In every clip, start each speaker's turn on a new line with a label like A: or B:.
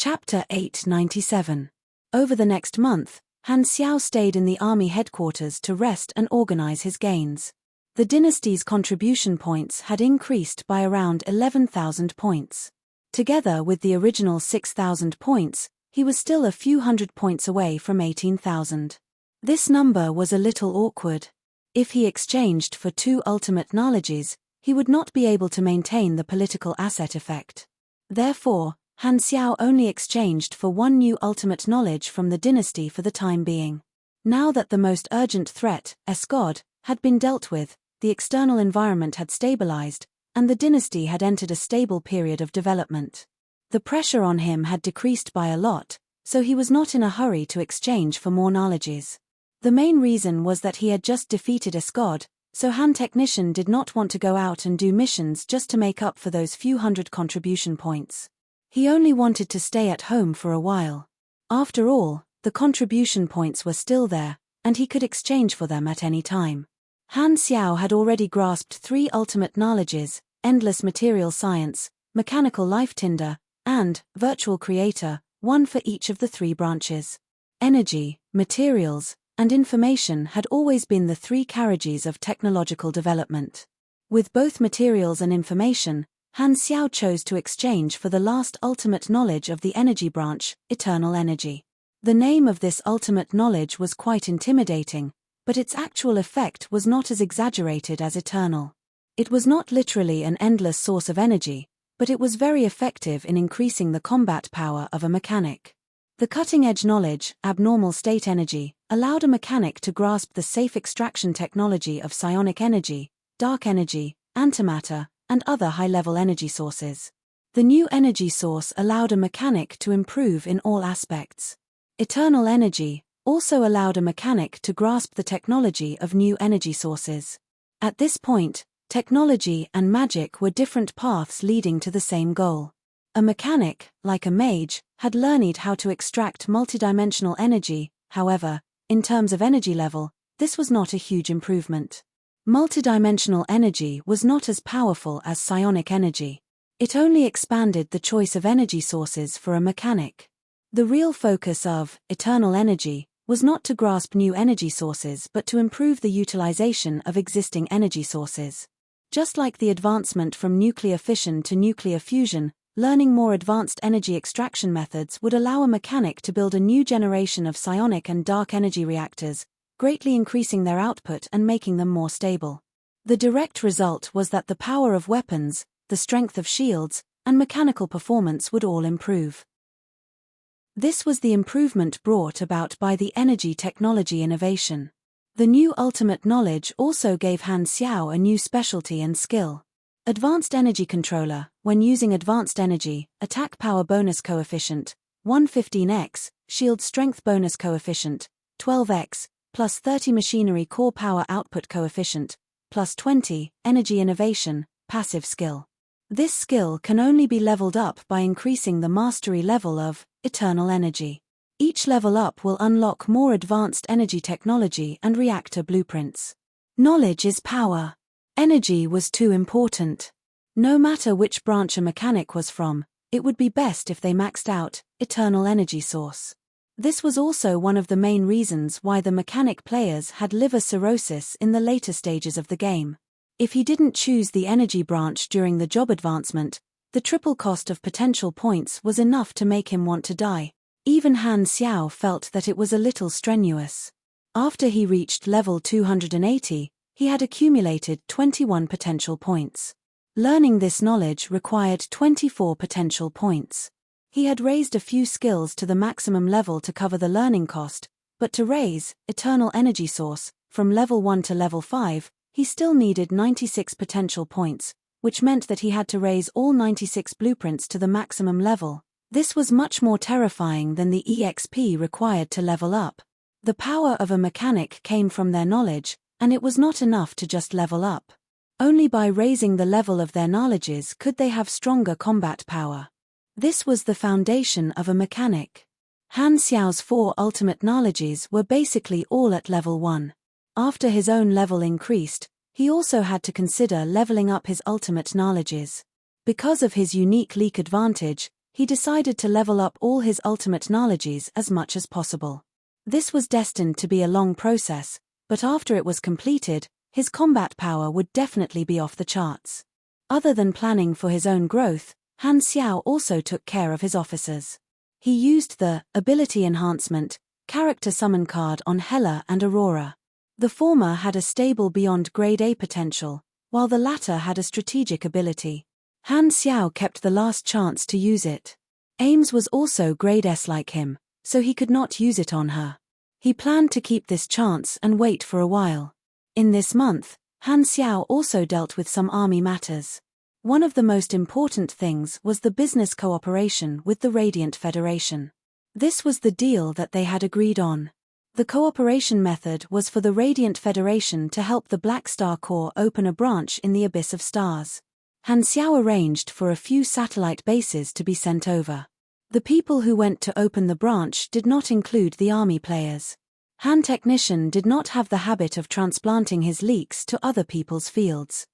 A: Chapter 897. Over the next month, Han Xiao stayed in the army headquarters to rest and organize his gains. The dynasty's contribution points had increased by around 11,000 points. Together with the original 6,000 points, he was still a few hundred points away from 18,000. This number was a little awkward. If he exchanged for 2 ultimate knowledges, he would not be able to maintain the political asset effect. Therefore, Han Xiao only exchanged for 1 new ultimate knowledge from the dynasty for the time being. Now that the most urgent threat, God, had been dealt with, the external environment had stabilized, and the dynasty had entered a stable period of development. The pressure on him had decreased by a lot, so he was not in a hurry to exchange for more knowledges. The main reason was that he had just defeated God, so Han Technician did not want to go out and do missions just to make up for those few hundred contribution points. He only wanted to stay at home for a while. After all, the contribution points were still there, and he could exchange for them at any time. Han Xiao had already grasped 3 ultimate knowledges: endless material science, mechanical life tinder, and virtual creator, 1 for each of the 3 branches. Energy, materials, and information had always been the 3 carriages of technological development. With both materials and information, Han Xiao chose to exchange for the last ultimate knowledge of the energy branch, eternal energy. The name of this ultimate knowledge was quite intimidating, but its actual effect was not as exaggerated as eternal. It was not literally an endless source of energy, but it was very effective in increasing the combat power of a mechanic. The cutting-edge knowledge, abnormal state energy, allowed a mechanic to grasp the safe extraction technology of psionic energy, dark energy, antimatter, and other high-level energy sources. The new energy source allowed a mechanic to improve in all aspects. Eternal energy also allowed a mechanic to grasp the technology of new energy sources. At this point, technology and magic were different paths leading to the same goal. A mechanic, like a mage, had learned how to extract multidimensional energy. However, in terms of energy level, this was not a huge improvement. Multidimensional energy was not as powerful as psionic energy. It only expanded the choice of energy sources for a mechanic. The real focus of eternal energy was not to grasp new energy sources but to improve the utilization of existing energy sources. Just like the advancement from nuclear fission to nuclear fusion, learning more advanced energy extraction methods would allow a mechanic to build a new generation of psionic and dark energy reactors, greatly increasing their output and making them more stable. The direct result was that the power of weapons, the strength of shields, and mechanical performance would all improve. This was the improvement brought about by the energy technology innovation. The new ultimate knowledge also gave Han Xiao a new specialty and skill. Advanced Energy Controller. When using advanced energy, attack power bonus coefficient, 115x, shield strength bonus coefficient, 12x, plus 30 machinery core power output coefficient, plus 20, energy innovation, passive skill. This skill can only be leveled up by increasing the mastery level of eternal energy. Each level up will unlock more advanced energy technology and reactor blueprints. Knowledge is power. Energy was too important. No matter which branch a mechanic was from, it would be best if they maxed out eternal energy source. This was also one of the main reasons why the mechanic players had liver cirrhosis in the later stages of the game. If he didn't choose the energy branch during the job advancement, the triple cost of potential points was enough to make him want to die. Even Han Xiao felt that it was a little strenuous. After he reached level 280, he had accumulated 21 potential points. Learning this knowledge required 24 potential points. He had raised a few skills to the maximum level to cover the learning cost, but to raise eternal energy source from level 1 to level 5, he still needed 96 potential points, which meant that he had to raise all 96 blueprints to the maximum level. This was much more terrifying than the EXP required to level up. The power of a mechanic came from their knowledge, and it was not enough to just level up. Only by raising the level of their knowledges could they have stronger combat power. This was the foundation of a mechanic. Han Xiao's 4 ultimate knowledges were basically all at level 1. After his own level increased, he also had to consider leveling up his ultimate knowledges. Because of his unique leak advantage, he decided to level up all his ultimate knowledges as much as possible. This was destined to be a long process, but after it was completed, his combat power would definitely be off the charts. Other than planning for his own growth, Han Xiao also took care of his officers. He used the ability enhancement character summon card on Hela and Aurora. The former had a stable beyond grade A potential, while the latter had a strategic ability. Han Xiao kept the last chance to use it. Ames was also grade S like him, so he could not use it on her. He planned to keep this chance and wait for a while. In this month, Han Xiao also dealt with some army matters. One of the most important things was the business cooperation with the Radiant Federation. This was the deal that they had agreed on. The cooperation method was for the Radiant Federation to help the Black Star Corps open a branch in the Abyss of Stars. Han Xiao arranged for a few satellite bases to be sent over. The people who went to open the branch did not include the army players. Han Technician did not have the habit of transplanting his leaks to other people's fields.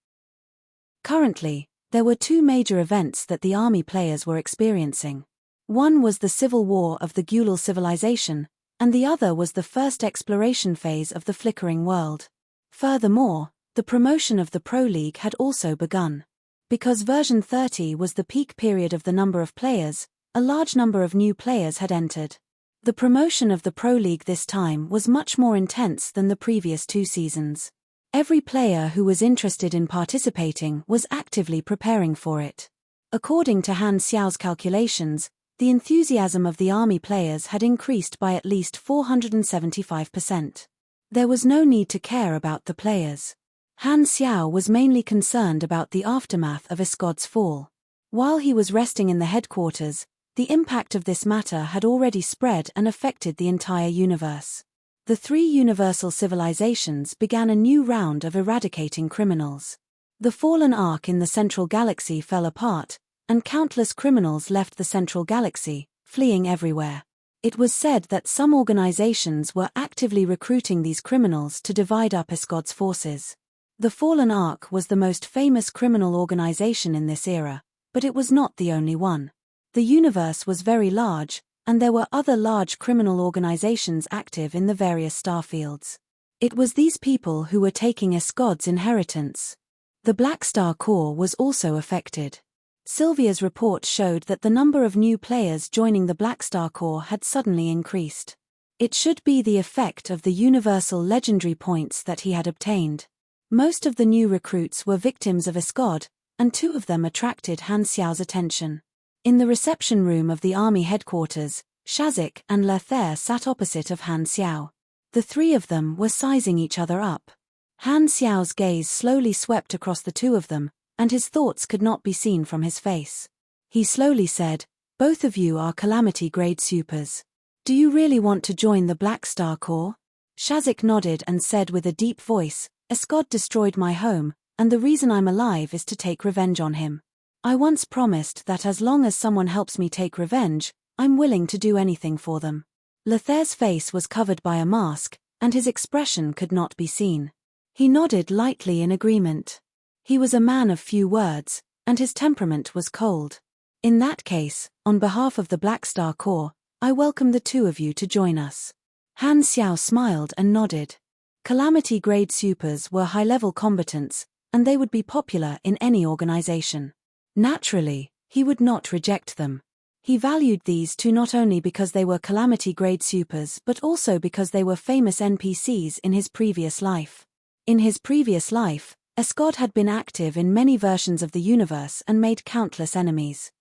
A: Currently, there were two major events that the army players were experiencing. One was the civil war of the Gulal civilization, and the other was the first exploration phase of the flickering world. Furthermore, the promotion of the Pro League had also begun. Because version 30 was the peak period of the number of players, a large number of new players had entered. The promotion of the Pro League this time was much more intense than the previous 2 seasons. Every player who was interested in participating was actively preparing for it. According to Han Xiao's calculations, the enthusiasm of the army players had increased by at least 475%. There was no need to care about the players. Han Xiao was mainly concerned about the aftermath of Escod's fall. While he was resting in the headquarters, the impact of this matter had already spread and affected the entire universe. The 3 universal civilizations began a new round of eradicating criminals. The fallen arc in the central galaxy fell apart, and countless criminals left the central galaxy, fleeing everywhere. It was said that some organizations were actively recruiting these criminals to divide up Escod's forces. The Fallen Ark was the most famous criminal organization in this era, but it was not the only one. The universe was very large, and there were other large criminal organizations active in the various starfields. It was these people who were taking Escod's inheritance. The Black Star Corps was also affected. Sylvia's report showed that the number of new players joining the Black Star Corps had suddenly increased. It should be the effect of the universal legendary points that he had obtained. Most of the new recruits were victims of Escod, and 2 of them attracted Han Xiao's attention. In the reception room of the army headquarters, Shazik and Lathair sat opposite of Han Xiao. The 3 of them were sizing each other up. Han Xiao's gaze slowly swept across the 2 of them, and his thoughts could not be seen from his face. He slowly said, "Both of you are Calamity Grade Supers. Do you really want to join the Black Star Corps?" Shazik nodded and said with a deep voice, "Escod destroyed my home, and the reason I'm alive is to take revenge on him. I once promised that as long as someone helps me take revenge, I'm willing to do anything for them." Lathair's face was covered by a mask, and his expression could not be seen. He nodded lightly in agreement. He was a man of few words, and his temperament was cold. "In that case, on behalf of the Black Star Corps, I welcome the 2 of you to join us." Han Xiao smiled and nodded. Calamity Grade Supers were high-level combatants, and they would be popular in any organization. Naturally, he would not reject them. He valued these 2 not only because they were Calamity Grade Supers but also because they were famous NPCs in his previous life. In his previous life, Escod had been active in many versions of the universe and made countless enemies.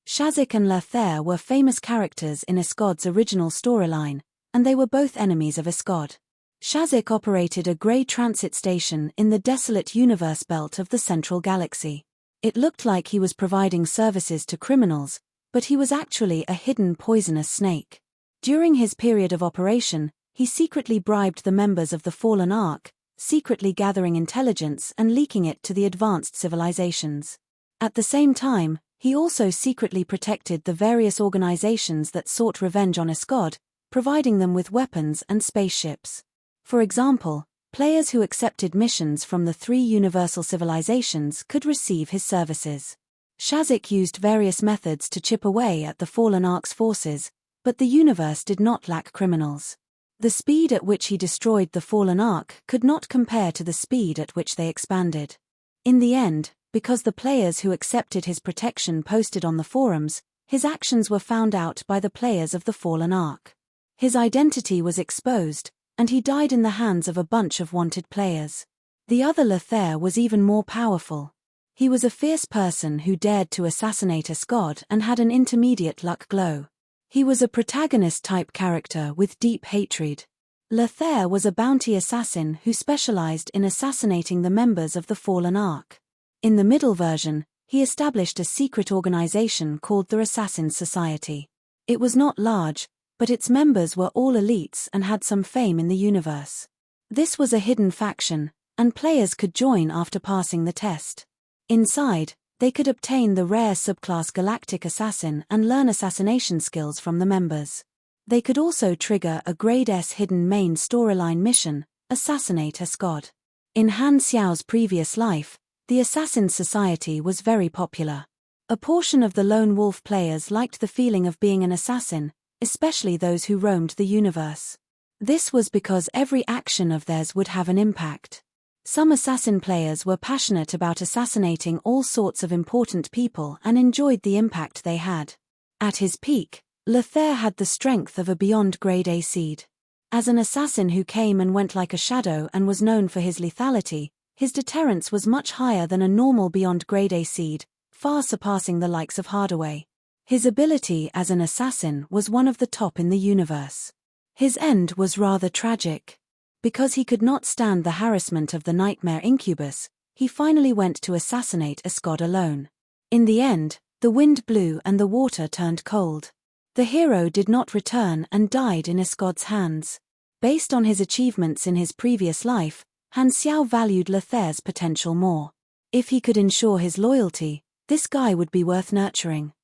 A: Shazik and Lathair were famous characters in Escod's original storyline, and they were both enemies of Escod. Shazik operated a grey transit station in the desolate universe belt of the Central Galaxy. It looked like he was providing services to criminals, but he was actually a hidden poisonous snake. During his period of operation, he secretly bribed the members of the Fallen Ark, secretly gathering intelligence and leaking it to the advanced civilizations. At the same time, he also secretly protected the various organizations that sought revenge on Escod, providing them with weapons and spaceships. For example, players who accepted missions from the 3 universal civilizations could receive his services. Shazix used various methods to chip away at the fallen Ark's forces, but the universe did not lack criminals. The speed at which he destroyed the fallen Ark could not compare to the speed at which they expanded. In the end, because the players who accepted his protection posted on the forums, his actions were found out by the players of the fallen Ark. His identity was exposed, and he died in the hands of a bunch of wanted players. The other Lothair was even more powerful. He was a fierce person who dared to assassinate a Scod and had an intermediate luck glow. He was a protagonist-type character with deep hatred. Lothair was a bounty assassin who specialized in assassinating the members of the Fallen Ark. In the middle version, he established a secret organization called the Assassin's Society. It was not large, but its members were all elites and had some fame in the universe. This was a hidden faction, and players could join after passing the test. Inside, they could obtain the rare subclass Galactic Assassin and learn assassination skills from the members. They could also trigger a Grade S hidden main storyline mission, Assassinate a Scod. In Han Xiao's previous life, the Assassin's Society was very popular. A portion of the lone wolf players liked the feeling of being an assassin, especially those who roamed the universe. This was because every action of theirs would have an impact. Some assassin players were passionate about assassinating all sorts of important people and enjoyed the impact they had. At his peak, Lothair had the strength of a beyond grade A seed. As an assassin who came and went like a shadow and was known for his lethality, his deterrence was much higher than a normal beyond grade A seed, far surpassing the likes of Hardaway. His ability as an assassin was one of the top in the universe. His end was rather tragic. Because he could not stand the harassment of the nightmare incubus, he finally went to assassinate a Scod alone. In the end, the wind blew and the water turned cold. The hero did not return and died in a Skod's hands. Based on his achievements in his previous life, Han Xiao valued Lothair's potential more. If he could ensure his loyalty, this guy would be worth nurturing.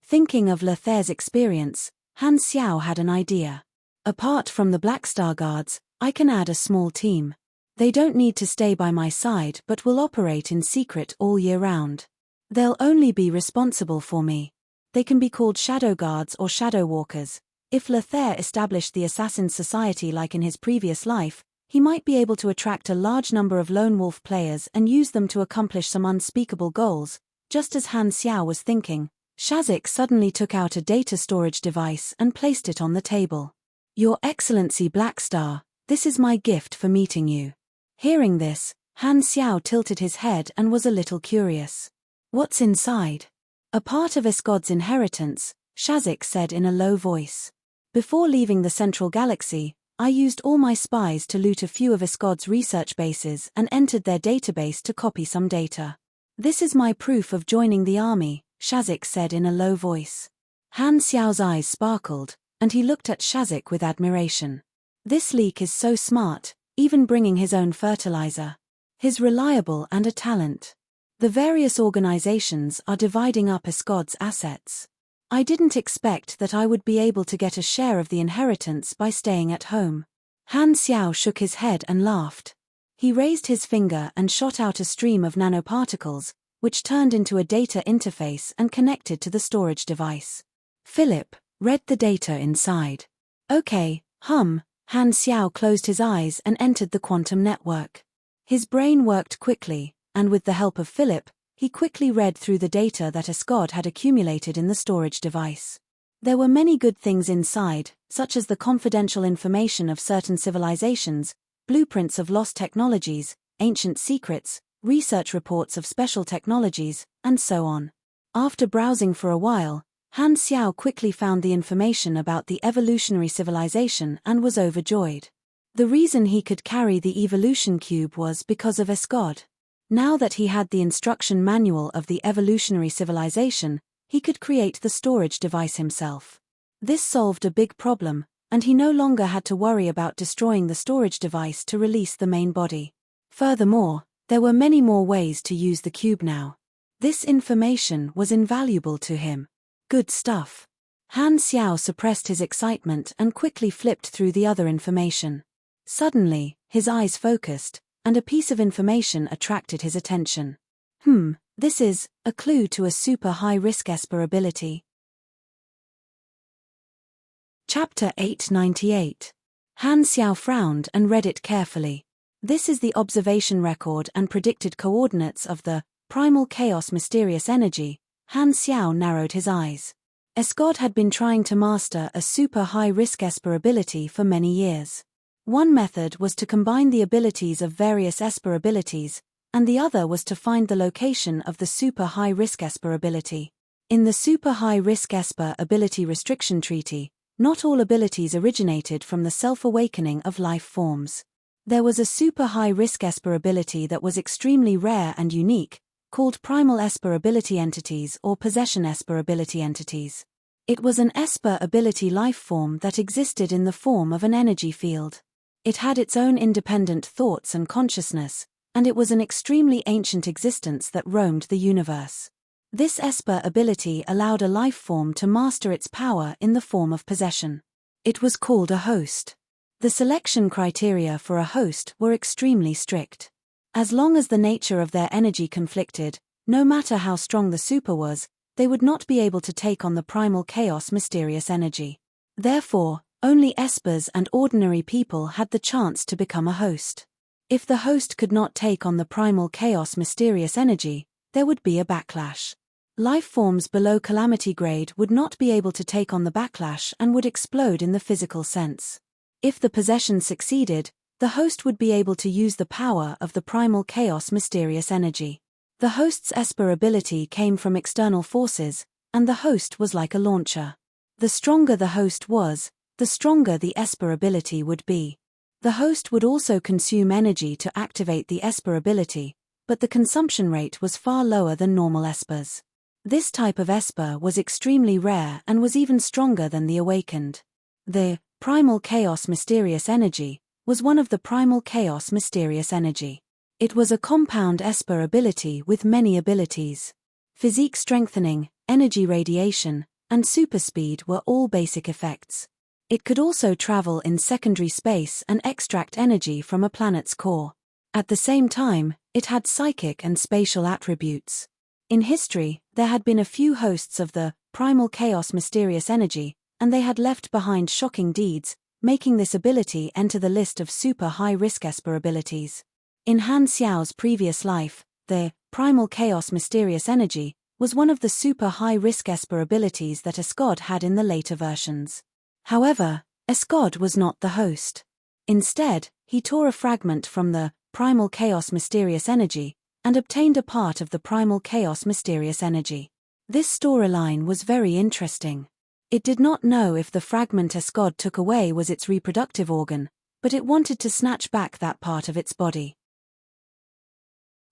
A: Thinking of Lothair's experience, Han Xiao had an idea. Apart from the Black Star Guards, I can add a small team. They don't need to stay by my side but will operate in secret all year round. They'll only be responsible for me. They can be called Shadow Guards or Shadow Walkers. If Lothair established the Assassin's Society like in his previous life, he might be able to attract a large number of lone wolf players and use them to accomplish some unspeakable goals. Just as Han Xiao was thinking, Shazix suddenly took out a data storage device and placed it on the table. Your Excellency Blackstar, this is my gift for meeting you. Hearing this, Han Xiao tilted his head and was a little curious. What's inside? A part of Escod's inheritance, Shazix said in a low voice. Before leaving the Central Galaxy, I used all my spies to loot a few of Escod's research bases and entered their database to copy some data. This is my proof of joining the army, Shazix said in a low voice. Han Xiao's eyes sparkled, and he looked at Shazix with admiration. This leak is so smart, even bringing his own fertilizer. He's reliable and a talent. The various organizations are dividing up Escod's assets. I didn't expect that I would be able to get a share of the inheritance by staying at home. Han Xiao shook his head and laughed. He raised his finger and shot out a stream of nanoparticles, which turned into a data interface and connected to the storage device. Philip read the data inside. Okay, Han Xiao closed his eyes and entered the quantum network. His brain worked quickly, and with the help of Philip, he quickly read through the data that Escod had accumulated in the storage device. There were many good things inside, such as the confidential information of certain civilizations, blueprints of lost technologies, ancient secrets, research reports of special technologies, and so on. After browsing for a while, Han Xiao quickly found the information about the evolutionary civilization and was overjoyed. The reason he could carry the evolution cube was because of Escod. Now that he had the instruction manual of the evolutionary civilization, he could create the storage device himself. This solved a big problem, and he no longer had to worry about destroying the storage device to release the main body. Furthermore, there were many more ways to use the cube now. This information was invaluable to him. Good stuff. Han Xiao suppressed his excitement and quickly flipped through the other information. Suddenly, his eyes focused, and a piece of information attracted his attention. This is a clue to a super high-risk Esper ability. Chapter 898. Han Xiao frowned and read it carefully. This is the observation record and predicted coordinates of the primal chaos mysterious energy. Han Xiao narrowed his eyes. Escod had been trying to master a super high-risk Esper ability for many years. One method was to combine the abilities of various Esper abilities, and the other was to find the location of the super high-risk Esper ability. In the super high-risk Esper ability restriction treaty, not all abilities originated from the self-awakening of life forms. There was a super high-risk Esper ability that was extremely rare and unique, called primal Esper ability entities or possession Esper ability entities. It was an Esper ability life form that existed in the form of an energy field. It had its own independent thoughts and consciousness, and it was an extremely ancient existence that roamed the universe. This Esper ability allowed a life form to master its power in the form of possession. It was called a host. The selection criteria for a host were extremely strict. As long as the nature of their energy conflicted, no matter how strong the super was, they would not be able to take on the primal chaos mysterious energy. Therefore, only Espers and ordinary people had the chance to become a host. If the host could not take on the primal chaos mysterious energy, there would be a backlash. Life forms below calamity grade would not be able to take on the backlash and would explode in the physical sense. If the possession succeeded, the host would be able to use the power of the primal chaos mysterious energy. The host's Esper ability came from external forces, and the host was like a launcher. The stronger the host was, the stronger the Esper ability would be. The host would also consume energy to activate the Esper ability, but the consumption rate was far lower than normal Espers. This type of Esper was extremely rare and was even stronger than the awakened. The primal chaos mysterious energy was one of the primal chaos mysterious energy. It was a compound Esper ability with many abilities. Physique strengthening, energy radiation, and superspeed were all basic effects. It could also travel in secondary space and extract energy from a planet's core. At the same time, it had psychic and spatial attributes. In history, there had been a few hosts of the primal chaos mysterious energy, and they had left behind shocking deeds, making this ability enter the list of super high-risk Esper abilities. In Han Xiao's previous life, the primal chaos mysterious energy was one of the super high-risk Esper abilities that Escod had in the later versions. However, Escod was not the host. Instead, he tore a fragment from the primal chaos mysterious energy and obtained a part of the primal chaos mysterious energy. This storyline was very interesting. It did not know if the fragment Escod took away was its reproductive organ, but it wanted to snatch back that part of its body.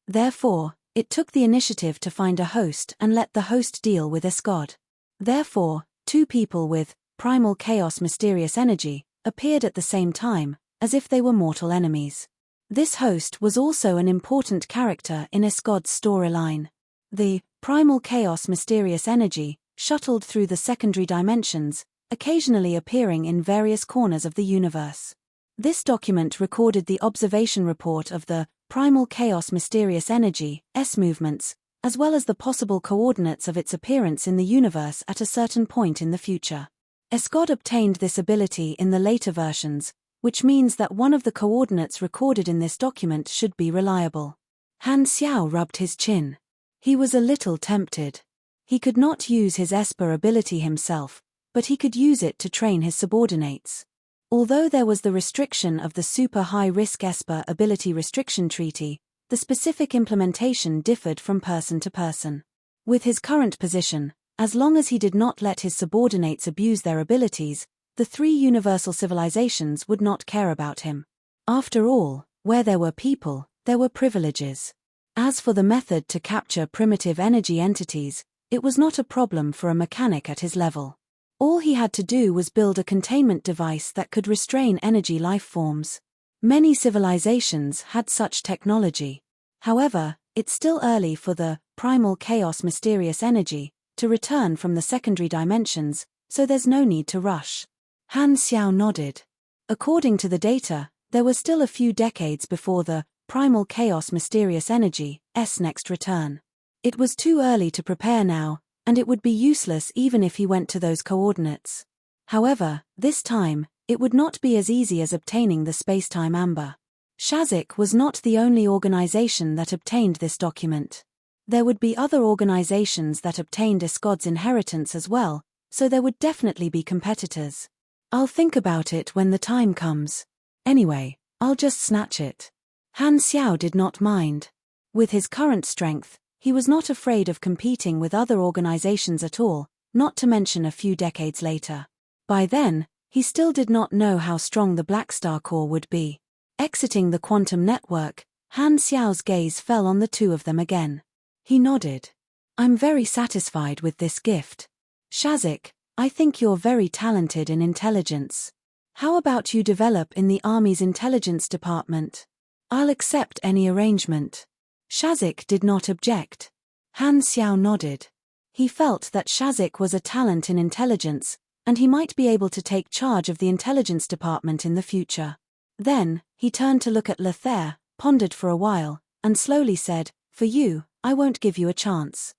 A: Therefore, it took the initiative to find a host and let the host deal with Escod. Therefore, two people with primal chaos mysterious energy appeared at the same time, as if they were mortal enemies. This host was also an important character in Escod's storyline. The primal chaos mysterious energy shuttled through the secondary dimensions, occasionally appearing in various corners of the universe. This document recorded the observation report of the primal chaos mysterious energy, S movements, as well as the possible coordinates of its appearance in the universe at a certain point in the future. Escod obtained this ability in the later versions, which means that one of the coordinates recorded in this document should be reliable. Han Xiao rubbed his chin. He was a little tempted. He could not use his Esper ability himself, but he could use it to train his subordinates. Although there was the restriction of the super high-risk Esper ability restriction treaty, the specific implementation differed from person to person. With his current position, as long as he did not let his subordinates abuse their abilities, the three universal civilizations would not care about him. After all, where there were people, there were privileges. As for the method to capture primitive energy entities, it was not a problem for a mechanic at his level. All he had to do was build a containment device that could restrain energy life forms. Many civilizations had such technology. However, it's still early for the primal chaos mysterious energy to return from the secondary dimensions, so there's no need to rush. Han Xiao nodded. According to the data, there were still a few decades before the primal chaos mysterious energy, S next return. It was too early to prepare now, and it would be useless even if he went to those coordinates. However, this time, it would not be as easy as obtaining the spacetime amber. Shazak was not the only organization that obtained this document. There would be other organizations that obtained Escod's inheritance as well, so there would definitely be competitors. I'll think about it when the time comes. Anyway, I'll just snatch it. Han Xiao did not mind. With his current strength, he was not afraid of competing with other organizations at all, not to mention a few decades later. By then, he still did not know how strong the Black Star Core would be. Exiting the quantum network, Han Xiao's gaze fell on the two of them again. He nodded. I'm very satisfied with this gift. Shazak, I think you're very talented in intelligence. How about you develop in the Army's intelligence department? I'll accept any arrangement. Shazak did not object. Han Xiao nodded. He felt that Shazak was a talent in intelligence, and he might be able to take charge of the intelligence department in the future. Then, he turned to look at Lethair, pondered for a while, and slowly said, For you, I won't give you a chance.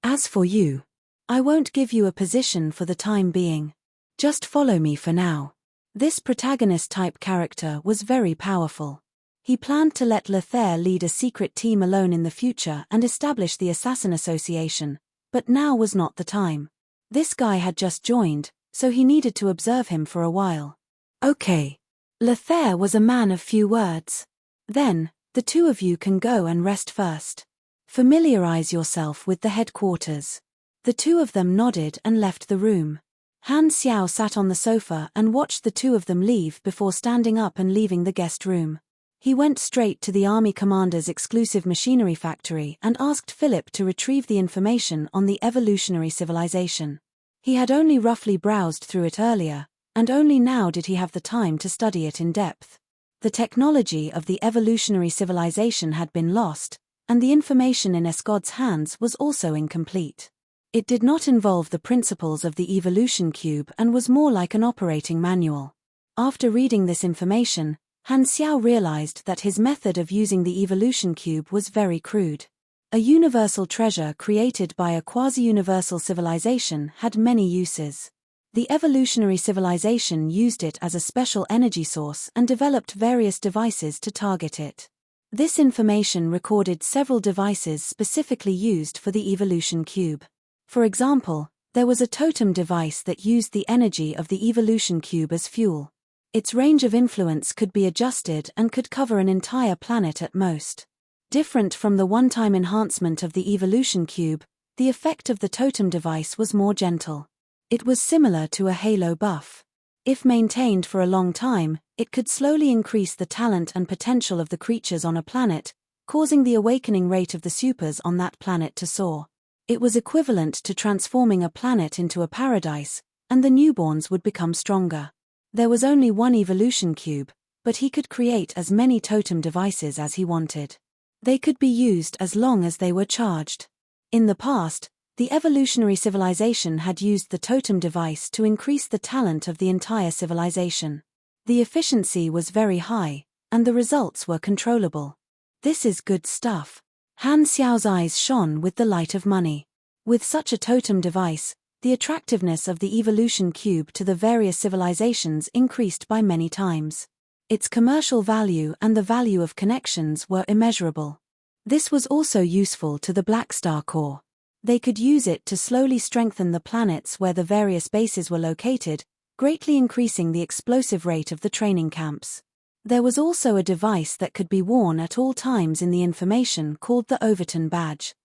A: As for you, I won't give you a position for the time being. Just follow me for now. This protagonist-type character was very powerful. He planned to let Lethair lead a secret team alone in the future and establish the Assassin Association, but now was not the time. This guy had just joined, so he needed to observe him for a while. Okay. Lethair was a man of few words. Then, the two of you can go and rest first. Familiarize yourself with the headquarters. The two of them nodded and left the room. Han Xiao sat on the sofa and watched the two of them leave before standing up and leaving the guest room. He went straight to the army commander's exclusive machinery factory and asked Philip to retrieve the information on the evolutionary civilization. He had only roughly browsed through it earlier, and only now did he have the time to study it in depth. The technology of the evolutionary civilization had been lost, and the information in Escod's hands was also incomplete. It did not involve the principles of the evolution cube and was more like an operating manual. After reading this information, Han Xiao realized that his method of using the evolution cube was very crude. A universal treasure created by a quasi-universal civilization had many uses. The evolutionary civilization used it as a special energy source and developed various devices to target it. This information recorded several devices specifically used for the evolution cube. For example, there was a totem device that used the energy of the evolution cube as fuel. Its range of influence could be adjusted and could cover an entire planet at most. Different from the one-time enhancement of the evolution cube, the effect of the totem device was more gentle. It was similar to a halo buff. If maintained for a long time, it could slowly increase the talent and potential of the creatures on a planet, causing the awakening rate of the supers on that planet to soar. It was equivalent to transforming a planet into a paradise, and the newborns would become stronger. There was only one evolution cube, but he could create as many totem devices as he wanted. They could be used as long as they were charged. In the past, the evolutionary civilization had used the totem device to increase the talent of the entire civilization. The efficiency was very high, and the results were controllable. This is good stuff. Han Xiao's eyes shone with the light of money. With such a totem device, the attractiveness of the evolution cube to the various civilizations increased by many times. Its commercial value and the value of connections were immeasurable. This was also useful to the Black Star Core. They could use it to slowly strengthen the planets where the various bases were located, greatly increasing the explosive rate of the training camps. There was also a device that could be worn at all times in the information called the Overton badge.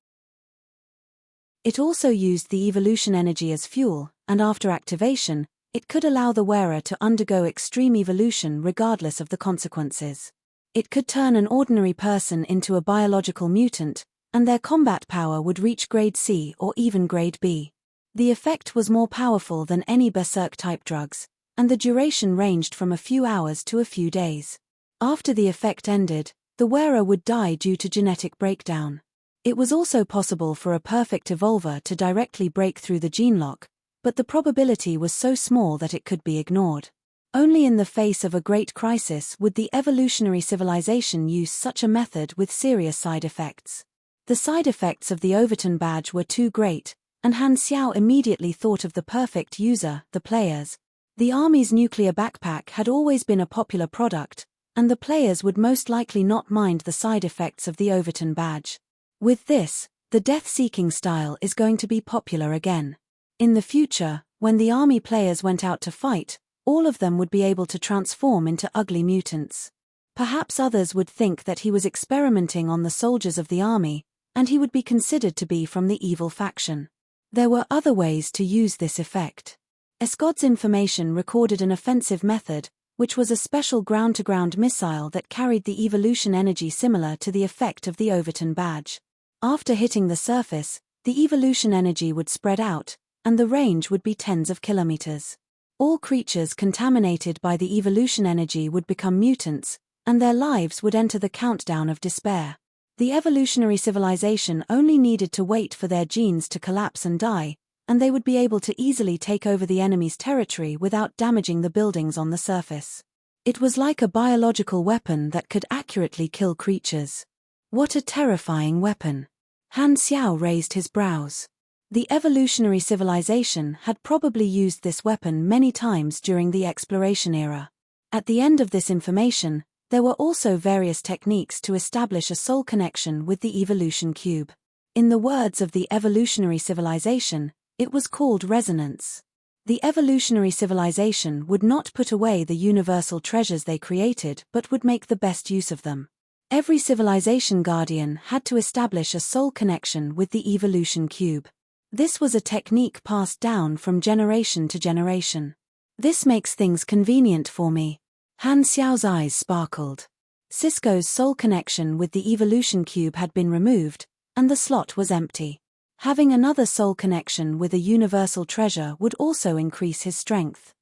A: It also used the evolution energy as fuel, and after activation, it could allow the wearer to undergo extreme evolution regardless of the consequences. It could turn an ordinary person into a biological mutant, and their combat power would reach grade C or even grade B. The effect was more powerful than any berserk-type drugs, and the duration ranged from a few hours to a few days. After the effect ended, the wearer would die due to genetic breakdown. It was also possible for a perfect evolver to directly break through the gene lock, but the probability was so small that it could be ignored. Only in the face of a great crisis would the evolutionary civilization use such a method with serious side effects. The side effects of the Overton badge were too great, and Han Xiao immediately thought of the perfect user, the players. The army's nuclear backpack had always been a popular product, and the players would most likely not mind the side effects of the Overton badge. With this, the death-seeking style is going to be popular again. In the future, when the army players went out to fight, all of them would be able to transform into ugly mutants. Perhaps others would think that he was experimenting on the soldiers of the army, and he would be considered to be from the evil faction. There were other ways to use this effect. Escod's information recorded an offensive method, which was a special ground-to-ground missile that carried the evolution energy similar to the effect of the Overton badge. After hitting the surface, the evolution energy would spread out, and the range would be tens of kilometers. All creatures contaminated by the evolution energy would become mutants, and their lives would enter the countdown of despair. The evolutionary civilization only needed to wait for their genes to collapse and die, and they would be able to easily take over the enemy's territory without damaging the buildings on the surface. It was like a biological weapon that could accurately kill creatures. What a terrifying weapon! Han Xiao raised his brows. The evolutionary civilization had probably used this weapon many times during the exploration era. At the end of this information, there were also various techniques to establish a soul connection with the evolution cube. In the words of the evolutionary civilization, it was called resonance. The evolutionary civilization would not put away the universal treasures they created but would make the best use of them. Every civilization guardian had to establish a soul connection with the evolution cube. This was a technique passed down from generation to generation. This makes things convenient for me. Han Xiao's eyes sparkled. Cisco's soul connection with the evolution cube had been removed, and the slot was empty. Having another soul connection with a universal treasure would also increase his strength.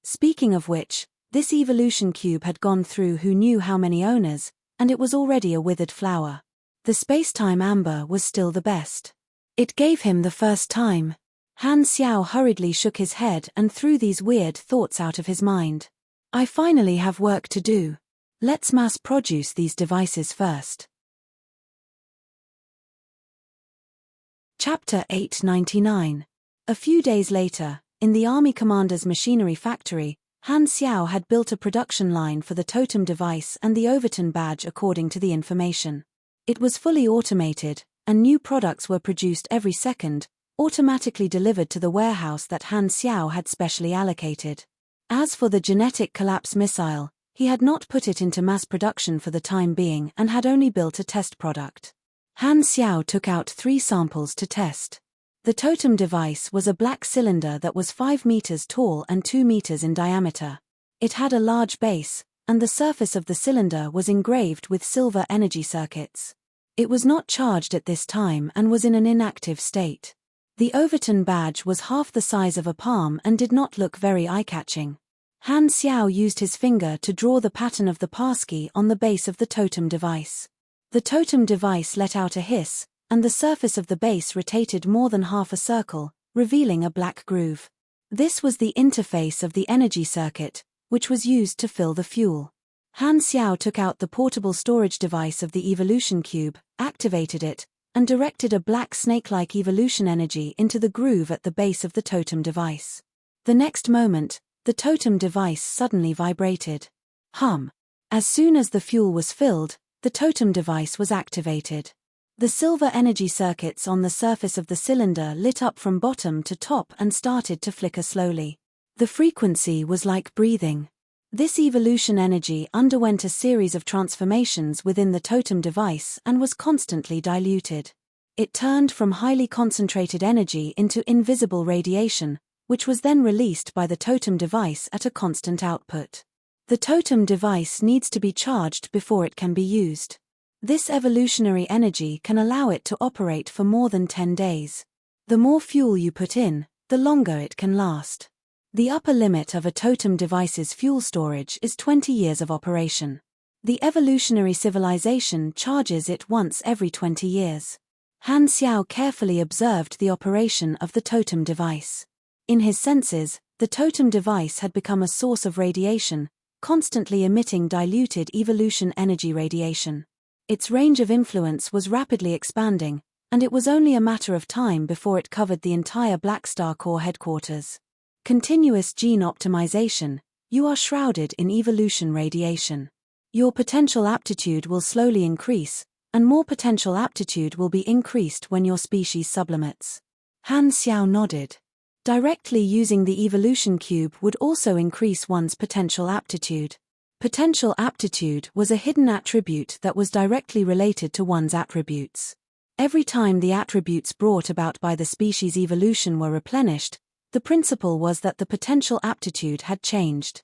A: Speaking of which, this evolution cube had gone through who knew how many owners, and it was already a withered flower. The space-time amber was still the best. It gave him the first time. Han Xiao hurriedly shook his head and threw these weird thoughts out of his mind. I finally have work to do. Let's mass-produce these devices first. Chapter 899. A few days later, in the Army Commander's machinery factory, Han Xiao had built a production line for the totem device and the Overton badge according to the information. It was fully automated, and new products were produced every second, automatically delivered to the warehouse that Han Xiao had specially allocated. As for the genetic collapse missile, he had not put it into mass production for the time being and had only built a test product. Han Xiao took out 3 samples to test. The totem device was a black cylinder that was 5 meters tall and 2 meters in diameter. It had a large base, and the surface of the cylinder was engraved with silver energy circuits. It was not charged at this time and was in an inactive state. The Overton badge was half the size of a palm and did not look very eye-catching. Han Xiao used his finger to draw the pattern of the passkey on the base of the totem device. The totem device let out a hiss, and the surface of the base rotated more than half a circle, revealing a black groove. This was the interface of the energy circuit, which was used to fill the fuel. Han Xiao took out the portable storage device of the evolution cube, activated it, and directed a black snake-like evolution energy into the groove at the base of the totem device. The next moment, the totem device suddenly vibrated. Hum! As soon as the fuel was filled, the totem device was activated. The silver energy circuits on the surface of the cylinder lit up from bottom to top and started to flicker slowly. The frequency was like breathing. This evolution energy underwent a series of transformations within the totem device and was constantly diluted. It turned from highly concentrated energy into invisible radiation, which was then released by the totem device at a constant output. The totem device needs to be charged before it can be used. This evolutionary energy can allow it to operate for more than 10 days. The more fuel you put in, the longer it can last. The upper limit of a totem device's fuel storage is 20 years of operation. The evolutionary civilization charges it once every 20 years. Han Xiao carefully observed the operation of the totem device. In his senses, the totem device had become a source of radiation, constantly emitting diluted evolution energy radiation. Its range of influence was rapidly expanding, and it was only a matter of time before it covered the entire Black Star Corps headquarters. Continuous gene optimization. You are shrouded in evolution radiation. Your potential aptitude will slowly increase, and more potential aptitude will be increased when your species sublimates. Han Xiao nodded. Directly using the evolution cube would also increase one's potential aptitude. Potential aptitude was a hidden attribute that was directly related to one's attributes. Every time the attributes brought about by the species evolution were replenished, the principle was that the potential aptitude had changed.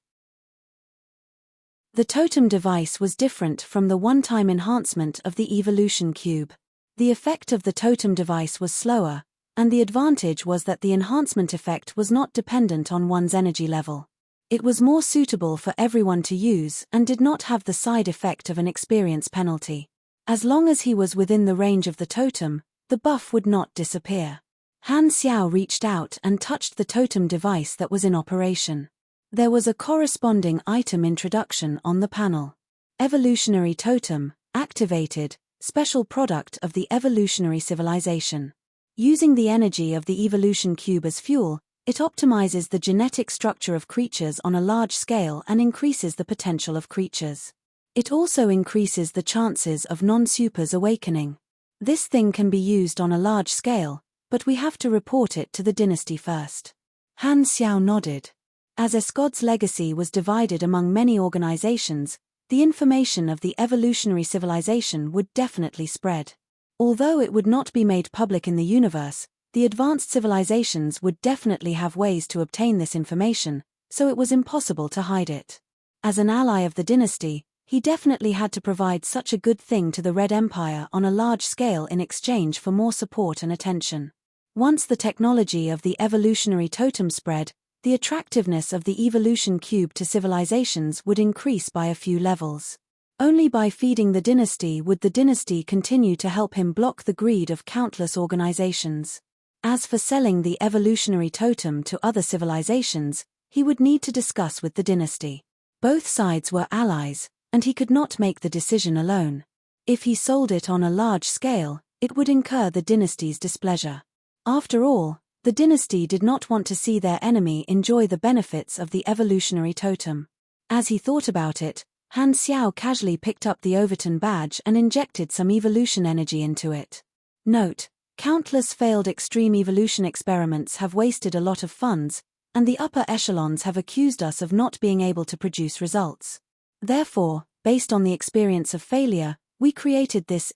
A: The totem device was different from the one-time enhancement of the evolution cube. The effect of the totem device was slower, and the advantage was that the enhancement effect was not dependent on one's energy level. It was more suitable for everyone to use and did not have the side effect of an experience penalty. As long as he was within the range of the totem, the buff would not disappear. Han Xiao reached out and touched the totem device that was in operation. There was a corresponding item introduction on the panel. Evolutionary totem, activated, special product of the evolutionary civilization. Using the energy of the evolution cube as fuel, it optimizes the genetic structure of creatures on a large scale and increases the potential of creatures. It also increases the chances of non-supers awakening. This thing can be used on a large scale, but we have to report it to the dynasty first. Han Xiao nodded. As Escod's legacy was divided among many organizations, the information of the evolutionary civilization would definitely spread. Although it would not be made public in the universe, the advanced civilizations would definitely have ways to obtain this information, so it was impossible to hide it. As an ally of the dynasty, he definitely had to provide such a good thing to the Red Empire on a large scale in exchange for more support and attention. Once the technology of the evolutionary totem spread, the attractiveness of the evolution cube to civilizations would increase by a few levels. Only by feeding the dynasty would the dynasty continue to help him block the greed of countless organizations. As for selling the evolutionary totem to other civilizations, he would need to discuss with the dynasty. Both sides were allies, and he could not make the decision alone. If he sold it on a large scale, it would incur the dynasty's displeasure. After all, the dynasty did not want to see their enemy enjoy the benefits of the evolutionary totem. As he thought about it, Han Xiao casually picked up the Overton badge and injected some evolution energy into it. Note: countless failed extreme evolution experiments have wasted a lot of funds, and the upper echelons have accused us of not being able to produce results. Therefore, based on the experience of failure, we created this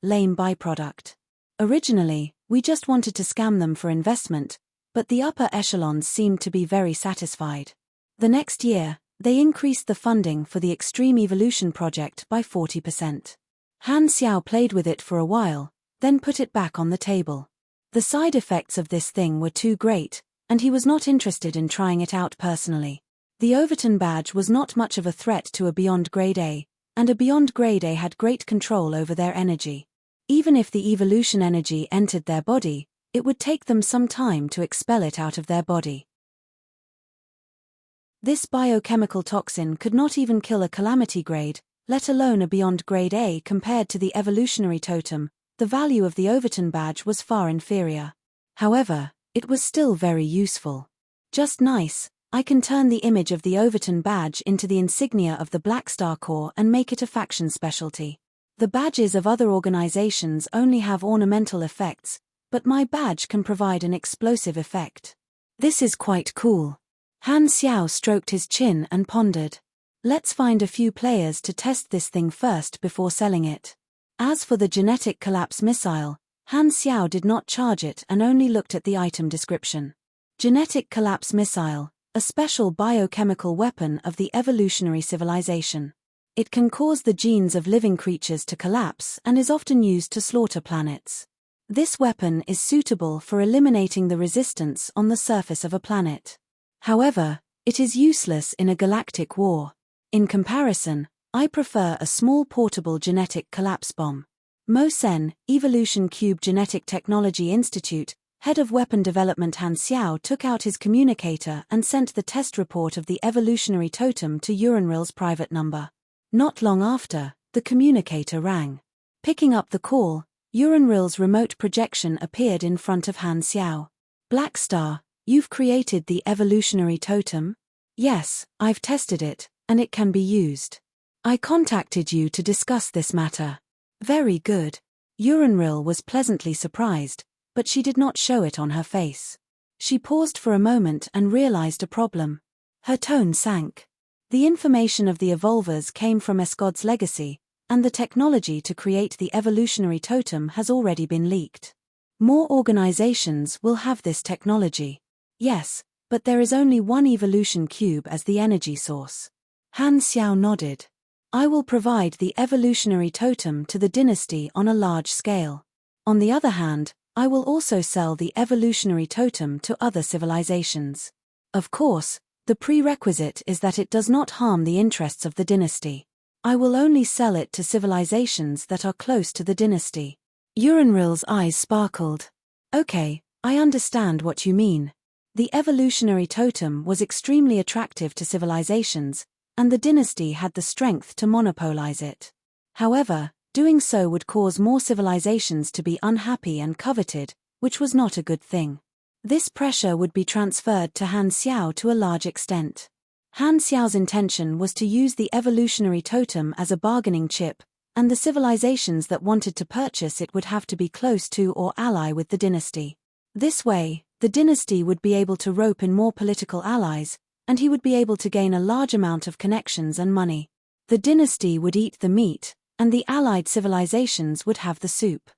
A: lame byproduct. Originally, we just wanted to scam them for investment, but the upper echelons seemed to be very satisfied. The next year, they increased the funding for the Extreme Evolution project by 40%. Han Xiao played with it for a while, then put it back on the table. The side effects of this thing were too great, and he was not interested in trying it out personally. The Overton badge was not much of a threat to a Beyond Grade A, and a Beyond Grade A had great control over their energy. Even if the evolution energy entered their body, it would take them some time to expel it out of their body. This biochemical toxin could not even kill a calamity grade, let alone a Beyond Grade A. Compared to the evolutionary totem, the value of the Overton badge was far inferior. However, it was still very useful. Just nice, I can turn the image of the Overton badge into the insignia of the Black Star Corps and make it a faction specialty. The badges of other organizations only have ornamental effects, but my badge can provide an explosive effect. This is quite cool. Han Xiao stroked his chin and pondered. Let's find a few players to test this thing first before selling it. As for the genetic collapse missile, Han Xiao did not charge it and only looked at the item description. Genetic collapse missile, a special biochemical weapon of the evolutionary civilization. It can cause the genes of living creatures to collapse and is often used to slaughter planets. This weapon is suitable for eliminating the resistance on the surface of a planet. However, it is useless in a galactic war. In comparison, I prefer a small portable genetic collapse bomb. Mo Sen, Evolution Cube Genetic Technology Institute, head of weapon development Han Xiao took out his communicator and sent the test report of the evolutionary totem to Uranril's private number. Not long after, the communicator rang. Picking up the call, Uranril's remote projection appeared in front of Han Xiao. Black Star, you've created the evolutionary totem? Yes, I've tested it, and it can be used. I contacted you to discuss this matter. Very good. Uranril was pleasantly surprised, but she did not show it on her face. She paused for a moment and realized a problem. Her tone sank. The information of the evolvers came from Escod's legacy, and the technology to create the evolutionary totem has already been leaked. More organizations will have this technology. Yes, but there is only one evolution cube as the energy source. Han Xiao nodded. I will provide the evolutionary totem to the dynasty on a large scale. On the other hand, I will also sell the evolutionary totem to other civilizations. Of course, the prerequisite is that it does not harm the interests of the dynasty. I will only sell it to civilizations that are close to the dynasty. Uranril's eyes sparkled. Okay, I understand what you mean. The evolutionary totem was extremely attractive to civilizations, and the dynasty had the strength to monopolize it. However, doing so would cause more civilizations to be unhappy and coveted, which was not a good thing. This pressure would be transferred to Han Xiao to a large extent. Han Xiao's intention was to use the evolutionary totem as a bargaining chip, and the civilizations that wanted to purchase it would have to be close to or ally with the dynasty. This way, the dynasty would be able to rope in more political allies, and he would be able to gain a large amount of connections and money. The dynasty would eat the meat, and the allied civilizations would have the soup.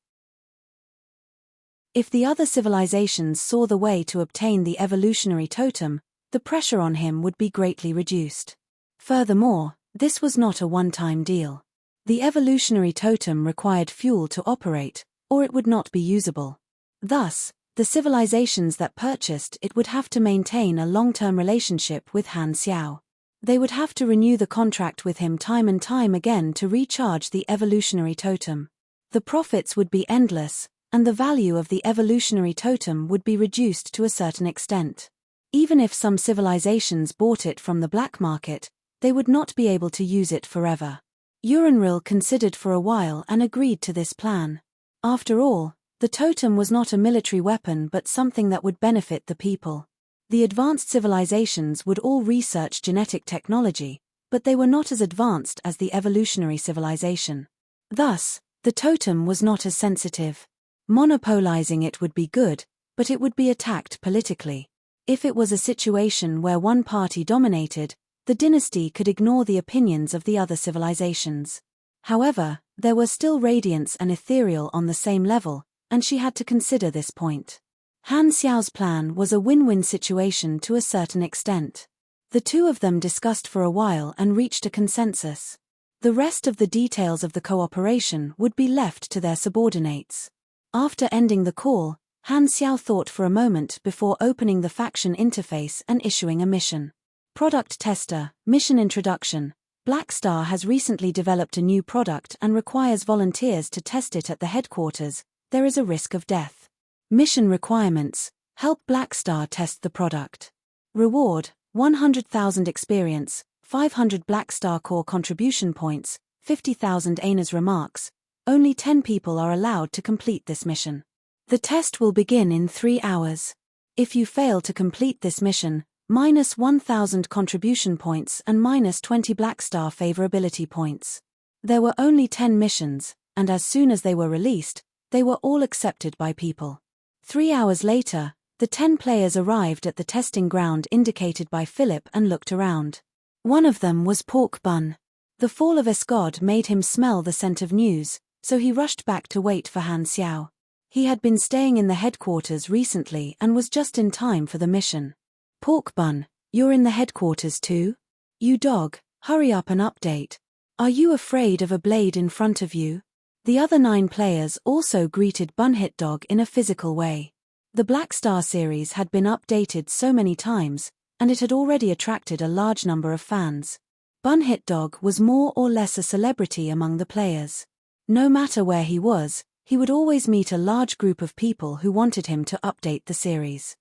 A: If the other civilizations saw the way to obtain the evolutionary totem, the pressure on him would be greatly reduced. Furthermore, this was not a one-time deal. The evolutionary totem required fuel to operate, or it would not be usable. Thus, the civilizations that purchased it would have to maintain a long-term relationship with Han Xiao. They would have to renew the contract with him time and time again to recharge the evolutionary totem. The profits would be endless, and the value of the evolutionary totem would be reduced to a certain extent. Even if some civilizations bought it from the black market, they would not be able to use it forever. Uranril considered for a while and agreed to this plan. After all, the totem was not a military weapon but something that would benefit the people. The advanced civilizations would all research genetic technology, but they were not as advanced as the evolutionary civilization. Thus, the totem was not as sensitive. Monopolizing it would be good, but it would be attacked politically. If it was a situation where one party dominated, the dynasty could ignore the opinions of the other civilizations. However, there were still radiance and ethereal on the same level, and she had to consider this point. Han Xiao's plan was a win-win situation to a certain extent. The two of them discussed for a while and reached a consensus. The rest of the details of the cooperation would be left to their subordinates. After ending the call, Han Xiao thought for a moment before opening the faction interface and issuing a mission. Product Tester, Mission Introduction. Black Star has recently developed a new product and requires volunteers to test it at the headquarters. There is a risk of death. Mission Requirements. Help Black Star test the product. Reward, 100,000 experience, 500 Black Star Core contribution points, 50,000 Aina's remarks. Only 10 people are allowed to complete this mission. The test will begin in 3 hours. If you fail to complete this mission, minus 1,000 contribution points and minus 20 Black Star favorability points. There were only 10 missions, and as soon as they were released, they were all accepted by people. 3 hours later, the 10 players arrived at the testing ground indicated by Philip and looked around. One of them was Pork Bun. The fall of Escod made him smell the scent of news, so he rushed back to wait for Han Xiao. He had been staying in the headquarters recently and was just in time for the mission. Pork Bun, you're in the headquarters too? You dog, hurry up and update. Are you afraid of a blade in front of you? The other 9 players also greeted Bunhit Dog in a physical way. The Black Star series had been updated so many times, and it had already attracted a large number of fans. Bunhit Dog was more or less a celebrity among the players. No matter where he was, he would always meet a large group of people who wanted him to update the series.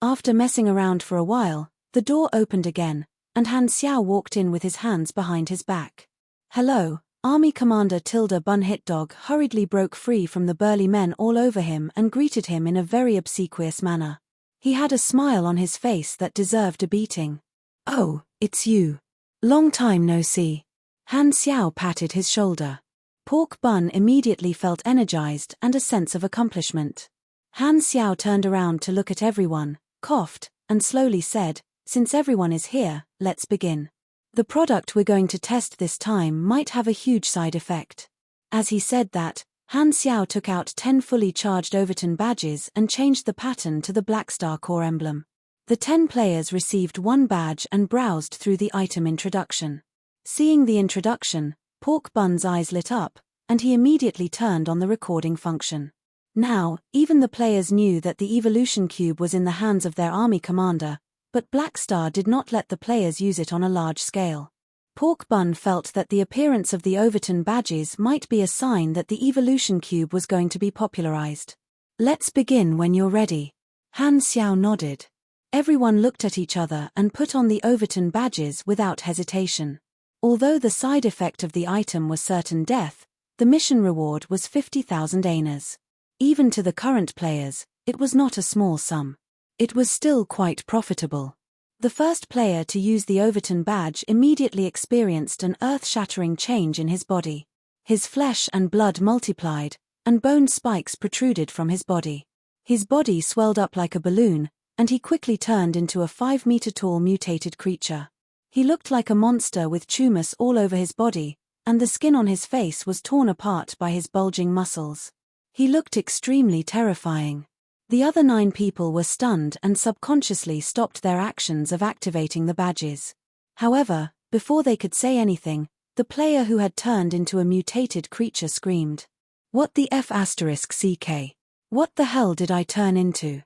A: After messing around for a while, the door opened again, and Han Xiao walked in with his hands behind his back. Hello, Army Commander Tilda Bunhitdog hurriedly broke free from the burly men all over him and greeted him in a very obsequious manner. He had a smile on his face that deserved a beating. "Oh, it's you. Long time no see." Han Xiao patted his shoulder. Pork Bun immediately felt energized and a sense of accomplishment. Han Xiao turned around to look at everyone, coughed, and slowly said, "Since everyone is here, let's begin. The product we're going to test this time might have a huge side effect." As he said that, Han Xiao took out 10 fully charged Overton badges and changed the pattern to the Black Star core emblem. The 10 players received 1 badge and browsed through the item introduction. Seeing the introduction, Pork Bun's eyes lit up, and he immediately turned on the recording function. Now, even the players knew that the evolution cube was in the hands of their army commander, but Black Star did not let the players use it on a large scale. Pork Bun felt that the appearance of the Overton badges might be a sign that the evolution cube was going to be popularized. "Let's begin when you're ready." Han Xiao nodded. Everyone looked at each other and put on the Overton badges without hesitation. Although the side effect of the item was certain death, the mission reward was 50,000 aners. Even to the current players, it was not a small sum. It was still quite profitable. The first player to use the Overton badge immediately experienced an earth-shattering change in his body. His flesh and blood multiplied, and bone spikes protruded from his body. His body swelled up like a balloon, and he quickly turned into a 5-meter-tall mutated creature. He looked like a monster with tumors all over his body, and the skin on his face was torn apart by his bulging muscles. He looked extremely terrifying. The other 9 people were stunned and subconsciously stopped their actions of activating the badges. However, before they could say anything, the player who had turned into a mutated creature screamed, "What the F***CK? What the hell did I turn into?"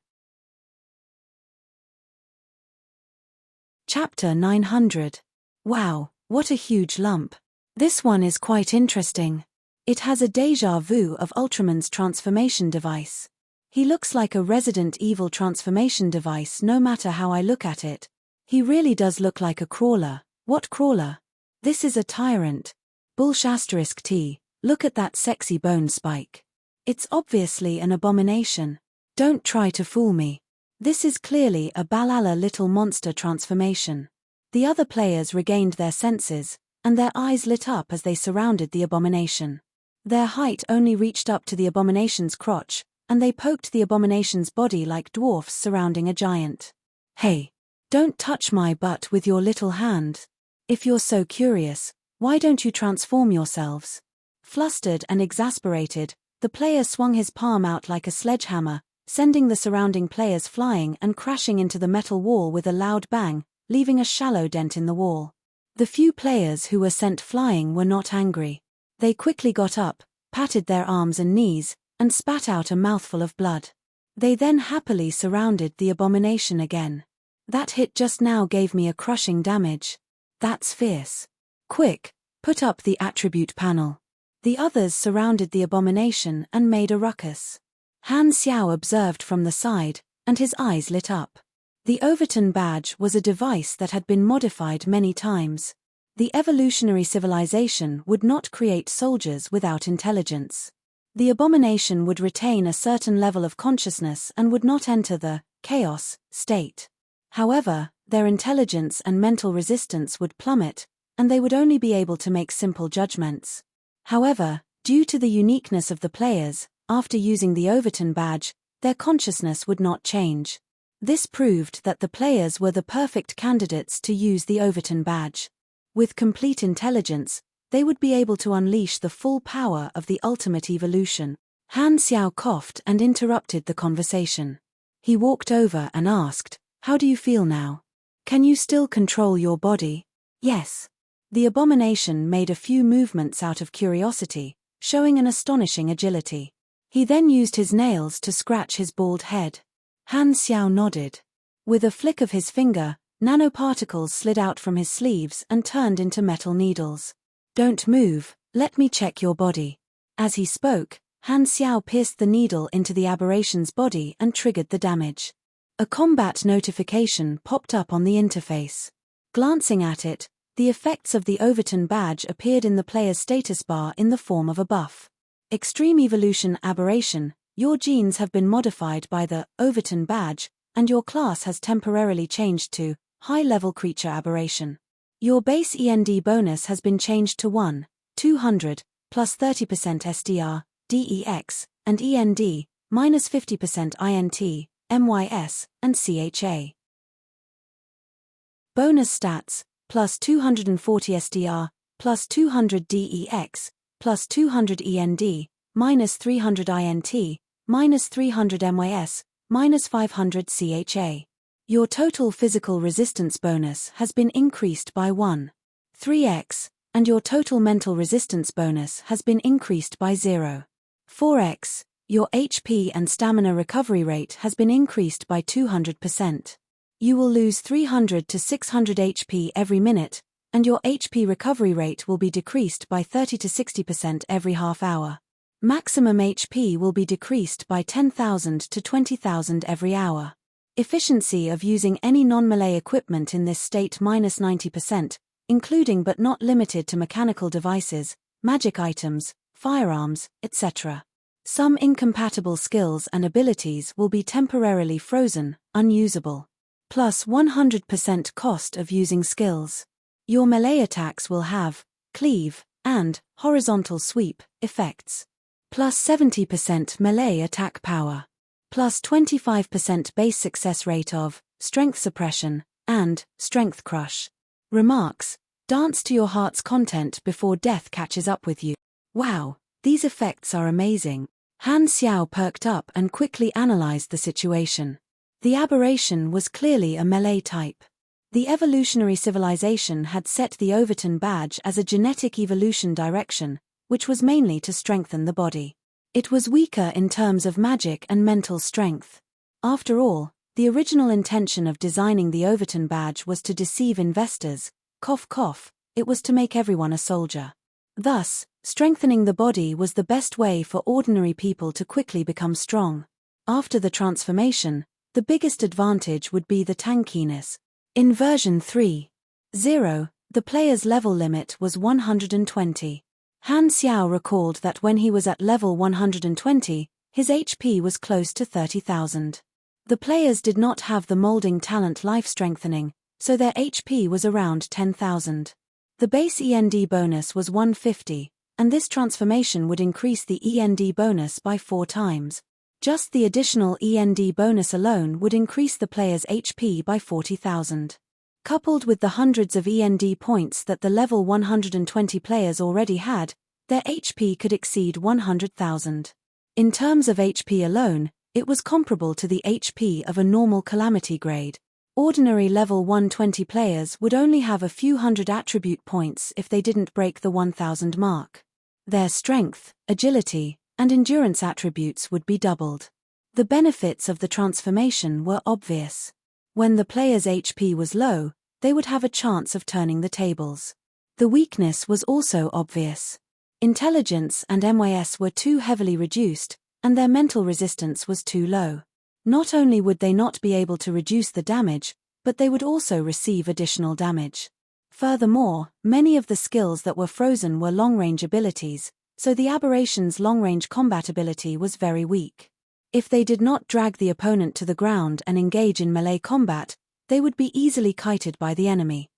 A: Chapter 900. Wow, what a huge lump. This one is quite interesting. It has a déjà vu of Ultraman's transformation device. He looks like a Resident Evil transformation device no matter how I look at it. He really does look like a crawler. What crawler? This is a tyrant. Bullsh*T, look at that sexy bone spike. It's obviously an abomination. Don't try to fool me. This is clearly a Balala little monster transformation. The other players regained their senses, and their eyes lit up as they surrounded the abomination. Their height only reached up to the abomination's crotch, and they poked the abomination's body like dwarfs surrounding a giant. "Hey! Don't touch my butt with your little hand. If you're so curious, why don't you transform yourselves?" Flustered and exasperated, the player swung his palm out like a sledgehammer, sending the surrounding players flying and crashing into the metal wall with a loud bang, leaving a shallow dent in the wall. The few players who were sent flying were not angry. They quickly got up, patted their arms and knees, and spat out a mouthful of blood. They then happily surrounded the abomination again. "That hit just now gave me a crushing damage. That's fierce. Quick, put up the attribute panel." The others surrounded the abomination and made a ruckus. Han Xiao observed from the side, and his eyes lit up. The Overton badge was a device that had been modified many times. The evolutionary civilization would not create soldiers without intelligence. The abomination would retain a certain level of consciousness and would not enter the chaos state. However, their intelligence and mental resistance would plummet, and they would only be able to make simple judgments. However, due to the uniqueness of the players, after using the Overton badge, their consciousness would not change. This proved that the players were the perfect candidates to use the Overton badge. With complete intelligence, they would be able to unleash the full power of the ultimate evolution. Han Xiao coughed and interrupted the conversation. He walked over and asked, "How do you feel now? Can you still control your body?" "Yes." The abomination made a few movements out of curiosity, showing an astonishing agility. He then used his nails to scratch his bald head. Han Xiao nodded. With a flick of his finger, nanoparticles slid out from his sleeves and turned into metal needles. "Don't move, let me check your body." As he spoke, Han Xiao pierced the needle into the aberration's body and triggered the damage. A combat notification popped up on the interface. Glancing at it, The effects of the Overton badge appeared in the player's status bar in the form of a buff. Extreme Evolution Aberration. Your genes have been modified by the Overton badge, and your class has temporarily changed to High-Level Creature Aberration. Your base END bonus has been changed to 1, 200, plus 30% SDR, DEX, and END, minus 50% INT, MYS, and CHA. Bonus stats, plus 240 SDR, plus 200 DEX, plus 200 END, minus 300 INT, minus 300 MYS, minus 500 CHA. Your total physical resistance bonus has been increased by 3x, and your total mental resistance bonus has been increased by 4x. Your HP and stamina recovery rate has been increased by 200%. You will lose 300 to 600 HP every minute, and your HP recovery rate will be decreased by 30 to 60% every half hour. Maximum HP will be decreased by 10,000 to 20,000 every hour. Efficiency of using any non-melee equipment in this state minus 90%, including but not limited to mechanical devices, magic items, firearms, etc. Some incompatible skills and abilities will be temporarily frozen, unusable. Plus 100% cost of using skills. Your melee attacks will have cleave and horizontal sweep effects. Plus 70% melee attack power. Plus 25% base success rate of strength suppression and strength crush. Remarks: dance to your heart's content before death catches up with you. Wow, these effects are amazing. Han Xiao perked up and quickly analyzed the situation. The aberration was clearly a melee type. The evolutionary civilization had set the Overton badge as a genetic evolution direction, which was mainly to strengthen the body. It was weaker in terms of magic and mental strength. After all, the original intention of designing the Overton badge was to deceive investors. Cough cough, it was to make everyone a soldier. Thus, strengthening the body was the best way for ordinary people to quickly become strong. After the transformation, the biggest advantage would be the tankiness. In version 3.0, the player's level limit was 120. Han Xiao recalled that when he was at level 120, his HP was close to 30,000. The players did not have the molding talent life strengthening, so their HP was around 10,000. The base END bonus was 150, and this transformation would increase the END bonus by 4 times. Just the additional END bonus alone would increase the player's HP by 40,000. Coupled with the hundreds of END points that the level 120 players already had, their HP could exceed 100,000. In terms of HP alone, it was comparable to the HP of a normal calamity grade. Ordinary level 120 players would only have a few hundred attribute points if they didn't break the 1,000 mark. Their strength, agility, and endurance attributes would be doubled. The benefits of the transformation were obvious. When the player's HP was low, they would have a chance of turning the tables. The weakness was also obvious. Intelligence and MYS were too heavily reduced, and their mental resistance was too low. Not only would they not be able to reduce the damage, but they would also receive additional damage. Furthermore, many of the skills that were frozen were long-range abilities, so the aberration's long-range combat ability was very weak. If they did not drag the opponent to the ground and engage in melee combat, they would be easily kited by the enemy.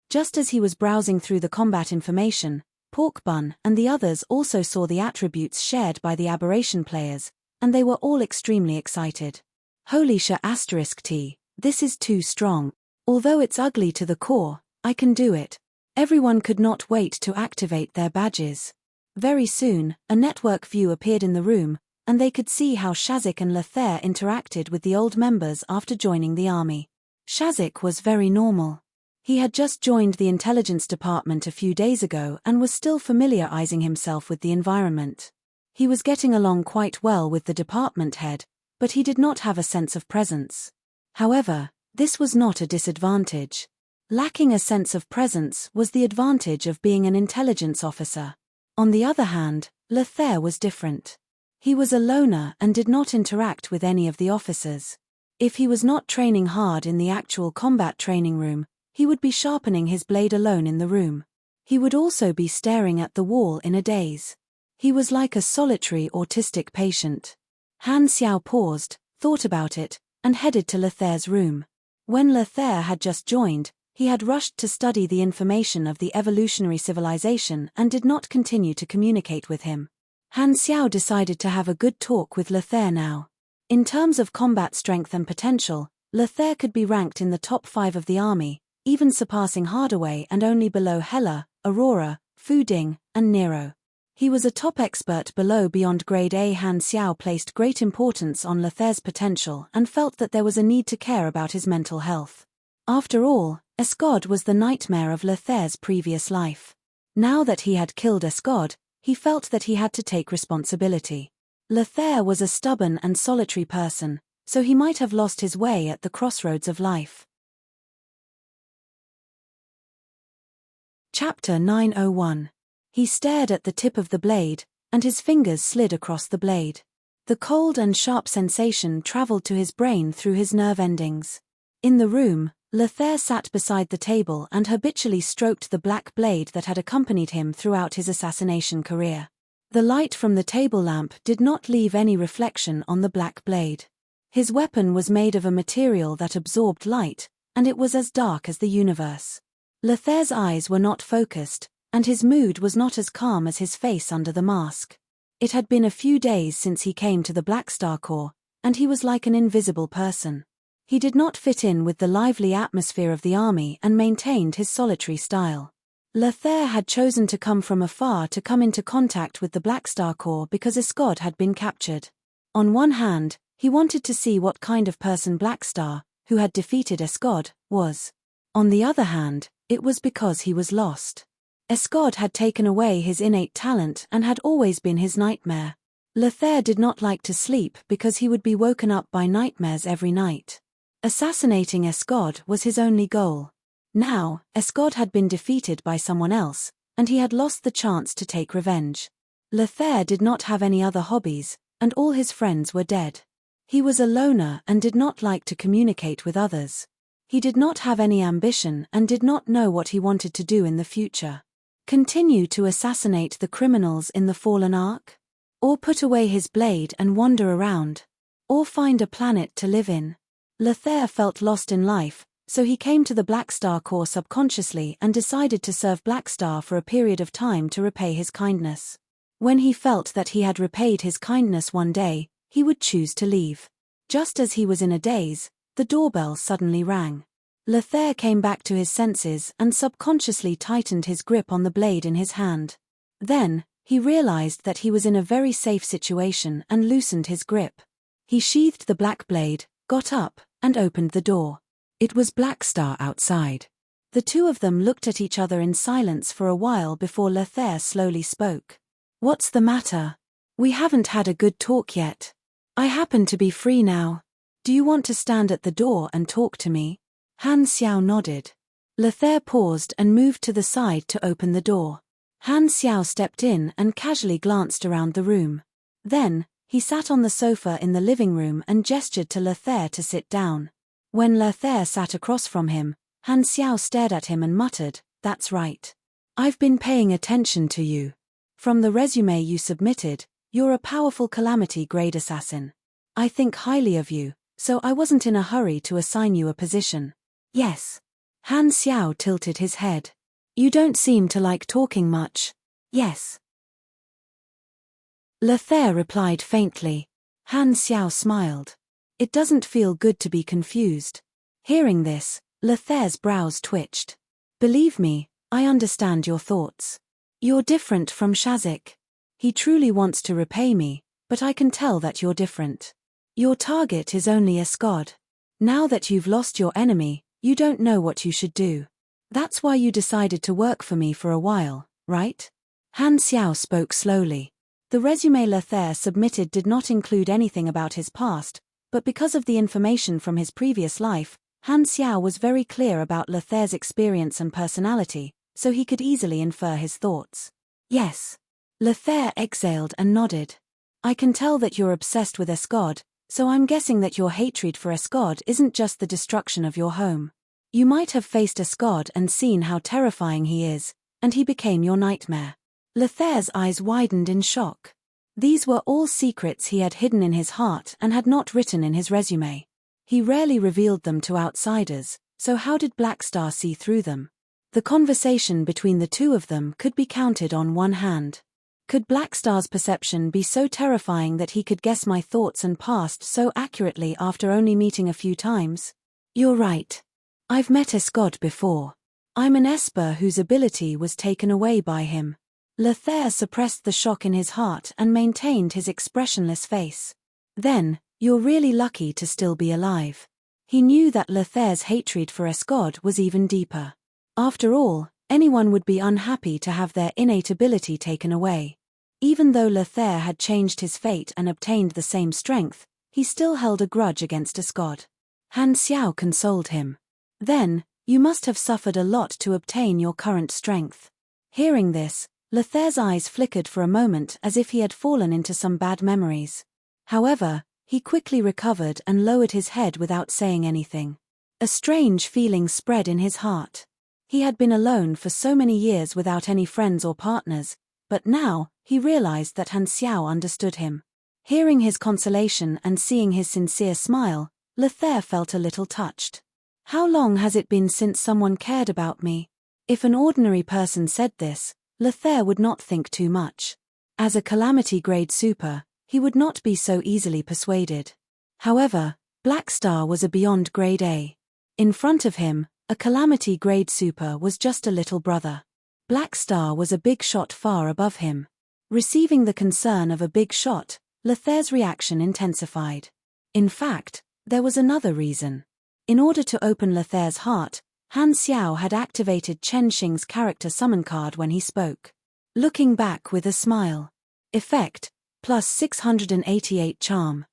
A: Just as he was browsing through the combat information, Pork Bun and the others also saw the attributes shared by the aberration players, and they were all extremely excited. Holy **T, this is too strong. Although it's ugly to the core, I can do it. Everyone could not wait to activate their badges. Very soon, a network view appeared in the room, and they could see how Shazzik and Lethair interacted with the old members after joining the army. Shazzik was very normal. He had just joined the intelligence department a few days ago and was still familiarizing himself with the environment. He was getting along quite well with the department head, but he did not have a sense of presence. However, this was not a disadvantage. Lacking a sense of presence was the advantage of being an intelligence officer. On the other hand, Lethair was different. He was a loner and did not interact with any of the officers. If he was not training hard in the actual combat training room, He would be sharpening his blade alone in the room. He would also be staring at the wall in a daze. He was like a solitary autistic patient. Han Xiao paused, thought about it, and headed to Lethair's room. When Lethair had just joined, he had rushed to study the information of the evolutionary civilization and did not continue to communicate with him. Han Xiao decided to have a good talk with Lethair now. In terms of combat strength and potential, Lethair could be ranked in the top 5 of the army, even surpassing Hardaway and only below Hela, Aurora, Fu Ding, and Nero. He was a top expert below beyond grade A. Han Xiao placed great importance on Lethair's potential and felt that there was a need to care about his mental health. After all, Escod was the nightmare of Lethair's previous life. Now that he had killed Escod, he felt that he had to take responsibility. Lethair was a stubborn and solitary person, so he might have lost his way at the crossroads of life. Chapter 901. He stared at the tip of the blade, and his fingers slid across the blade. The cold and sharp sensation traveled to his brain through his nerve endings. In the room, Lethair sat beside the table and habitually stroked the black blade that had accompanied him throughout his assassination career. The light from the table lamp did not leave any reflection on the black blade. His weapon was made of a material that absorbed light, and it was as dark as the universe. Lethair's eyes were not focused, and his mood was not as calm as his face under the mask. It had been a few days since he came to the Black Star Corps, and he was like an invisible person. He did not fit in with the lively atmosphere of the army and maintained his solitary style. Lethair had chosen to come from afar to come into contact with the Black Star Corps because Escod had been captured. On one hand, he wanted to see what kind of person Black Star, who had defeated Escod, was. On the other hand, it was because he was lost. Escod had taken away his innate talent and had always been his nightmare. Lethair did not like to sleep because he would be woken up by nightmares every night. Assassinating Escod was his only goal. Now, Escod had been defeated by someone else, and he had lost the chance to take revenge. Lethair did not have any other hobbies, and all his friends were dead. He was a loner and did not like to communicate with others. He did not have any ambition and did not know what he wanted to do in the future. Continue to assassinate the criminals in the Fallen Ark? Or put away his blade and wander around? Or find a planet to live in? Lethair felt lost in life, so he came to the Black Star Corps subconsciously and decided to serve Black Star for a period of time to repay his kindness. When he felt that he had repaid his kindness one day, he would choose to leave. Just as he was in a daze, the doorbell suddenly rang. Lethair came back to his senses and subconsciously tightened his grip on the blade in his hand. Then, he realized that he was in a very safe situation and loosened his grip. He sheathed the black blade, got up, and opened the door. It was Black Star outside. The two of them looked at each other in silence for a while before Lethair slowly spoke. "What's the matter? We haven't had a good talk yet. I happen to be free now. Do you want to stand at the door and talk to me?" Han Xiao nodded. Lethair paused and moved to the side to open the door. Han Xiao stepped in and casually glanced around the room. Then, he sat on the sofa in the living room and gestured to Lethair to sit down. When Lethair sat across from him, Han Xiao stared at him and muttered, "That's right. I've been paying attention to you. From the resume you submitted, you're a powerful calamity-grade assassin. I think highly of you, so I wasn't in a hurry to assign you a position." "Yes." Han Xiao tilted his head. "You don't seem to like talking much." "Yes." Lethair replied faintly. Han Xiao smiled. "It doesn't feel good to be confused." Hearing this, Lethair's brows twitched. "Believe me, I understand your thoughts. You're different from Shazik. He truly wants to repay me, but I can tell that you're different. Your target is only Escod. Now that you've lost your enemy, you don't know what you should do. That's why you decided to work for me for a while, right?" Han Xiao spoke slowly. The resume Lethair submitted did not include anything about his past, but because of the information from his previous life, Han Xiao was very clear about Lethair's experience and personality, so he could easily infer his thoughts. "Yes." Lethair exhaled and nodded. "I can tell that you're obsessed with Escod, so I'm guessing that your hatred for Escod isn't just the destruction of your home. You might have faced a Scod and seen how terrifying he is, and he became your nightmare. Lothair's eyes widened in shock. These were all secrets he had hidden in his heart and had not written in his resume. He rarely revealed them to outsiders, so how did Blackstar see through them? The conversation between the two of them could be counted on one hand. Could Blackstar's perception be so terrifying that he could guess my thoughts and past so accurately after only meeting a few times? You're right. I've met a Scod before. I'm an Esper whose ability was taken away by him. Lothair suppressed the shock in his heart and maintained his expressionless face. Then, you're really lucky to still be alive. He knew that Lothair's hatred for Escod was even deeper. After all, anyone would be unhappy to have their innate ability taken away. Even though Lothair had changed his fate and obtained the same strength, he still held a grudge against Escod. Han Xiao consoled him. Then, you must have suffered a lot to obtain your current strength. Hearing this, Lothair's eyes flickered for a moment as if he had fallen into some bad memories. However, he quickly recovered and lowered his head without saying anything. A strange feeling spread in his heart. He had been alone for so many years without any friends or partners, but now, he realized that Han Xiao understood him. Hearing his consolation and seeing his sincere smile, Lothair felt a little touched. How long has it been since someone cared about me? If an ordinary person said this, Lothair would not think too much. As a Calamity Grade Super, he would not be so easily persuaded. However, Blackstar was a Beyond Grade A. In front of him, a Calamity Grade Super was just a little brother. Blackstar was a big shot far above him. Receiving the concern of a big shot, Lothair's reaction intensified. In fact, there was another reason. In order to open Lothair's heart, Han Xiao had activated Chen Xing's character summon card when he spoke. Looking back with a smile. Effect, plus 688 charm.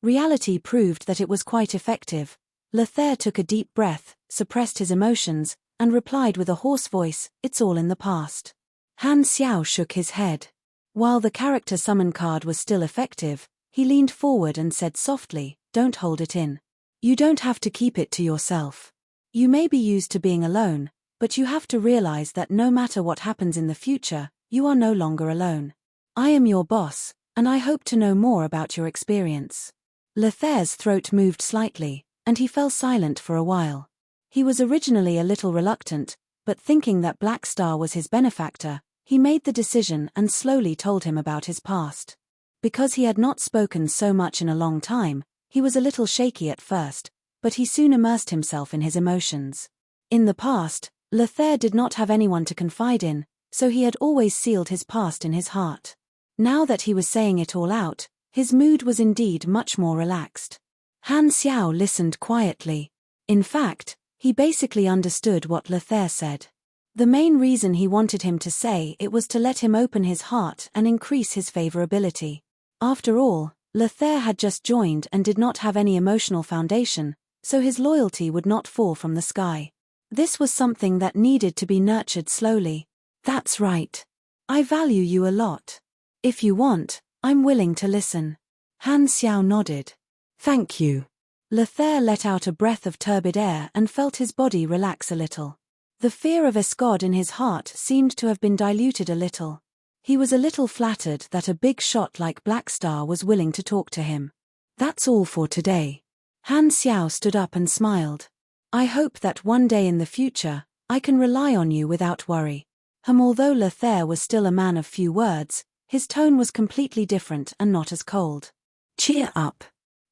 A: Reality proved that it was quite effective. Lothair took a deep breath, suppressed his emotions, and replied with a hoarse voice, "It's all in the past." Han Xiao shook his head. While the character summon card was still effective, he leaned forward and said softly, "Don't hold it in. You don't have to keep it to yourself. You may be used to being alone, but you have to realize that no matter what happens in the future, you are no longer alone. I am your boss, and I hope to know more about your experience." Lothair's throat moved slightly, and he fell silent for a while. He was originally a little reluctant, but thinking that Blackstar was his benefactor, he made the decision and slowly told him about his past. Because he had not spoken so much in a long time, he was a little shaky at first, but he soon immersed himself in his emotions. In the past, Lothair did not have anyone to confide in, so he had always sealed his past in his heart. Now that he was saying it all out, his mood was indeed much more relaxed. Han Xiao listened quietly. In fact, he basically understood what Lothair said. The main reason he wanted him to say it was to let him open his heart and increase his favorability. After all, Lothair had just joined and did not have any emotional foundation, so his loyalty would not fall from the sky. This was something that needed to be nurtured slowly. "That's right. I value you a lot. If you want, I'm willing to listen." Han Xiao nodded. "Thank you." Lothair let out a breath of turbid air and felt his body relax a little. The fear of Escod in his heart seemed to have been diluted a little. He was a little flattered that a big shot like Blackstar was willing to talk to him. "That's all for today." Han Xiao stood up and smiled. "I hope that one day in the future, I can rely on you without worry." Although Lothair was still a man of few words, his tone was completely different and not as cold. "Cheer up.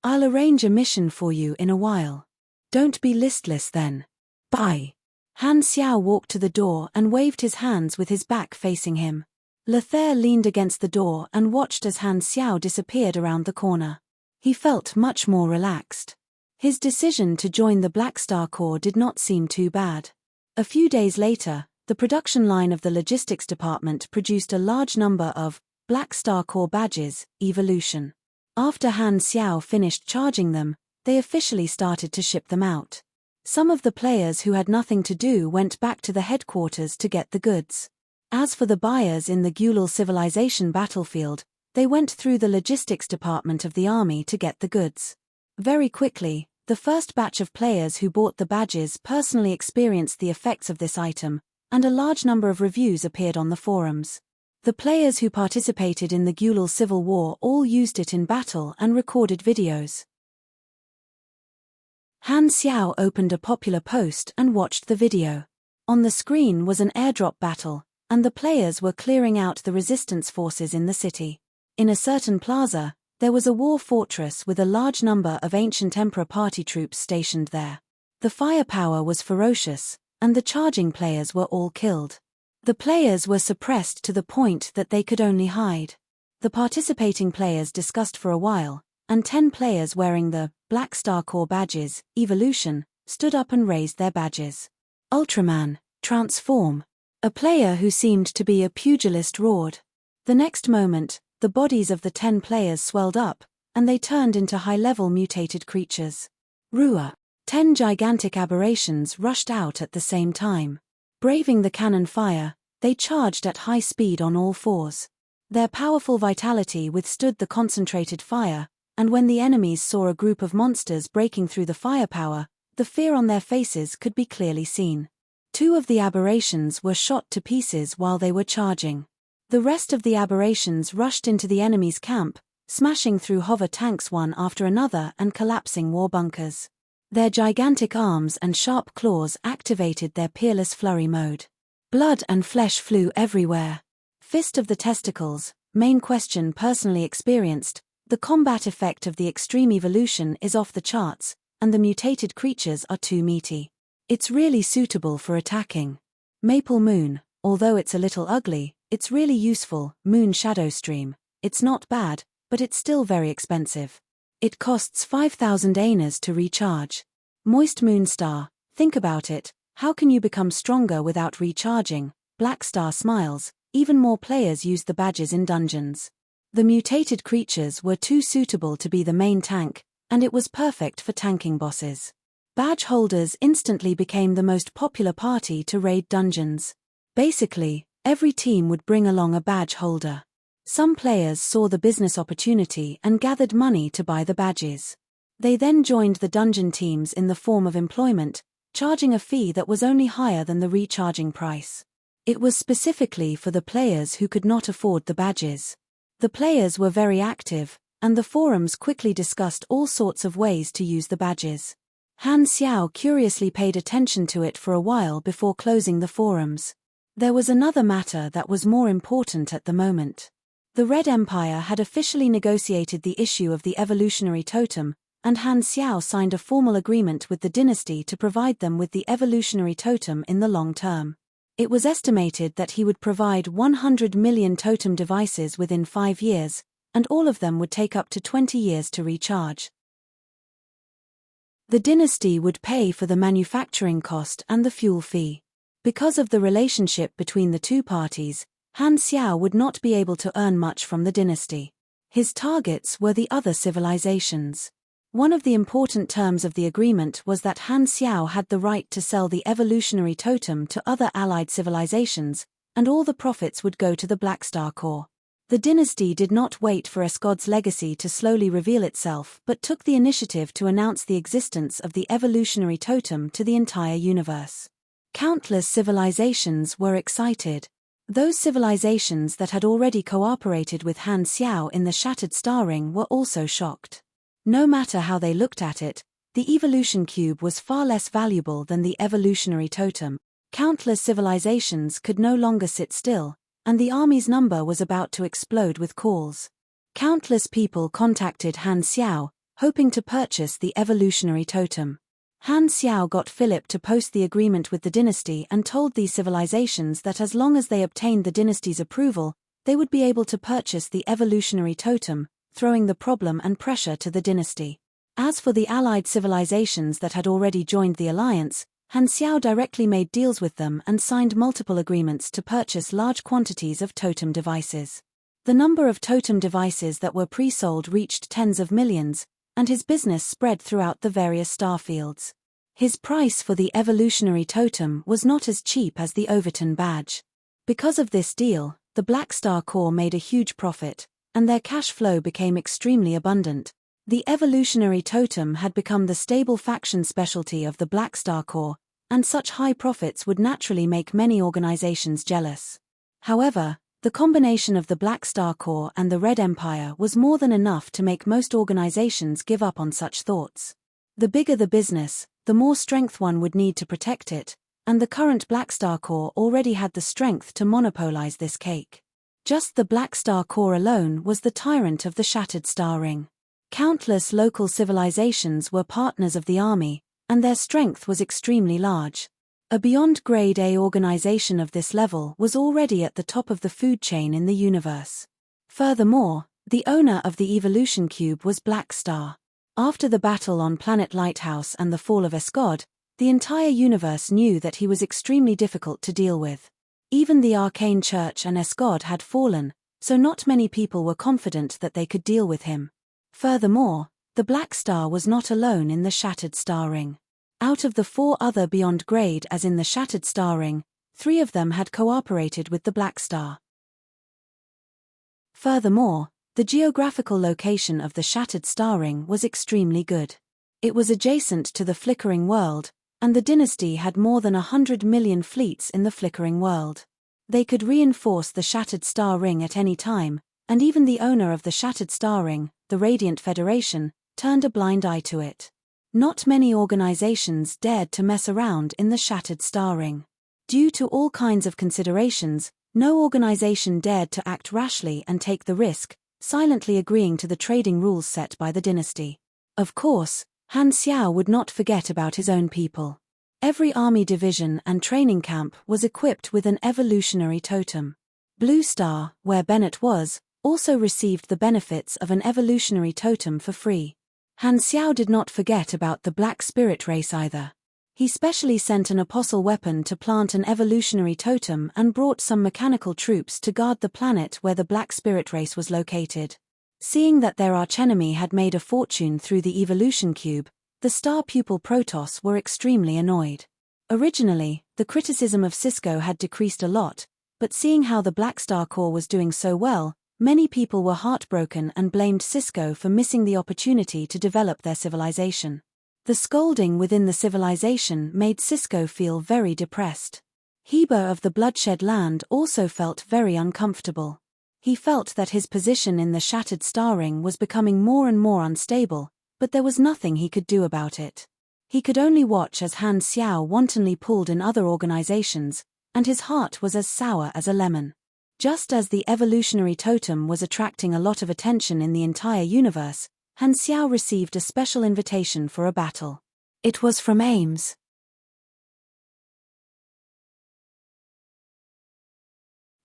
A: I'll arrange a mission for you in a while. Don't be listless then. Bye." Han Xiao walked to the door and waved his hands with his back facing him. Lothair leaned against the door and watched as Han Xiao disappeared around the corner. He felt much more relaxed. His decision to join the Blackstar Corps did not seem too bad. A few days later, the production line of the logistics department produced a large number of Blackstar Corps badges, Evolution. After Han Xiao finished charging them, they officially started to ship them out. Some of the players who had nothing to do went back to the headquarters to get the goods. As for the buyers in the Gulal civilization battlefield, they went through the logistics department of the army to get the goods. Very quickly, The first batch of players who bought the badges personally experienced the effects of this item, and a large number of reviews appeared on the forums. The players who participated in the Guelal Civil War all used it in battle and recorded videos. Han Xiao opened a popular post and watched the video. On the screen was an airdrop battle, and the players were clearing out the resistance forces in the city. In a certain plaza, there was a war fortress with a large number of ancient Emperor party troops stationed there. The firepower was ferocious, and the charging players were all killed. The players were suppressed to the point that they could only hide. The participating players discussed for a while, and 10 players wearing the Black Star Corps badges, Evolution, stood up and raised their badges. Ultraman, transform. A player who seemed to be a pugilist roared. The next moment, the bodies of the 10 players swelled up, and they turned into high-level mutated creatures. Rua. 10 gigantic aberrations rushed out at the same time. Braving the cannon fire, they charged at high speed on all fours. Their powerful vitality withstood the concentrated fire, and when the enemies saw a group of monsters breaking through the firepower, the fear on their faces could be clearly seen. 2 of the aberrations were shot to pieces while they were charging. The rest of the aberrations rushed into the enemy's camp, smashing through hover tanks one after another and collapsing war bunkers. Their gigantic arms and sharp claws activated their peerless flurry mode. Blood and flesh flew everywhere. Fist of the testicles, main question personally experienced, the combat effect of the extreme evolution is off the charts, and the mutated creatures are too meaty. It's really suitable for attacking. Maple Moon, although it's a little ugly, it's really useful. Moon Shadow Stream, it's not bad, but it's still very expensive. It costs 5,000 anas to recharge. Moist Moonstar, think about it, how can you become stronger without recharging? Black Star smiles, even more players used the badges in dungeons. The mutated creatures were too suitable to be the main tank, and it was perfect for tanking bosses. Badge holders instantly became the most popular party to raid dungeons. Basically, every team would bring along a badge holder. Some players saw the business opportunity and gathered money to buy the badges. They then joined the dungeon teams in the form of employment, charging a fee that was only higher than the recharging price. It was specifically for the players who could not afford the badges. The players were very active, and the forums quickly discussed all sorts of ways to use the badges. Han Xiao curiously paid attention to it for a while before closing the forums. There was another matter that was more important at the moment. The Red Empire had officially negotiated the issue of the evolutionary totem, and Han Xiao signed a formal agreement with the dynasty to provide them with the evolutionary totem in the long term. It was estimated that he would provide 100 million totem devices within 5 years, and all of them would take up to 20 years to recharge. The dynasty would pay for the manufacturing cost and the fuel fee. Because of the relationship between the two parties, Han Xiao would not be able to earn much from the dynasty. His targets were the other civilizations. One of the important terms of the agreement was that Han Xiao had the right to sell the evolutionary totem to other allied civilizations, and all the profits would go to the Black Star Corps. The dynasty did not wait for Escod's legacy to slowly reveal itself but took the initiative to announce the existence of the evolutionary totem to the entire universe. Countless civilizations were excited. Those civilizations that had already cooperated with Han Xiao in the Shattered Star Ring were also shocked. No matter how they looked at it, the evolution cube was far less valuable than the evolutionary totem. Countless civilizations could no longer sit still, and the army's number was about to explode with calls. Countless people contacted Han Xiao, hoping to purchase the evolutionary totem. Han Xiao got Philip to post the agreement with the dynasty and told these civilizations that as long as they obtained the dynasty's approval, they would be able to purchase the evolutionary totem, throwing the problem and pressure to the dynasty. As for the allied civilizations that had already joined the alliance, Han Xiao directly made deals with them and signed multiple agreements to purchase large quantities of totem devices. The number of totem devices that were pre-sold reached tens of millions, and his business spread throughout the various starfields. His price for the evolutionary totem was not as cheap as the Overton badge. Because of this deal, the Black Star Corps made a huge profit, and their cash flow became extremely abundant. The evolutionary totem had become the stable faction specialty of the Black Star Corps, and such high profits would naturally make many organizations jealous. However, the combination of the Black Star Corps and the Red Empire was more than enough to make most organizations give up on such thoughts. The bigger the business, the more strength one would need to protect it, and the current Black Star Corps already had the strength to monopolize this cake. Just the Black Star Corps alone was the tyrant of the Shattered Star Ring. Countless local civilizations were partners of the army, and their strength was extremely large. A beyond grade A organization of this level was already at the top of the food chain in the universe. Furthermore, the owner of the evolution cube was Black Star. After the battle on Planet Lighthouse and the fall of Escod, the entire universe knew that he was extremely difficult to deal with. Even the Arcane Church and Escod had fallen, so not many people were confident that they could deal with him. Furthermore, the Black Star was not alone in the Shattered Star Ring. Out of the 4 other beyond grade as in the Shattered Star Ring, 3 of them had cooperated with the Black Star. Furthermore, the geographical location of the Shattered Star Ring was extremely good. It was adjacent to the Flickering World, and the dynasty had more than 100 million fleets in the Flickering World. They could reinforce the Shattered Star Ring at any time, and even the owner of the Shattered Star Ring, the Radiant Federation, turned a blind eye to it. Not many organizations dared to mess around in the Shattered Star Ring. Due to all kinds of considerations, no organization dared to act rashly and take the risk, silently agreeing to the trading rules set by the dynasty. Of course, Han Xiao would not forget about his own people. Every army division and training camp was equipped with an evolutionary totem. Blue Star, where Bennett was, also received the benefits of an evolutionary totem for free. Han Xiao did not forget about the Black Spirit race either. He specially sent an apostle weapon to plant an evolutionary totem and brought some mechanical troops to guard the planet where the Black Spirit race was located. Seeing that their archenemy had made a fortune through the evolution cube, the star pupil Protoss were extremely annoyed. Originally, the criticism of Cisco had decreased a lot, but seeing how the Black Star Corps was doing so well, many people were heartbroken and blamed Cisco for missing the opportunity to develop their civilization. The scolding within the civilization made Cisco feel very depressed. Heber of the Bloodshed Land also felt very uncomfortable. He felt that his position in the Shattered Star Ring was becoming more and more unstable, but there was nothing he could do about it. He could only watch as Han Xiao wantonly pulled in other organizations, and his heart was as sour as a lemon. Just as the evolutionary totem was attracting a lot of attention in the entire universe, Han Xiao received a special invitation for a battle. It was from Ames.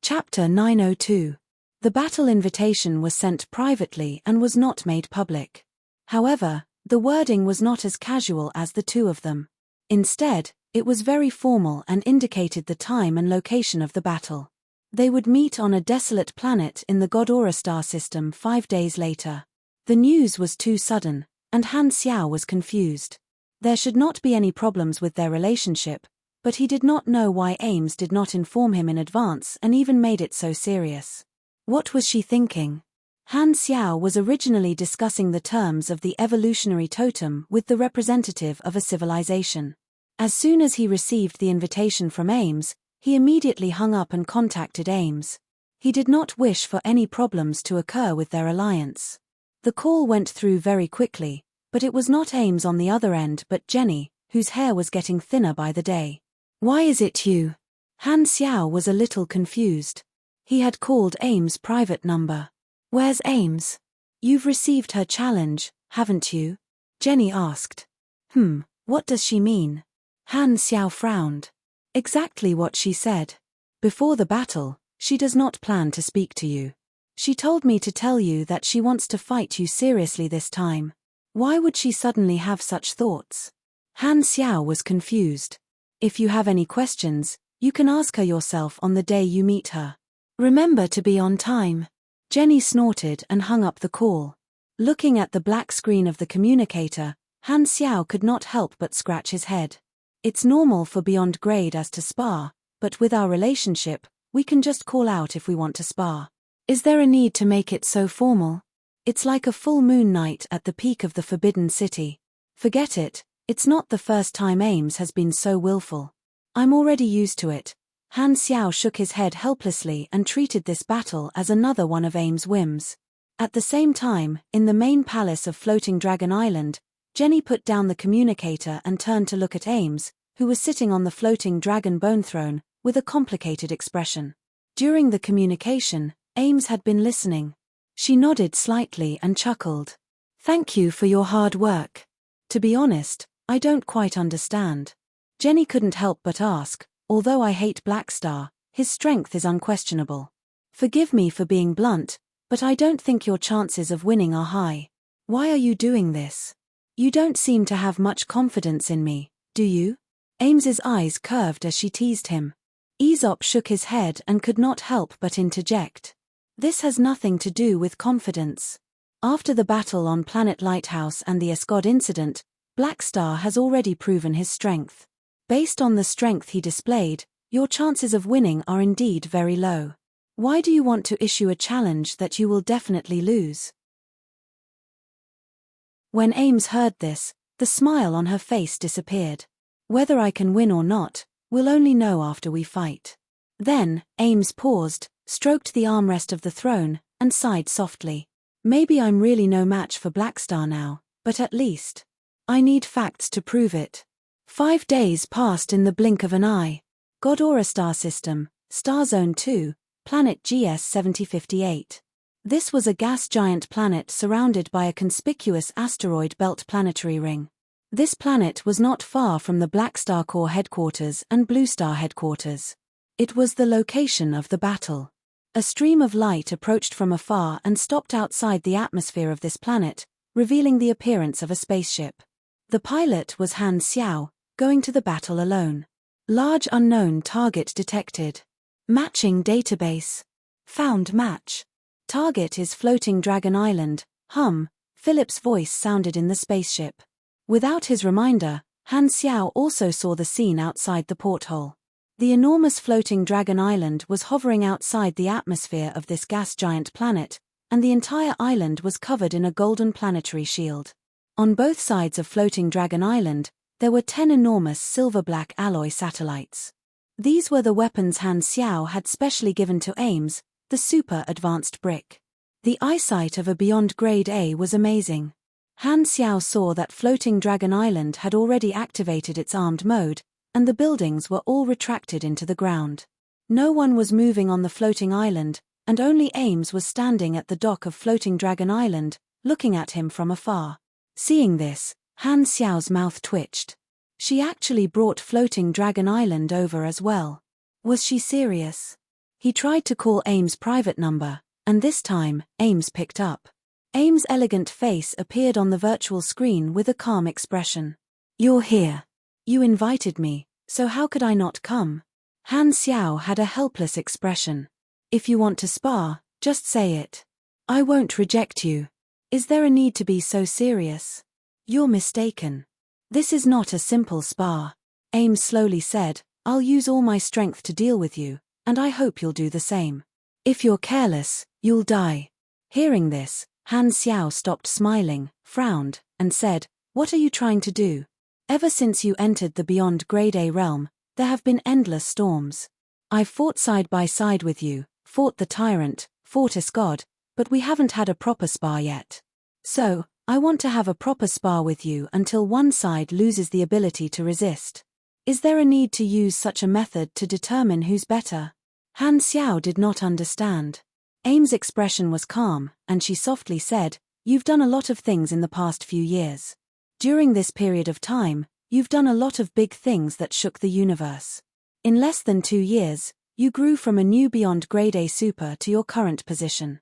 A: Chapter 902. The battle invitation was sent privately and was not made public. However, the wording was not as casual as the 2 of them. Instead, it was very formal and indicated the time and location of the battle. They would meet on a desolate planet in the Godora star system 5 days later. The news was too sudden, and Han Xiao was confused. There should not be any problems with their relationship, but he did not know why Ames did not inform him in advance and even made it so serious. What was she thinking? Han Xiao was originally discussing the terms of the evolutionary totem with the representative of a civilization. As soon as he received the invitation from Ames, he immediately hung up and contacted Ames. He did not wish for any problems to occur with their alliance. The call went through very quickly, but it was not Ames on the other end but Jenny, whose hair was getting thinner by the day. "Why is it you?" Han Xiao was a little confused. He had called Ames' private number. "Where's Ames?" "You've received her challenge, haven't you?" Jenny asked. What does she mean?" Han Xiao frowned. "Exactly what she said. Before the battle, she does not plan to speak to you. She told me to tell you that she wants to fight you seriously this time. Why would she suddenly have such thoughts?" Han Xiao was confused. "If you have any questions, you can ask her yourself on the day you meet her. Remember to be on time." Jenny snorted and hung up the call. Looking at the black screen of the communicator, Han Xiao could not help but scratch his head. "It's normal for beyond grade as to spar, but with our relationship, we can just call out if we want to spar. Is there a need to make it so formal?" It's like a full moon night at the peak of the Forbidden City. Forget it, it's not the first time Ames has been so willful. I'm already used to it. Han Xiao shook his head helplessly and treated this battle as another one of Ames' whims. At the same time, in the main palace of Floating Dragon Island, Jenny put down the communicator and turned to look at Ames, who was sitting on the floating dragon bone throne, with a complicated expression. During the communication, Ames had been listening. She nodded slightly and chuckled. "Thank you for your hard work. To be honest, I don't quite understand." Jenny couldn't help but ask, "Although I hate Blackstar, his strength is unquestionable. Forgive me for being blunt, but I don't think your chances of winning are high. Why are you doing this? You don't seem to have much confidence in me, do you?" Ames's eyes curved as she teased him. Aesop shook his head and could not help but interject. "This has nothing to do with confidence. After the battle on Planet Lighthouse and the Escod incident, Blackstar has already proven his strength. Based on the strength he displayed, your chances of winning are indeed very low. Why do you want to issue a challenge that you will definitely lose?" When Ames heard this, the smile on her face disappeared. "Whether I can win or not, we'll only know after we fight." Then, Ames paused, stroked the armrest of the throne, and sighed softly. "Maybe I'm really no match for Blackstar now, but at least I need facts to prove it." 5 days passed in the blink of an eye. Godora Star System, Star Zone 2, Planet GS 7058. This was a gas giant planet surrounded by a conspicuous asteroid belt planetary ring. This planet was not far from the Black Star Corps headquarters and Blue Star headquarters. It was the location of the battle. A stream of light approached from afar and stopped outside the atmosphere of this planet, revealing the appearance of a spaceship. The pilot was Han Xiao, going to the battle alone. Large unknown target detected. Matching database. Found match. Target is Floating Dragon Island, Philip's voice sounded in the spaceship. Without his reminder, Han Xiao also saw the scene outside the porthole. The enormous Floating Dragon Island was hovering outside the atmosphere of this gas giant planet, and the entire island was covered in a golden planetary shield. On both sides of Floating Dragon Island, there were 10 enormous silver-black alloy satellites. These were the weapons Han Xiao had specially given to Ames, the super advanced brick. The eyesight of a Beyond Grade A was amazing. Han Xiao saw that Floating Dragon Island had already activated its armed mode, and the buildings were all retracted into the ground. No one was moving on the floating island, and only Ames was standing at the dock of Floating Dragon Island, looking at him from afar. Seeing this, Han Xiao's mouth twitched. She actually brought Floating Dragon Island over as well. Was she serious? He tried to call Ames' private number, and this time, Ames picked up. Ames' elegant face appeared on the virtual screen with a calm expression. "You're here. You invited me, so how could I not come?" Han Xiao had a helpless expression. "If you want to spar, just say it. I won't reject you. Is there a need to be so serious?" "You're mistaken. This is not a simple spar," Ames slowly said. "I'll use all my strength to deal with you, and I hope you'll do the same. If you're careless, you'll die." Hearing this, Han Xiao stopped smiling, frowned, and said, "What are you trying to do? Ever since you entered the Beyond Grade A realm, there have been endless storms. I've fought side by side with you, fought the Tyrant, fought Escod, but we haven't had a proper spar yet. So, I want to have a proper spar with you until one side loses the ability to resist. Is there a need to use such a method to determine who's better?" Han Xiao did not understand. Ames' expression was calm, and she softly said, "You've done a lot of things in the past few years. During this period of time, you've done a lot of big things that shook the universe. In less than 2 years, you grew from a new Beyond Grade A super to your current position.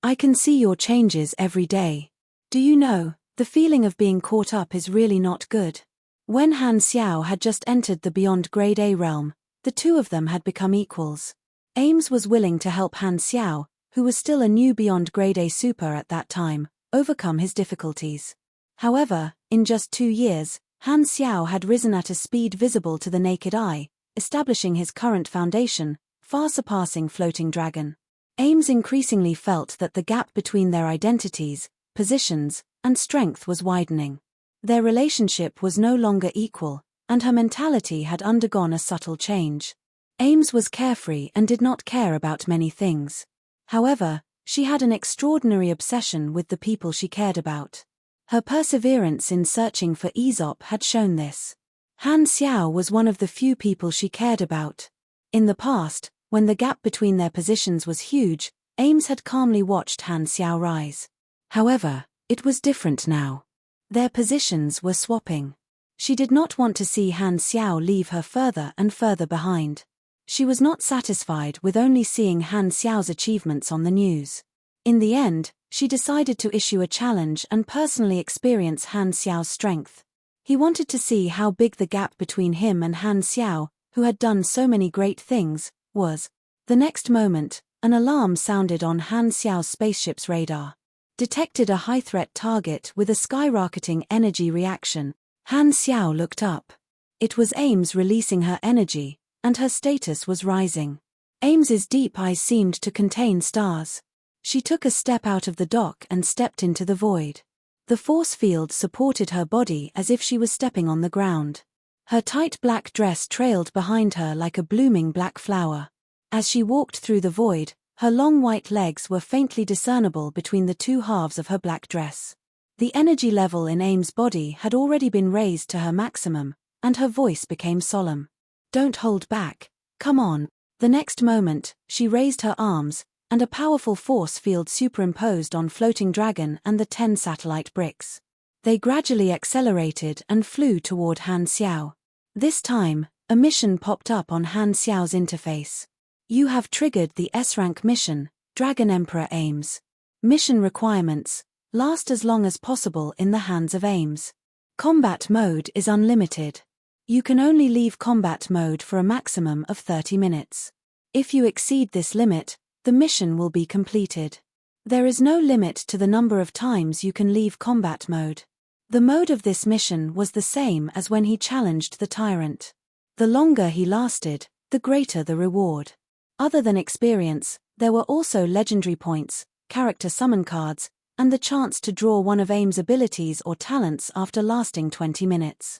A: I can see your changes every day. Do you know, the feeling of being caught up is really not good." When Han Xiao had just entered the Beyond Grade A realm, the two of them had become equals. Ames was willing to help Han Xiao, who was still a new Beyond Grade A super at that time, overcome his difficulties. However, in just 2 years, Han Xiao had risen at a speed visible to the naked eye, establishing his current foundation, far surpassing Floating Dragon. Ames increasingly felt that the gap between their identities, positions, and strength was widening. Their relationship was no longer equal, and her mentality had undergone a subtle change. Ames was carefree and did not care about many things. However, she had an extraordinary obsession with the people she cared about. Her perseverance in searching for Aesop had shown this. Han Xiao was one of the few people she cared about. In the past, when the gap between their positions was huge, Ames had calmly watched Han Xiao rise. However, it was different now. Their positions were swapping. She did not want to see Han Xiao leave her further and further behind. She was not satisfied with only seeing Han Xiao's achievements on the news. In the end, she decided to issue a challenge and personally experience Han Xiao's strength. He wanted to see how big the gap between him and Han Xiao, who had done so many great things, was. The next moment, an alarm sounded on Han Xiao's spaceship's radar. Detected a high-threat target with a skyrocketing energy reaction. Han Xiao looked up. It was Ames releasing her energy, and her status was rising. Ames's deep eyes seemed to contain stars. She took a step out of the dock and stepped into the void. The force field supported her body as if she was stepping on the ground. Her tight black dress trailed behind her like a blooming black flower. As she walked through the void, her long white legs were faintly discernible between the two halves of her black dress. The energy level in Ames' body had already been raised to her maximum, and her voice became solemn. "Don't hold back, come on." The next moment, she raised her arms, and a powerful force field superimposed on Floating Dragon and the 10 satellite bricks. They gradually accelerated and flew toward Han Xiao. This time, a mission popped up on Han Xiao's interface. "You have triggered the S-rank mission, Dragon Emperor Ames. Mission requirements: last as long as possible in the hands of Ames. Combat mode is unlimited. You can only leave combat mode for a maximum of 30 minutes. If you exceed this limit, the mission will be completed. There is no limit to the number of times you can leave combat mode." The mode of this mission was the same as when he challenged the tyrant. The longer he lasted, the greater the reward. Other than experience, there were also legendary points, character summon cards, and the chance to draw one of Ames' abilities or talents after lasting 20 minutes.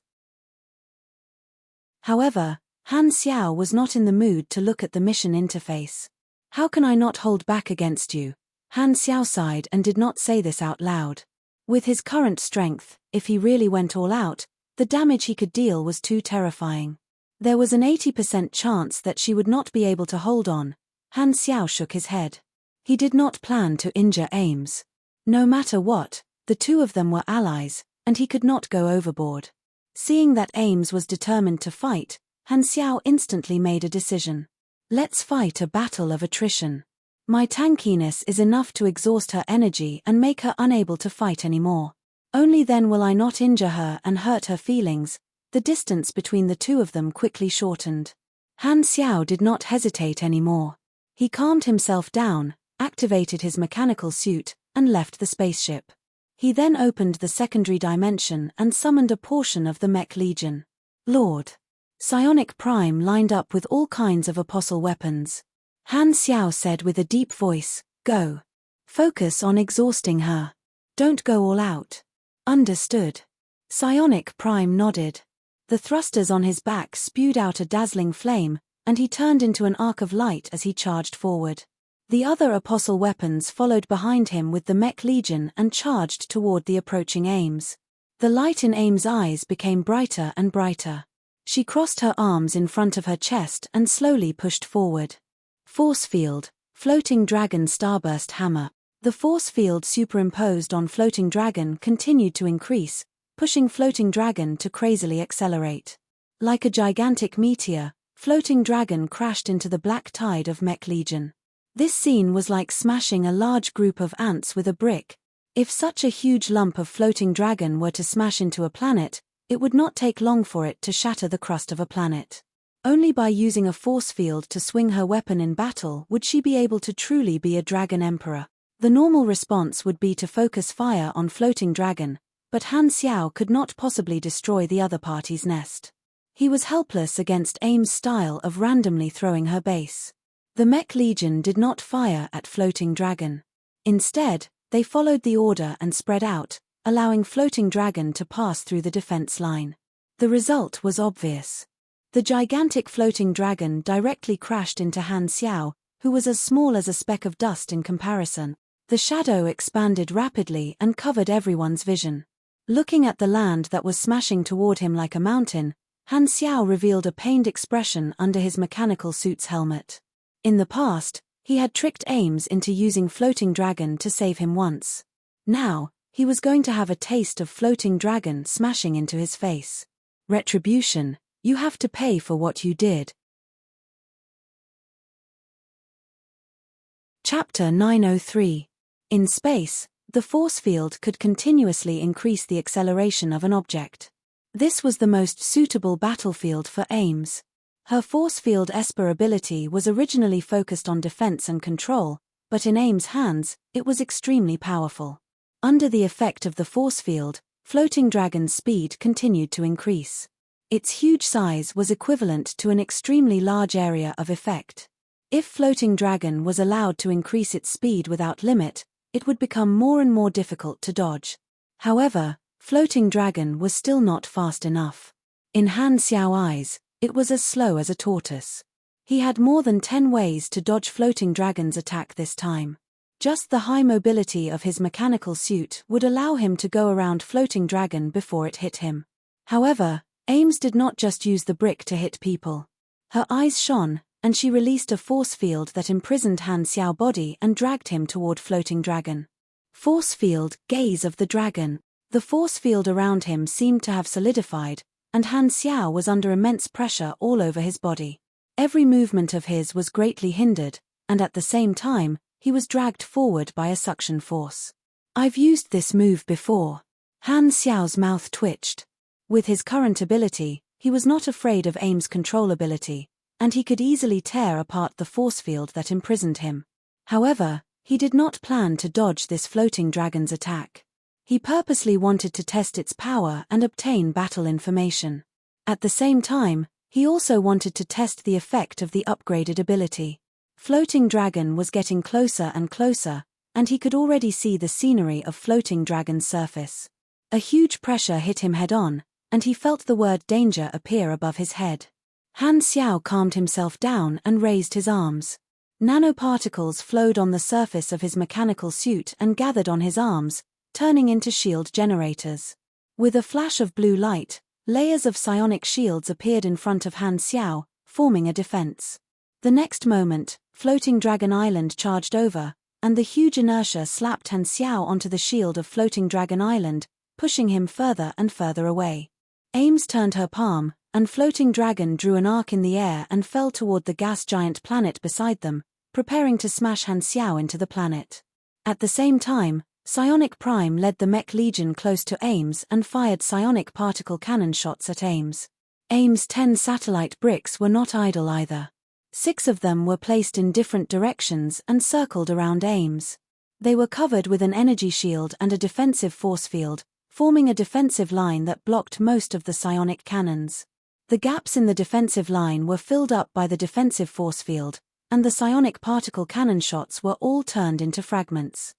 A: However, Han Xiao was not in the mood to look at the mission interface. "How can I not hold back against you?" Han Xiao sighed and did not say this out loud. With his current strength, if he really went all out, the damage he could deal was too terrifying. There was an 80% chance that she would not be able to hold on. Han Xiao shook his head. He did not plan to injure Ames. No matter what, the two of them were allies, and he could not go overboard. Seeing that Ames was determined to fight, Han Xiao instantly made a decision. "Let's fight a battle of attrition. My tankiness is enough to exhaust her energy and make her unable to fight anymore. Only then will I not injure her and hurt her feelings." The distance between the two of them quickly shortened. Han Xiao did not hesitate anymore. He calmed himself down, activated his mechanical suit, and left the spaceship. He then opened the secondary dimension and summoned a portion of the Mech Legion. Lord Psionic Prime lined up with all kinds of apostle weapons. Han Xiao said with a deep voice, "Go. Focus on exhausting her. Don't go all out." "Understood." Psionic Prime nodded. The thrusters on his back spewed out a dazzling flame, and he turned into an arc of light as he charged forward. The other apostle weapons followed behind him with the Mech Legion and charged toward the approaching Ames. The light in Ames' eyes became brighter and brighter. She crossed her arms in front of her chest and slowly pushed forward. Force field, Floating Dragon Starburst Hammer. The force field superimposed on Floating Dragon continued to increase, pushing Floating Dragon to crazily accelerate. Like a gigantic meteor, Floating Dragon crashed into the black tide of Mech Legion. This scene was like smashing a large group of ants with a brick. If such a huge lump of Floating Dragon were to smash into a planet, it would not take long for it to shatter the crust of a planet. Only by using a force field to swing her weapon in battle would she be able to truly be a Dragon Emperor. The normal response would be to focus fire on Floating Dragon, but Han Xiao could not possibly destroy the other party's nest. He was helpless against Ames' style of randomly throwing her base. The Mech Legion did not fire at Floating Dragon. Instead, they followed the order and spread out, allowing Floating Dragon to pass through the defense line. The result was obvious. The gigantic Floating Dragon directly crashed into Han Xiao, who was as small as a speck of dust in comparison. The shadow expanded rapidly and covered everyone's vision. Looking at the land that was smashing toward him like a mountain, Han Xiao revealed a pained expression under his mechanical suit's helmet. In the past, he had tricked Ames into using Floating Dragon to save him once. Now, he was going to have a taste of Floating Dragon smashing into his face. Retribution, you have to pay for what you did. Chapter 903. In space, the force field could continuously increase the acceleration of an object. This was the most suitable battlefield for Ames. Her force field Esper ability was originally focused on defense and control, but in Ames' hands, it was extremely powerful. Under the effect of the force field, Floating Dragon's speed continued to increase. Its huge size was equivalent to an extremely large area of effect. If Floating Dragon was allowed to increase its speed without limit, it would become more and more difficult to dodge. However, Floating Dragon was still not fast enough. In Han Xiao's eyes, it was as slow as a tortoise. He had more than 10 ways to dodge Floating Dragon's attack this time. Just the high mobility of his mechanical suit would allow him to go around Floating Dragon before it hit him. However, Ames did not just use the brick to hit people. Her eyes shone, and she released a force field that imprisoned Han Xiao's body and dragged him toward Floating Dragon. Force field, gaze of the dragon. The force field around him seemed to have solidified, and Han Xiao was under immense pressure all over his body. Every movement of his was greatly hindered, and at the same time, he was dragged forward by a suction force. I've used this move before. Han Xiao's mouth twitched. With his current ability, he was not afraid of Ames' control ability, and he could easily tear apart the force field that imprisoned him. However, he did not plan to dodge this Floating Dragon's attack. He purposely wanted to test its power and obtain battle information. At the same time, he also wanted to test the effect of the upgraded ability. Floating Dragon was getting closer and closer, and he could already see the scenery of Floating Dragon's surface. A huge pressure hit him head-on, and he felt the word danger appear above his head. Han Xiao calmed himself down and raised his arms. Nanoparticles flowed on the surface of his mechanical suit and gathered on his arms, turning into shield generators. With a flash of blue light, layers of psionic shields appeared in front of Han Xiao, forming a defense. The next moment, Floating Dragon Island charged over, and the huge inertia slapped Han Xiao onto the shield of Floating Dragon Island, pushing him further and further away. Ames turned her palm, and Floating Dragon drew an arc in the air and fell toward the gas giant planet beside them, preparing to smash Han Xiao into the planet. At the same time, Psionic Prime led the Mech Legion close to Ames and fired psionic particle cannon shots at Ames. Ames' 10 satellite bricks were not idle either. 6 of them were placed in different directions and circled around Ames. They were covered with an energy shield and a defensive force field, forming a defensive line that blocked most of the psionic cannons. The gaps in the defensive line were filled up by the defensive force field, and the psionic particle cannon shots were all turned into fragments.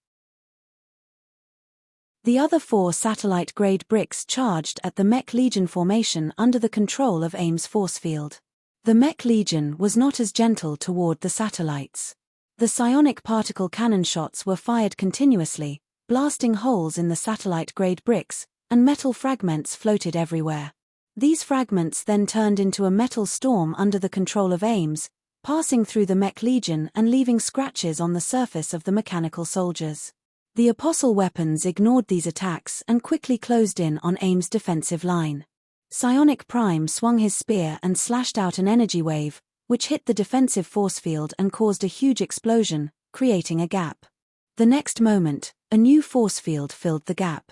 A: The other 4 satellite-grade bricks charged at the Mech Legion formation under the control of Ames' force field. The Mech Legion was not as gentle toward the satellites. The psionic particle cannon shots were fired continuously, blasting holes in the satellite-grade bricks, and metal fragments floated everywhere. These fragments then turned into a metal storm under the control of Ames, passing through the Mech Legion and leaving scratches on the surface of the mechanical soldiers. The Apostle weapons ignored these attacks and quickly closed in on Ames' defensive line. Psionic Prime swung his spear and slashed out an energy wave, which hit the defensive force field and caused a huge explosion, creating a gap. The next moment, a new force field filled the gap.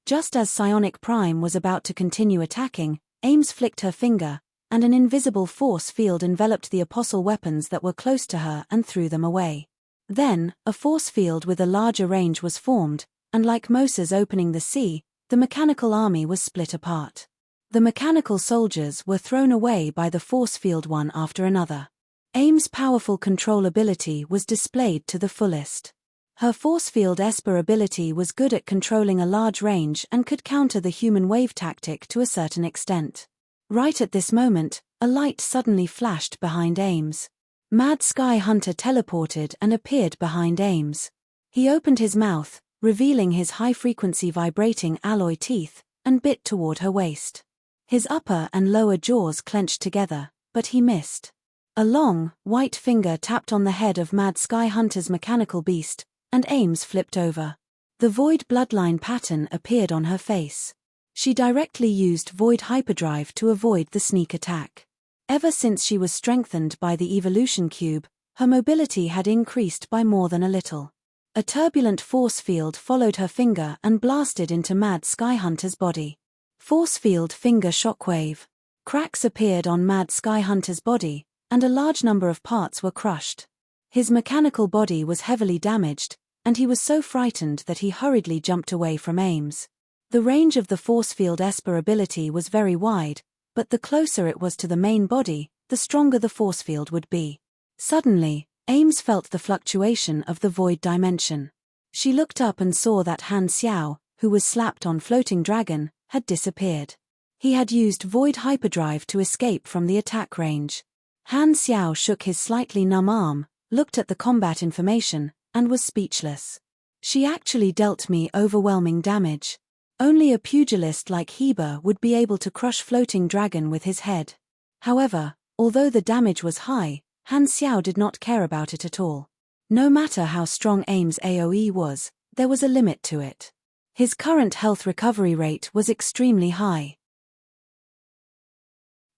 A: Just as Psionic Prime was about to continue attacking, Ames flicked her finger, and an invisible force field enveloped the Apostle weapons that were close to her and threw them away. Then, a force field with a larger range was formed, and like Moses opening the sea, the mechanical army was split apart. The mechanical soldiers were thrown away by the force field one after another. Aim's powerful control ability was displayed to the fullest. Her force field Esper ability was good at controlling a large range and could counter the human wave tactic to a certain extent. Right at this moment, a light suddenly flashed behind Ames. Mad Sky Hunter teleported and appeared behind Ames. He opened his mouth, revealing his high-frequency vibrating alloy teeth, and bit toward her waist. His upper and lower jaws clenched together, but he missed. A long, white finger tapped on the head of Mad Sky Hunter's mechanical beast, and Ames flipped over. The Void bloodline pattern appeared on her face. She directly used Void Hyperdrive to avoid the sneak attack. Ever since she was strengthened by the Evolution Cube, her mobility had increased by more than a little. A turbulent force field followed her finger and blasted into Mad Sky Hunter's body. Force field finger shockwave. Cracks appeared on Mad Sky Hunter's body, and a large number of parts were crushed. His mechanical body was heavily damaged, and he was so frightened that he hurriedly jumped away from Ames. The range of the force field Esper ability was very wide, but the closer it was to the main body, the stronger the force field would be. Suddenly, Ames felt the fluctuation of the void dimension. She looked up and saw that Han Xiao, who was slapped on Floating Dragon, had disappeared. He had used Void Hyperdrive to escape from the attack range. Han Xiao shook his slightly numb arm, looked at the combat information, and was speechless. She actually dealt me overwhelming damage. Only a pugilist like Heber would be able to crush Floating Dragon with his head. However, although the damage was high, Han Xiao did not care about it at all. No matter how strong Ames' AoE was, there was a limit to it. His current health recovery rate was extremely high.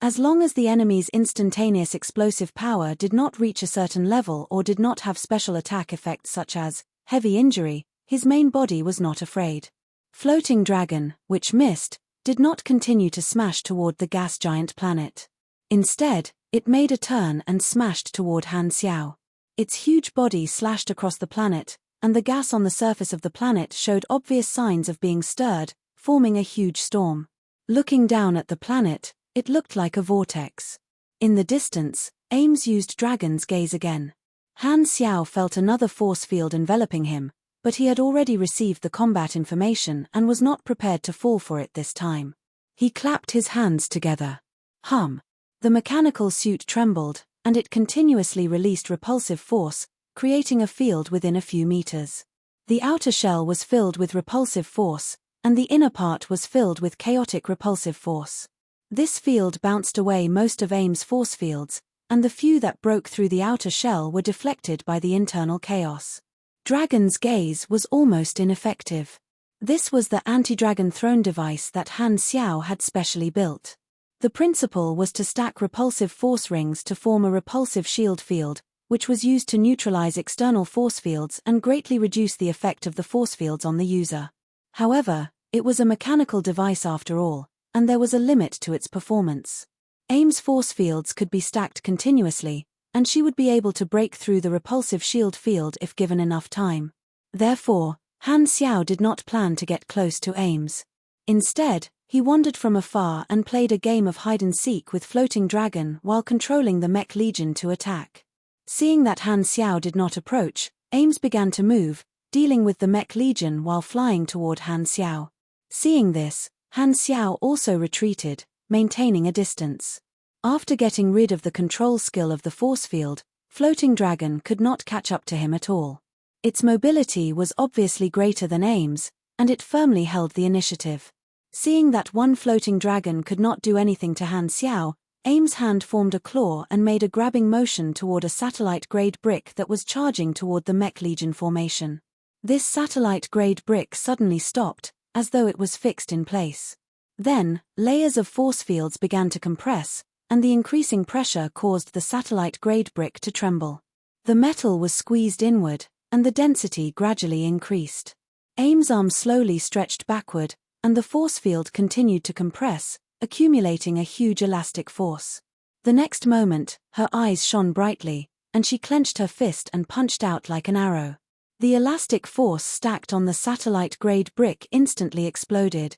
A: As long as the enemy's instantaneous explosive power did not reach a certain level or did not have special attack effects such as heavy injury, his main body was not afraid. Floating Dragon, which missed, did not continue to smash toward the gas giant planet. Instead, it made a turn and smashed toward Han Xiao. Its huge body slashed across the planet, and the gas on the surface of the planet showed obvious signs of being stirred, forming a huge storm. Looking down at the planet, it looked like a vortex. In the distance, Ames used Dragon's Gaze again. Han Xiao felt another force field enveloping him, but he had already received the combat information and was not prepared to fall for it this time. He clapped his hands together. Hum. The mechanical suit trembled, and it continuously released repulsive force, creating a field within a few meters. The outer shell was filled with repulsive force, and the inner part was filled with chaotic repulsive force. This field bounced away most of Ames' force fields, and the few that broke through the outer shell were deflected by the internal chaos. Dragon's Gaze was almost ineffective. This was the anti-dragon throne device that Han Xiao had specially built. The principle was to stack repulsive force rings to form a repulsive shield field, which was used to neutralize external force fields and greatly reduce the effect of the force fields on the user. However, it was a mechanical device after all, and there was a limit to its performance. Ames' force fields could be stacked continuously, and she would be able to break through the repulsive shield field if given enough time. Therefore, Han Xiao did not plan to get close to Ames. Instead, he wandered from afar and played a game of hide-and-seek with Floating Dragon while controlling the Mech Legion to attack. Seeing that Han Xiao did not approach, Ames began to move, dealing with the Mech Legion while flying toward Han Xiao. Seeing this, Han Xiao also retreated, maintaining a distance. After getting rid of the control skill of the force field, Floating Dragon could not catch up to him at all. Its mobility was obviously greater than Ames, and it firmly held the initiative. Seeing that one Floating Dragon could not do anything to Han Xiao, Ames' hand formed a claw and made a grabbing motion toward a satellite-grade brick that was charging toward the Mech Legion formation. This satellite-grade brick suddenly stopped, as though it was fixed in place. Then, layers of force fields began to compress, and the increasing pressure caused the satellite-grade brick to tremble. The metal was squeezed inward, and the density gradually increased. Ames' arm slowly stretched backward, and the force field continued to compress, accumulating a huge elastic force. The next moment, her eyes shone brightly, and she clenched her fist and punched out like an arrow. The elastic force stacked on the satellite-grade brick instantly exploded.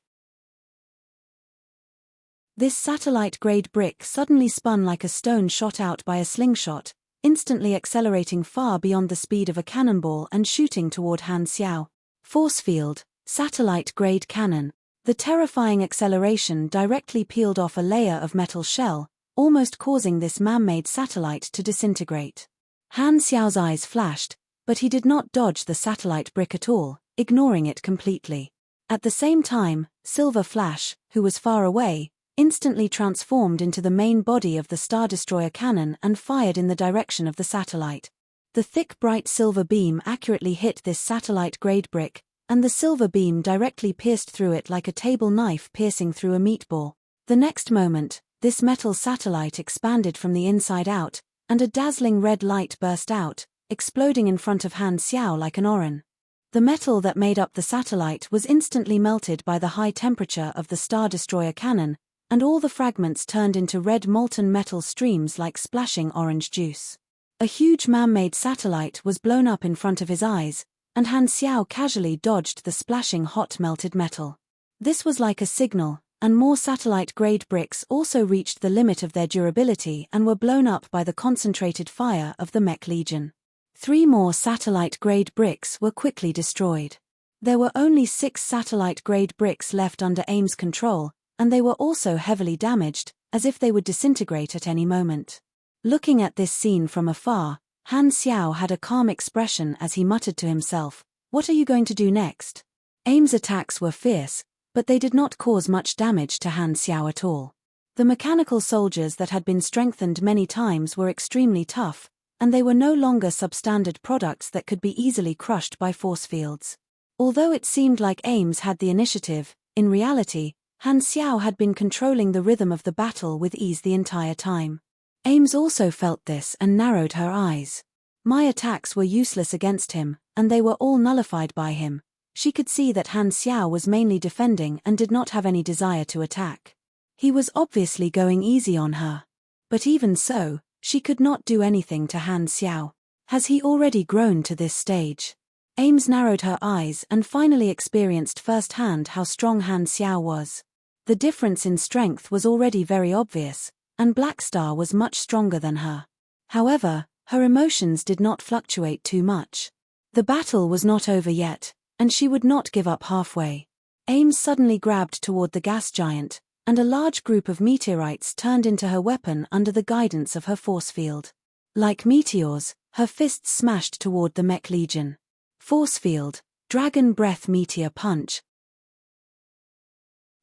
A: This satellite-grade brick suddenly spun like a stone shot out by a slingshot, instantly accelerating far beyond the speed of a cannonball and shooting toward Han Xiao. Force field, satellite-grade cannon. The terrifying acceleration directly peeled off a layer of metal shell, almost causing this man-made satellite to disintegrate. Han Xiao's eyes flashed, but he did not dodge the satellite brick at all, ignoring it completely. At the same time, Silver Flash, who was far away, instantly transformed into the main body of the Star Destroyer cannon and fired in the direction of the satellite. The thick bright silver beam accurately hit this satellite-grade brick, and the silver beam directly pierced through it like a table knife piercing through a meatball. The next moment, this metal satellite expanded from the inside out, and a dazzling red light burst out, exploding in front of Han Xiao like an oran. The metal that made up the satellite was instantly melted by the high temperature of the Star Destroyer cannon, and all the fragments turned into red molten metal streams like splashing orange juice. A huge man-made satellite was blown up in front of his eyes, and Han Xiao casually dodged the splashing hot melted metal. This was like a signal, and more satellite-grade bricks also reached the limit of their durability and were blown up by the concentrated fire of the Mech Legion. 3 more satellite-grade bricks were quickly destroyed. There were only 6 satellite-grade bricks left under AIM's control, and they were also heavily damaged, as if they would disintegrate at any moment. Looking at this scene from afar, Han Xiao had a calm expression as he muttered to himself, "What are you going to do next?" AIM's attacks were fierce, but they did not cause much damage to Han Xiao at all. The mechanical soldiers that had been strengthened many times were extremely tough, and they were no longer substandard products that could be easily crushed by force fields. Although it seemed like AIM's had the initiative, in reality, Han Xiao had been controlling the rhythm of the battle with ease the entire time. AIM's also felt this and narrowed her eyes. My attacks were useless against him, and they were all nullified by him. She could see that Han Xiao was mainly defending and did not have any desire to attack. He was obviously going easy on her. But even so, she could not do anything to Han Xiao. Has he already grown to this stage? AIM's narrowed her eyes and finally experienced firsthand how strong Han Xiao was. The difference in strength was already very obvious, and Black Star was much stronger than her. However, her emotions did not fluctuate too much. The battle was not over yet, and she would not give up halfway. AIM suddenly grabbed toward the gas giant, and a large group of meteorites turned into her weapon under the guidance of her force field. Like meteors, her fists smashed toward the Mech Legion. Force field, Dragon Breath Meteor Punch.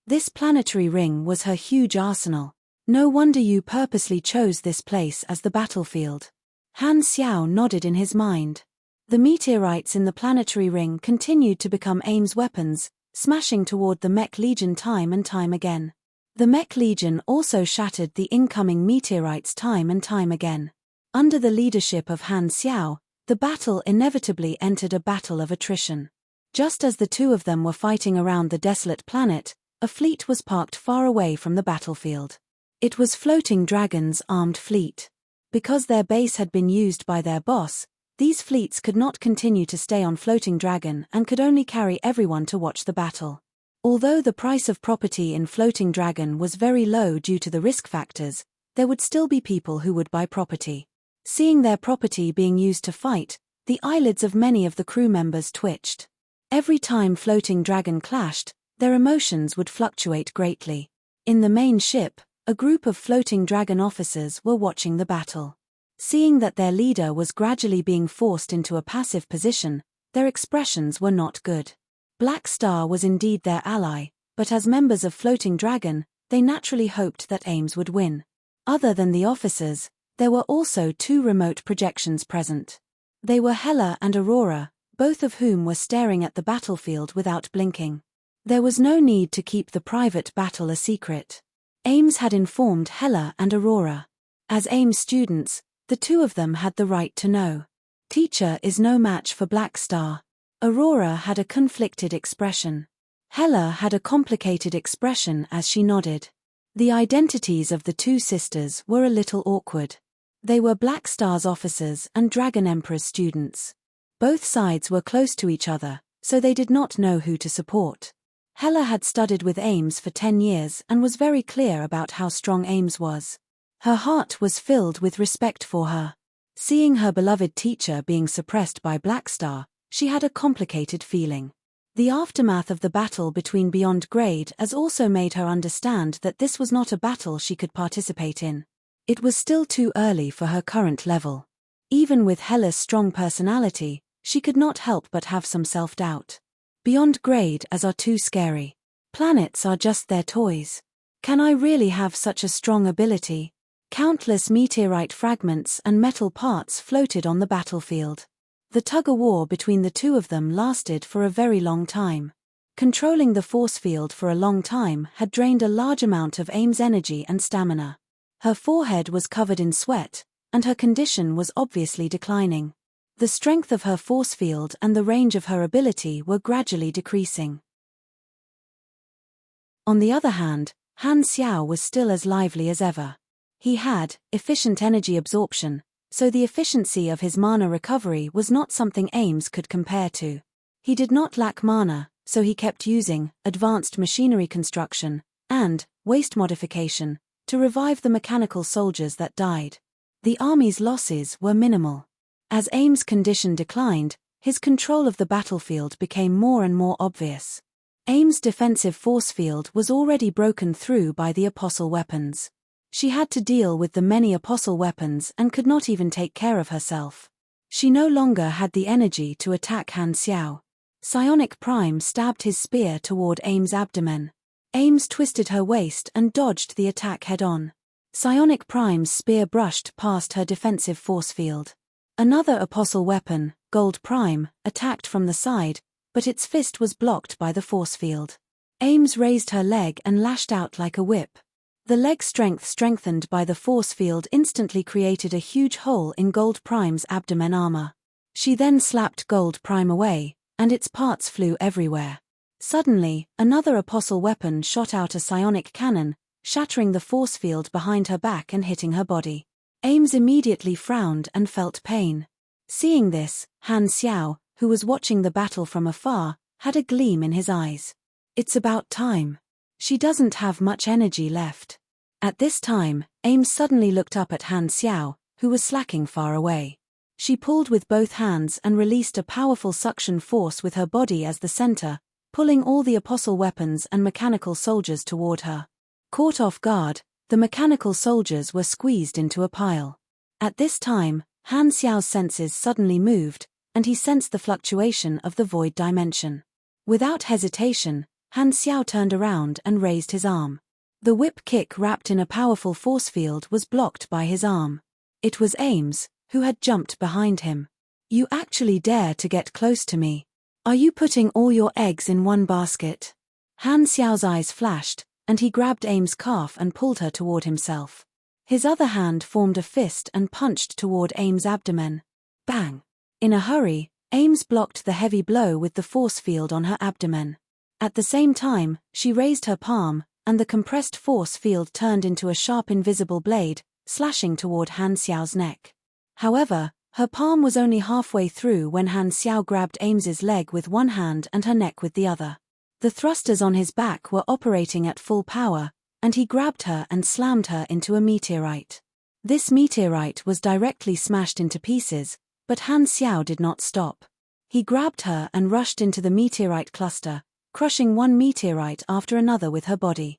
A: This planetary ring was her huge arsenal. No wonder you purposely chose this place as the battlefield. Han Xiao nodded in his mind. The meteorites in the planetary ring continued to become AIM's weapons, smashing toward the Mech Legion time and time again. The Mech Legion also shattered the incoming meteorites time and time again. Under the leadership of Han Xiao, the battle inevitably entered a battle of attrition. Just as the two of them were fighting around the desolate planet, a fleet was parked far away from the battlefield. It was Floating Dragon's armed fleet. Because their base had been used by their boss, these fleets could not continue to stay on Floating Dragon and could only carry everyone to watch the battle. Although the price of property in Floating Dragon was very low due to the risk factors, there would still be people who would buy property. Seeing their property being used to fight, the eyelids of many of the crew members twitched. Every time Floating Dragon clashed, their emotions would fluctuate greatly. In the main ship, a group of Floating Dragon officers were watching the battle. Seeing that their leader was gradually being forced into a passive position, their expressions were not good. Black Star was indeed their ally, but as members of Floating Dragon, they naturally hoped that AIM's would win. Other than the officers, there were also 2 remote projections present. They were Hela and Aurora, both of whom were staring at the battlefield without blinking. There was no need to keep the private battle a secret. AIM's had informed Hela and Aurora. As AIM students, the 2 of them had the right to know. Teacher is no match for Black Star. Aurora had a conflicted expression. Hela had a complicated expression as she nodded. The identities of the 2 sisters were a little awkward. They were Black Star's officers and Dragon Emperor's students. Both sides were close to each other, so they did not know who to support. Hela had studied with AIM's for 10 years and was very clear about how strong AIM's was. Her heart was filled with respect for her. Seeing her beloved teacher being suppressed by Blackstar, she had a complicated feeling. The aftermath of the battle between Beyond Grade has also made her understand that this was not a battle she could participate in. It was still too early for her current level. Even with Hella's strong personality, she could not help but have some self-doubt. Beyond Grade as are too scary. Planets are just their toys. Can I really have such a strong ability? Countless meteorite fragments and metal parts floated on the battlefield. The tug-of-war between the two of them lasted for a very long time. Controlling the force field for a long time had drained a large amount of Aim's energy and stamina. Her forehead was covered in sweat, and her condition was obviously declining. The strength of her force field and the range of her ability were gradually decreasing. On the other hand, Han Xiao was still as lively as ever. He had efficient energy absorption, so the efficiency of his mana recovery was not something Ames could compare to. He did not lack mana, so he kept using advanced machinery construction and waste modification to revive the mechanical soldiers that died. The army's losses were minimal. As Ames' condition declined, his control of the battlefield became more and more obvious. Ames' defensive force field was already broken through by the apostle weapons. She had to deal with the many apostle weapons and could not even take care of herself. She no longer had the energy to attack Han Xiao. Psionic Prime stabbed his spear toward Ames' abdomen. Ames twisted her waist and dodged the attack head-on. Psionic Prime's spear brushed past her defensive force field. Another apostle weapon, Gold Prime, attacked from the side, but its fist was blocked by the force field. Ames raised her leg and lashed out like a whip. The leg strength strengthened by the force field instantly created a huge hole in Gold Prime's abdomen armor. She then slapped Gold Prime away, and its parts flew everywhere. Suddenly, another apostle weapon shot out a psionic cannon, shattering the force field behind her back and hitting her body. Ames immediately frowned and felt pain. Seeing this, Han Xiao, who was watching the battle from afar, had a gleam in his eyes. It's about time. She doesn't have much energy left. At this time, Ames suddenly looked up at Han Xiao, who was slacking far away. She pulled with both hands and released a powerful suction force with her body as the center, pulling all the apostle weapons and mechanical soldiers toward her. Caught off guard, the mechanical soldiers were squeezed into a pile. At this time, Han Xiao's senses suddenly moved, and he sensed the fluctuation of the void dimension. Without hesitation, Han Xiao turned around and raised his arm. The whip kick wrapped in a powerful force field was blocked by his arm. It was Ames, who had jumped behind him. You actually dare to get close to me. Are you putting all your eggs in one basket? Han Xiao's eyes flashed, and he grabbed Ames' calf and pulled her toward himself. His other hand formed a fist and punched toward Ames' abdomen. Bang! In a hurry, Ames blocked the heavy blow with the force field on her abdomen. At the same time, she raised her palm, and the compressed force field turned into a sharp invisible blade, slashing toward Han Xiao's neck. However, her palm was only halfway through when Han Xiao grabbed Ames's leg with one hand and her neck with the other. The thrusters on his back were operating at full power, and he grabbed her and slammed her into a meteorite. This meteorite was directly smashed into pieces, but Han Xiao did not stop. He grabbed her and rushed into the meteorite cluster, crushing one meteorite after another with her body.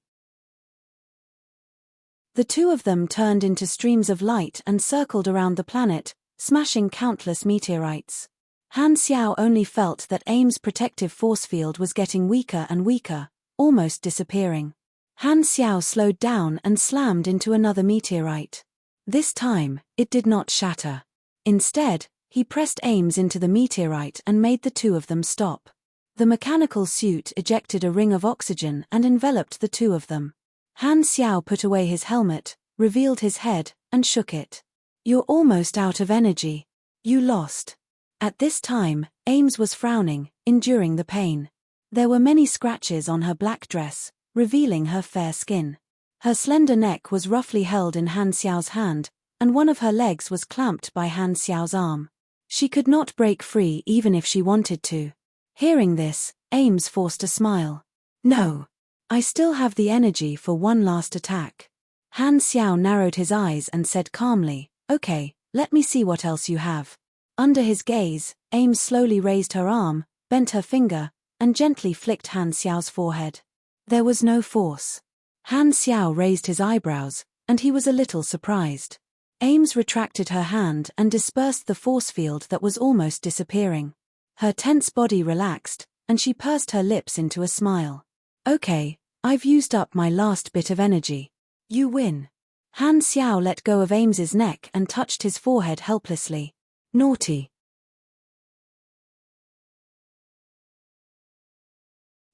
A: The two of them turned into streams of light and circled around the planet, smashing countless meteorites. Han Xiao only felt that Ames' protective force field was getting weaker and weaker, almost disappearing. Han Xiao slowed down and slammed into another meteorite. This time, it did not shatter. Instead, he pressed Ames into the meteorite and made the two of them stop. The mechanical suit ejected a ring of oxygen and enveloped the two of them. Han Xiao put away his helmet, revealed his head, and shook it. You're almost out of energy. You lost. At this time, Ames was frowning, enduring the pain. There were many scratches on her black dress, revealing her fair skin. Her slender neck was roughly held in Han Xiao's hand, and one of her legs was clamped by Han Xiao's arm. She could not break free even if she wanted to. Hearing this, Ames forced a smile. No. I still have the energy for one last attack. Han Xiao narrowed his eyes and said calmly, Okay, Let me see what else you have. Under his gaze, Ames slowly raised her arm, bent her finger, and gently flicked Han Xiao's forehead. There was no force. Han Xiao raised his eyebrows, and he was a little surprised. Ames retracted her hand and dispersed the force field that was almost disappearing. Her tense body relaxed, and she pursed her lips into a smile. Okay, I've used up my last bit of energy. You win. Han Xiao let go of Ames's neck and touched his forehead helplessly. Naughty.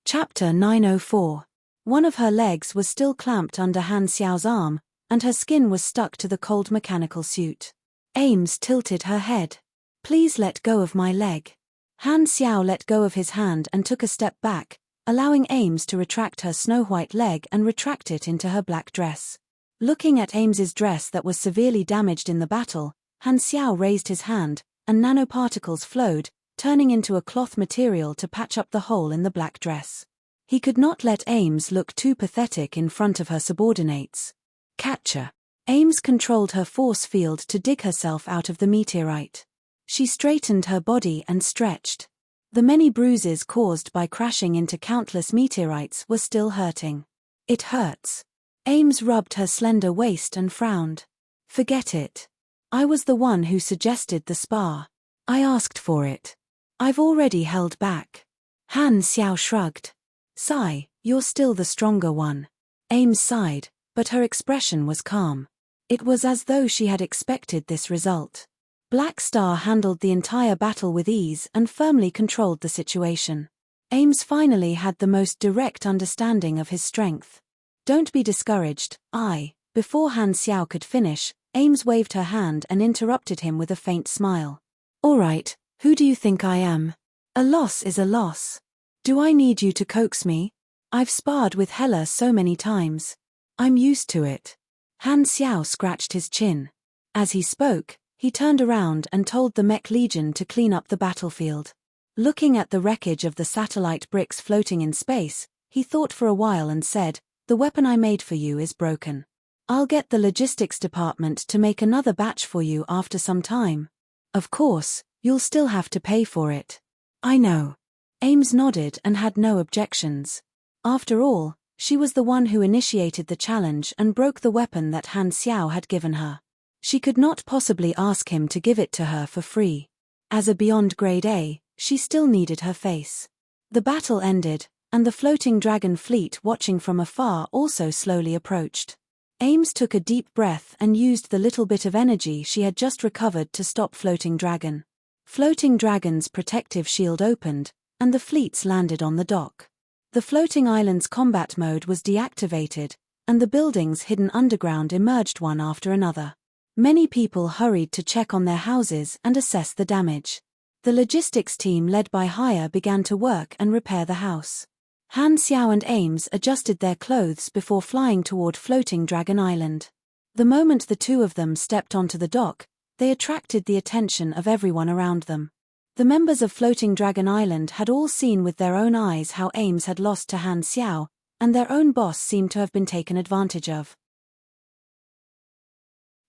A: Chapter 904. One of her legs was still clamped under Han Xiao's arm, and her skin was stuck to the cold mechanical suit. Ames tilted her head. Please let go of my leg. Han Xiao let go of his hand and took a step back, allowing Ames to retract her snow-white leg and retract it into her black dress. Looking at Ames's dress that was severely damaged in the battle, Han Xiao raised his hand, and nanoparticles flowed, turning into a cloth material to patch up the hole in the black dress. He could not let Ames look too pathetic in front of her subordinates. Catcher. Ames controlled her force field to dig herself out of the meteorite. She straightened her body and stretched. The many bruises caused by crashing into countless meteorites were still hurting. It hurts. Ames rubbed her slender waist and frowned. Forget it. I was the one who suggested the spar. I asked for it. I've already held back. Han Xiao shrugged. Sigh, you're still the stronger one. Ames sighed, but her expression was calm. It was as though she had expected this result. Black Star handled the entire battle with ease and firmly controlled the situation. Ames finally had the most direct understanding of his strength. Don't be discouraged, Before Han Xiao could finish, Ames waved her hand and interrupted him with a faint smile. All right, who do you think I am? A loss is a loss. Do I need you to coax me? I've sparred with Hela so many times. I'm used to it. Han Xiao scratched his chin. As he spoke, he turned around and told the Mech Legion to clean up the battlefield. Looking at the wreckage of the satellite bricks floating in space, he thought for a while and said, "The weapon I made for you is broken. I'll get the logistics department to make another batch for you after some time. Of course, you'll still have to pay for it." I know. Ames nodded and had no objections. After all, she was the one who initiated the challenge and broke the weapon that Han Xiao had given her. She could not possibly ask him to give it to her for free. As a Beyond Grade A, she still needed her face. The battle ended, and the floating dragon fleet watching from afar also slowly approached. Ames took a deep breath and used the little bit of energy she had just recovered to stop Floating Dragon. Floating Dragon's protective shield opened, and the fleets landed on the dock. The floating island's combat mode was deactivated, and the buildings hidden underground emerged one after another. Many people hurried to check on their houses and assess the damage. The logistics team led by Haya began to work and repair the house. Han Xiao and Ames adjusted their clothes before flying toward Floating Dragon Island. The moment the two of them stepped onto the dock, they attracted the attention of everyone around them. The members of Floating Dragon Island had all seen with their own eyes how Ames had lost to Han Xiao, and their own boss seemed to have been taken advantage of.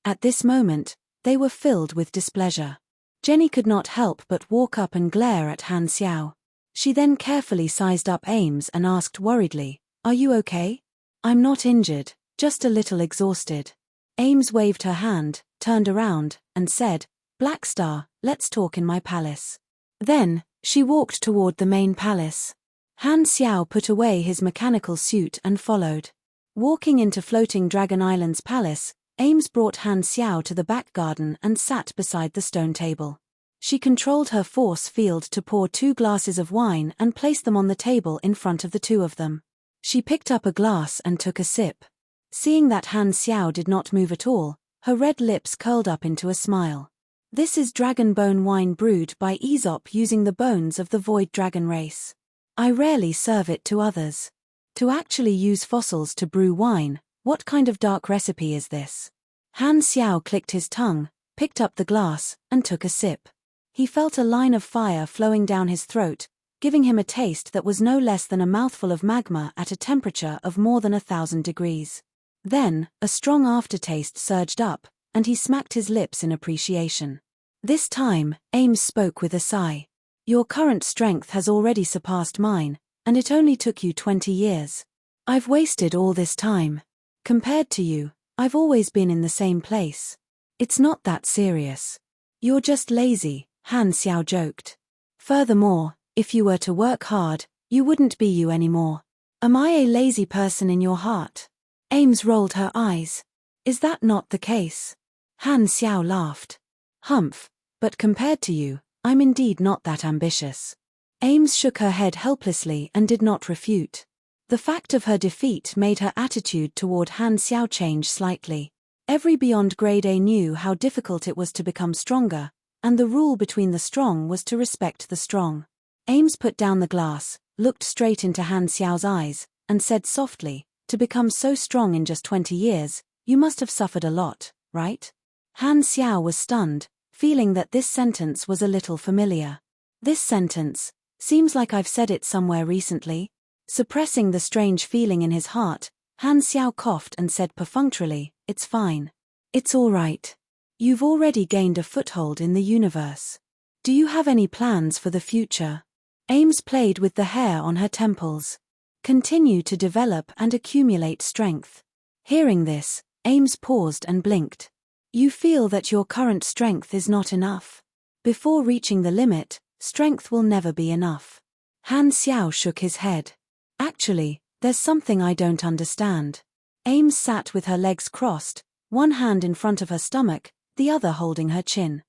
A: At this moment, they were filled with displeasure. Jenny could not help but walk up and glare at Han Xiao. She then carefully sized up Ames and asked worriedly, "Are you okay?" "I'm not injured, just a little exhausted." Ames waved her hand, turned around, and said, "Black Star, let's talk in my palace." Then, she walked toward the main palace. Han Xiao put away his mechanical suit and followed. Walking into Floating Dragon Island's palace, Ames brought Han Xiao to the back garden and sat beside the stone table. She controlled her force field to pour 2 glasses of wine and place them on the table in front of the two of them. She picked up a glass and took a sip. Seeing that Han Xiao did not move at all, her red lips curled up into a smile. "This is dragon bone wine brewed by Aesop using the bones of the void dragon race. I rarely serve it to others. To actually use fossils to brew wine, what kind of dark recipe is this?" Han Xiao clicked his tongue, picked up the glass, and took a sip. He felt a line of fire flowing down his throat, giving him a taste that was no less than a mouthful of magma at a temperature of more than 1,000 degrees. Then, a strong aftertaste surged up, and he smacked his lips in appreciation. This time, Ames spoke with a sigh. Your current strength has already surpassed mine, and it only took you 20 years. I've wasted all this time. Compared to you, I've always been in the same place. It's not that serious. You're just lazy, Han Xiao joked. Furthermore, if you were to work hard, you wouldn't be you anymore. Am I a lazy person in your heart? Ames rolled her eyes. Is that not the case? Han Xiao laughed. Humph, but compared to you, I'm indeed not that ambitious. Ames shook her head helplessly and did not refute. The fact of her defeat made her attitude toward Han Xiao change slightly. Every Beyond Grade A knew how difficult it was to become stronger, and the rule between the strong was to respect the strong. Ames put down the glass, looked straight into Han Xiao's eyes, and said softly, to become so strong in just 20 years, you must have suffered a lot, right? Han Xiao was stunned, feeling that this sentence was a little familiar. This sentence, seems like I've said it somewhere recently. Suppressing the strange feeling in his heart, Han Xiao coughed and said perfunctorily, it's fine. It's all right. You've already gained a foothold in the universe. Do you have any plans for the future? Ames played with the hair on her temples. Continue to develop and accumulate strength. Hearing this, Ames paused and blinked. You feel that your current strength is not enough. Before reaching the limit, strength will never be enough. Han Xiao shook his head. Actually, there's something I don't understand. Ames sat with her legs crossed, one hand in front of her stomach, the other holding her chin.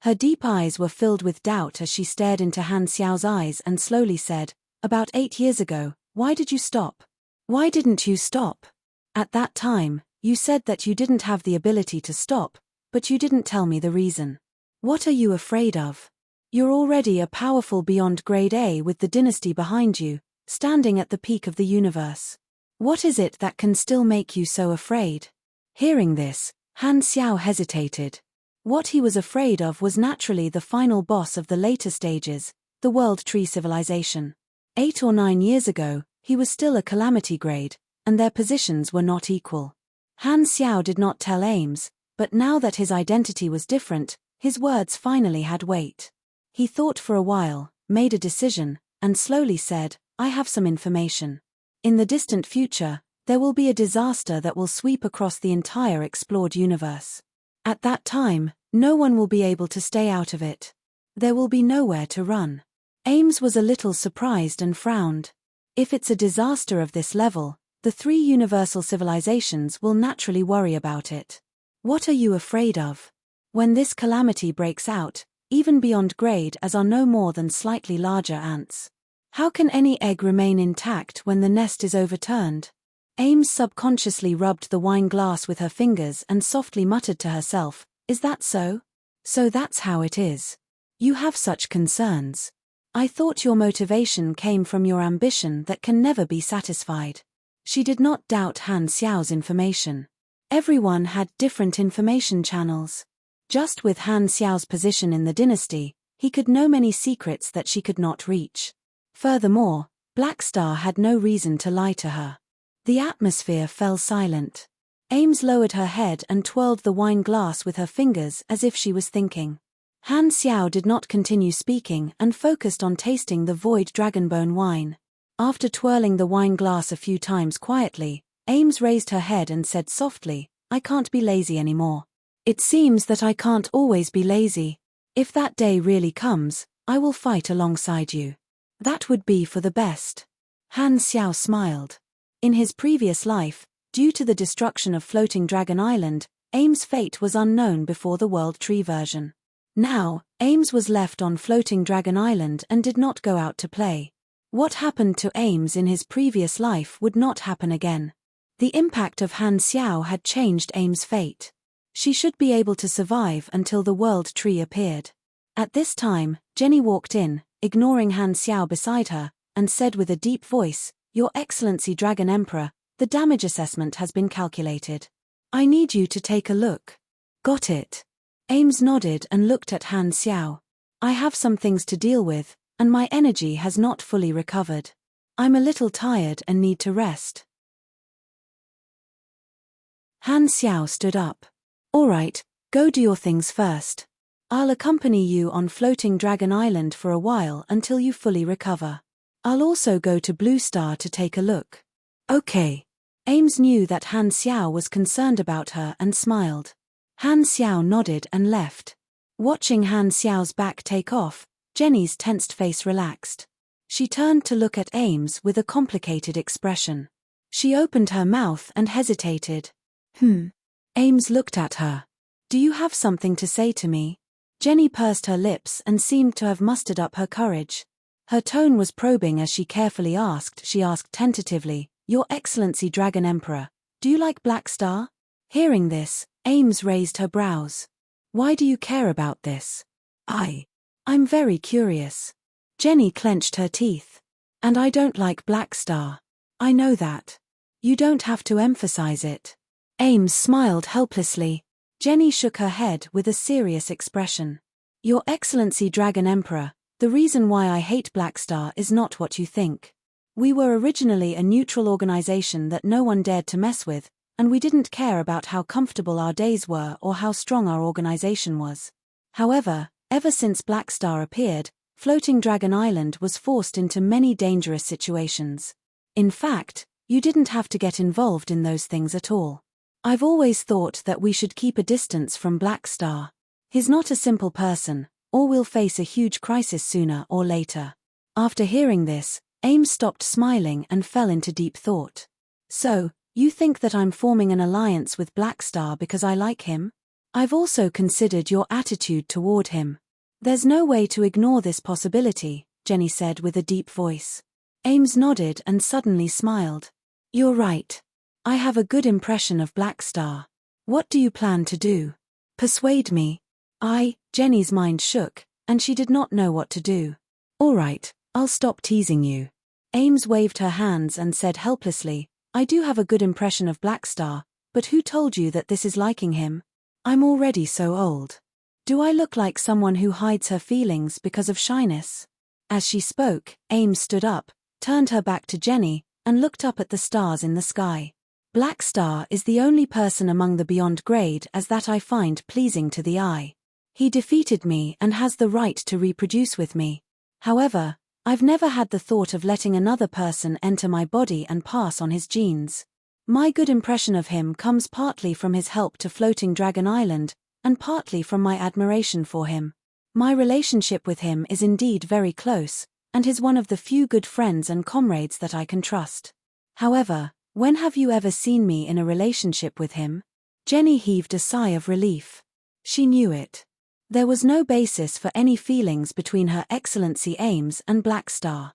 A: Her deep eyes were filled with doubt as she stared into Han Xiao's eyes and slowly said, about 8 years ago, why did you stop? Why didn't you stop? At that time, you said that you didn't have the ability to stop, but you didn't tell me the reason. What are you afraid of? You're already a powerful Beyond Grade A with the dynasty behind you, standing at the peak of the universe. What is it that can still make you so afraid? Hearing this, Han Xiao hesitated. What he was afraid of was naturally the final boss of the later stages, the World Tree civilization. 8 or 9 years ago, he was still a calamity grade, and their positions were not equal. Han Xiao did not tell Ames, but now that his identity was different, his words finally had weight. He thought for a while, made a decision, and slowly said, I have some information. In the distant future, there will be a disaster that will sweep across the entire explored universe. At that time, no one will be able to stay out of it. There will be nowhere to run. Ames was a little surprised and frowned. If it's a disaster of this level, the 3 universal civilizations will naturally worry about it. What are you afraid of? When this calamity breaks out, even Beyond Grade as are no more than slightly larger ants. How can any egg remain intact when the nest is overturned? Ames subconsciously rubbed the wine glass with her fingers and softly muttered to herself, is that so? So that's how it is. You have such concerns. I thought your motivation came from your ambition that can never be satisfied. She did not doubt Han Xiao's information. Everyone had different information channels. Just with Han Xiao's position in the dynasty, he could know many secrets that she could not reach. Furthermore, Black Star had no reason to lie to her. The atmosphere fell silent. Ames lowered her head and twirled the wine glass with her fingers as if she was thinking. Han Xiao did not continue speaking and focused on tasting the void dragonbone wine. After twirling the wine glass a few times quietly, Ames raised her head and said softly, I can't be lazy anymore. It seems that I can't always be lazy. If that day really comes, I will fight alongside you. That would be for the best. Han Xiao smiled. In his previous life, due to the destruction of Floating Dragon Island, Ames' fate was unknown before the World Tree version. Now, Ames was left on Floating Dragon Island and did not go out to play. What happened to Ames in his previous life would not happen again. The impact of Han Xiao had changed Ames' fate. She should be able to survive until the World Tree appeared. At this time, Jenny walked in, ignoring Han Xiao beside her, and said with a deep voice, Your Excellency Dragon Emperor, the damage assessment has been calculated. I need you to take a look. Got it. Ames nodded and looked at Han Xiao. I have some things to deal with, and my energy has not fully recovered. I'm a little tired and need to rest. Han Xiao stood up. Alright, go do your things first. I'll accompany you on Floating Dragon Island for a while until you fully recover. I'll also go to Blue Star to take a look. Okay. Ames knew that Han Xiao was concerned about her and smiled. Han Xiao nodded and left. Watching Han Xiao's back take off, Jenny's tensed face relaxed. She turned to look at Ames with a complicated expression. She opened her mouth and hesitated. Ames looked at her. Do you have something to say to me? Jenny pursed her lips and seemed to have mustered up her courage. Her tone was probing as she carefully asked. She asked tentatively, Your Excellency Dragon Emperor, do you like Black Star? Hearing this, Ames raised her brows. Why do you care about this? I'm very curious. Jenny clenched her teeth. And I don't like Black Star. I know that. You don't have to emphasize it. Ames smiled helplessly. Jenny shook her head with a serious expression. Your Excellency Dragon Emperor, the reason why I hate Black Star is not what you think. We were originally a neutral organization that no one dared to mess with, and we didn't care about how comfortable our days were or how strong our organization was. However, ever since Black Star appeared, Floating Dragon Island was forced into many dangerous situations. In fact, you didn't have to get involved in those things at all. I've always thought that we should keep a distance from Black Star. He's not a simple person, or we'll face a huge crisis sooner or later. After hearing this, Ames stopped smiling and fell into deep thought. So, you think that I'm forming an alliance with Black Star because I like him? I've also considered your attitude toward him. There's no way to ignore this possibility, Jenny said with a deep voice. Ames nodded and suddenly smiled. You're right. I have a good impression of Black Star. What do you plan to do? Persuade me. Jenny's mind shook, and she did not know what to do. All right, I'll stop teasing you. Ames waved her hands and said helplessly, I do have a good impression of Black Star, but who told you that this is liking him? I'm already so old. Do I look like someone who hides her feelings because of shyness? As she spoke, Ames stood up, turned her back to Jenny, and looked up at the stars in the sky. Black Star is the only person among the beyond grade as that I find pleasing to the eye. He defeated me and has the right to reproduce with me. However, I've never had the thought of letting another person enter my body and pass on his genes. My good impression of him comes partly from his help to Floating Dragon Island, and partly from my admiration for him. My relationship with him is indeed very close, and he's one of the few good friends and comrades that I can trust. However, when have you ever seen me in a relationship with him? Jenny heaved a sigh of relief. She knew it. There was no basis for any feelings between Her Excellency Ames and Black Star.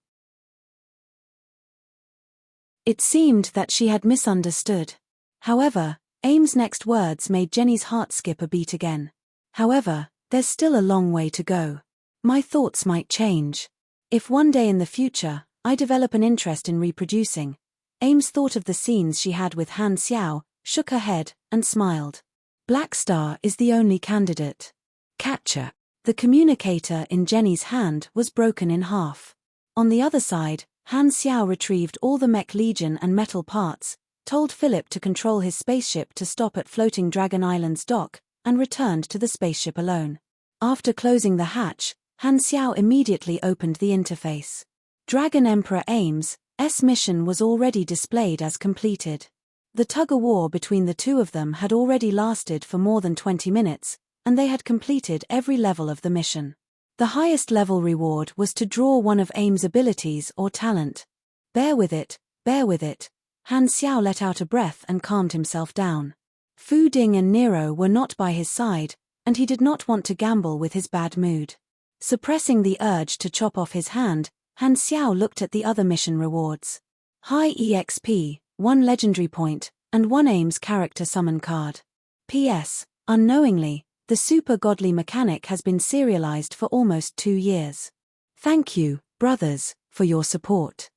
A: It seemed that she had misunderstood. However, Ames' next words made Jenny's heart skip a beat again. However, there's still a long way to go. My thoughts might change. If one day in the future, I develop an interest in reproducing. Ames thought of the scenes she had with Han Xiao, shook her head, and smiled. Black Star is the only candidate. Catcher. The communicator in Jenny's hand was broken in half. On the other side, Han Xiao retrieved all the Mech Legion and metal parts, told Philip to control his spaceship to stop at Floating Dragon Island's dock, and returned to the spaceship alone. After closing the hatch, Han Xiao immediately opened the interface. Dragon Emperor Ames' mission was already displayed as completed. The tug-of-war between the two of them had already lasted for more than 20 minutes, and they had completed every level of the mission. The highest level reward was to draw one of Ames' abilities or talent. Bear with it, bear with it. Han Xiao let out a breath and calmed himself down. Fu Ding and Nero were not by his side, and he did not want to gamble with his bad mood. Suppressing the urge to chop off his hand, Han Xiao looked at the other mission rewards. High EXP, 1 legendary point, and 1 Ames character summon card. P.S. Unknowingly, the super godly mechanic has been serialized for almost 2 years. Thank you, brothers, for your support.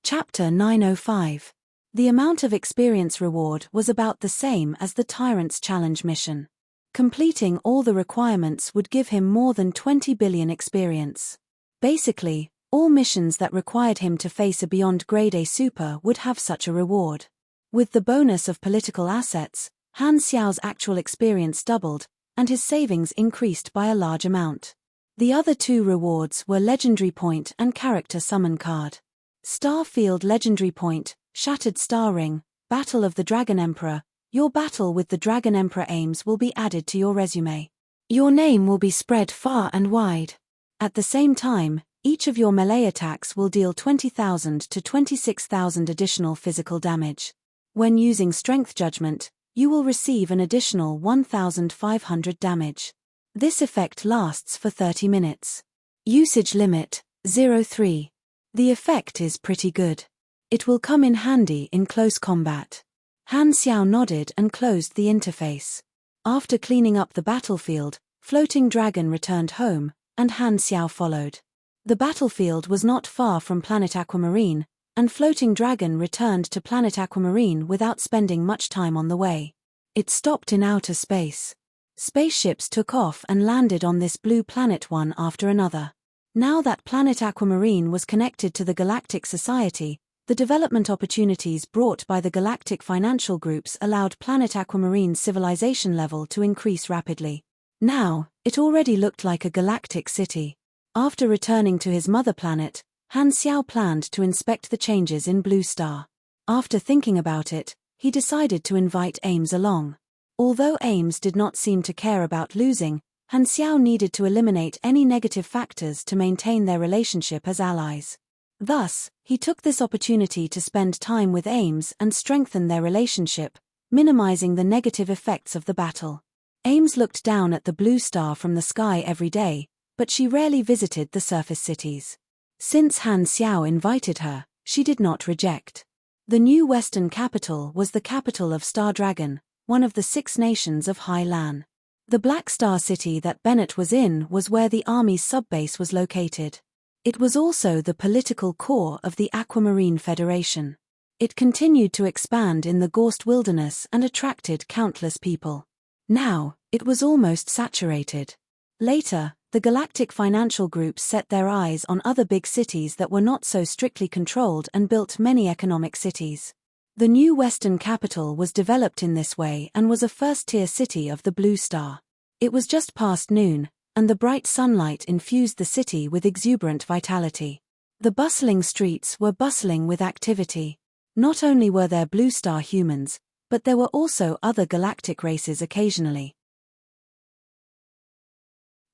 A: Chapter 905. The amount of experience reward was about the same as the Tyrant's Challenge mission. Completing all the requirements would give him more than 20 billion experience. Basically, All missions that required him to face a beyond grade A super would have such a reward. With the bonus of political assets, Han Xiao's actual experience doubled, and his savings increased by a large amount. The other two rewards were Legendary Point and Character Summon Card. Star Field Legendary Point, Shattered Star Ring, Battle of the Dragon Emperor. Your battle with the Dragon Emperor Ames will be added to your resume. Your name will be spread far and wide. At the same time, each of your melee attacks will deal 20,000 to 26,000 additional physical damage. When using Strength Judgment, you will receive an additional 1,500 damage. This effect lasts for 30 minutes. Usage limit, 0.3. The effect is pretty good. It will come in handy in close combat. Han Xiao nodded and closed the interface. After cleaning up the battlefield, Floating Dragon returned home, and Han Xiao followed. The battlefield was not far from Planet Aquamarine, and Floating Dragon returned to Planet Aquamarine without spending much time on the way. It stopped in outer space. Spaceships took off and landed on this blue planet one after another. Now that Planet Aquamarine was connected to the Galactic Society, the development opportunities brought by the galactic financial groups allowed Planet Aquamarine's civilization level to increase rapidly. Now, it already looked like a galactic city. After returning to his mother planet, Han Xiao planned to inspect the changes in Blue Star. After thinking about it, he decided to invite Ames along. Although Ames did not seem to care about losing, Han Xiao needed to eliminate any negative factors to maintain their relationship as allies. Thus, he took this opportunity to spend time with Ames and strengthen their relationship, minimizing the negative effects of the battle. Ames looked down at the blue star from the sky every day, but she rarely visited the surface cities. Since Han Xiao invited her, she did not reject. The new western capital was the capital of Star Dragon, one of the 6 nations of High Lan. The Black Star City that Bennett was in was where the Army's subbase was located. It was also the political core of the Aquamarine Federation. It continued to expand in the Gorst Wilderness and attracted countless people. Now, it was almost saturated. Later, the galactic financial groups set their eyes on other big cities that were not so strictly controlled and built many economic cities. The new western capital was developed in this way and was a first-tier city of the Blue Star. It was just past noon, and the bright sunlight infused the city with exuberant vitality. The bustling streets were bustling with activity. Not only were there Blue Star humans, but there were also other galactic races occasionally.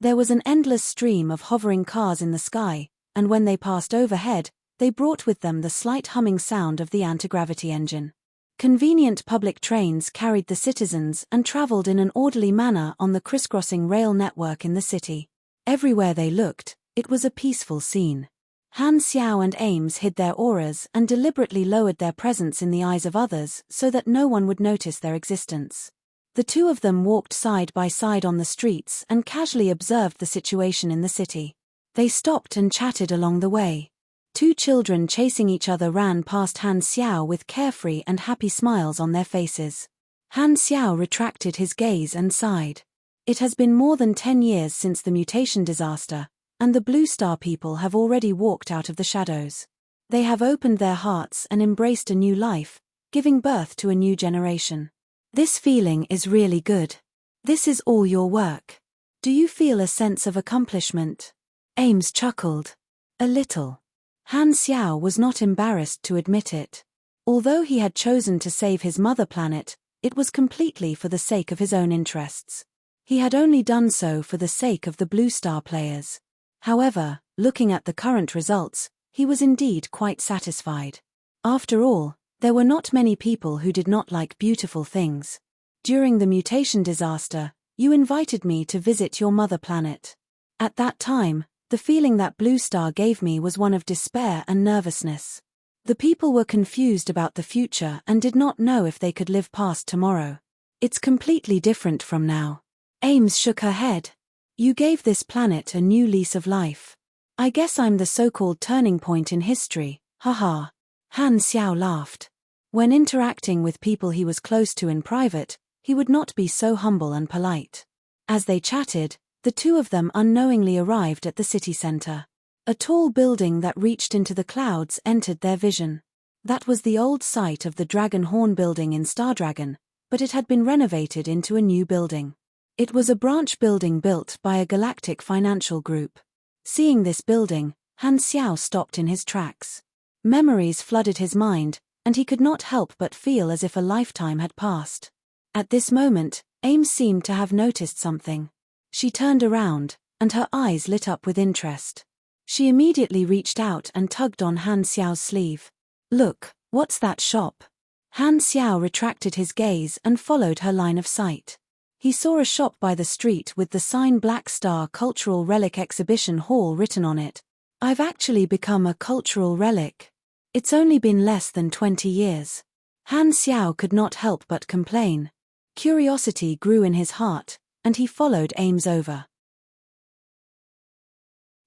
A: There was an endless stream of hovering cars in the sky, and when they passed overhead, they brought with them the slight humming sound of the anti-gravity engine. Convenient public trains carried the citizens and traveled in an orderly manner on the crisscrossing rail network in the city. Everywhere they looked, it was a peaceful scene. Han Xiao and Ames hid their auras and deliberately lowered their presence in the eyes of others so that no one would notice their existence. The two of them walked side by side on the streets and casually observed the situation in the city. They stopped and chatted along the way. 2 children chasing each other ran past Han Xiao with carefree and happy smiles on their faces. Han Xiao retracted his gaze and sighed. It has been more than 10 years since the mutation disaster, and the Blue Star people have already walked out of the shadows. They have opened their hearts and embraced a new life, giving birth to a new generation. This feeling is really good. This is all your work. Do you feel a sense of accomplishment? Ames chuckled. A little. Han Xiao was not embarrassed to admit it. Although he had chosen to save his mother planet, it was completely for the sake of his own interests. He had only done so for the sake of the Blue Star players. However, looking at the current results, he was indeed quite satisfied. After all, there were not many people who did not like beautiful things. During the mutation disaster, you invited me to visit your mother planet. At that time, the feeling that Blue Star gave me was one of despair and nervousness. The people were confused about the future and did not know if they could live past tomorrow. It's completely different from now. Ames shook her head. You gave this planet a new lease of life. I guess I'm the so-called turning point in history, haha. Han Xiao laughed. When interacting with people he was close to in private, he would not be so humble and polite. As they chatted, the two of them unknowingly arrived at the city center. A tall building that reached into the clouds entered their vision. That was the old site of the Dragon Horn building in Stardragon, but it had been renovated into a new building. It was a branch building built by a galactic financial group. Seeing this building, Han Xiao stopped in his tracks. Memories flooded his mind, and he could not help but feel as if a lifetime had passed. At this moment, Ames seemed to have noticed something. She turned around, and her eyes lit up with interest. She immediately reached out and tugged on Han Xiao's sleeve. "Look, what's that shop?" Han Xiao retracted his gaze and followed her line of sight. He saw a shop by the street with the sign Black Star Cultural Relic Exhibition Hall written on it. "I've actually become a cultural relic. It's only been less than 20 years. Han Xiao could not help but complain. Curiosity grew in his heart, and he followed Ames over.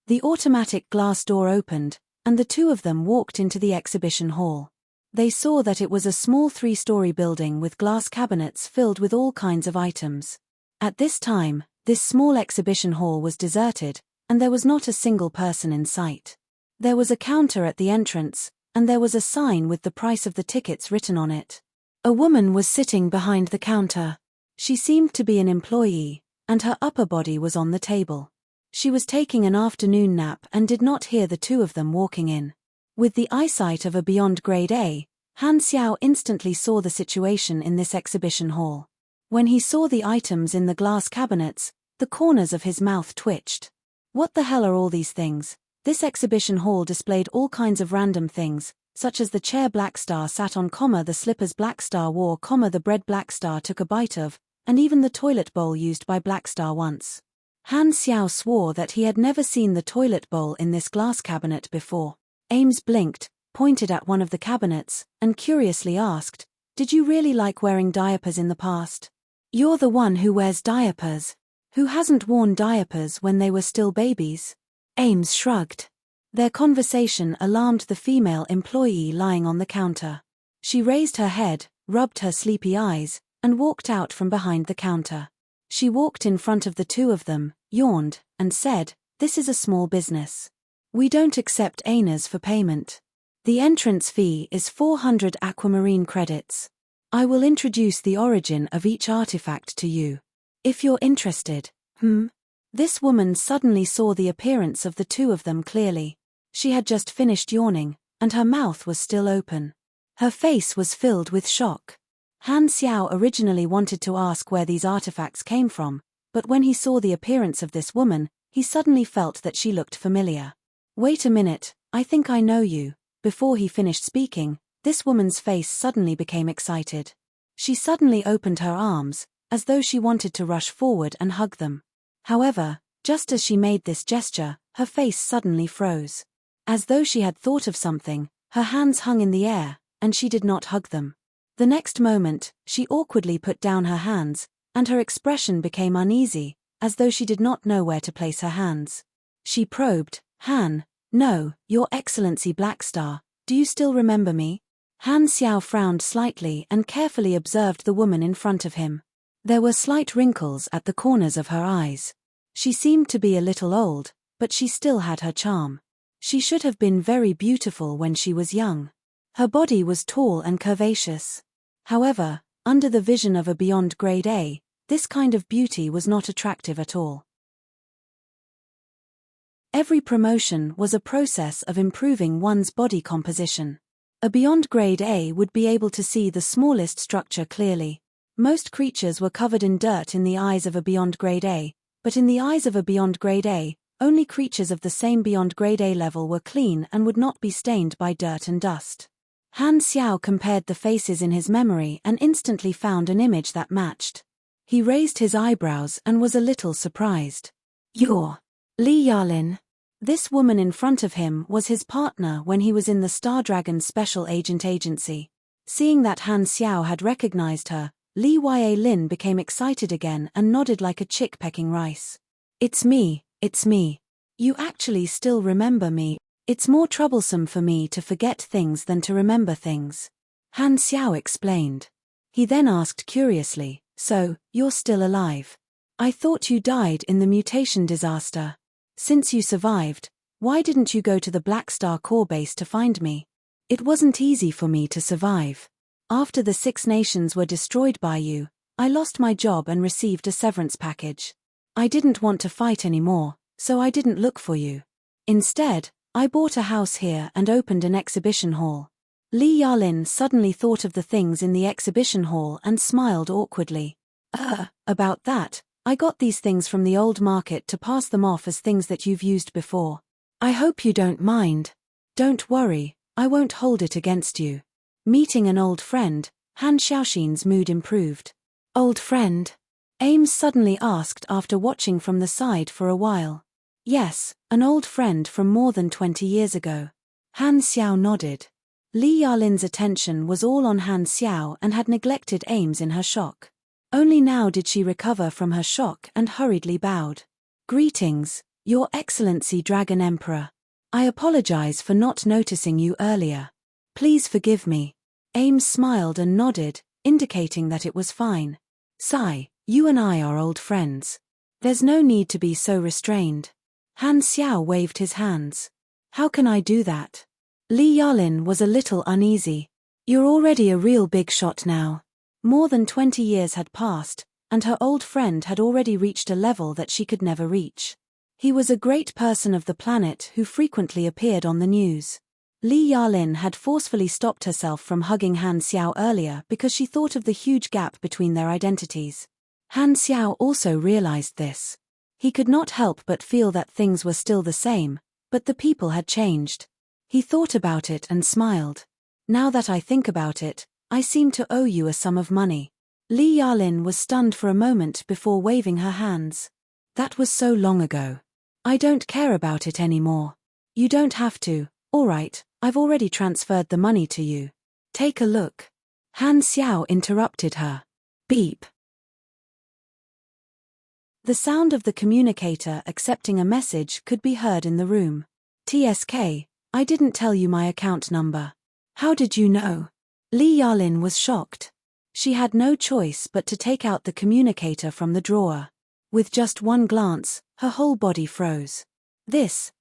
A: The automatic glass door opened, and the two of them walked into the exhibition hall. They saw that it was a small 3-story building with glass cabinets filled with all kinds of items. At this time, this small exhibition hall was deserted, and there was not a single person in sight. There was a counter at the entrance, and there was a sign with the price of the tickets written on it. A woman was sitting behind the counter. She seemed to be an employee, and her upper body was on the table. She was taking an afternoon nap and did not hear the two of them walking in. With the eyesight of a beyond grade A, Han Xiao instantly saw the situation in this exhibition hall. When he saw the items in the glass cabinets, the corners of his mouth twitched. What the hell are all these things? This exhibition hall displayed all kinds of random things, such as the chair Black Star sat on, the slippers Black Star wore, the bread Black Star took a bite of, and even the toilet bowl used by Black Star once. Han Xiao swore that he had never seen the toilet bowl in this glass cabinet before. Ames blinked, pointed at one of the cabinets, and curiously asked, "Did you really like wearing diapers in the past?" "You're the one who wears diapers. Who hasn't worn diapers when they were still babies?" Ames shrugged. Their conversation alarmed the female employee lying on the counter. She raised her head, rubbed her sleepy eyes, and walked out from behind the counter. She walked in front of the two of them, yawned, and said, "This is a small business. We don't accept ANAs for payment. The entrance fee is 400 aquamarine credits. I will introduce the origin of each artifact to you. If you're interested." This woman suddenly saw the appearance of the two of them clearly. She had just finished yawning, and her mouth was still open. Her face was filled with shock. Han Xiao originally wanted to ask where these artifacts came from, but when he saw the appearance of this woman, he suddenly felt that she looked familiar. "Wait a minute, I think I know you." Before he finished speaking, this woman's face suddenly became excited. She suddenly opened her arms, as though she wanted to rush forward and hug them. However, just as she made this gesture, her face suddenly froze. As though she had thought of something, her hands hung in the air, and she did not hug them. The next moment, she awkwardly put down her hands, and her expression became uneasy, as though she did not know where to place her hands. She probed, "Han, no, Your Excellency Black Star, do you still remember me?" Han Xiao frowned slightly and carefully observed the woman in front of him. There were slight wrinkles at the corners of her eyes. She seemed to be a little old, but she still had her charm. She should have been very beautiful when she was young. Her body was tall and curvaceous. However, under the vision of a beyond grade A, this kind of beauty was not attractive at all. Every promotion was a process of improving one's body composition. A beyond grade A would be able to see the smallest structure clearly. Most creatures were covered in dirt in the eyes of a beyond grade A, but in the eyes of a beyond grade A, only creatures of the same beyond grade A level were clean and would not be stained by dirt and dust. Han Xiao compared the faces in his memory and instantly found an image that matched. He raised his eyebrows and was a little surprised. "You're Li Yarlin." This woman in front of him was his partner when he was in the Stardragon Special Agent Agency. Seeing that Han Xiao had recognized her, Li Yarlin became excited again and nodded like a chick pecking rice. It's me. You actually still remember me. It's more troublesome for me to forget things than to remember things." Han Xiao explained. He then asked curiously, "So, you're still alive? I thought you died in the mutation disaster. Since you survived, Why didn't you go to the Black Star core base to find me? It wasn't easy for me to survive. After the 6 nations were destroyed by you, I lost my job and received a severance package. I didn't want to fight anymore, so I didn't look for you. Instead, I bought a house here and opened an exhibition hall. Li Yarlin suddenly thought of the things in the exhibition hall and smiled awkwardly. About that, I got these things from the old market to pass them off as things that you've used before. I hope you don't mind. Don't worry, I won't hold it against you. Meeting an old friend, Han Xiaoxin's mood improved. Old friend? Ames suddenly asked after watching from the side for a while. Yes, an old friend from more than 20 years ago. Han Xiao nodded. Li Yarlin's attention was all on Han Xiao and had neglected Ames in her shock. Only now did she recover from her shock and hurriedly bowed. Greetings, Your Excellency Dragon Emperor. I apologize for not noticing you earlier. Please forgive me. Ames smiled and nodded, indicating that it was fine. Sigh, you and I are old friends. There's no need to be so restrained. Han Xiao waved his hands. How can I do that? Li Yarlin was a little uneasy. You're already a real big shot now. More than 20 years had passed, and her old friend had already reached a level that she could never reach. He was a great person of the planet who frequently appeared on the news. Li Yarlin had forcefully stopped herself from hugging Han Xiao earlier because she thought of the huge gap between their identities. Han Xiao also realized this. He could not help but feel that things were still the same, but the people had changed. He thought about it and smiled. Now that I think about it, I seem to owe you a sum of money. Li Yarlin was stunned for a moment before waving her hands. That was so long ago. I don't care about it anymore. You don't have to. All right, I've already transferred the money to you. Take a look. Han Xiao interrupted her. Beep. The sound of the communicator accepting a message could be heard in the room. TSK, I didn't tell you my account number. How did you know? Li Yarlin was shocked. She had no choice but to take out the communicator from the drawer. With just one glance, her whole body froze. This,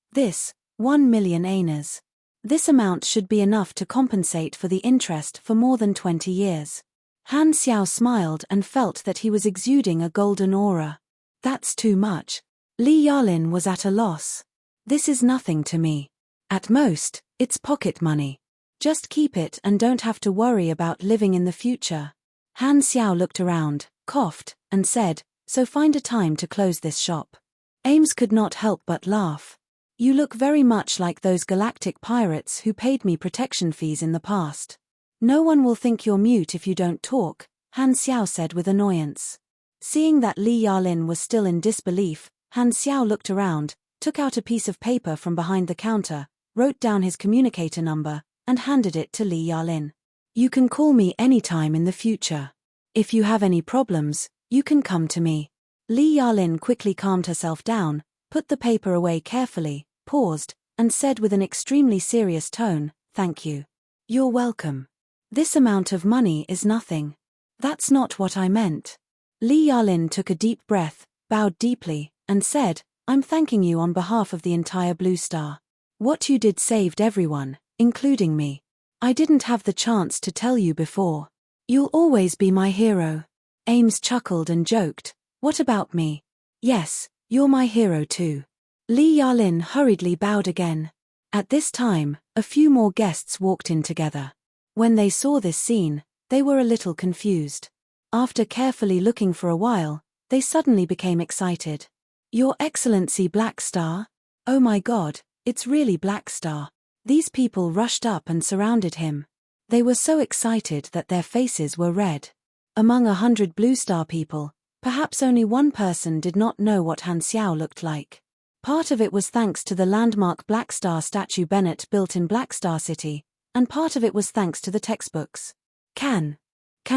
A: 1 million aners. This amount should be enough to compensate for the interest for more than 20 years. Han Xiao smiled and felt that he was exuding a golden aura. That's too much. Li Yarlin was at a loss. This is nothing to me. At most, it's pocket money. Just keep it and don't have to worry about living in the future. Han Xiao looked around, coughed, and said, so find a time to close this shop. Ames could not help but laugh. You look very much like those galactic pirates who paid me protection fees in the past. No one will think you're mute if you don't talk, Han Xiao said with annoyance. Seeing that Li Yarlin was still in disbelief, Han Xiao looked around, took out a piece of paper from behind the counter, wrote down his communicator number, and handed it to Li Yarlin. You can call me anytime in the future. If you have any problems, you can come to me. Li Yarlin quickly calmed herself down, put the paper away carefully, paused, and said with an extremely serious tone, thank you. You're welcome. This amount of money is nothing. That's not what I meant. Li Yarlin took a deep breath, bowed deeply, and said, I'm thanking you on behalf of the entire Blue Star. What you did saved everyone, including me. I didn't have the chance to tell you before. You'll always be my hero. Ames chuckled and joked, what about me? Yes, you're my hero too. Li Yarlin hurriedly bowed again. At this time, a few more guests walked in together. When they saw this scene, they were a little confused. After carefully looking for a while, they suddenly became excited. Your Excellency Black Star? Oh my God, it's really Black Star. These people rushed up and surrounded him. They were so excited that their faces were red. Among 100 Blue Star people, perhaps only one person did not know what Han Xiao looked like. Part of it was thanks to the landmark Black Star statue Bennett built in Black Star City, and part of it was thanks to the textbooks. Can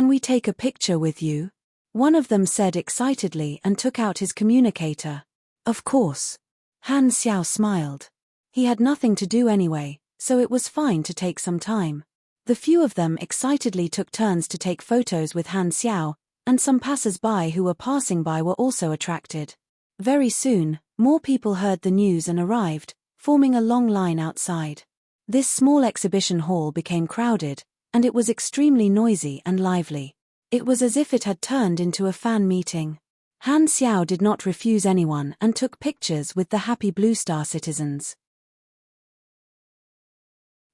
A: we take a picture with you? One of them said excitedly and took out his communicator. Of course. Han Xiao smiled. He had nothing to do anyway, so it was fine to take some time. The few of them excitedly took turns to take photos with Han Xiao, and some passers-by who were passing by were also attracted. Very soon, more people heard the news and arrived, forming a long line outside. This small exhibition hall became crowded, and it was extremely noisy and lively. It was as if it had turned into a fan meeting. Han Xiao did not refuse anyone and took pictures with the happy Blue Star citizens.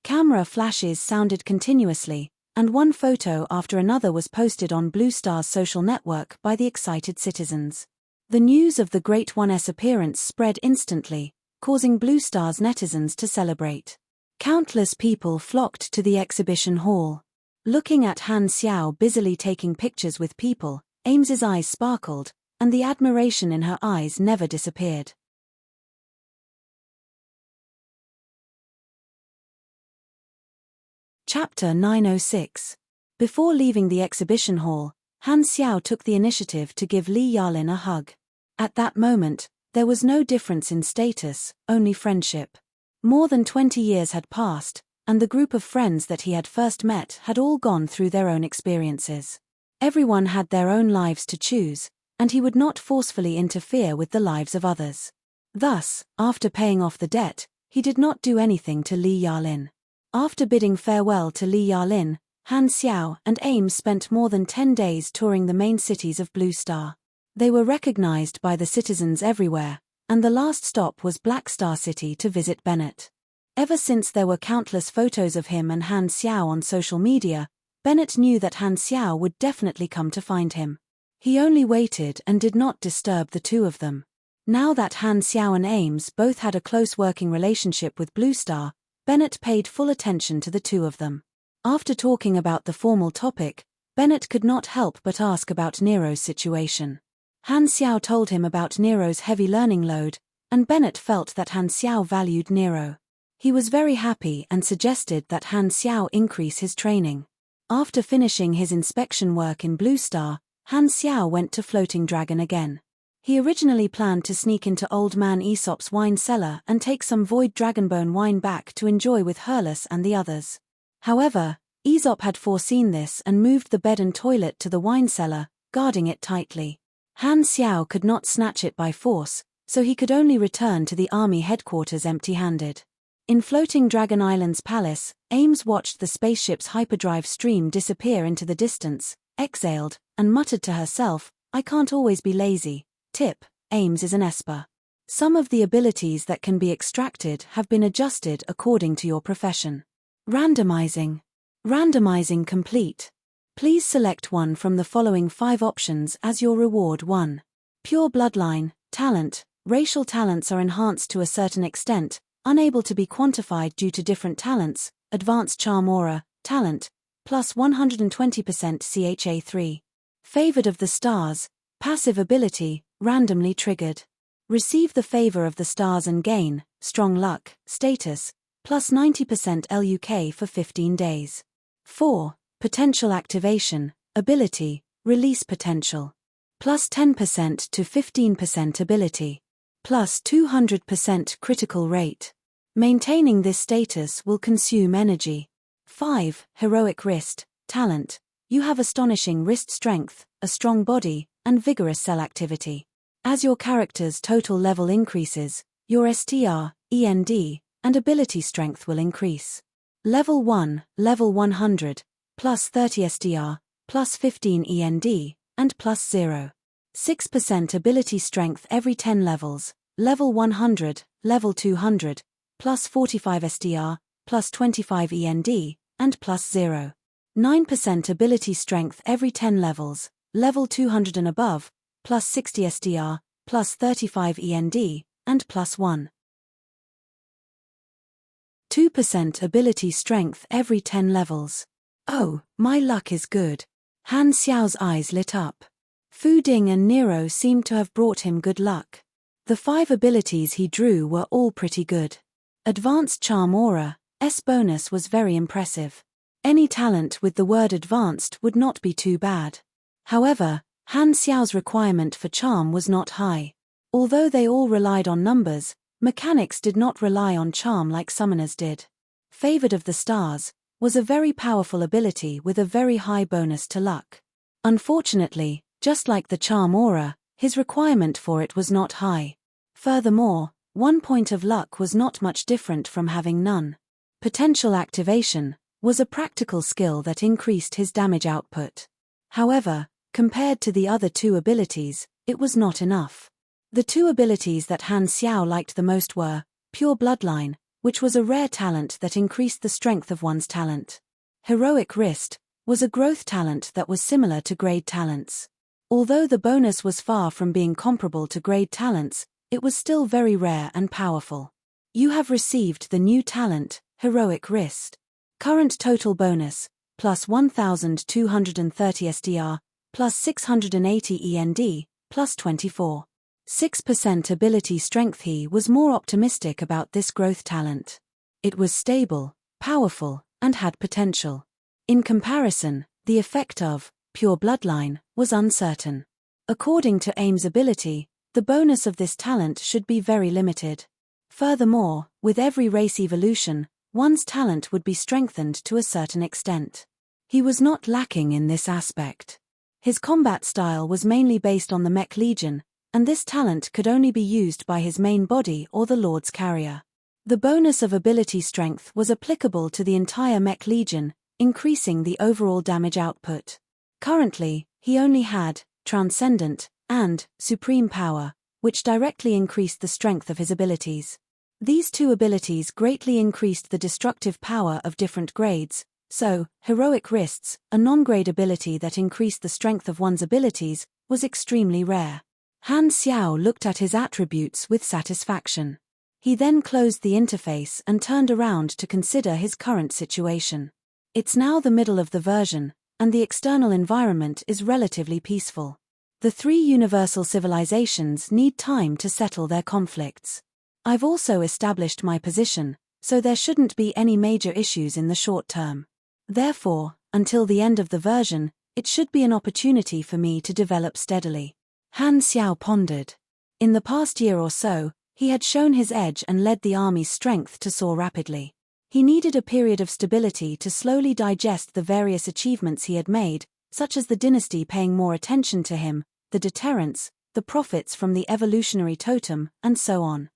A: Camera flashes sounded continuously, and one photo after another was posted on Blue Star's social network by the excited citizens. The news of the Great One's appearance spread instantly, causing Blue Star's netizens to celebrate. Countless people flocked to the exhibition hall. Looking at Han Xiao busily taking pictures with people, Ames's eyes sparkled, and the admiration in her eyes never disappeared. Chapter 906. Before leaving the exhibition hall, Han Xiao took the initiative to give Li Yarlin a hug. At that moment, there was no difference in status, only friendship. More than 20 years had passed, and the group of friends that he had first met had all gone through their own experiences. Everyone had their own lives to choose, and he would not forcefully interfere with the lives of others. Thus, after paying off the debt, he did not do anything to Li Yarlin. After bidding farewell to Li Yarlin, Han Xiao and Ames spent more than 10 days touring the main cities of Blue Star. They were recognized by the citizens everywhere, and the last stop was Black Star City to visit Bennett. Ever since there were countless photos of him and Han Xiao on social media, Bennett knew that Han Xiao would definitely come to find him. He only waited and did not disturb the two of them. Now that Han Xiao and Ames both had a close working relationship with Blue Star, Bennett paid full attention to the two of them. After talking about the formal topic, Bennett could not help but ask about Nero's situation. Han Xiao told him about Nero's heavy learning load, and Bennett felt that Han Xiao valued Nero. He was very happy and suggested that Han Xiao increase his training. After finishing his inspection work in Blue Star, Han Xiao went to Floating Dragon again. He originally planned to sneak into Old Man Aesop's wine cellar and take some Void Dragonbone wine back to enjoy with Hurlus and the others. However, Aesop had foreseen this and moved the bed and toilet to the wine cellar, guarding it tightly. Han Xiao could not snatch it by force, so he could only return to the army headquarters empty-handed. In Floating Dragon Island's palace, Ames watched the spaceship's hyperdrive stream disappear into the distance, exhaled, and muttered to herself, "I can't always be lazy." Tip: Ames is an Esper. Some of the abilities that can be extracted have been adjusted according to your profession. Randomizing. Randomizing complete. Please select one from the following 5 options as your reward. 1. Pure bloodline, talent. Racial talents are enhanced to a certain extent, unable to be quantified due to different talents. Advanced charm aura, talent, plus 120% CHA3. Favored of the stars, passive ability, randomly triggered. Receive the favor of the stars and gain strong luck, status, plus 90% LUK for 15 days. 4. Potential activation, ability, release potential. Plus 10% to 15% ability. Plus 200% critical rate. Maintaining this status will consume energy. 5. Heroic wrist, talent. You have astonishing wrist strength, a strong body, and vigorous cell activity. As your character's total level increases, your STR, END, and ability strength will increase. Level 1, level 100, plus 30 STR, plus 15 END, and plus 0. 6% ability strength every 10 levels, level 100, level 200, plus 45 STR, plus 25 END, and plus 0. 9% ability strength every 10 levels, level 200 and above, plus 60 STR, plus 35 END, and plus 1. 2% ability strength every 10 levels. Oh, my luck is good. Han Xiao's eyes lit up. Fu Ding and Nero seemed to have brought him good luck. The 5 abilities he drew were all pretty good. Advanced Charm Aura, S bonus was very impressive. Any talent with the word advanced would not be too bad. However, Han Xiao's requirement for charm was not high. Although they all relied on numbers, mechanics did not rely on charm like summoners did. Favored of the Stars was a very powerful ability with a very high bonus to luck. Unfortunately, just like the charm aura, his requirement for it was not high. Furthermore, 1 point of luck was not much different from having none. Potential activation was a practical skill that increased his damage output. However, compared to the other two abilities, it was not enough. The two abilities that Han Xiao liked the most were Pure Bloodline, which was a rare talent that increased the strength of one's talent. Heroic Wrist was a growth talent that was similar to grade talents. Although the bonus was far from being comparable to grade talents, it was still very rare and powerful. You have received the new talent, Heroic Wrist. Current total bonus, plus 1230 SDR, plus 680 END, plus 24. 6% ability strength. He was more optimistic about this growth talent. It was stable, powerful, and had potential. In comparison, the effect of Pure Bloodline was uncertain. According to Aim's ability, the bonus of this talent should be very limited. Furthermore, with every race evolution, one's talent would be strengthened to a certain extent. He was not lacking in this aspect. His combat style was mainly based on the Mech Legion, and this talent could only be used by his main body or the Lord's Carrier. The bonus of ability strength was applicable to the entire Mech Legion, increasing the overall damage output. Currently, he only had Transcendent and Supreme Power, which directly increased the strength of his abilities. These two abilities greatly increased the destructive power of different grades, so Heroic Wrists, a non-grade ability that increased the strength of one's abilities, was extremely rare. Han Xiao looked at his attributes with satisfaction. He then closed the interface and turned around to consider his current situation. It's now the middle of the version, and the external environment is relatively peaceful. The three universal civilizations need time to settle their conflicts. I've also established my position, so there shouldn't be any major issues in the short term. Therefore, until the end of the version, it should be an opportunity for me to develop steadily. Han Xiao pondered. In the past year or so, he had shown his edge and led the army's strength to soar rapidly. He needed a period of stability to slowly digest the various achievements he had made, such as the dynasty paying more attention to him, the deterrence, the profits from the evolutionary totem, and so on.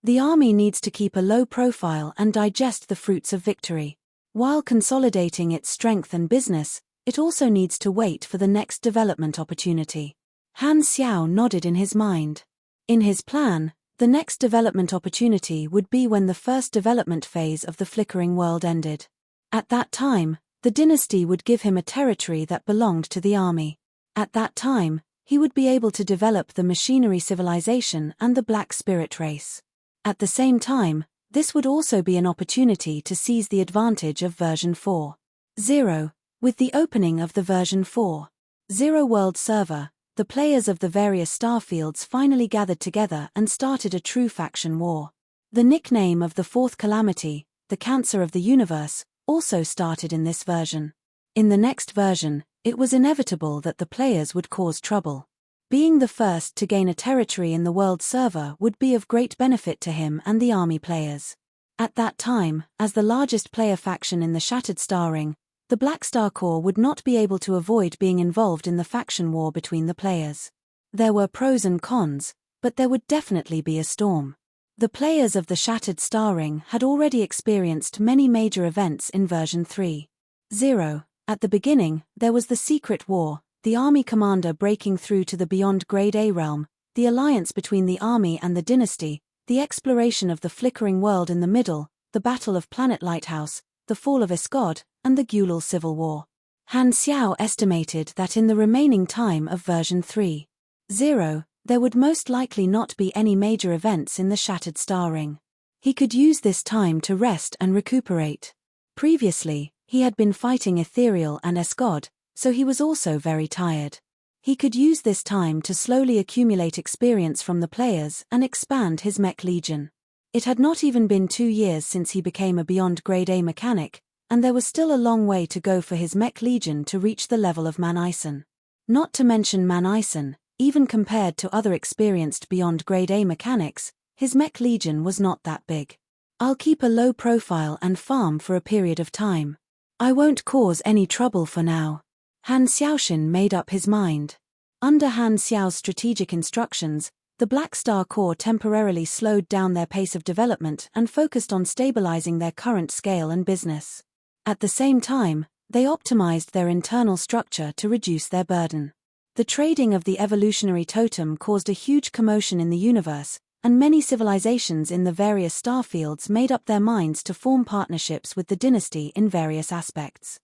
A: The army needs to keep a low profile and digest the fruits of victory. While consolidating its strength and business, it also needs to wait for the next development opportunity. Han Xiao nodded in his mind. In his plan, the next development opportunity would be when the first development phase of the flickering world ended. At that time, the dynasty would give him a territory that belonged to the army. At that time, he would be able to develop the machinery civilization and the Black Spirit race. At the same time, this would also be an opportunity to seize the advantage of version 4.0. With the opening of the version 4.0 world server, the players of the various starfields finally gathered together and started a true faction war. The nickname of the fourth calamity, the Cancer of the Universe, also started in this version. In the next version, it was inevitable that the players would cause trouble. Being the first to gain a territory in the world server would be of great benefit to him and the army players. At that time, as the largest player faction in the Shattered Star Ring, the Black Star Corps would not be able to avoid being involved in the faction war between the players. There were pros and cons, but there would definitely be a storm. The players of the Shattered Star Ring had already experienced many major events in version 3.0. At the beginning, there was the Secret War, the army commander breaking through to the Beyond Grade A realm, the alliance between the army and the dynasty, the exploration of the flickering world in the middle, the Battle of Planet Lighthouse, the fall of Escod, and the Gulal Civil War. Han Xiao estimated that in the remaining time of version 3.0, there would most likely not be any major events in the Shattered Star Ring. He could use this time to rest and recuperate. Previously, he had been fighting Ethereal and Escod, so he was also very tired. He could use this time to slowly accumulate experience from the players and expand his Mech Legion. It had not even been 2 years since he became a Beyond Grade A mechanic, and there was still a long way to go for his Mech Legion to reach the level of Manison. Not to mention Manison, even compared to other experienced Beyond Grade A mechanics, his Mech Legion was not that big. I'll keep a low profile and farm for a period of time. I won't cause any trouble for now. Han Xiaoshin made up his mind. Under Han Xiao's strategic instructions, The Black Star Corps temporarily slowed down their pace of development and focused on stabilizing their current scale and business. At the same time, they optimized their internal structure to reduce their burden. The trading of the evolutionary totem caused a huge commotion in the universe, and many civilizations in the various star fields made up their minds to form partnerships with the dynasty in various aspects.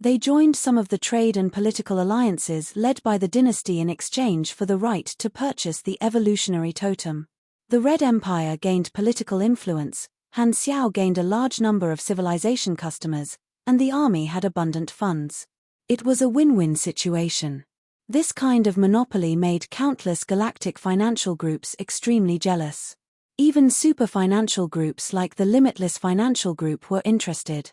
A: They joined some of the trade and political alliances led by the dynasty in exchange for the right to purchase the evolutionary totem. The Red Empire gained political influence, Han Xiao gained a large number of civilization customers, and the army had abundant funds. It was a win-win situation. This kind of monopoly made countless galactic financial groups extremely jealous. Even super financial groups like the Limitless Financial Group were interested.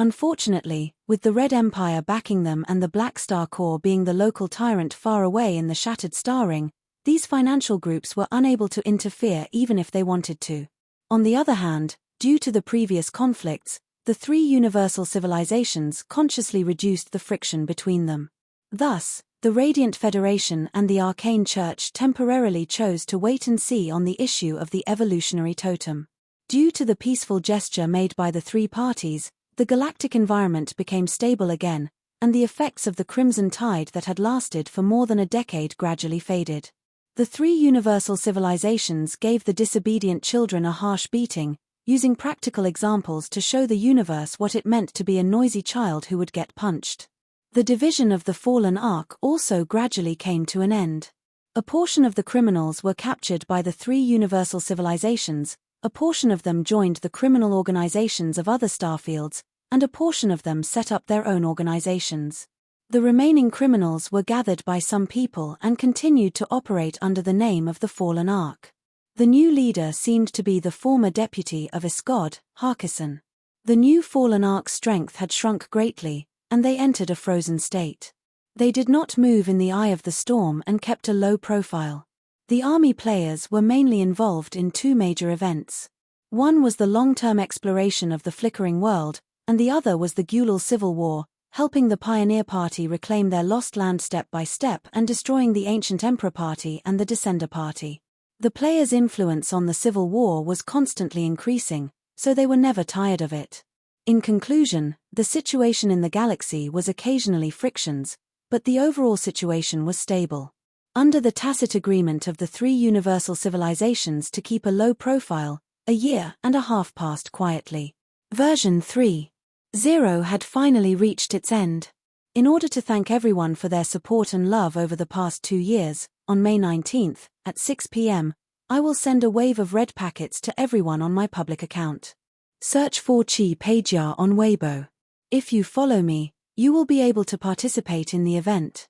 A: Unfortunately, with the Red Empire backing them and the Black Star Corps being the local tyrant far away in the Shattered Star Ring, these financial groups were unable to interfere even if they wanted to. On the other hand, due to the previous conflicts, the three universal civilizations consciously reduced the friction between them. Thus, the Radiant Federation and the Arcane Church temporarily chose to wait and see on the issue of the evolutionary totem. Due to the peaceful gesture made by the three parties, the galactic environment became stable again, and the effects of the Crimson Tide that had lasted for more than a decade gradually faded. The three universal civilizations gave the disobedient children a harsh beating, using practical examples to show the universe what it meant to be a noisy child who would get punched. The division of the fallen ark also gradually came to an end. A portion of the criminals were captured by the three universal civilizations, a portion of them joined the criminal organizations of other starfields, and a portion of them set up their own organizations. The remaining criminals were gathered by some people and continued to operate under the name of the Fallen Ark. The new leader seemed to be the former deputy of Isgod, Harkison. The new Fallen Ark's strength had shrunk greatly, and they entered a frozen state. They did not move in the eye of the storm and kept a low profile. The army players were mainly involved in two major events. One was the long-term exploration of the flickering world, and the other was the Gulal Civil War, helping the Pioneer Party reclaim their lost land step by step and destroying the Ancient Emperor Party and the Descender Party. The players' influence on the Civil War was constantly increasing, so they were never tired of it. In conclusion, the situation in the galaxy was occasionally frictions, but the overall situation was stable. Under the tacit agreement of the three universal civilizations to keep a low profile, a year and a half passed quietly. Version 3.0 had finally reached its end. In order to thank everyone for their support and love over the past 2 years, on May 19th, at 6 p.m., I will send a wave of red packets to everyone on my public account. Search for Chi Pagya on Weibo. If you follow me, you will be able to participate in the event.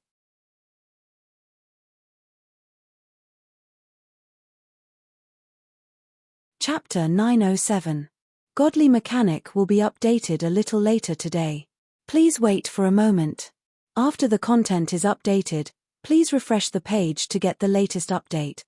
A: Chapter 907. Godly Mechanic will be updated a little later today. Please wait for a moment. After the content is updated, please refresh the page to get the latest update.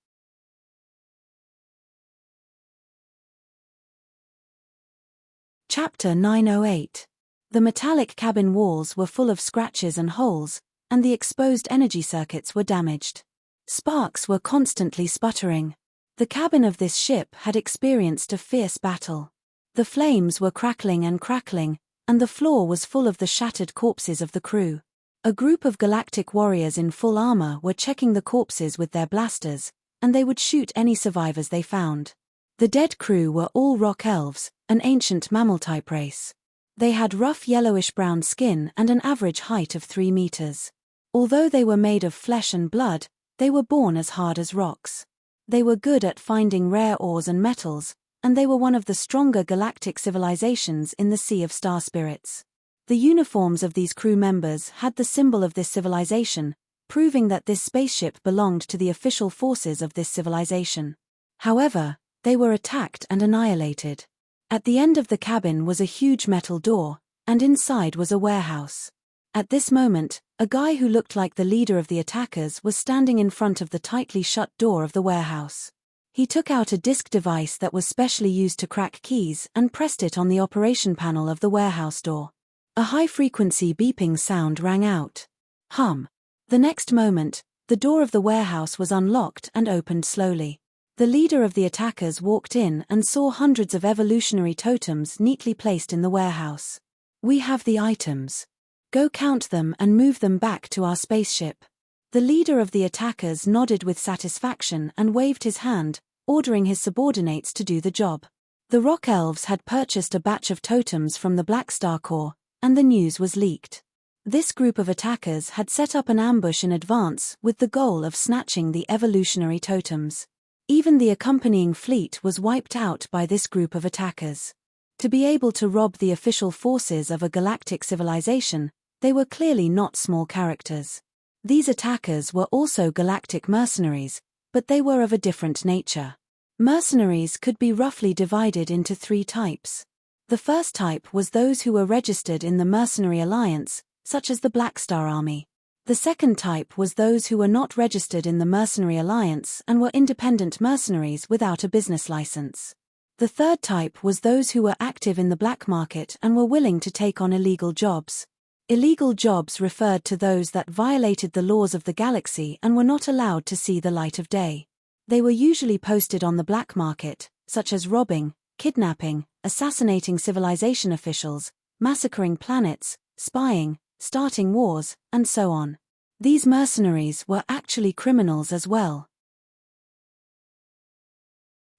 A: Chapter 908. The metallic cabin walls were full of scratches and holes, and the exposed energy circuits were damaged. Sparks were constantly sputtering. The cabin of this ship had experienced a fierce battle. The flames were crackling, and the floor was full of the shattered corpses of the crew. A group of galactic warriors in full armor were checking the corpses with their blasters, and they would shoot any survivors they found. The dead crew were all rock elves, an ancient mammal-type race. They had rough yellowish-brown skin and an average height of 3 meters. Although they were made of flesh and blood, they were born as hard as rocks. They were good at finding rare ores and metals, and they were one of the stronger galactic civilizations in the Sea of Star Spirits. The uniforms of these crew members had the symbol of this civilization, proving that this spaceship belonged to the official forces of this civilization. However, they were attacked and annihilated. At the end of the cabin was a huge metal door, and inside was a warehouse. At this moment, a guy who looked like the leader of the attackers was standing in front of the tightly shut door of the warehouse. He took out a disk device that was specially used to crack keys and pressed it on the operation panel of the warehouse door. A high-frequency beeping sound rang out. The next moment, The door of the warehouse was unlocked and opened slowly. The leader of the attackers walked in and saw hundreds of evolutionary totems neatly placed in the warehouse. "We have the items. Go count them and move them back to our spaceship." The leader of the attackers nodded with satisfaction and waved his hand, ordering his subordinates to do the job. The Rock Elves had purchased a batch of totems from the Black Star Corps, and the news was leaked. This group of attackers had set up an ambush in advance with the goal of snatching the evolutionary totems. Even the accompanying fleet was wiped out by this group of attackers. To be able to rob the official forces of a galactic civilization, they were clearly not small characters. These attackers were also galactic mercenaries, but they were of a different nature. Mercenaries could be roughly divided into 3 types. The first type was those who were registered in the Mercenary Alliance, such as the Black Star Army. The second type was those who were not registered in the Mercenary Alliance and were independent mercenaries without a business license. The third type was those who were active in the black market and were willing to take on illegal jobs. Illegal jobs referred to those that violated the laws of the galaxy and were not allowed to see the light of day. They were usually posted on the black market, such as robbing, kidnapping, assassinating civilization officials, massacring planets, spying, starting wars, and so on. These mercenaries were actually criminals as well.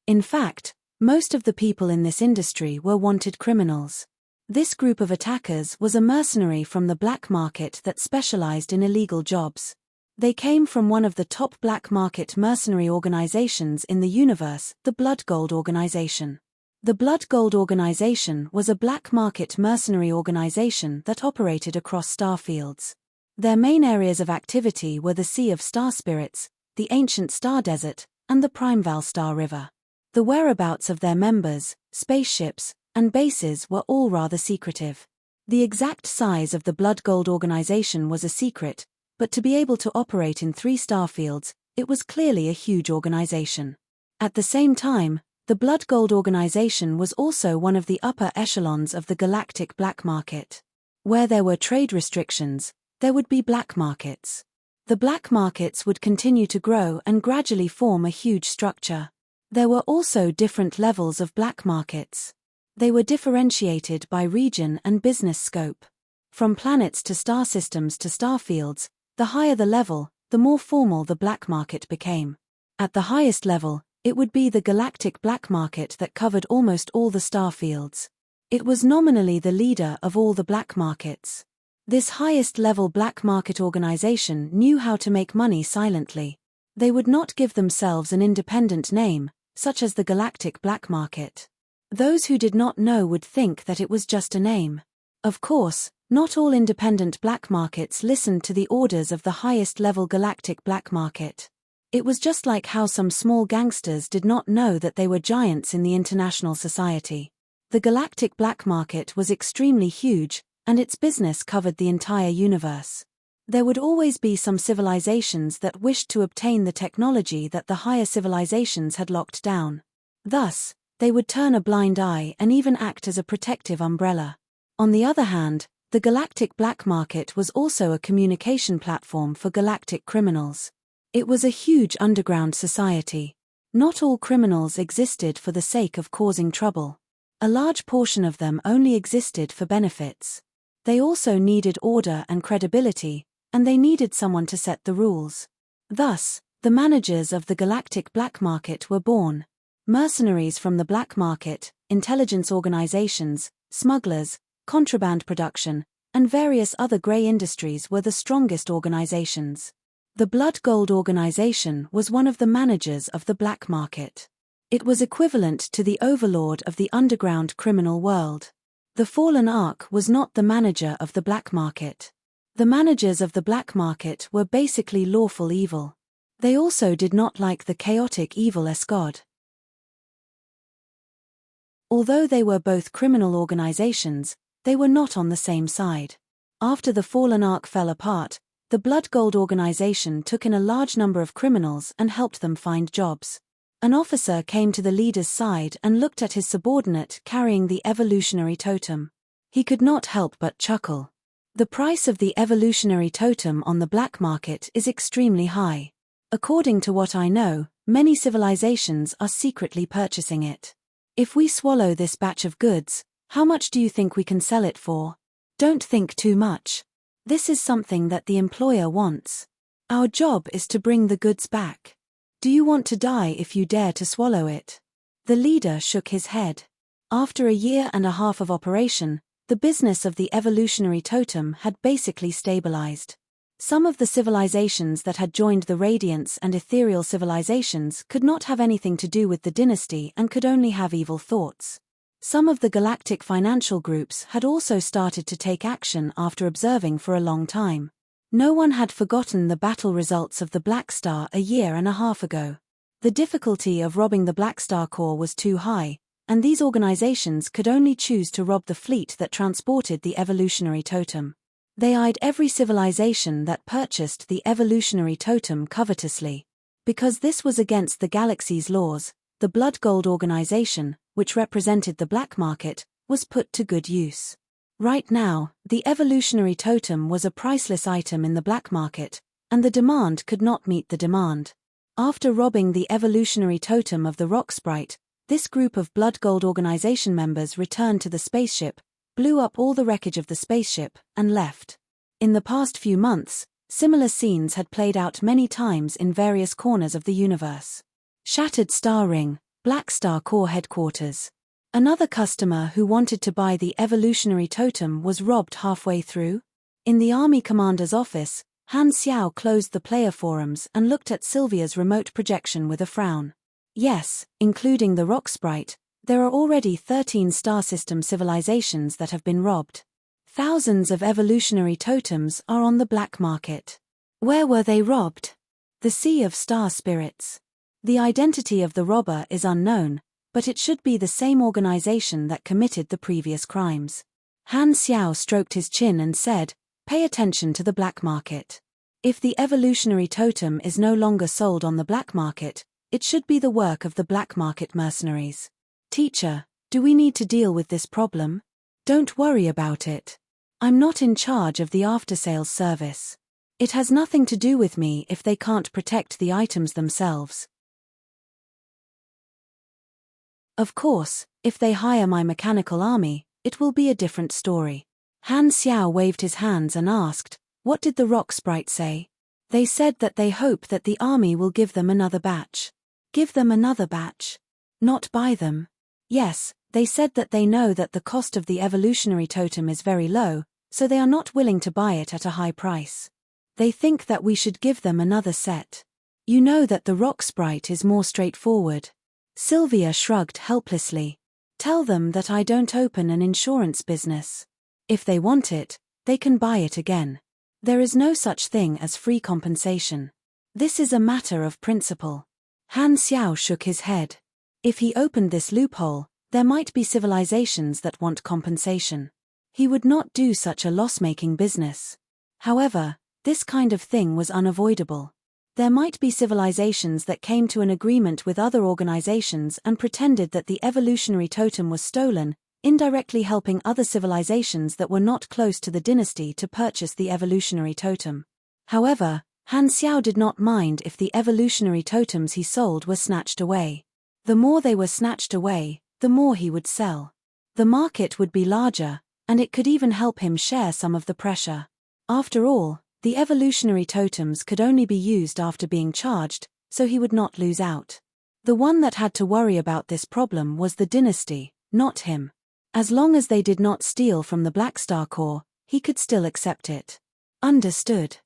A: In fact, most of the people in this industry were wanted criminals. This group of attackers was a mercenary from the black market that specialized in illegal jobs. They came from one of the top black market mercenary organizations in the universe, the Blood Gold Organization. The Blood Gold Organization was a black market mercenary organization that operated across starfields. Their main areas of activity were the Sea of Star Spirits, the Ancient Star Desert, and the Primeval Star River. The whereabouts of their members, spaceships, and bases were all rather secretive. The exact size of the Blood Gold Organization was a secret, but to be able to operate in 3 starfields, it was clearly a huge organization. At the same time, the Blood Gold Organization was also one of the upper echelons of the galactic black market. Where there were trade restrictions, there would be black markets. The black markets would continue to grow and gradually form a huge structure. There were also different levels of black markets. They were differentiated by region and business scope. From planets to star systems to starfields, the higher the level, the more formal the black market became. At the highest level, it would be the galactic black market that covered almost all the starfields. It was nominally the leader of all the black markets. This highest-level black market organization knew how to make money silently. They would not give themselves an independent name, such as the galactic black market. Those who did not know would think that it was just a name. Of course, not all independent black markets listened to the orders of the highest-level galactic black market. It was just like how some small gangsters did not know that they were giants in the international society. The galactic black market was extremely huge, and its business covered the entire universe. There would always be some civilizations that wished to obtain the technology that the higher civilizations had locked down. Thus, they would turn a blind eye and even act as a protective umbrella. On the other hand, the galactic black market was also a communication platform for galactic criminals. It was a huge underground society. Not all criminals existed for the sake of causing trouble. A large portion of them only existed for benefits. They also needed order and credibility, and they needed someone to set the rules. Thus, the managers of the galactic black market were born. Mercenaries from the black market, intelligence organizations, smugglers, contraband production, and various other grey industries were the strongest organizations. The Blood Gold Organization was one of the managers of the black market. It was equivalent to the overlord of the underground criminal world. The Fallen Ark was not the manager of the black market. The managers of the black market were basically lawful evil. They also did not like the chaotic evil Escod. Although they were both criminal organizations, they were not on the same side. After the Fallen Ark fell apart, the Blood Gold Organization took in a large number of criminals and helped them find jobs. An officer came to the leader's side and looked at his subordinate carrying the evolutionary totem. He could not help but chuckle. The price of the evolutionary totem on the black market is extremely high. According to what I know, many civilizations are secretly purchasing it. If we swallow this batch of goods, how much do you think we can sell it for? Don't think too much. This is something that the employer wants. Our job is to bring the goods back. Do you want to die if you dare to swallow it? The leader shook his head. After a year and a half of operation, the business of the evolutionary totem had basically stabilized. Some of the civilizations that had joined the Radiance and Ethereal civilizations could not have anything to do with the dynasty and could only have evil thoughts. Some of the galactic financial groups had also started to take action after observing for a long time. No one had forgotten the battle results of the Black Star a year and a half ago. The difficulty of robbing the Black Star core was too high, and these organizations could only choose to rob the fleet that transported the evolutionary totem. They eyed every civilization that purchased the evolutionary totem covetously. Because this was against the galaxy's laws, the Blood Gold organization, which represented the black market, was put to good use. Right now, the evolutionary totem was a priceless item in the black market, and the demand could not meet the demand. After robbing the evolutionary totem of the rock sprite, this group of Blood Gold organization members returned to the spaceship, blew up all the wreckage of the spaceship, and left. In the past few months, similar scenes had played out many times in various corners of the universe. Shattered Star Ring, Black Star Core headquarters. Another customer who wanted to buy the evolutionary totem was robbed halfway through. In the army commander's office, Han Xiao closed the player forums and looked at Sylvia's remote projection with a frown. Yes, including the rock sprite, there are already 13 star system civilizations that have been robbed. Thousands of evolutionary totems are on the black market. Where were they robbed? The Sea of Star Spirits. The identity of the robber is unknown, but it should be the same organization that committed the previous crimes. Han Xiao stroked his chin and said, "Pay attention to the black market. If the evolutionary totem is no longer sold on the black market, it should be the work of the black market mercenaries. Teacher, do we need to deal with this problem? Don't worry about it. I'm not in charge of the after-sales service. It has nothing to do with me if they can't protect the items themselves. Of course, if they hire my mechanical army, it will be a different story." Han Xiao waved his hands and asked, "What did the rock sprite say?" "They said that they hope that the army will give them another batch." "Give them another batch? Not buy them?" "Yes, they said that they know that the cost of the evolutionary totem is very low, so they are not willing to buy it at a high price. They think that we should give them another set. You know that the rock sprite is more straightforward." Sylvia shrugged helplessly. "Tell them that I don't open an insurance business. If they want it, they can buy it again. There is no such thing as free compensation. This is a matter of principle." Han Xiao shook his head. If he opened this loophole, there might be civilizations that want compensation. He would not do such a loss-making business. However, this kind of thing was unavoidable. There might be civilizations that came to an agreement with other organizations and pretended that the evolutionary totem was stolen, indirectly helping other civilizations that were not close to the dynasty to purchase the evolutionary totem. However, Han Xiao did not mind if the evolutionary totems he sold were snatched away. The more they were snatched away, the more he would sell. The market would be larger, and it could even help him share some of the pressure. After all, the evolutionary totems could only be used after being charged, so he would not lose out. The one that had to worry about this problem was the dynasty, not him. As long as they did not steal from the Black Star Core, he could still accept it. Understood.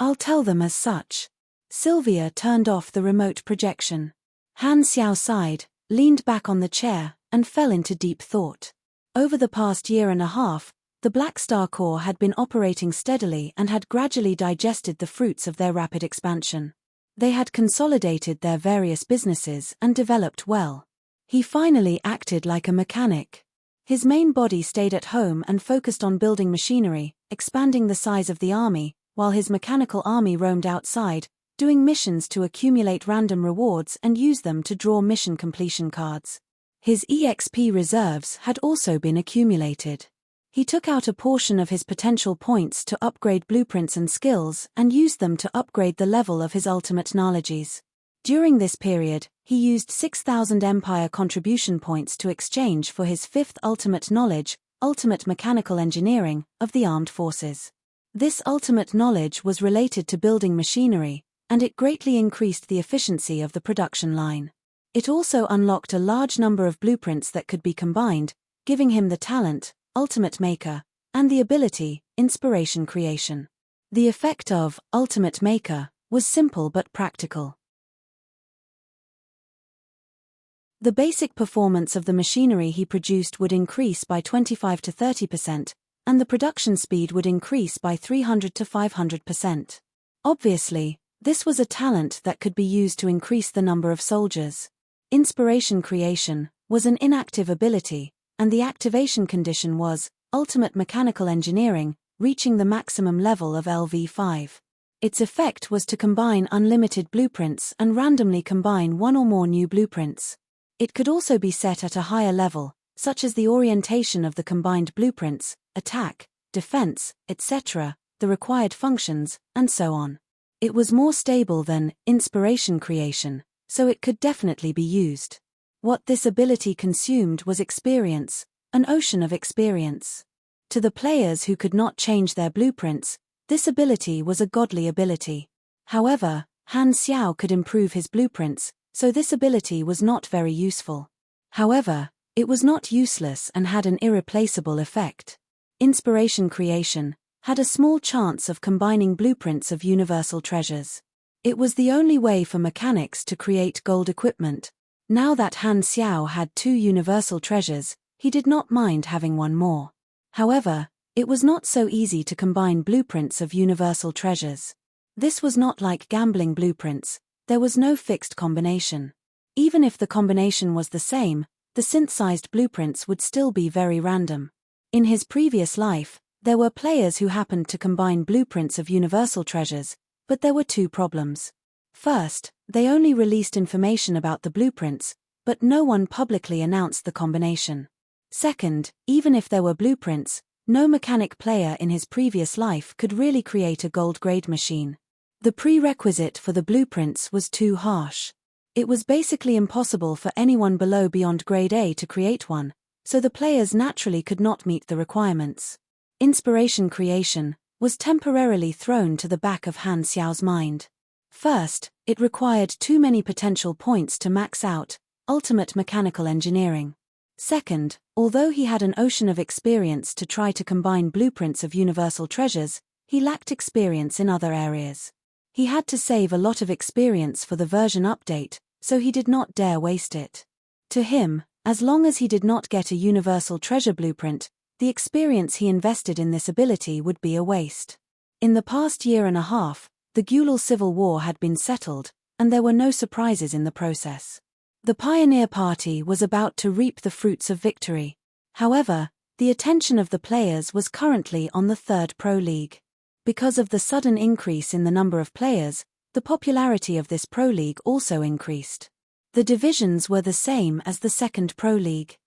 A: I'll tell them as such. Sylvia turned off the remote projection. Han Xiao sighed, leaned back on the chair, and fell into deep thought. Over the past year and a half, the Black Star Core had been operating steadily and had gradually digested the fruits of their rapid expansion. They had consolidated their various businesses and developed well. He finally acted like a mechanic. His main body stayed at home and focused on building machinery, expanding the size of the army, while his mechanical army roamed outside, doing missions to accumulate random rewards and use them to draw mission completion cards. His EXP reserves had also been accumulated. He took out a portion of his potential points to upgrade blueprints and skills and used them to upgrade the level of his ultimate knowledges. During this period, he used 6,000 Empire contribution points to exchange for his fifth ultimate knowledge, ultimate mechanical engineering, of the armed forces. This ultimate knowledge was related to building machinery, and it greatly increased the efficiency of the production line. It also unlocked a large number of blueprints that could be combined, giving him the talent, Ultimate Maker, and the ability, Inspiration Creation. The effect of Ultimate Maker was simple but practical. The basic performance of the machinery he produced would increase by 25 to 30%, and the production speed would increase by 300 to 500%. Obviously, this was a talent that could be used to increase the number of soldiers. Inspiration Creation was an inactive ability, and the activation condition was Ultimate Mechanical Engineering, reaching the maximum level of LV5. Its effect was to combine unlimited blueprints and randomly combine one or more new blueprints. It could also be set at a higher level, such as the orientation of the combined blueprints, attack, defense, etc., the required functions, and so on. It was more stable than Inspiration Creation, so it could definitely be used. What this ability consumed was experience, an ocean of experience. To the players who could not change their blueprints, this ability was a godly ability. However, Han Xiao could improve his blueprints, so this ability was not very useful. However, it was not useless and had an irreplaceable effect. Inspiration Creation had a small chance of combining blueprints of universal treasures. It was the only way for mechanics to create gold equipment. Now that Han Xiao had 2 universal treasures, he did not mind having one more. However, it was not so easy to combine blueprints of universal treasures. This was not like gambling blueprints, there was no fixed combination. Even if the combination was the same, the synthesized blueprints would still be very random. In his previous life, there were players who happened to combine blueprints of universal treasures, but there were 2 problems. First, they only released information about the blueprints, but no one publicly announced the combination. Second, even if there were blueprints, no mechanic player in his previous life could really create a gold-grade machine. The prerequisite for the blueprints was too harsh. It was basically impossible for anyone below beyond grade A to create one, so the players naturally could not meet the requirements. Inspiration Creation was temporarily thrown to the back of Han Xiao's mind. First, it required too many potential points to max out Ultimate Mechanical Engineering. Second, although he had an ocean of experience to try to combine blueprints of universal treasures, he lacked experience in other areas. He had to save a lot of experience for the version update, so he did not dare waste it. To him, as long as he did not get a universal treasure blueprint, the experience he invested in this ability would be a waste. In the past year and a half, the Gulal Civil War had been settled, and there were no surprises in the process. The Pioneer Party was about to reap the fruits of victory. However, the attention of the players was currently on the 3rd Pro League. Because of the sudden increase in the number of players, the popularity of this Pro League also increased. The divisions were the same as the 2nd Pro League.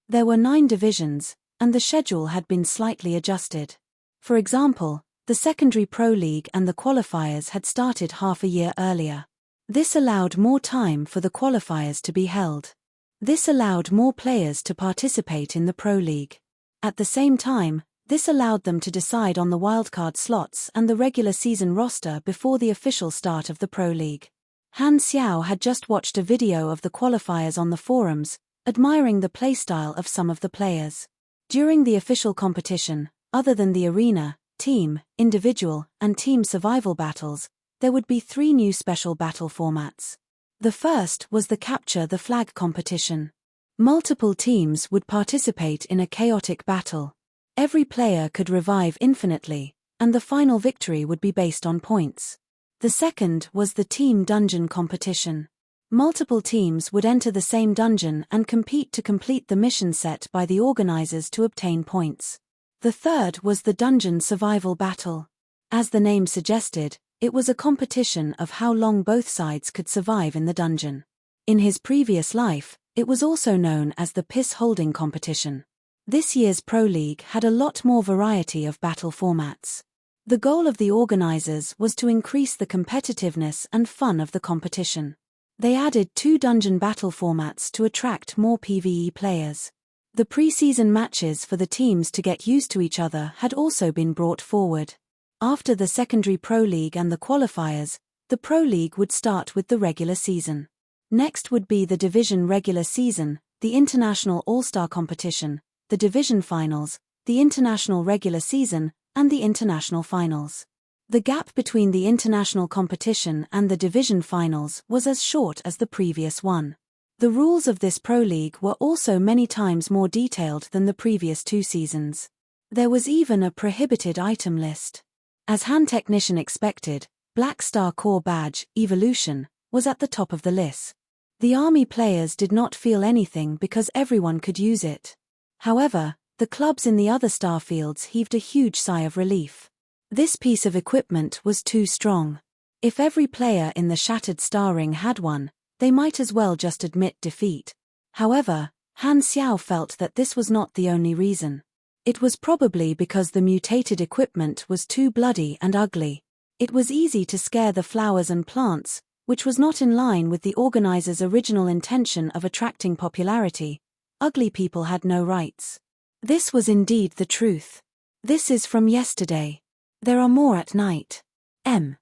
A: There were 9 divisions, and the schedule had been slightly adjusted. For example, the Secondary Pro League and the qualifiers had started half a year earlier. This allowed more time for the qualifiers to be held. This allowed more players to participate in the Pro League. At the same time, this allowed them to decide on the wildcard slots and the regular season roster before the official start of the Pro League. Han Xiao had just watched a video of the qualifiers on the forums, admiring the playstyle of some of the players. During the official competition, other than the arena, team, individual, and team survival battles, there would be 3 new special battle formats. The first was the Capture the Flag competition. Multiple teams would participate in a chaotic battle. Every player could revive infinitely, and the final victory would be based on points. The second was the Team Dungeon competition. Multiple teams would enter the same dungeon and compete to complete the mission set by the organizers to obtain points. The third was the Dungeon Survival Battle. As the name suggested, it was a competition of how long both sides could survive in the dungeon. In his previous life, It was also known as the piss holding competition. This year's Pro League had a lot more variety of battle formats. The goal of the organizers was to increase the competitiveness and fun of the competition. They added 2 dungeon battle formats to attract more PvE players. The pre-season matches for the teams to get used to each other had also been brought forward. After the secondary Pro League and the qualifiers, the Pro League would start with the regular season. Next would be the Division regular season, the International All-Star competition, the Division finals, the International regular season, and the International finals. The gap between the international competition and the Division finals was as short as the previous one. The rules of this Pro League were also many times more detailed than the previous 2 seasons. There was even a prohibited item list. As Han Technician expected, Black Star Core Badge, Evolution, was at the top of the list. The army players did not feel anything because everyone could use it. However, the clubs in the other star fields heaved a huge sigh of relief. This piece of equipment was too strong. If every player in the Shattered Star Ring had one, they might as well just admit defeat. However, Han Xiao felt that this was not the only reason. It was probably because the mutated equipment was too bloody and ugly. It was easy to scare the flowers and plants, which was not in line with the organizers' original intention of attracting popularity. Ugly people had no rights. This was indeed the truth. This is from yesterday. There are more at night. M.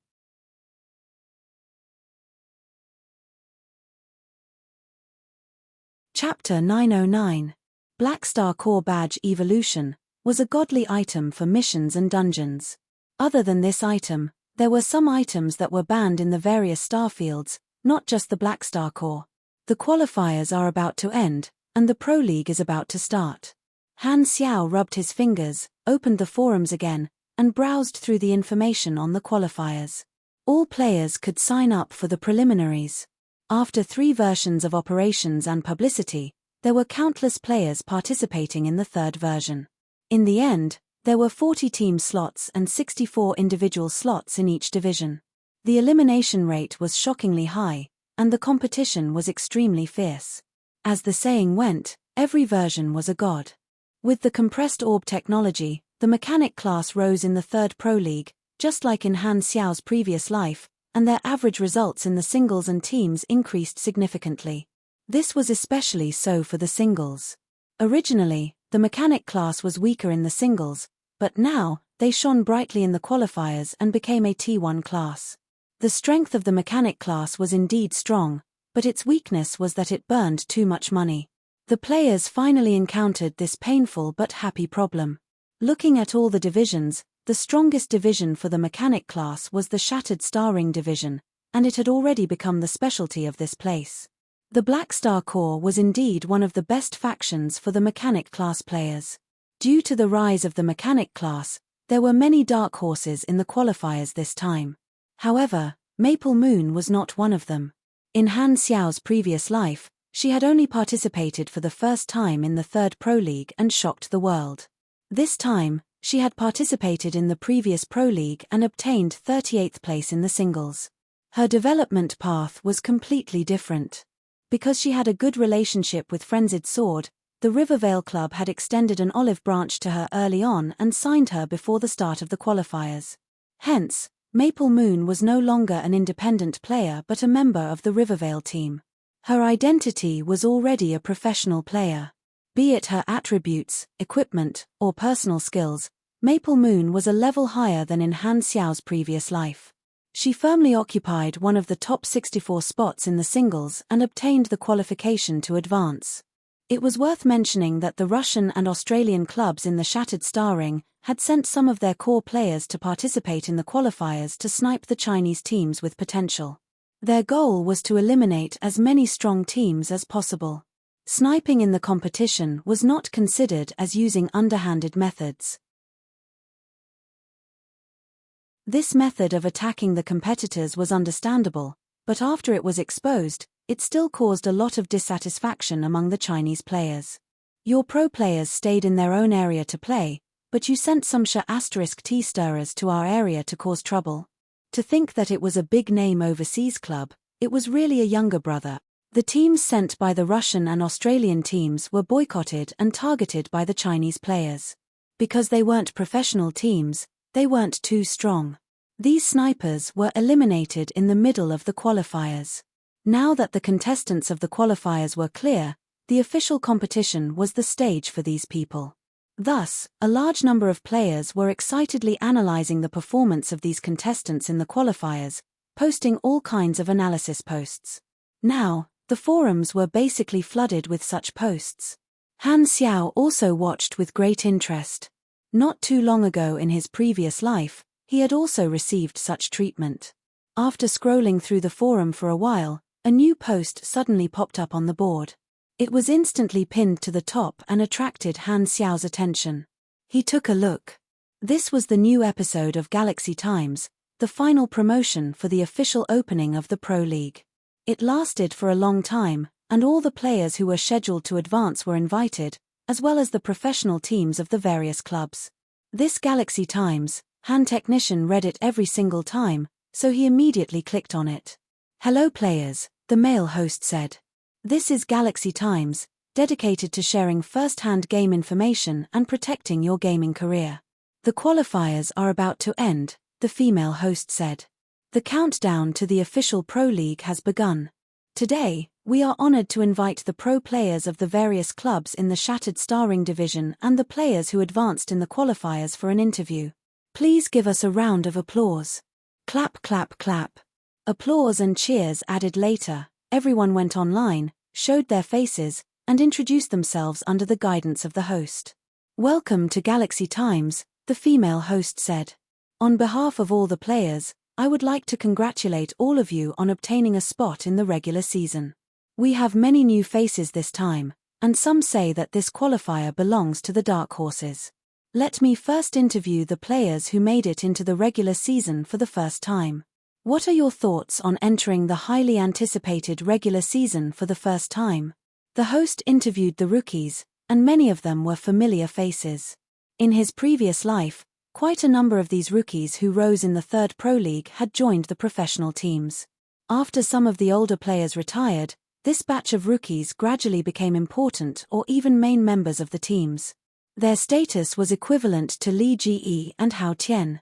A: Chapter 909. Black Star Core Badge Evolution was a godly item for missions and dungeons. Other than this item, there were some items that were banned in the various starfields, not just the Black Star Core. The qualifiers are about to end, and the Pro League is about to start. Han Xiao rubbed his fingers, opened the forums again, and browsed through the information on the qualifiers. All players could sign up for the preliminaries. After 3 versions of operations and publicity, there were countless players participating in the 3rd version. In the end, there were 40 team slots and 64 individual slots in each division. The elimination rate was shockingly high, and the competition was extremely fierce. As the saying went, every version was a god. With the compressed orb technology, the mechanic class rose in the 3rd Pro League, just like in Han Xiao's previous life, and their average results in the singles and teams increased significantly. This was especially so for the singles. Originally, the mechanic class was weaker in the singles, but now, they shone brightly in the qualifiers and became a T1 class. The strength of the mechanic class was indeed strong, but its weakness was that it burned too much money. The players finally encountered this painful but happy problem. Looking at all the divisions, the strongest division for the mechanic class was the Shattered Star Ring division, and it had already become the specialty of this place. The Black Star Corps was indeed one of the best factions for the mechanic class players. Due to the rise of the mechanic class, there were many dark horses in the qualifiers this time. However, Maple Moon was not one of them. In Han Xiao's previous life, she had only participated for the first time in the 3rd Pro League and shocked the world. This time, she had participated in the previous Pro League and obtained 38th place in the singles. Her development path was completely different. Because she had a good relationship with Frenzied Sword, the Rivervale Club had extended an olive branch to her early on and signed her before the start of the qualifiers. Hence, Maple Moon was no longer an independent player but a member of the Rivervale team. Her identity was already a professional player. Be it her attributes, equipment, or personal skills, Maple Moon was a level higher than in Han Xiao's previous life. She firmly occupied one of the top 64 spots in the singles and obtained the qualification to advance. It was worth mentioning that the Russian and Australian clubs in the Shattered Star Ring had sent some of their core players to participate in the qualifiers to snipe the Chinese teams with potential. Their goal was to eliminate as many strong teams as possible. Sniping in the competition was not considered as using underhanded methods. This method of attacking the competitors was understandable, but after it was exposed, it still caused a lot of dissatisfaction among the Chinese players. Your pro players stayed in their own area to play, but you sent some *T stirrers to our area to cause trouble. To think that it was a big-name overseas club, it was really a younger brother. The teams sent by the Russian and Australian teams were boycotted and targeted by the Chinese players. Because they weren't professional teams, they weren't too strong. These snipers were eliminated in the middle of the qualifiers. Now that the contestants of the qualifiers were clear, the official competition was the stage for these people. Thus, a large number of players were excitedly analyzing the performance of these contestants in the qualifiers, posting all kinds of analysis posts. Now, the forums were basically flooded with such posts. Han Xiao also watched with great interest. Not too long ago in his previous life, he had also received such treatment. After scrolling through the forum for a while, a new post suddenly popped up on the board. It was instantly pinned to the top and attracted Han Xiao's attention. He took a look. This was the new episode of Galaxy Times, the final promotion for the official opening of the Pro League. It lasted for a long time, and all the players who were scheduled to advance were invited, as well as the professional teams of the various clubs. This Galaxy Times, Han Technician read it every single time, so he immediately clicked on it. "Hello players," the male host said. "This is Galaxy Times, dedicated to sharing first-hand game information and protecting your gaming career. The qualifiers are about to end," the female host said. "The countdown to the official Pro League has begun. Today, we are honored to invite the pro players of the various clubs in the Shattered Starring division and the players who advanced in the qualifiers for an interview. Please give us a round of applause." Clap, clap, clap. Applause and cheers added later. Everyone went online, showed their faces, and introduced themselves under the guidance of the host. "Welcome to Galaxy Times," the female host said. "On behalf of all the players, I would like to congratulate all of you on obtaining a spot in the regular season. We have many new faces this time, and some say that this qualifier belongs to the dark horses. Let me first interview the players who made it into the regular season for the first time. What are your thoughts on entering the highly anticipated regular season for the first time?" The host interviewed the rookies, and many of them were familiar faces. In his previous life, quite a number of these rookies who rose in the third Pro League had joined the professional teams. After some of the older players retired, this batch of rookies gradually became important or even main members of the teams. Their status was equivalent to Li Ji and Hao Tian.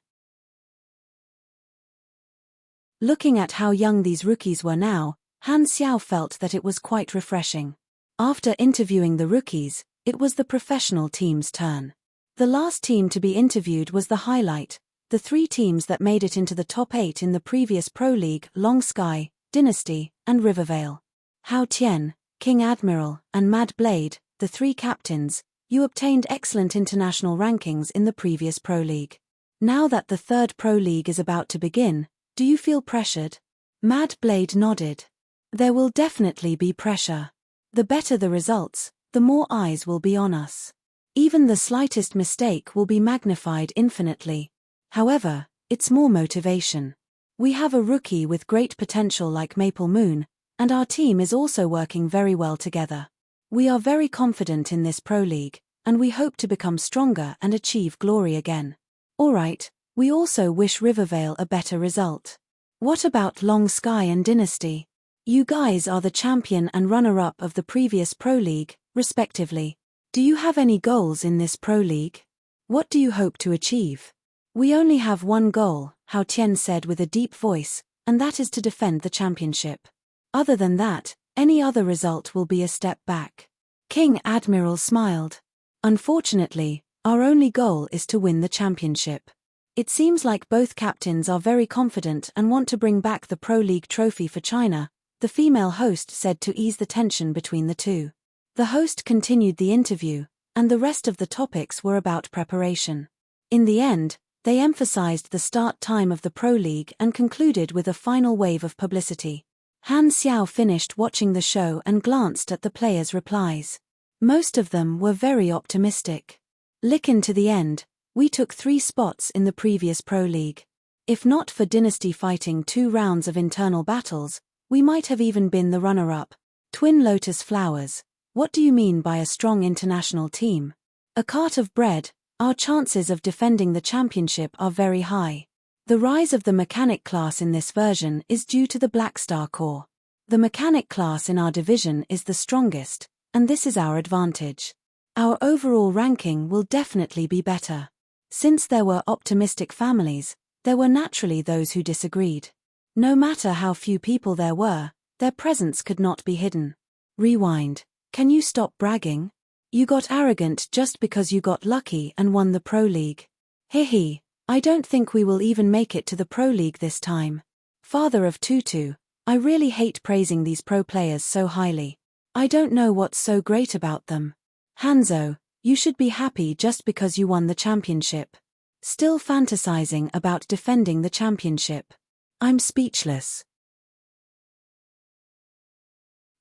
A: Looking at how young these rookies were now, Han Xiao felt that it was quite refreshing. After interviewing the rookies, it was the professional team's turn. The last team to be interviewed was the highlight, the three teams that made it into the top 8 in the previous Pro League: Long Sky, Dynasty, and Rivervale. Hao Tian, King Admiral, and Mad Blade, the three captains, you obtained excellent international rankings in the previous Pro League. Now that the third Pro League is about to begin, do you feel pressured? Mad Blade nodded. There will definitely be pressure. The better the results, the more eyes will be on us. Even the slightest mistake will be magnified infinitely. However, it's more motivation. We have a rookie with great potential like Maple Moon, and our team is also working very well together. We are very confident in this Pro League, and we hope to become stronger and achieve glory again. Alright, we also wish Rivervale a better result. What about Long Sky and Dynasty? You guys are the champion and runner-up of the previous Pro League, respectively. Do you have any goals in this Pro League? What do you hope to achieve? We only have one goal, Hao Tian said with a deep voice, and that is to defend the championship. Other than that, any other result will be a step back. King Admiral smiled. Unfortunately, our only goal is to win the championship. It seems like both captains are very confident and want to bring back the Pro League trophy for China, the female host said to ease the tension between the two. The host continued the interview, and the rest of the topics were about preparation. In the end, they emphasized the start time of the Pro League and concluded with a final wave of publicity. Han Xiao finished watching the show and glanced at the players' replies. Most of them were very optimistic. Licken to the end, we took 3 spots in the previous Pro League. If not for Dynasty fighting 2 rounds of internal battles, we might have even been the runner-up. Twin Lotus Flowers, what do you mean by a strong international team? A cart of bread, our chances of defending the championship are very high. The rise of the mechanic class in this version is due to the Black Star Core. The mechanic class in our division is the strongest, and this is our advantage. Our overall ranking will definitely be better. Since there were optimistic families, there were naturally those who disagreed. No matter how few people there were, their presence could not be hidden. Rewind. Can you stop bragging? You got arrogant just because you got lucky and won the Pro League. Hehe, I don't think we will even make it to the Pro League this time. Father of Tutu, I really hate praising these pro players so highly. I don't know what's so great about them. Hanzo, you should be happy just because you won the championship. Still fantasizing about defending the championship. I'm speechless.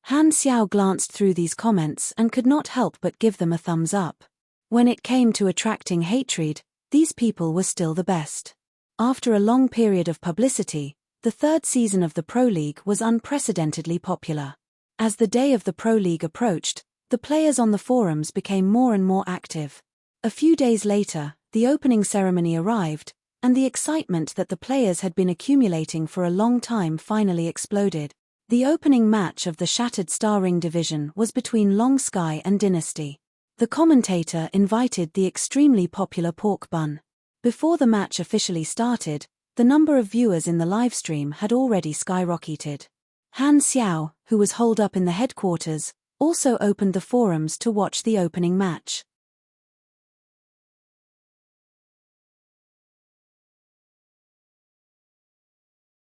A: Han Xiao glanced through these comments and could not help but give them a thumbs up. When it came to attracting hatred, these people were still the best. After a long period of publicity, the third season of the Pro League was unprecedentedly popular. As the day of the Pro League approached, the players on the forums became more and more active. A few days later, the opening ceremony arrived, and the excitement that the players had been accumulating for a long time finally exploded. The opening match of the Shattered Star Ring division was between Long Sky and Dynasty. The commentator invited the extremely popular Pork Bun. Before the match officially started, the number of viewers in the livestream had already skyrocketed. Han Xiao, who was holed up in the headquarters, also opened the forums to watch the opening match.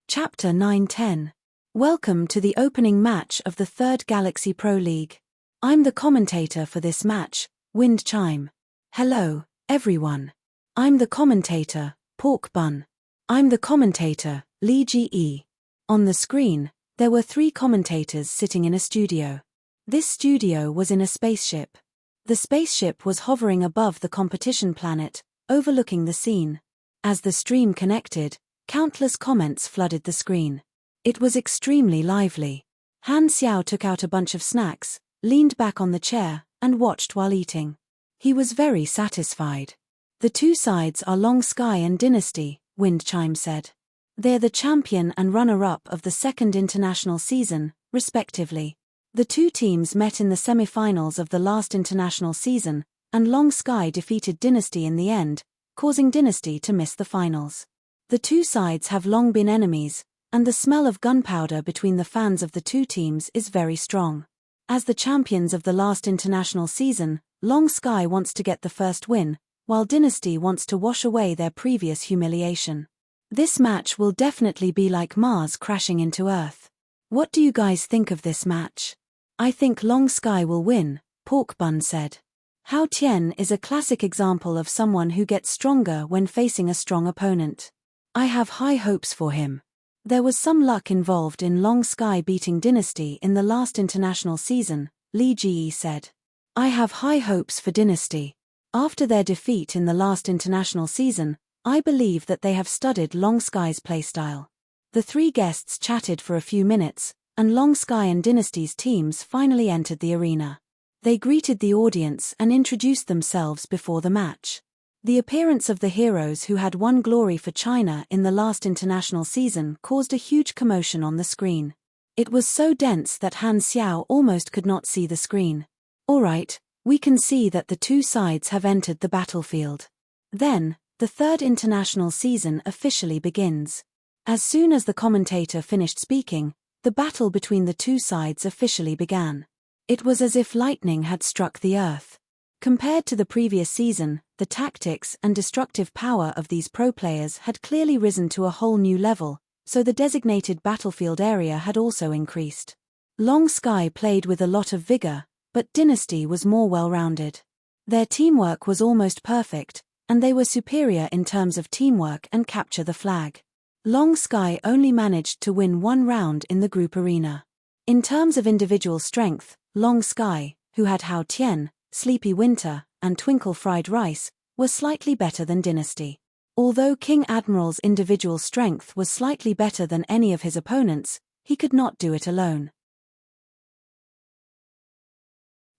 A: Chapter 9-10. Welcome to the opening match of the Third Galaxy Pro League. I'm the commentator for this match, Wind Chime. Hello, everyone. I'm the commentator, Pork Bun. I'm the commentator, Li Ge. On the screen, there were 3 commentators sitting in a studio. This studio was in a spaceship. The spaceship was hovering above the competition planet, overlooking the scene. As the stream connected, countless comments flooded the screen. It was extremely lively. Han Xiao took out a bunch of snacks, leaned back on the chair, and watched while eating. He was very satisfied. The two sides are Long Sky and Dynasty, Wind Chime said. They're the champion and runner-up of the second international season, respectively. The two teams met in the semi-finals of the last international season, and Long Sky defeated Dynasty in the end, causing Dynasty to miss the finals. The two sides have long been enemies, and the smell of gunpowder between the fans of the two teams is very strong. As the champions of the last international season, Long Sky wants to get the first win, while Dynasty wants to wash away their previous humiliation. This match will definitely be like Mars crashing into Earth. What do you guys think of this match? I think Long Sky will win, Pork Bun said. Hao Tian is a classic example of someone who gets stronger when facing a strong opponent. I have high hopes for him. There was some luck involved in Long Sky beating Dynasty in the last international season, Li Ge said. I have high hopes for Dynasty. After their defeat in the last international season, I believe that they have studied Long Sky's playstyle. The three guests chatted for a few minutes, and Long Sky and Dynasty's teams finally entered the arena. They greeted the audience and introduced themselves before the match. The appearance of the heroes who had won glory for China in the last international season caused a huge commotion on the screen. It was so dense that Han Xiao almost could not see the screen. Alright, we can see that the two sides have entered the battlefield. Then, the third international season officially begins. As soon as the commentator finished speaking, the battle between the two sides officially began. It was as if lightning had struck the earth. Compared to the previous season, the tactics and destructive power of these pro players had clearly risen to a whole new level, so the designated battlefield area had also increased. Long Sky played with a lot of vigor, but Dynasty was more well-rounded. Their teamwork was almost perfect, and they were superior in terms of teamwork and capture the flag. Long Sky only managed to win one round in the group arena. In terms of individual strength, Long Sky, who had Hao Tian, Sleepy Winter, and Twinkle Fried Rice, were slightly better than Dynasty. Although King Admiral's individual strength was slightly better than any of his opponents, he could not do it alone.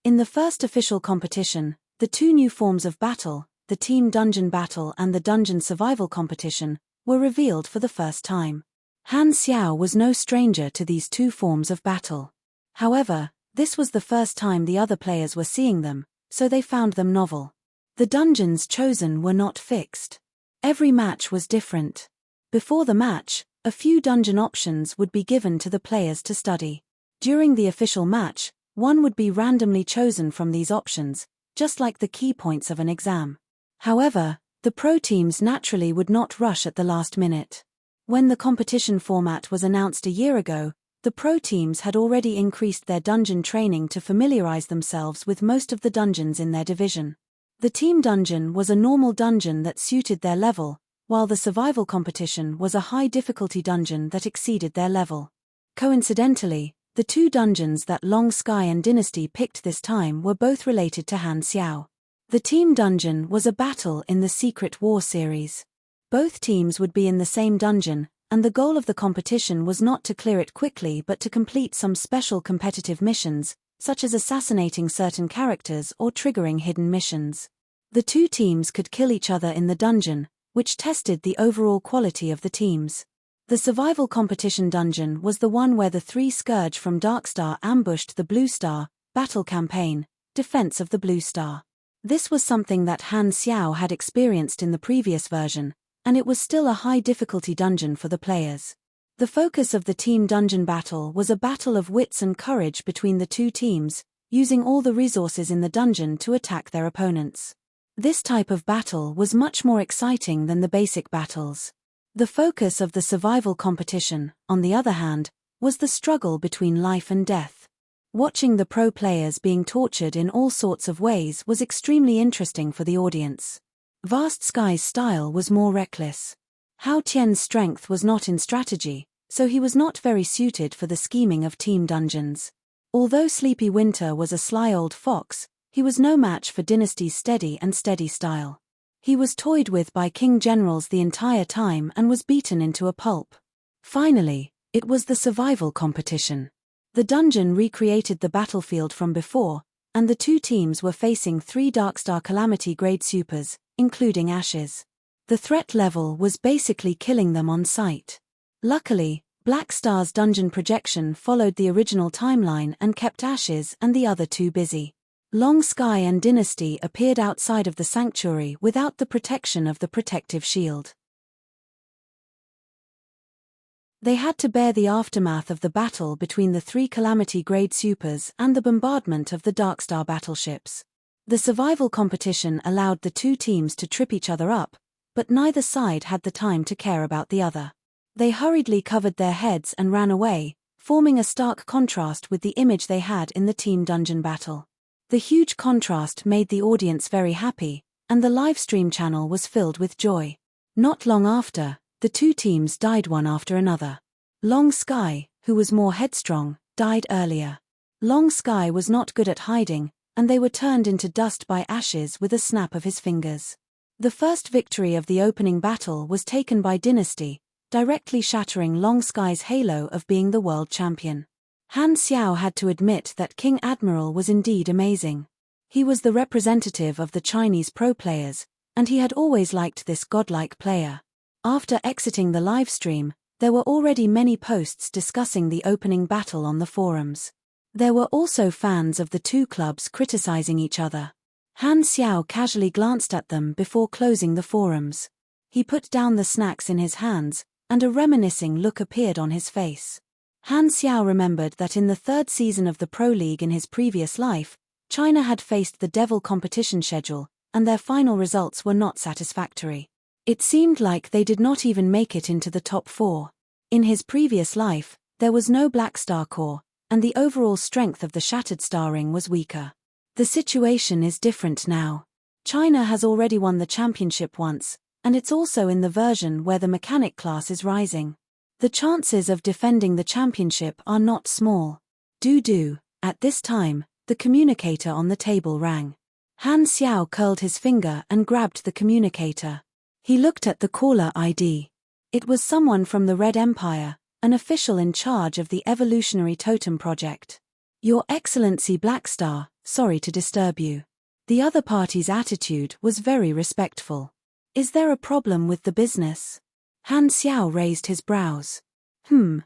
A: In the first official competition, the two new forms of battle, the Team Dungeon Battle and the Dungeon Survival Competition, were revealed for the first time. Han Xiao was no stranger to these two forms of battle. However, this was the first time the other players were seeing them, so they found them novel. The dungeons chosen were not fixed. Every match was different. Before the match, a few dungeon options would be given to the players to study. During the official match, one would be randomly chosen from these options, just like the key points of an exam. However, the pro teams naturally would not rush at the last minute. When the competition format was announced a year ago, the pro teams had already increased their dungeon training to familiarize themselves with most of the dungeons in their division. The team dungeon was a normal dungeon that suited their level, while the survival competition was a high-difficulty dungeon that exceeded their level. Coincidentally, the two dungeons that Long Sky and Dynasty picked this time were both related to Han Xiao. The team dungeon was a battle in the Secret War series. Both teams would be in the same dungeon, and the goal of the competition was not to clear it quickly but to complete some special competitive missions, such as assassinating certain characters or triggering hidden missions. The two teams could kill each other in the dungeon, which tested the overall quality of the teams. The survival competition dungeon was the one where the three Scourge from Darkstar ambushed the Blue Star, battle campaign, defense of the Blue Star. This was something that Han Xiao had experienced in the previous version, and it was still a high-difficulty dungeon for the players. The focus of the team dungeon battle was a battle of wits and courage between the two teams, using all the resources in the dungeon to attack their opponents. This type of battle was much more exciting than the basic battles. The focus of the survival competition, on the other hand, was the struggle between life and death. Watching the pro players being tortured in all sorts of ways was extremely interesting for the audience. Vast Sky's style was more reckless. Hao Tian's strength was not in strategy, so he was not very suited for the scheming of team dungeons. Although Sleepy Winter was a sly old fox, he was no match for Dynasty's steady style. He was toyed with by king generals the entire time and was beaten into a pulp. Finally, it was the survival competition. The dungeon recreated the battlefield from before, and the two teams were facing 3 Darkstar Calamity grade supers, including Ashes. The threat level was basically killing them on sight. Luckily, Black Star's dungeon projection followed the original timeline and kept Ashes and the other two busy. Long Sky and Dynasty appeared outside of the sanctuary without the protection of the protective shield. They had to bear the aftermath of the battle between the 3 Calamity grade supers and the bombardment of the Darkstar battleships. The survival competition allowed the two teams to trip each other up, but neither side had the time to care about the other. They hurriedly covered their heads and ran away, forming a stark contrast with the image they had in the team dungeon battle. The huge contrast made the audience very happy, and the livestream channel was filled with joy. Not long after, the two teams died one after another. Long Sky, who was more headstrong, died earlier. Long Sky was not good at hiding, and they were turned into dust by Ashes with a snap of his fingers. The first victory of the opening battle was taken by Dynasty, directly shattering Long Sky's halo of being the world champion. Han Xiao had to admit that King Admiral was indeed amazing. He was the representative of the Chinese pro players, and he had always liked this godlike player. After exiting the livestream, there were already many posts discussing the opening battle on the forums. There were also fans of the two clubs criticizing each other. Han Xiao casually glanced at them before closing the forums. He put down the snacks in his hands, and a reminiscing look appeared on his face. Han Xiao remembered that in the 3rd season of the Pro League in his previous life, China had faced the Devil competition schedule, and their final results were not satisfactory. It seemed like they did not even make it into the top 4. In his previous life, there was no Black Star Corps, and the overall strength of the Shattered Star Ring was weaker. The situation is different now. China has already won the championship once, and it's also in the version where the mechanic class is rising. The chances of defending the championship are not small. At this time, the communicator on the table rang. Han Xiao curled his finger and grabbed the communicator. He looked at the caller ID. It was someone from the Red Empire, an official in charge of the Evolutionary Totem Project. Your Excellency Blackstar, sorry to disturb you. The other party's attitude was very respectful. Is there a problem with the business? Han Xiao raised his brows.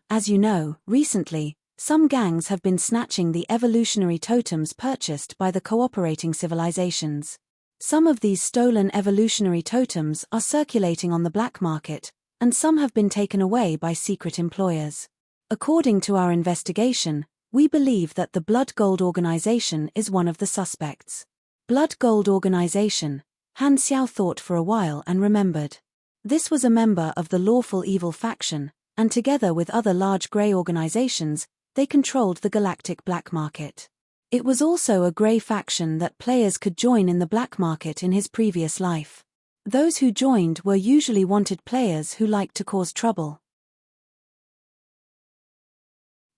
A: As you know, recently, some gangs have been snatching the evolutionary totems purchased by the cooperating civilizations. Some of these stolen evolutionary totems are circulating on the black market, and some have been taken away by secret employers. According to our investigation, we believe that the Blood Gold Organization is one of the suspects. Blood Gold Organization, Han Xiao thought for a while and remembered. This was a member of the lawful evil faction, and together with other large grey organizations, they controlled the galactic black market. It was also a grey faction that players could join in the black market in his previous life. Those who joined were usually wanted players who liked to cause trouble.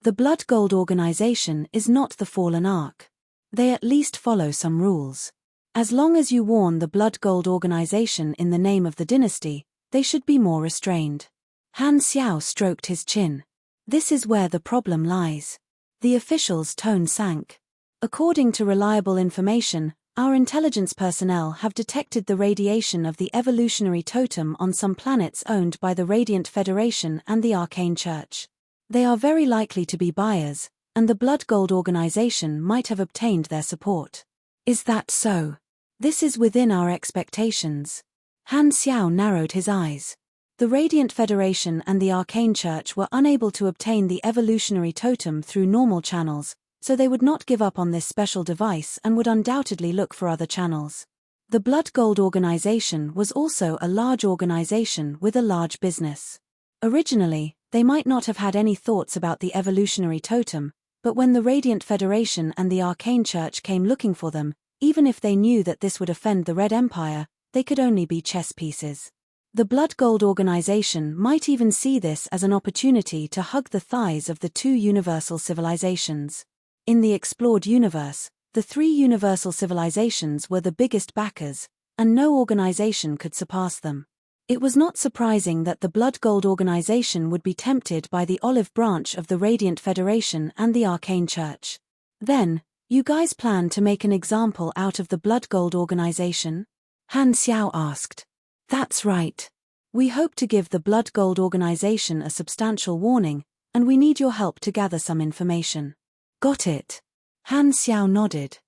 A: The Blood Gold Organization is not the Fallen Ark. They at least follow some rules. As long as you warn the Blood Gold Organization in the name of the dynasty, they should be more restrained. Han Xiao stroked his chin. This is where the problem lies. The official's tone sank. According to reliable information, our intelligence personnel have detected the radiation of the evolutionary totem on some planets owned by the Radiant Federation and the Arcane Church. They are very likely to be buyers, and the Blood Gold Organization might have obtained their support. Is that so? This is within our expectations. Han Xiao narrowed his eyes. The Radiant Federation and the Arcane Church were unable to obtain the evolutionary totem through normal channels, so they would not give up on this special device and would undoubtedly look for other channels. The Blood Gold Organization was also a large organization with a large business. Originally, they might not have had any thoughts about the evolutionary totem, but when the Radiant Federation and the Arcane Church came looking for them, even if they knew that this would offend the Red Empire, they could only be chess pieces. The Blood Gold Organization might even see this as an opportunity to hug the thighs of the two universal civilizations. In the explored universe, the three universal civilizations were the biggest backers, and no organization could surpass them. It was not surprising that the Blood Gold Organization would be tempted by the olive branch of the Radiant Federation and the Arcane Church. Then, you guys plan to make an example out of the Blood Gold Organization? Han Xiao asked. That's right. We hope to give the Blood Gold Organization a substantial warning, and we need your help to gather some information. Got it. Han Xiao nodded.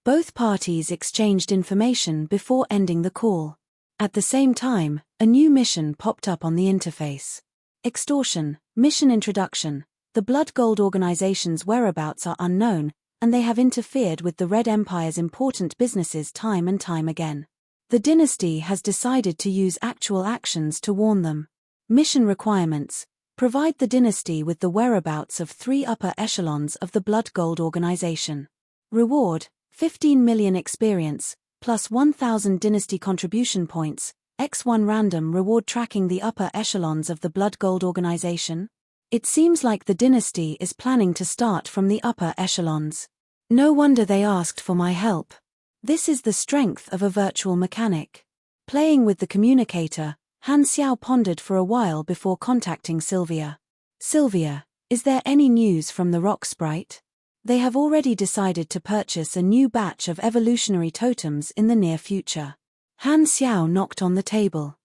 A: Both parties exchanged information before ending the call. At the same time, a new mission popped up on the interface. Extortion, mission introduction. The Blood Gold Organization's whereabouts are unknown, and they have interfered with the Red Empire's important businesses time and time again. The dynasty has decided to use actual actions to warn them. Mission requirements. Provide the dynasty with the whereabouts of 3 upper echelons of the Blood Gold Organization. Reward, 15 million experience, plus 1,000 dynasty contribution points, X1 random reward tracking the upper echelons of the Blood Gold Organization. It seems like the dynasty is planning to start from the upper echelons. No wonder they asked for my help. This is the strength of a virtual mechanic. Playing with the communicator, Han Xiao pondered for a while before contacting Sylvia. Sylvia, is there any news from the rock sprite? They have already decided to purchase a new batch of evolutionary totems in the near future. Han Xiao knocked on the table.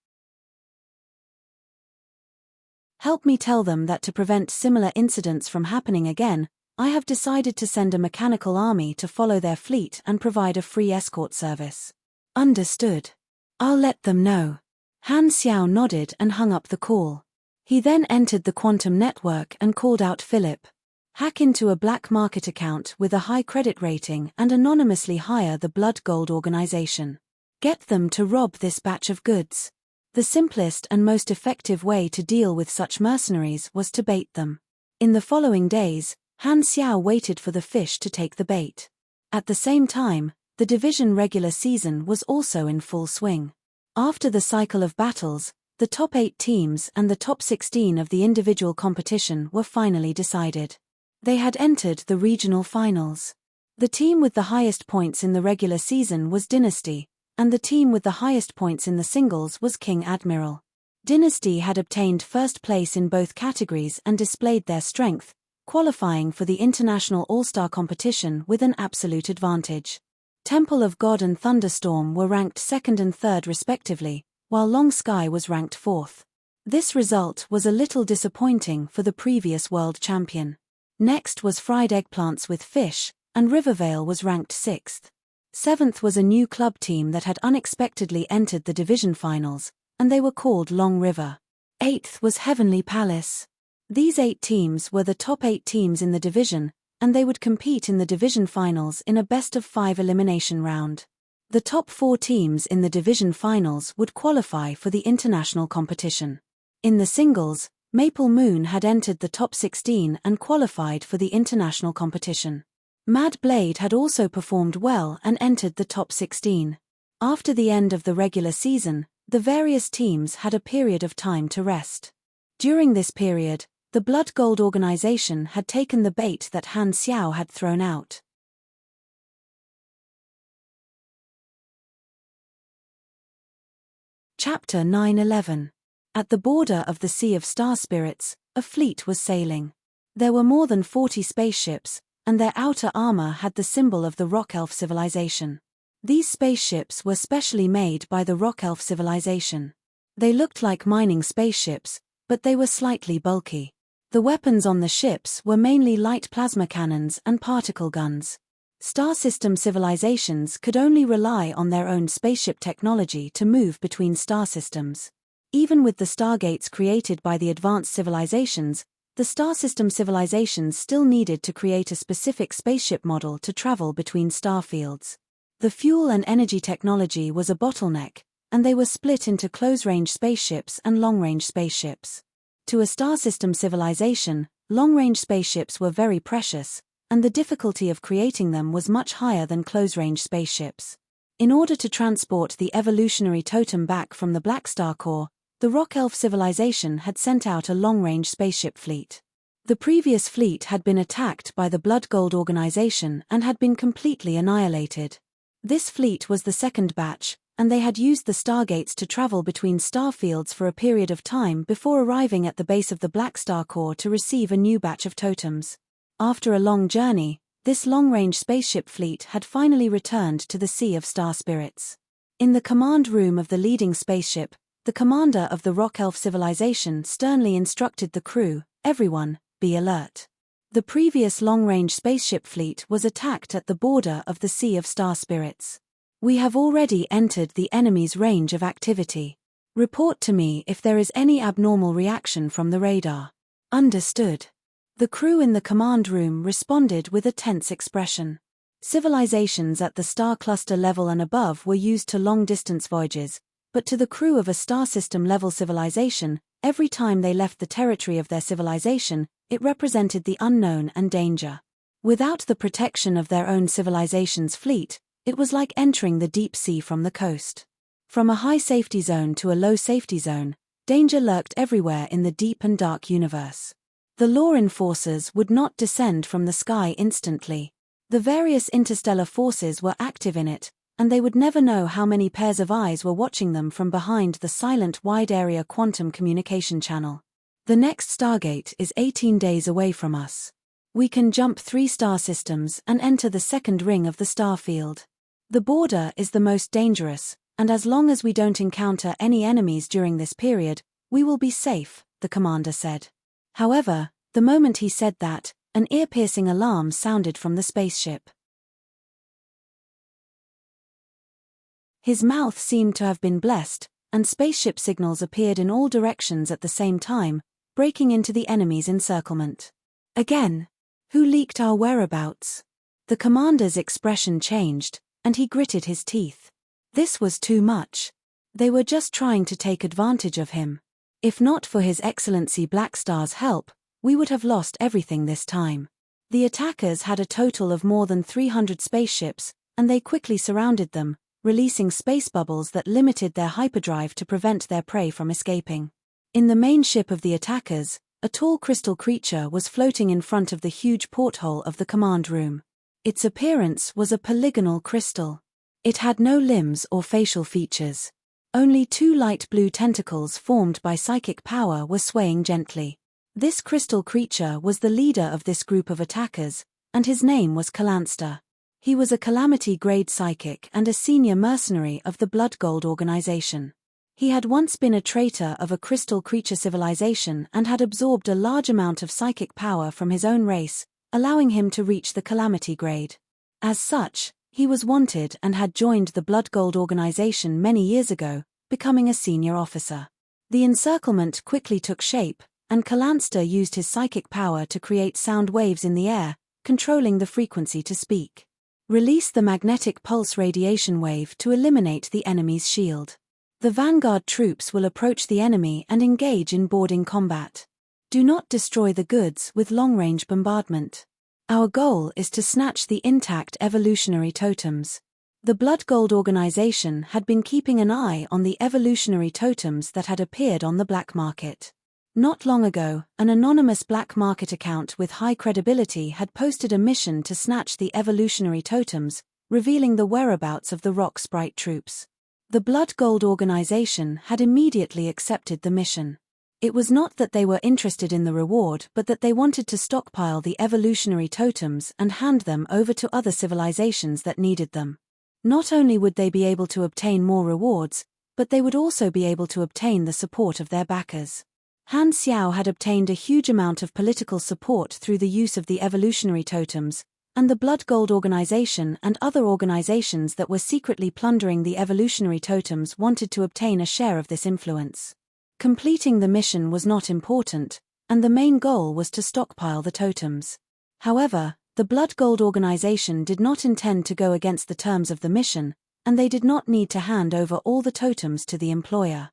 A: Help me tell them that to prevent similar incidents from happening again, I have decided to send a mechanical army to follow their fleet and provide a free escort service. Understood. I'll let them know. Han Xiao nodded and hung up the call. He then entered the quantum network and called out Philip. Hack into a black market account with a high credit rating and anonymously hire the Blood Gold Organization. Get them to rob this batch of goods. The simplest and most effective way to deal with such mercenaries was to bait them. In the following days, Han Xiao waited for the fish to take the bait. At the same time, the division regular season was also in full swing. After the cycle of battles, the top 8 teams and the top 16 of the individual competition were finally decided. They had entered the regional finals. The team with the highest points in the regular season was Dynasty, and the team with the highest points in the singles was King Admiral. Dynasty had obtained first place in both categories and displayed their strength, qualifying for the International All-Star competition with an absolute advantage. Temple of God and Thunderstorm were ranked 2nd and 3rd respectively, while Long Sky was ranked 4th. This result was a little disappointing for the previous world champion. Next was fried eggplants with fish, and Rivervale was ranked 6th. 7th was a new club team that had unexpectedly entered the division finals, and they were called Long River. 8th was Heavenly Palace. These 8 teams were the top 8 teams in the division, and they would compete in the division finals in a best-of-5 elimination round. The top 4 teams in the division finals would qualify for the international competition. In the singles, Maple Moon had entered the top 16 and qualified for the international competition. Mad Blade had also performed well and entered the top 16. After the end of the regular season, the various teams had a period of time to rest. During this period, the Blood Gold organization had taken the bait that Han Xiao had thrown out. Chapter 9-11. At the border of the Sea of Star Spirits, a fleet was sailing. There were more than 40 spaceships, and their outer armor had the symbol of the Rock Elf civilization. These spaceships were specially made by the Rock Elf civilization. They looked like mining spaceships, but they were slightly bulky. The weapons on the ships were mainly light plasma cannons and particle guns. Star system civilizations could only rely on their own spaceship technology to move between star systems. Even with the stargates created by the advanced civilizations, the star system civilizations still needed to create a specific spaceship model to travel between star fields. The fuel and energy technology was a bottleneck, and they were split into close-range spaceships and long-range spaceships. To a star system civilization, long-range spaceships were very precious, and the difficulty of creating them was much higher than close-range spaceships. In order to transport the evolutionary totem back from the Black Star core, the Rock Elf civilization had sent out a long-range spaceship fleet. The previous fleet had been attacked by the Blood Gold organization and had been completely annihilated. This fleet was the second batch, and they had used the stargates to travel between star fields for a period of time before arriving at the base of the Black Star core to receive a new batch of totems. After a long journey, this long-range spaceship fleet had finally returned to the Sea of Star Spirits. In the command room of the leading spaceship, the commander of the Rock Elf civilization sternly instructed the crew, "Everyone, be alert." The previous long-range spaceship fleet was attacked at the border of the Sea of Star Spirits. "We have already entered the enemy's range of activity. Report to me if there is any abnormal reaction from the radar." Understood. The crew in the command room responded with a tense expression. Civilizations at the star cluster level and above were used to long-distance voyages, but to the crew of a star system-level civilization, every time they left the territory of their civilization, it represented the unknown and danger. Without the protection of their own civilization's fleet, it was like entering the deep sea from the coast. From a high safety zone to a low safety zone, danger lurked everywhere in the deep and dark universe. The law enforcers would not descend from the sky instantly. The various interstellar forces were active in it, and they would never know how many pairs of eyes were watching them from behind the silent wide-area quantum communication channel. The next Stargate is 18 days away from us. We can jump 3 star systems and enter the second ring of the star field. The border is the most dangerous, and as long as we don't encounter any enemies during this period, we will be safe, the commander said. However, the moment he said that, an ear-piercing alarm sounded from the spaceship. His mouth seemed to have been blessed, and spaceship signals appeared in all directions at the same time, breaking into the enemy's encirclement. Again? Who leaked our whereabouts? The commander's expression changed, and he gritted his teeth. This was too much. They were just trying to take advantage of him. If not for His Excellency Black Star's help, we would have lost everything this time. The attackers had a total of more than 300 spaceships, and they quickly surrounded them, releasing space bubbles that limited their hyperdrive to prevent their prey from escaping. In the main ship of the attackers, a tall crystal creature was floating in front of the huge porthole of the command room. Its appearance was a polygonal crystal. It had no limbs or facial features. Only 2 light blue tentacles formed by psychic power were swaying gently. This crystal creature was the leader of this group of attackers, and his name was Calanster. He was a Calamity-grade psychic and a senior mercenary of the Blood Gold organization. He had once been a traitor of a crystal creature civilization and had absorbed a large amount of psychic power from his own race, allowing him to reach the calamity grade. As such, he was wanted and had joined the Blood Gold organization many years ago, becoming a senior officer. The encirclement quickly took shape, and Calanster used his psychic power to create sound waves in the air, controlling the frequency to speak. Release the magnetic pulse radiation wave to eliminate the enemy's shield. The vanguard troops will approach the enemy and engage in boarding combat. Do not destroy the goods with long-range bombardment. Our goal is to snatch the intact evolutionary totems. The Blood Gold organization had been keeping an eye on the evolutionary totems that had appeared on the black market. Not long ago, an anonymous black market account with high credibility had posted a mission to snatch the evolutionary totems, revealing the whereabouts of the rock sprite troops. The Blood Gold organization had immediately accepted the mission. It was not that they were interested in the reward but that they wanted to stockpile the evolutionary totems and hand them over to other civilizations that needed them. Not only would they be able to obtain more rewards, but they would also be able to obtain the support of their backers. Han Xiao had obtained a huge amount of political support through the use of the evolutionary totems, and the Blood Gold organization and other organizations that were secretly plundering the evolutionary totems wanted to obtain a share of this influence. Completing the mission was not important, and the main goal was to stockpile the totems. However, the Blood Gold organization did not intend to go against the terms of the mission, and they did not need to hand over all the totems to the employer.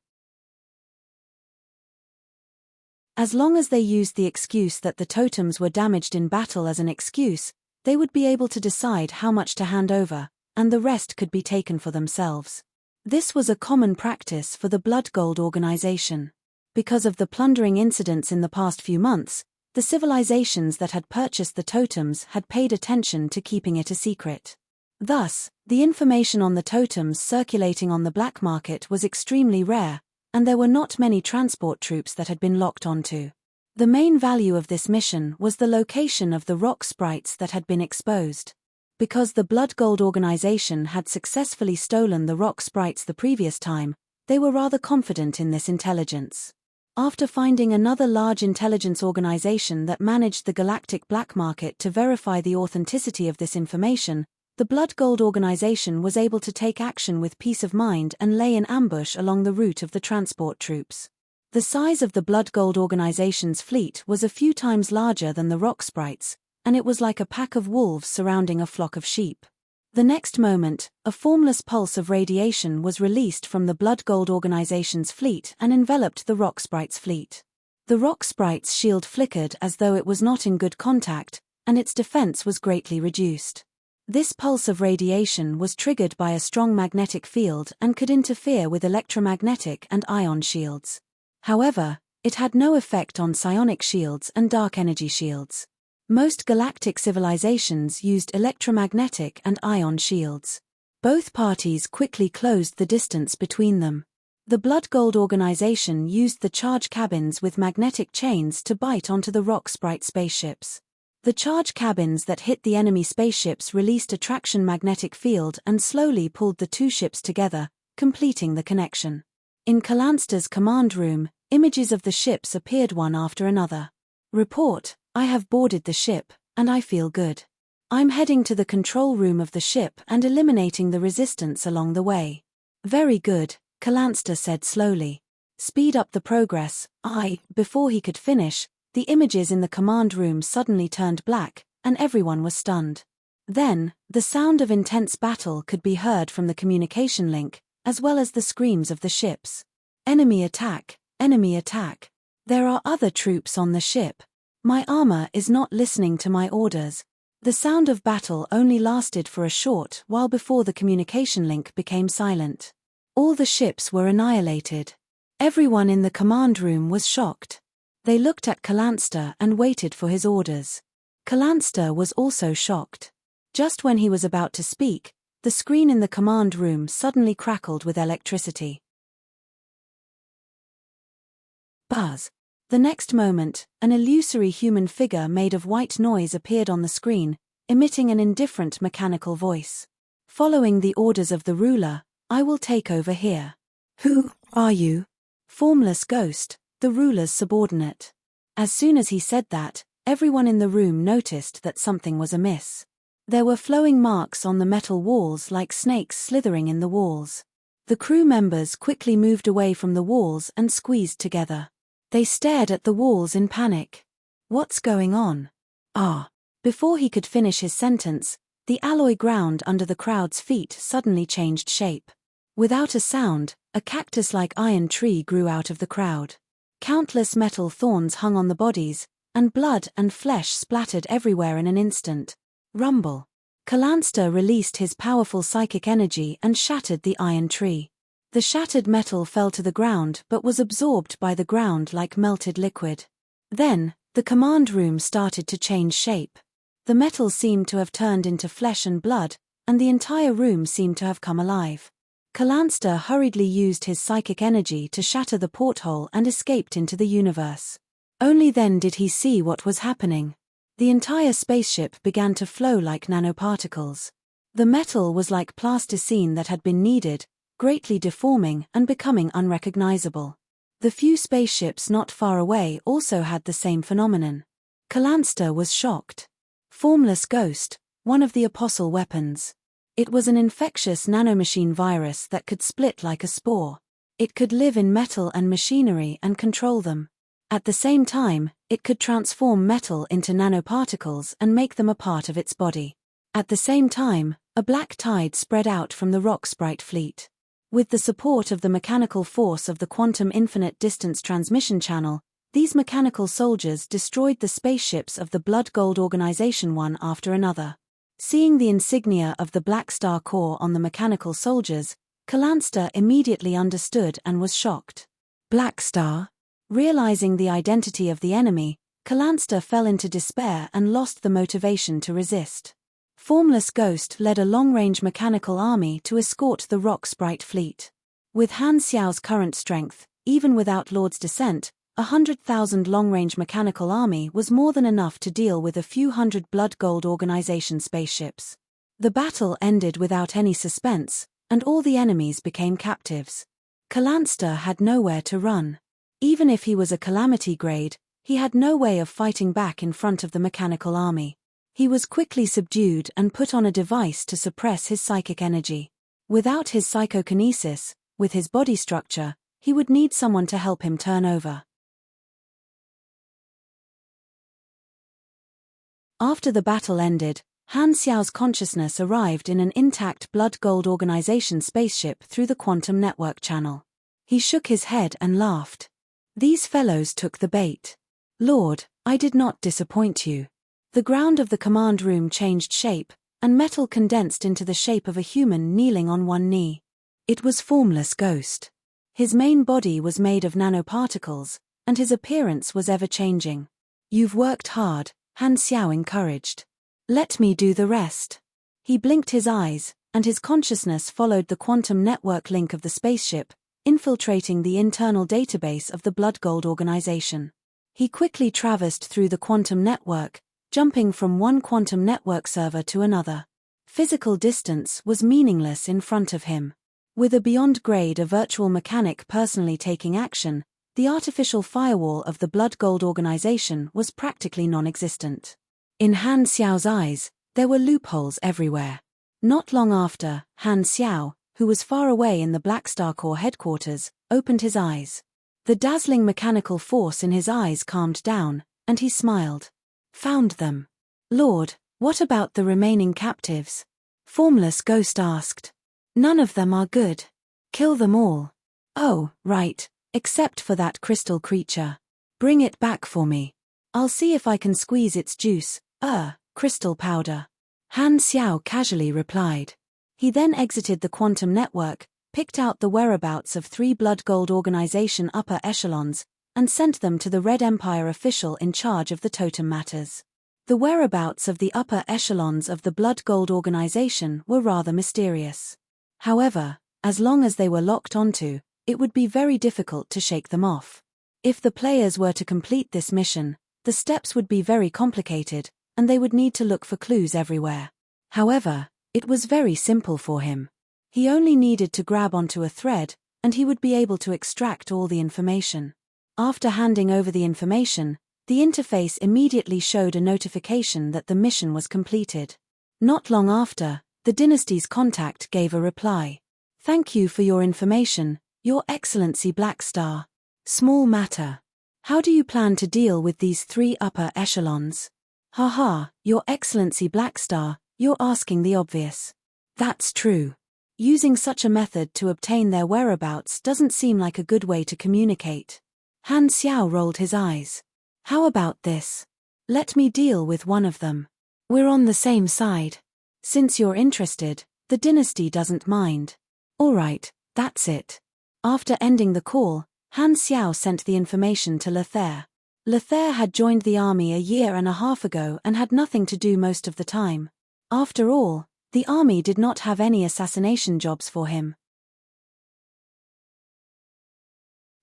A: As long as they used the excuse that the totems were damaged in battle as an excuse, they would be able to decide how much to hand over, and the rest could be taken for themselves. This was a common practice for the Blood Gold organization. Because of the plundering incidents in the past few months, the civilizations that had purchased the totems had paid attention to keeping it a secret. Thus, the information on the totems circulating on the black market was extremely rare, and there were not many transport troops that had been locked onto. The main value of this mission was the location of the rock sprites that had been exposed. Because the Blood Gold organization had successfully stolen the rock sprites the previous time, they were rather confident in this intelligence. After finding another large intelligence organization that managed the galactic black market to verify the authenticity of this information, the Blood Gold organization was able to take action with peace of mind and lay in ambush along the route of the transport troops. The size of the Blood Gold organization's fleet was a few times larger than the rock sprites, and it was like a pack of wolves surrounding a flock of sheep. The next moment, a formless pulse of radiation was released from the Blood Gold organization's fleet and enveloped the rock sprites' fleet. The rock sprite's shield flickered as though it was not in good contact, and its defense was greatly reduced. This pulse of radiation was triggered by a strong magnetic field and could interfere with electromagnetic and ion shields. However, it had no effect on psionic shields and dark energy shields. Most galactic civilizations used electromagnetic and ion shields. Both parties quickly closed the distance between them. The Blood Gold organization used the charge cabins with magnetic chains to bite onto the rock sprite spaceships. The charge cabins that hit the enemy spaceships released a traction magnetic field and slowly pulled the two ships together, completing the connection. In Calanster's command room, images of the ships appeared one after another. Report: I have boarded the ship, and I feel good. I'm heading to the control room of the ship and eliminating the resistance along the way. Very good, Calanster said slowly. Speed up the progress. Before he could finish, the images in the command room suddenly turned black, and everyone was stunned. Then, the sound of intense battle could be heard from the communication link, as well as the screams of the ships. Enemy attack, enemy attack. There are other troops on the ship. My armor is not listening to my orders. The sound of battle only lasted for a short while before the communication link became silent. All the ships were annihilated. Everyone in the command room was shocked. They looked at Calanster and waited for his orders. Calanster was also shocked. Just when he was about to speak, the screen in the command room suddenly crackled with electricity. Buzz. The next moment, an illusory human figure made of white noise appeared on the screen, emitting an indifferent mechanical voice. Following the orders of the ruler, I will take over here. Who Are you? Formless ghost, the ruler's subordinate. As soon as he said that, everyone in the room noticed that something was amiss. There were flowing marks on the metal walls like snakes slithering in the walls. The crew members quickly moved away from the walls and squeezed together. They stared at the walls in panic. What's going on? Before he could finish his sentence, the alloy ground under the crowd's feet suddenly changed shape. Without a sound, a cactus-like iron tree grew out of the crowd. Countless metal thorns hung on the bodies, and blood and flesh splattered everywhere in an instant. Rumble. Kalanster released his powerful psychic energy and shattered the iron tree. The shattered metal fell to the ground but was absorbed by the ground like melted liquid. Then, the command room started to change shape. The metal seemed to have turned into flesh and blood, and the entire room seemed to have come alive. Kalanster hurriedly used his psychic energy to shatter the porthole and escaped into the universe. Only then did he see what was happening. The entire spaceship began to flow like nanoparticles. The metal was like plasticine that had been kneaded, greatly deforming and becoming unrecognizable. The few spaceships not far away also had the same phenomenon. Kalanster was shocked. Formless ghost, one of the apostle weapons. It was an infectious nanomachine virus that could split like a spore. It could live in metal and machinery and control them. At the same time, it could transform metal into nanoparticles and make them a part of its body. At the same time, a black tide spread out from the rock sprite fleet. With the support of the mechanical force of the quantum infinite distance transmission channel, these mechanical soldiers destroyed the spaceships of the Blood Gold organization one after another. Seeing the insignia of the Black Star Corps on the mechanical soldiers, Kalanster immediately understood and was shocked. Black Star? Realizing the identity of the enemy, Kalanster fell into despair and lost the motivation to resist. Formless Ghost led a long-range mechanical army to escort the Rock Sprite fleet. With Han Xiao's current strength, even without Lord's descent, 100,000 long-range mechanical army was more than enough to deal with a few hundred Blood Gold organization spaceships. The battle ended without any suspense, and all the enemies became captives. Kalanster had nowhere to run. Even if he was a calamity grade, he had no way of fighting back in front of the mechanical army. He was quickly subdued and put on a device to suppress his psychic energy. Without his psychokinesis, with his body structure, he would need someone to help him turn over. After the battle ended, Han Xiao's consciousness arrived in an intact Blood Gold organization spaceship through the quantum network channel. He shook his head and laughed. These fellows took the bait. Lord, I did not disappoint you. The ground of the command room changed shape, and metal condensed into the shape of a human kneeling on one knee. It was Formless Ghost. His main body was made of nanoparticles, and his appearance was ever-changing. You've worked hard, Han Xiao encouraged. Let me do the rest. He blinked his eyes, and his consciousness followed the quantum network link of the spaceship, infiltrating the internal database of the Blood Gold organization. He quickly traversed through the quantum network, jumping from one quantum network server to another. Physical distance was meaningless in front of him. With a beyond grade a virtual mechanic personally taking action, the artificial firewall of the Blood Gold organization was practically non-existent. In Han Xiao's eyes, there were loopholes everywhere. Not long after, Han Xiao, who was far away in the Black Star Corps headquarters, opened his eyes. The dazzling mechanical force in his eyes calmed down, and he smiled. Found them. Lord, what about the remaining captives? Formless Ghost asked. None of them are good. Kill them all. Oh, right, except for that crystal creature. Bring it back for me. I'll see if I can squeeze its juice, crystal powder. Han Xiao casually replied. He then exited the quantum network, picked out the whereabouts of 3 Blood Gold organization upper echelons, and sent them to the Red Empire official in charge of the totem matters. The whereabouts of the upper echelons of the Blood Gold organization were rather mysterious. However, as long as they were locked onto, it would be very difficult to shake them off. If the players were to complete this mission, the steps would be very complicated, and they would need to look for clues everywhere. However, it was very simple for him. He only needed to grab onto a thread, and he would be able to extract all the information. After handing over the information, the interface immediately showed a notification that the mission was completed. Not long after, the dynasty's contact gave a reply. "Thank you for your information, Your Excellency Black Star. Small matter. How do you plan to deal with these 3 upper echelons?" "Haha, Your Excellency Black Star, you're asking the obvious." "That's true. Using such a method to obtain their whereabouts doesn't seem like a good way to communicate." Han Xiao rolled his eyes. "How about this? Let me deal with one of them. We're on the same side. Since you're interested, the dynasty doesn't mind." "Alright, that's it." After ending the call, Han Xiao sent the information to Lothair. Lothair had joined the army a year and a half ago and had nothing to do most of the time. After all, the army did not have any assassination jobs for him.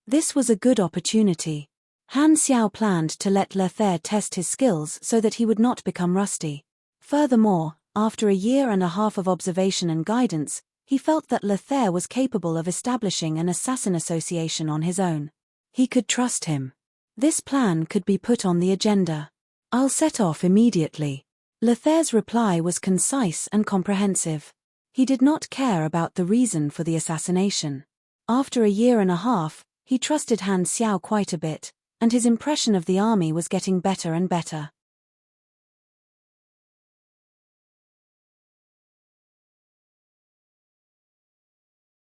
A: This was a good opportunity. Han Xiao planned to let Lothair test his skills so that he would not become rusty. Furthermore, after a year and a half of observation and guidance, he felt that Lothair was capable of establishing an assassin association on his own. He could trust him. This plan could be put on the agenda. "I'll set off immediately." Lothair's reply was concise and comprehensive. He did not care about the reason for the assassination. After a year and a half, he trusted Han Xiao quite a bit, and his impression of the army was getting better and better.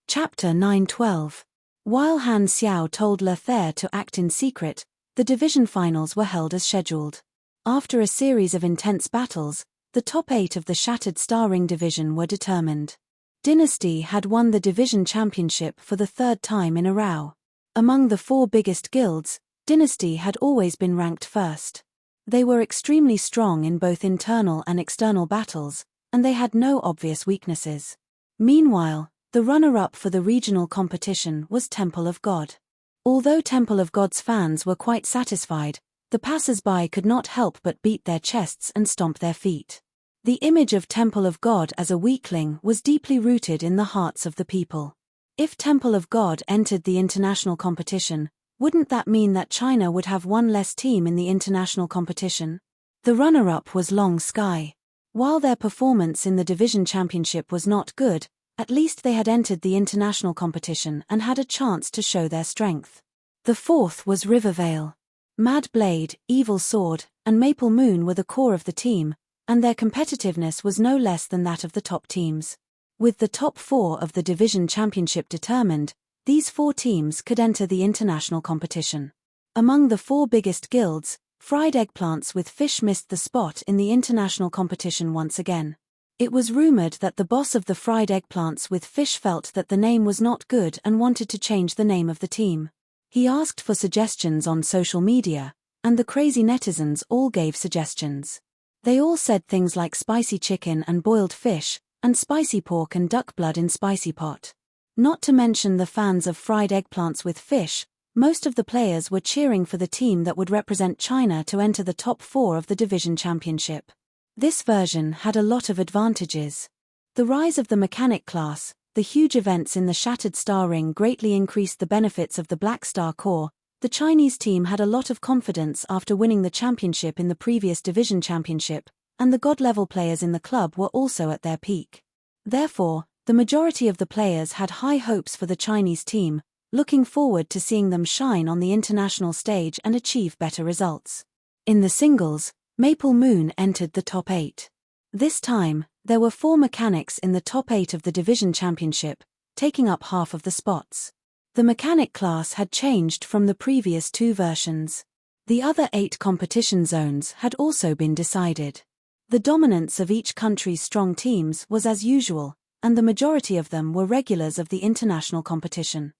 A: Chapter 9:12. While Han Xiao told Lothair to act in secret, the division finals were held as scheduled. After a series of intense battles, the top 8 of the Shattered Star Ring division were determined. Dynasty had won the division championship for the 3rd time in a row. Among the 4 biggest guilds, Dynasty had always been ranked first. They were extremely strong in both internal and external battles, and they had no obvious weaknesses. Meanwhile, the runner-up for the regional competition was Temple of God. Although Temple of God's fans were quite satisfied, the passers-by could not help but beat their chests and stomp their feet. The image of Temple of God as a weakling was deeply rooted in the hearts of the people. If Temple of God entered the international competition, wouldn't that mean that China would have one less team in the international competition? The runner-up was Long Sky. While their performance in the division championship was not good, at least they had entered the international competition and had a chance to show their strength. The 4th was Rivervale. Mad Blade, Evil Sword, and Maple Moon were the core of the team, and their competitiveness was no less than that of the top teams. With the top 4 of the division championship determined, these 4 teams could enter the international competition. Among the 4 biggest guilds, Fried Eggplants with Fish missed the spot in the international competition once again. It was rumored that the boss of the Fried Eggplants with Fish felt that the name was not good and wanted to change the name of the team. He asked for suggestions on social media, and the crazy netizens all gave suggestions. They all said things like spicy chicken and boiled fish, and spicy pork and duck blood in spicy pot. Not to mention the fans of Fried Eggplants with Fish, most of the players were cheering for the team that would represent China to enter the top 4 of the division championship. This version had a lot of advantages. The rise of the mechanic class, the huge events in the Shattered Star Ring greatly increased the benefits of the Black Star Corps. The Chinese team had a lot of confidence after winning the championship in the previous division championship, and the god-level players in the club were also at their peak. Therefore, the majority of the players had high hopes for the Chinese team, looking forward to seeing them shine on the international stage and achieve better results. In the singles, Maple Moon entered the top 8. This time, there were 4 mechanics in the top 8 of the division championship, taking up half of the spots. The mechanic class had changed from the previous 2 versions. The other 8 competition zones had also been decided. The dominance of each country's strong teams was as usual, and the majority of them were regulars of the international competition.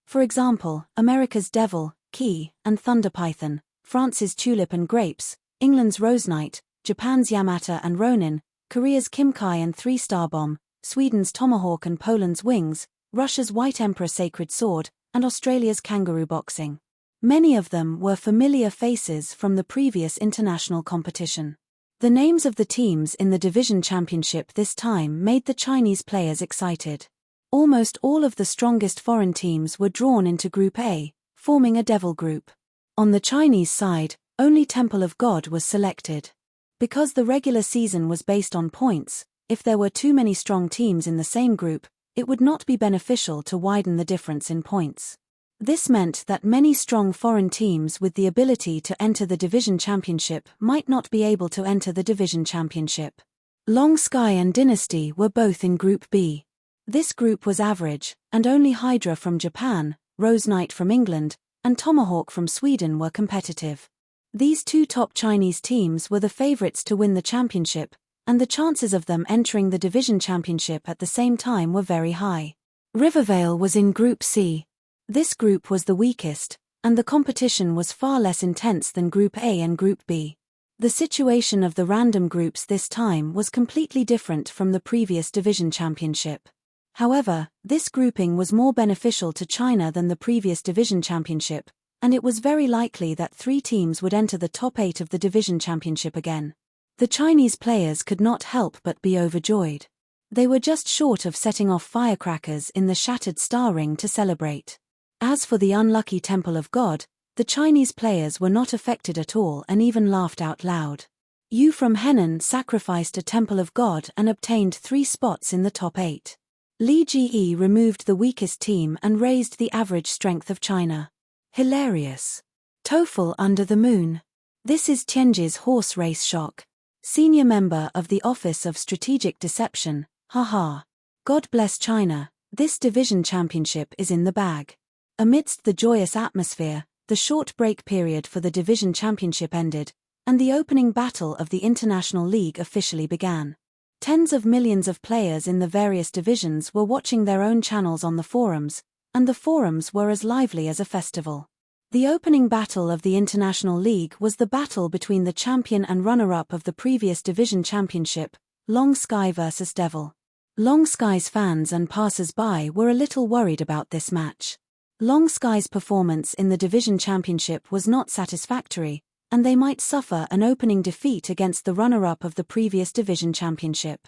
A: For example, America's Devil, Key, and Thunder Python, France's Tulip and Grapes, England's Rose Knight, Japan's Yamata and Ronin, Korea's Kimkai and 3-Star Bomb, Sweden's Tomahawk and Poland's Wings, Russia's White Emperor Sacred Sword, and Australia's Kangaroo Boxing. Many of them were familiar faces from the previous international competition. The names of the teams in the division championship this time made the Chinese players excited. Almost all of the strongest foreign teams were drawn into Group A, forming a devil group. On the Chinese side, only Temple of God was selected. Because the regular season was based on points, if there were too many strong teams in the same group, it would not be beneficial to widen the difference in points. This meant that many strong foreign teams with the ability to enter the division championship might not be able to enter the division championship. Long Sky and Dynasty were both in Group B. This group was average, and only Hydra from Japan, Rose Knight from England, and Tomahawk from Sweden were competitive. These two top Chinese teams were the favorites to win the championship, and the chances of them entering the division championship at the same time were very high. Rivervale was in Group C. This group was the weakest, and the competition was far less intense than Group A and Group B. The situation of the random groups this time was completely different from the previous division championship. However, this grouping was more beneficial to China than the previous division championship, and it was very likely that 3 teams would enter the top 8 of the division championship again. The Chinese players could not help but be overjoyed. They were just short of setting off firecrackers in the shattered star ring to celebrate. As for the unlucky Temple of God, the Chinese players were not affected at all and even laughed out loud. Yu from Henan sacrificed a Temple of God and obtained 3 spots in the top 8. Li Ge removed the weakest team and raised the average strength of China. Hilarious. TOEFL under the moon. This is Tianji's horse race shock. Senior member of the Office of Strategic Deception, haha. God bless China, this division championship is in the bag. Amidst the joyous atmosphere, the short break period for the division championship ended, and the opening battle of the International League officially began. Tens of millions of players in the various divisions were watching their own channels on the forums, and the forums were as lively as a festival. The opening battle of the International League was the battle between the champion and runner-up of the previous division championship, Long Sky vs Devil. Long Sky's fans and passers-by were a little worried about this match. Long Sky's performance in the division championship was not satisfactory, and they might suffer an opening defeat against the runner-up of the previous division championship.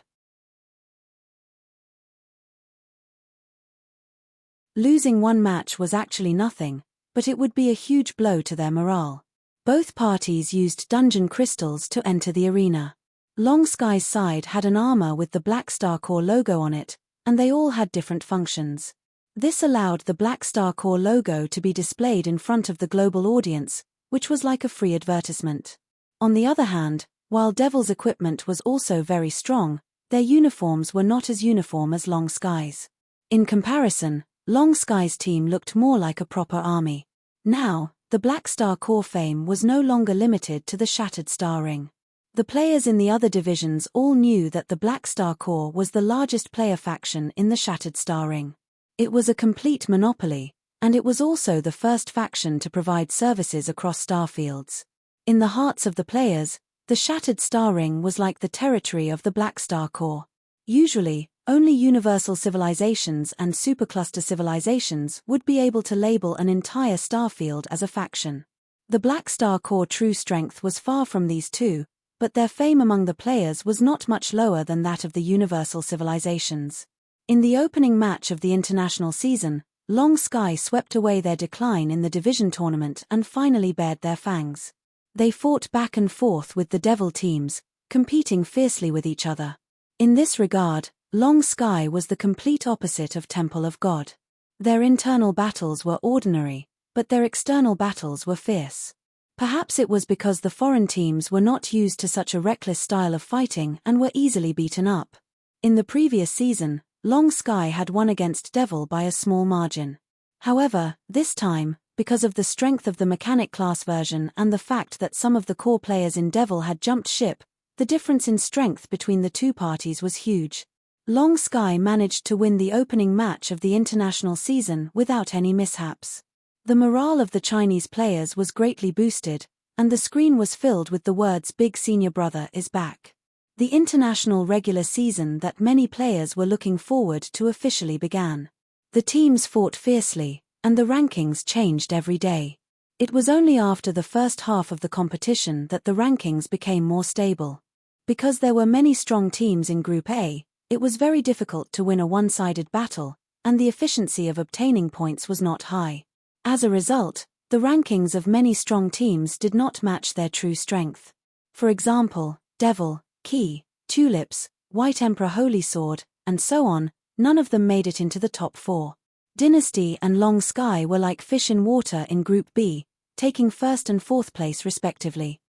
A: Losing one match was actually nothing, but it would be a huge blow to their morale. Both parties used dungeon crystals to enter the arena. Long Sky's side had an armor with the Black Star Core logo on it, and they all had different functions. This allowed the Black Star Core logo to be displayed in front of the global audience, which was like a free advertisement. On the other hand, while Devil's equipment was also very strong, their uniforms were not as uniform as Long Sky's. In comparison, Long Sky's team looked more like a proper army. Now, the Black Star Core fame was no longer limited to the Shattered Star Ring. The players in the other divisions all knew that the Black Star Core was the largest player faction in the Shattered Star Ring. It was a complete monopoly, and it was also the first faction to provide services across starfields. In the hearts of the players, the Shattered Star Ring was like the territory of the Black Star Core. Usually, only universal civilizations and supercluster civilizations would be able to label an entire starfield as a faction. The Black Star Core true strength was far from these two, but their fame among the players was not much lower than that of the universal civilizations. In the opening match of the international season, Long Sky swept away their decline in the division tournament and finally bared their fangs. They fought back and forth with the Devil teams, competing fiercely with each other. In this regard, Long Sky was the complete opposite of Temple of God. Their internal battles were ordinary, but their external battles were fierce. Perhaps it was because the foreign teams were not used to such a reckless style of fighting and were easily beaten up. In the previous season, Long Sky had won against Devil by a small margin. However, this time, because of the strength of the mechanic class version and the fact that some of the core players in Devil had jumped ship, the difference in strength between the two parties was huge. Long Sky managed to win the opening match of the international season without any mishaps. The morale of the Chinese players was greatly boosted, and the screen was filled with the words "Big Senior Brother is back." The international regular season that many players were looking forward to officially began. The teams fought fiercely, and the rankings changed every day. It was only after the first half of the competition that the rankings became more stable. Because there were many strong teams in Group A, it was very difficult to win a one-sided battle, and the efficiency of obtaining points was not high. As a result, the rankings of many strong teams did not match their true strength. For example, Devil, Key, Tulips, White Emperor Holy Sword, and so on, none of them made it into the top 4. Dynasty and Long Sky were like fish in water in Group B, taking 1st and 4th place respectively.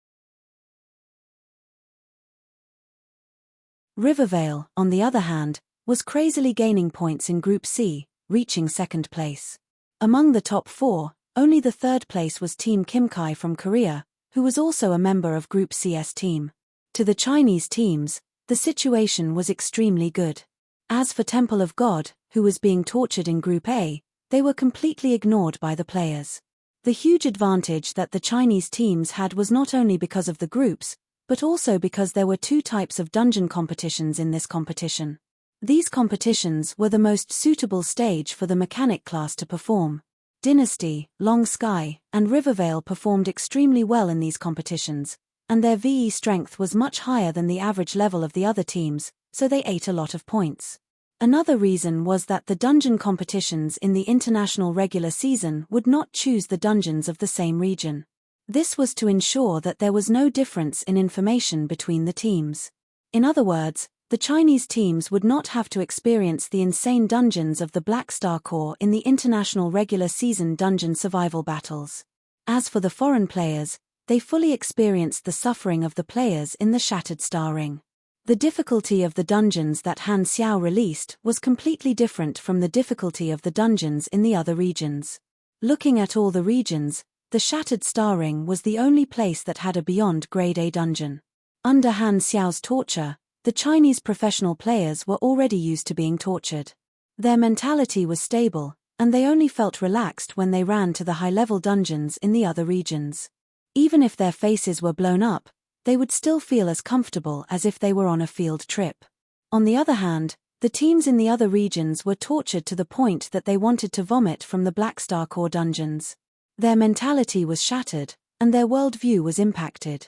A: Rivervale, on the other hand, was crazily gaining points in Group C, reaching 2nd place. Among the top 4, only the 3rd place was Team Kimkai from Korea, who was also a member of Group C's team. To the Chinese teams, the situation was extremely good. As for Temple of God, who was being tortured in Group A, they were completely ignored by the players. The huge advantage that the Chinese teams had was not only because of the groups, but also because there were 2 types of dungeon competitions in this competition. These competitions were the most suitable stage for the mechanic class to perform. Dynasty, Long Sky, and Rivervale performed extremely well in these competitions, and their VE strength was much higher than the average level of the other teams, so they ate a lot of points. Another reason was that the dungeon competitions in the international regular season would not choose the dungeons of the same region. This was to ensure that there was no difference in information between the teams. In other words, the Chinese teams would not have to experience the insane dungeons of the Black Star Corps in the international regular season dungeon survival battles. As for the foreign players, they fully experienced the suffering of the players in the Shattered Star Ring. The difficulty of the dungeons that Han Xiao released was completely different from the difficulty of the dungeons in the other regions. Looking at all the regions, the Shattered Star Ring was the only place that had a beyond Grade A dungeon. Under Han Xiao's torture, the Chinese professional players were already used to being tortured. Their mentality was stable, and they only felt relaxed when they ran to the high-level dungeons in the other regions. Even if their faces were blown up, they would still feel as comfortable as if they were on a field trip. On the other hand, the teams in the other regions were tortured to the point that they wanted to vomit from the Black Star Corps dungeons. Their mentality was shattered, and their worldview was impacted.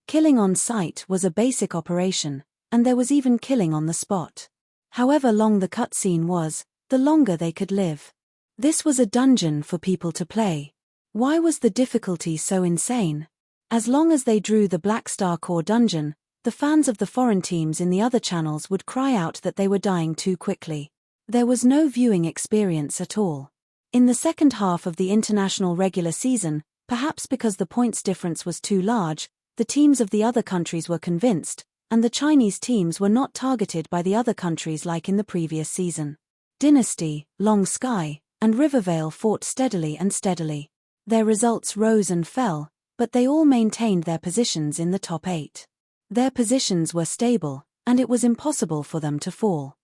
A: Killing on sight was a basic operation, and there was even killing on the spot. However long the cutscene was, the longer they could live. This was a dungeon for people to play. Why was the difficulty so insane? As long as they drew the Black Star Corps dungeon, the fans of the foreign teams in the other channels would cry out that they were dying too quickly. There was no viewing experience at all. In the second half of the international regular season, perhaps because the points difference was too large, the teams of the other countries were convinced, and the Chinese teams were not targeted by the other countries like in the previous season. Dynasty, Long Sky, and Rivervale fought steadily and steadily. Their results rose and fell, but they all maintained their positions in the top 8. Their positions were stable, and it was impossible for them to fall.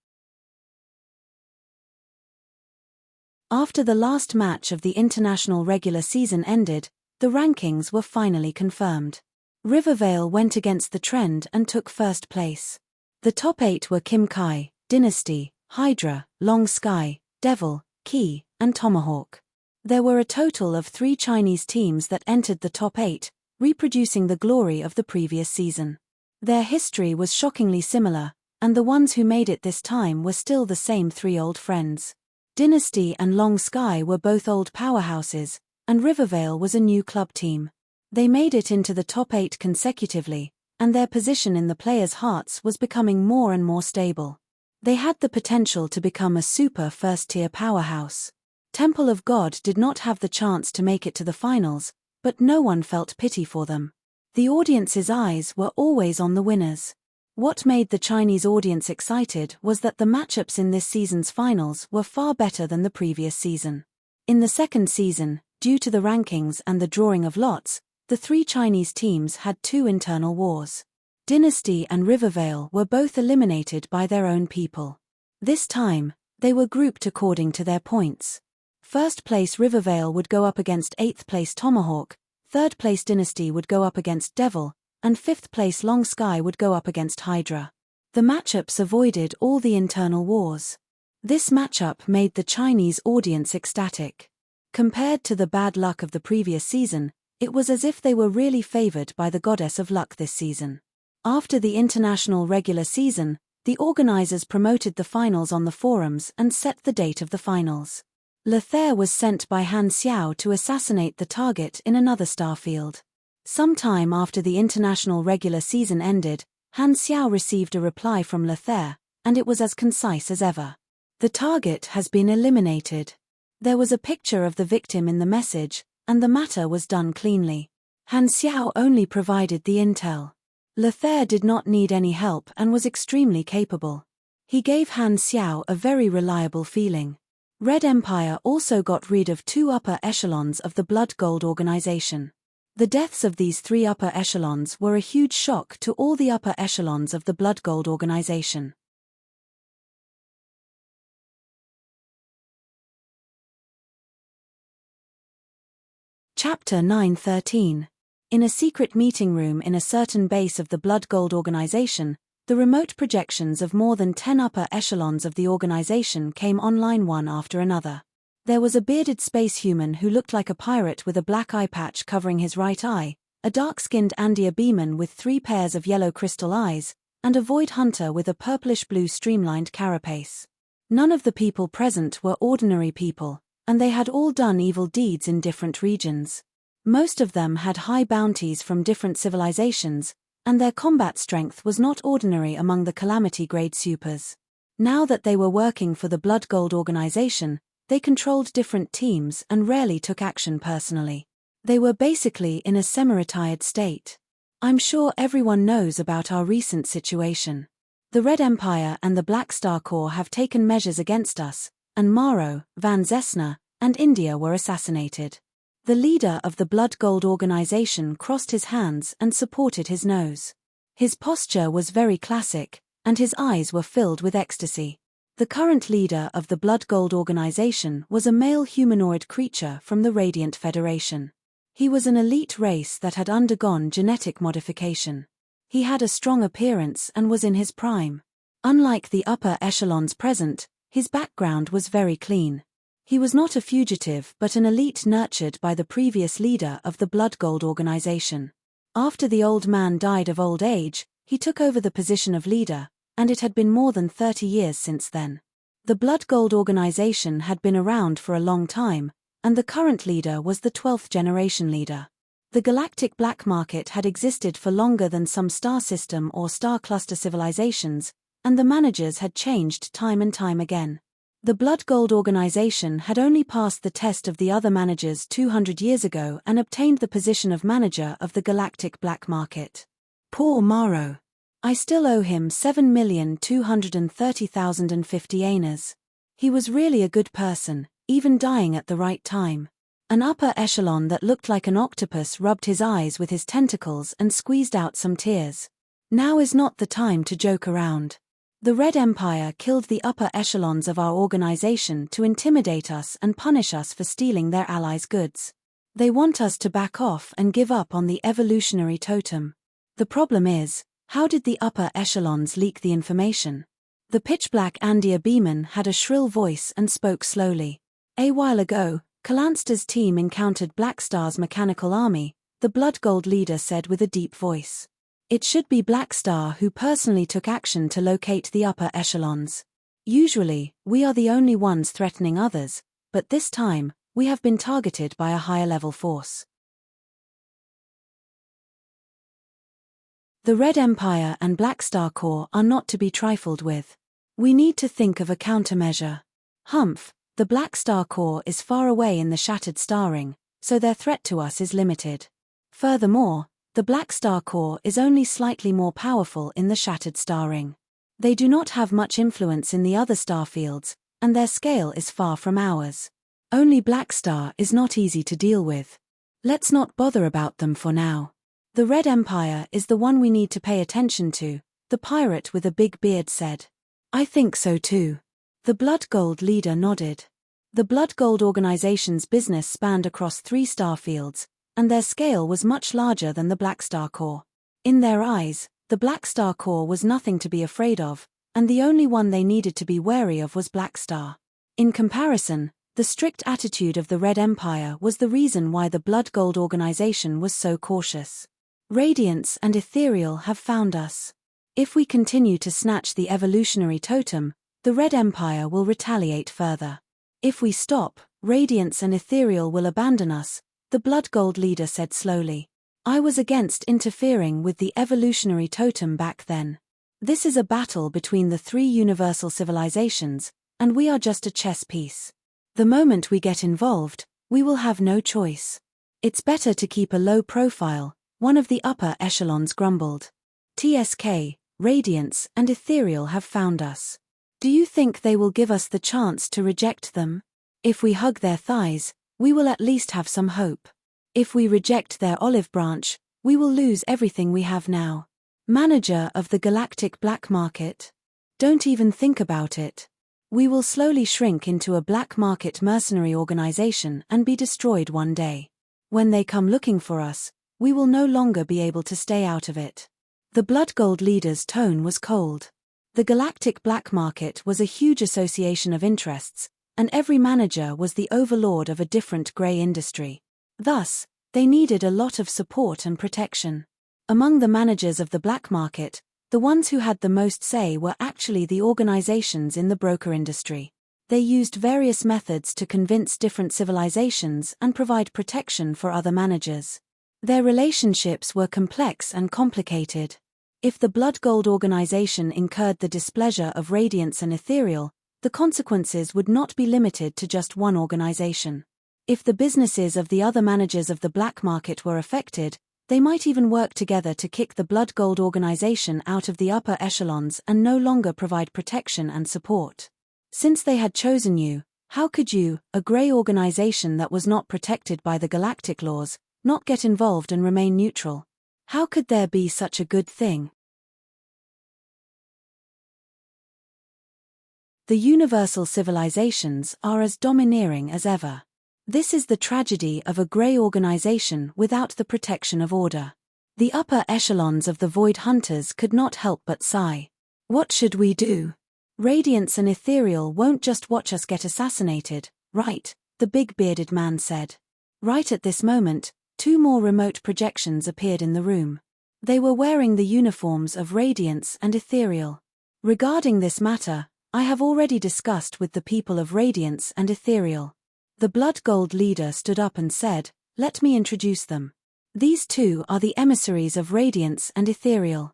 A: After the last match of the international regular season ended, the rankings were finally confirmed. Rivervale went against the trend and took 1st place. The top 8 were Kimkai, Dynasty, Hydra, Long Sky, Devil, Key, and Tomahawk. There were a total of 3 Chinese teams that entered the top 8, reproducing the glory of the previous season. Their history was shockingly similar, and the ones who made it this time were still the same 3 old friends. Dynasty and Long Sky were both old powerhouses, and Rivervale was a new club team. They made it into the top 8 consecutively, and their position in the players' hearts was becoming more and more stable. They had the potential to become a super first-tier powerhouse. Temple of God did not have the chance to make it to the finals, but no one felt pity for them. The audience's eyes were always on the winners. What made the Chinese audience excited was that the matchups in this season's finals were far better than the previous season. In the second season, due to the rankings and the drawing of lots, the 3 Chinese teams had 2 internal wars. Dynasty and Rivervale were both eliminated by their own people. This time, they were grouped according to their points. 1st place Rivervale would go up against 8th place Tomahawk, 3rd place Dynasty would go up against Devil, and 5th place Long Sky would go up against Hydra. The matchups avoided all the internal wars. This matchup made the Chinese audience ecstatic. Compared to the bad luck of the previous season, it was as if they were really favored by the goddess of luck this season. After the international regular season, the organizers promoted the finals on the forums and set the date of the finals. Lothair was sent by Han Xiao to assassinate the target in another starfield. Sometime after the international regular season ended, Han Xiao received a reply from Lothair, and it was as concise as ever. The target has been eliminated. There was a picture of the victim in the message, and the matter was done cleanly. Han Xiao only provided the intel. Lothair did not need any help and was extremely capable. He gave Han Xiao a very reliable feeling. Red Empire also got rid of 2 upper echelons of the Blood Gold organization. The deaths of these 3 upper echelons were a huge shock to all the upper echelons of the Blood Gold organization. Chapter 9:13. In a secret meeting room in a certain base of the Blood Gold organization, the remote projections of more than 10 upper echelons of the organization came online one after another. There was a bearded space human who looked like a pirate with a black eye patch covering his right eye, a dark-skinned Andia Beeman with 3 pairs of yellow crystal eyes, and a void hunter with a purplish-blue streamlined carapace. None of the people present were ordinary people, and they had all done evil deeds in different regions. Most of them had high bounties from different civilizations, and their combat strength was not ordinary among the Calamity-grade supers. Now that they were working for the Blood Gold organization, they controlled different teams and rarely took action personally. They were basically in a semi-retired state. I'm sure everyone knows about our recent situation. The Red Empire and the Black Star Corps have taken measures against us, and Maro, Van Zesna, and India were assassinated. The leader of the Blood Gold organization crossed his hands and supported his nose. His posture was very classic, and his eyes were filled with ecstasy. The current leader of the Blood Gold organization was a male humanoid creature from the Radiant Federation. He was an elite race that had undergone genetic modification. He had a strong appearance and was in his prime. Unlike the upper echelons present, his background was very clean. He was not a fugitive but an elite nurtured by the previous leader of the Blood Gold organization. After the old man died of old age, he took over the position of leader, and it had been more than 30 years since then. The Blood Gold organization had been around for a long time, and the current leader was the 12th generation leader. The galactic black market had existed for longer than some star system or star cluster civilizations, and the managers had changed time and time again. The Blood Gold organization had only passed the test of the other managers 200 years ago and obtained the position of manager of the galactic black market. Poor Maro. I still owe him 7,230,050 annas. He was really a good person, even dying at the right time. An upper echelon that looked like an octopus rubbed his eyes with his tentacles and squeezed out some tears. Now is not the time to joke around. The Red Empire killed the upper echelons of our organization to intimidate us and punish us for stealing their allies' goods. They want us to back off and give up on the evolutionary totem. The problem is, how did the upper echelons leak the information? The pitch-black Andia Beeman had a shrill voice and spoke slowly. A while ago, Kalansta's team encountered Black Star's mechanical army, the Blood Gold leader said with a deep voice. It should be Black Star who personally took action to locate the upper echelons. Usually, we are the only ones threatening others, but this time, we have been targeted by a higher-level force. The Red Empire and Black Star Corps are not to be trifled with. We need to think of a countermeasure. Humph, the Black Star Corps is far away in the shattered star ring, so their threat to us is limited. Furthermore, the Black Star Corps is only slightly more powerful in the shattered star ring. They do not have much influence in the other star fields, and their scale is far from ours. Only Black Star is not easy to deal with. Let's not bother about them for now. The Red Empire is the one we need to pay attention to, the pirate with a big beard said. I think so too. The Blood Gold leader nodded. The Blood Gold organization's business spanned across 3 star fields, and their scale was much larger than the Black Star Corps. In their eyes, the Black Star Corps was nothing to be afraid of, and the only one they needed to be wary of was Black Star. In comparison, the strict attitude of the Red Empire was the reason why the Blood Gold organization was so cautious. Radiance and ethereal have found us. If we continue to snatch the evolutionary totem, the Red Empire will retaliate further. If we stop, Radiance and ethereal will abandon us, the Blood Gold leader said slowly. I was against interfering with the evolutionary totem back then. This is a battle between the three universal civilizations, and we are just a chess piece. The moment we get involved, we will have no choice. It's better to keep a low profile, one of the upper echelons grumbled. TSK, Radiance and ethereal have found us. Do you think they will give us the chance to reject them? If we hug their thighs, we will at least have some hope. If we reject their olive branch, we will lose everything we have now. Manager of the galactic black market? Don't even think about it. We will slowly shrink into a black market mercenary organization and be destroyed one day. When they come looking for us, we will no longer be able to stay out of it. The Blood Gold leader's tone was cold. The galactic black market was a huge association of interests, and every manager was the overlord of a different grey industry. Thus, they needed a lot of support and protection. Among the managers of the black market, the ones who had the most say were actually the organizations in the broker industry. They used various methods to convince different civilizations and provide protection for other managers. Their relationships were complex and complicated. If the Blood Gold organization incurred the displeasure of Radiance and Ethereal, the consequences would not be limited to just one organization. If the businesses of the other managers of the black market were affected, they might even work together to kick the Blood Gold organization out of the upper echelons and no longer provide protection and support. Since they had chosen you, how could you, a grey organization that was not protected by the galactic laws, not get involved and remain neutral? How could there be such a good thing? The universal civilizations are as domineering as ever. This is the tragedy of a grey organization without the protection of order. The upper echelons of the Void Hunters could not help but sigh. What should we do? Radiance and Ethereal won't just watch us get assassinated, right? The big bearded man said. Right at this moment, two more remote projections appeared in the room. They were wearing the uniforms of Radiance and Ethereal. Regarding this matter, I have already discussed with the people of Radiance and Ethereal. The Blood Gold leader stood up and said, let me introduce them. These two are the emissaries of Radiance and Ethereal.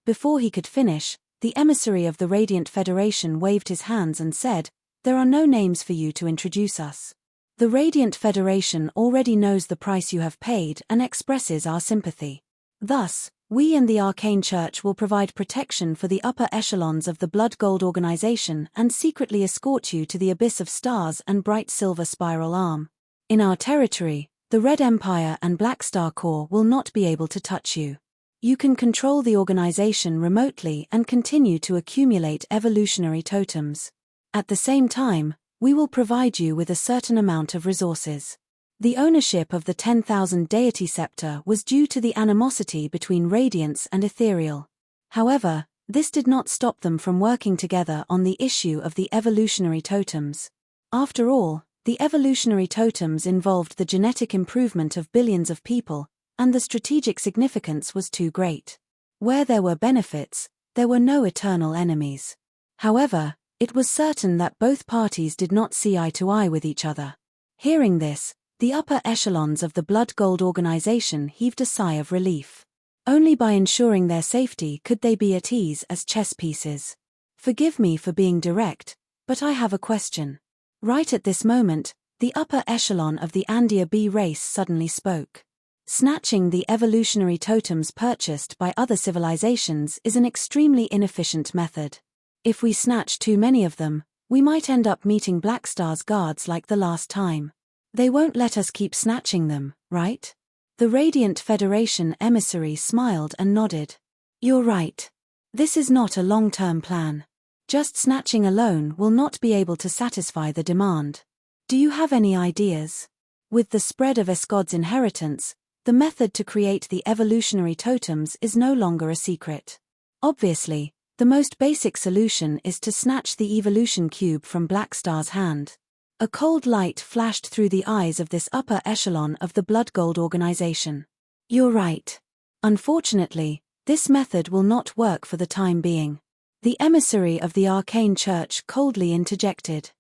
A: Before he could finish, the emissary of the Radiant Federation waved his hands and said, there are no names for you to introduce us. The Radiant Federation already knows the price you have paid and expresses our sympathy. Thus, we and the Arcane Church will provide protection for the upper echelons of the Blood Gold organization and secretly escort you to the Abyss of Stars and Bright Silver Spiral Arm. In our territory, the Red Empire and Black Star Corps will not be able to touch you. You can control the organization remotely and continue to accumulate evolutionary totems. At the same time, we will provide you with a certain amount of resources. The ownership of the 10,000 deity scepter was due to the animosity between Radiance and Ethereal. However, this did not stop them from working together on the issue of the evolutionary totems. After all, the evolutionary totems involved the genetic improvement of billions of people, and the strategic significance was too great. Where there were benefits, there were no eternal enemies. However, it was certain that both parties did not see eye to eye with each other. Hearing this, the upper echelons of the Blood Gold organization heaved a sigh of relief. Only by ensuring their safety could they be at ease as chess pieces. Forgive me for being direct, but I have a question. Right at this moment, the upper echelon of the Andia B race suddenly spoke. Snatching the evolutionary totems purchased by other civilizations is an extremely inefficient method. If we snatch too many of them, we might end up meeting Black Star's guards like the last time. They won't let us keep snatching them, right? The Radiant Federation emissary smiled and nodded. You're right. This is not a long-term plan. Just snatching alone will not be able to satisfy the demand. Do you have any ideas? With the spread of Escod's inheritance, the method to create the evolutionary totems is no longer a secret. Obviously, the most basic solution is to snatch the evolution cube from Black Star's hand. A cold light flashed through the eyes of this upper echelon of the Blood Gold organization. You're right. Unfortunately, this method will not work for the time being. The emissary of the arcane church coldly interjected.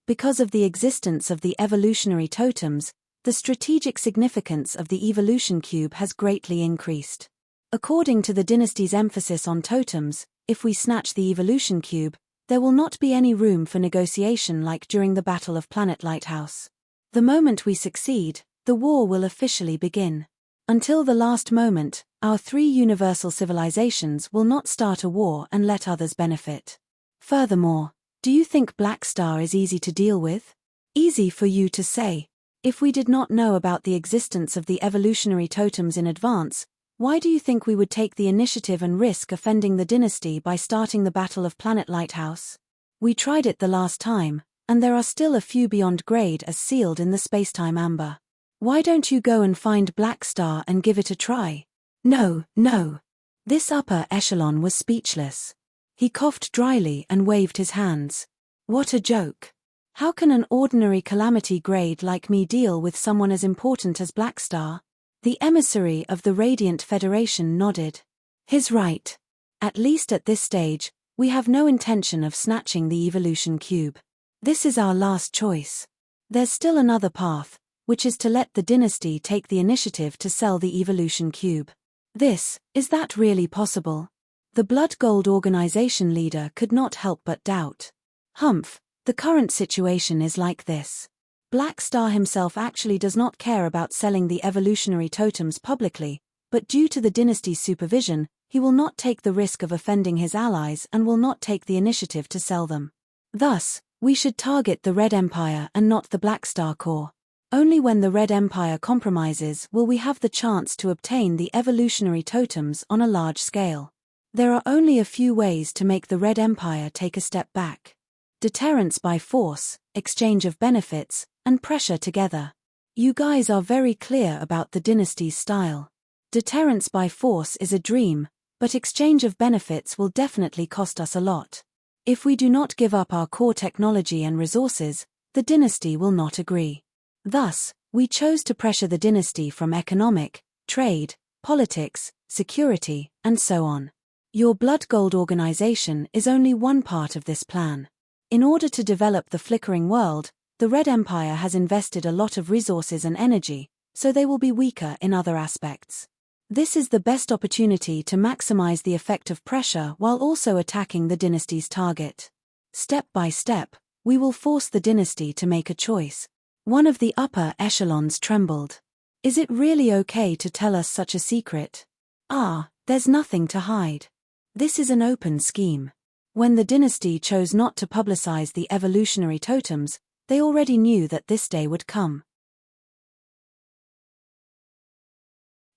A: Because of the existence of the evolutionary totems, the strategic significance of the evolution cube has greatly increased. According to the dynasty's emphasis on totems, if we snatch the evolution cube, there will not be any room for negotiation like during the Battle of Planet Lighthouse. The moment we succeed, the war will officially begin. Until the last moment, our three universal civilizations will not start a war and let others benefit. Furthermore, do you think Black Star is easy to deal with? Easy for you to say. If we did not know about the existence of the evolutionary totems in advance, why do you think we would take the initiative and risk offending the dynasty by starting the Battle of Planet Lighthouse? We tried it the last time, and there are still a few beyond grade as sealed in the spacetime amber. Why don't you go and find Black Star and give it a try? No. This upper echelon was speechless. He coughed dryly and waved his hands. What a joke. How can an ordinary calamity grade like me deal with someone as important as Black Star? The emissary of the Radiant Federation nodded. He's right. At least at this stage, we have no intention of snatching the evolution cube. This is our last choice. There's still another path, which is to let the dynasty take the initiative to sell the evolution cube. Is that really possible? The Blood Gold organization leader could not help but doubt. Humph, the current situation is like this. Black Star himself actually does not care about selling the evolutionary totems publicly, but due to the dynasty's supervision, he will not take the risk of offending his allies and will not take the initiative to sell them. Thus, we should target the Red Empire and not the Black Star Corps. Only when the Red Empire compromises will we have the chance to obtain the evolutionary totems on a large scale. There are only a few ways to make the Red Empire take a step back. Deterrence by force, exchange of benefits, and pressure together. You guys are very clear about the dynasty's style. Deterrence by force is a dream, but exchange of benefits will definitely cost us a lot. If we do not give up our core technology and resources, the dynasty will not agree. Thus, we chose to pressure the dynasty from economic, trade, politics, security, and so on. Your Blood Gold organization is only one part of this plan. In order to develop the flickering world, the Red Empire has invested a lot of resources and energy, so they will be weaker in other aspects. This is the best opportunity to maximize the effect of pressure while also attacking the dynasty's target. Step by step, we will force the dynasty to make a choice. One of the upper echelons trembled. Is it really okay to tell us such a secret? There's nothing to hide. This is an open scheme. When the dynasty chose not to publicize the evolutionary totems, they already knew that this day would come.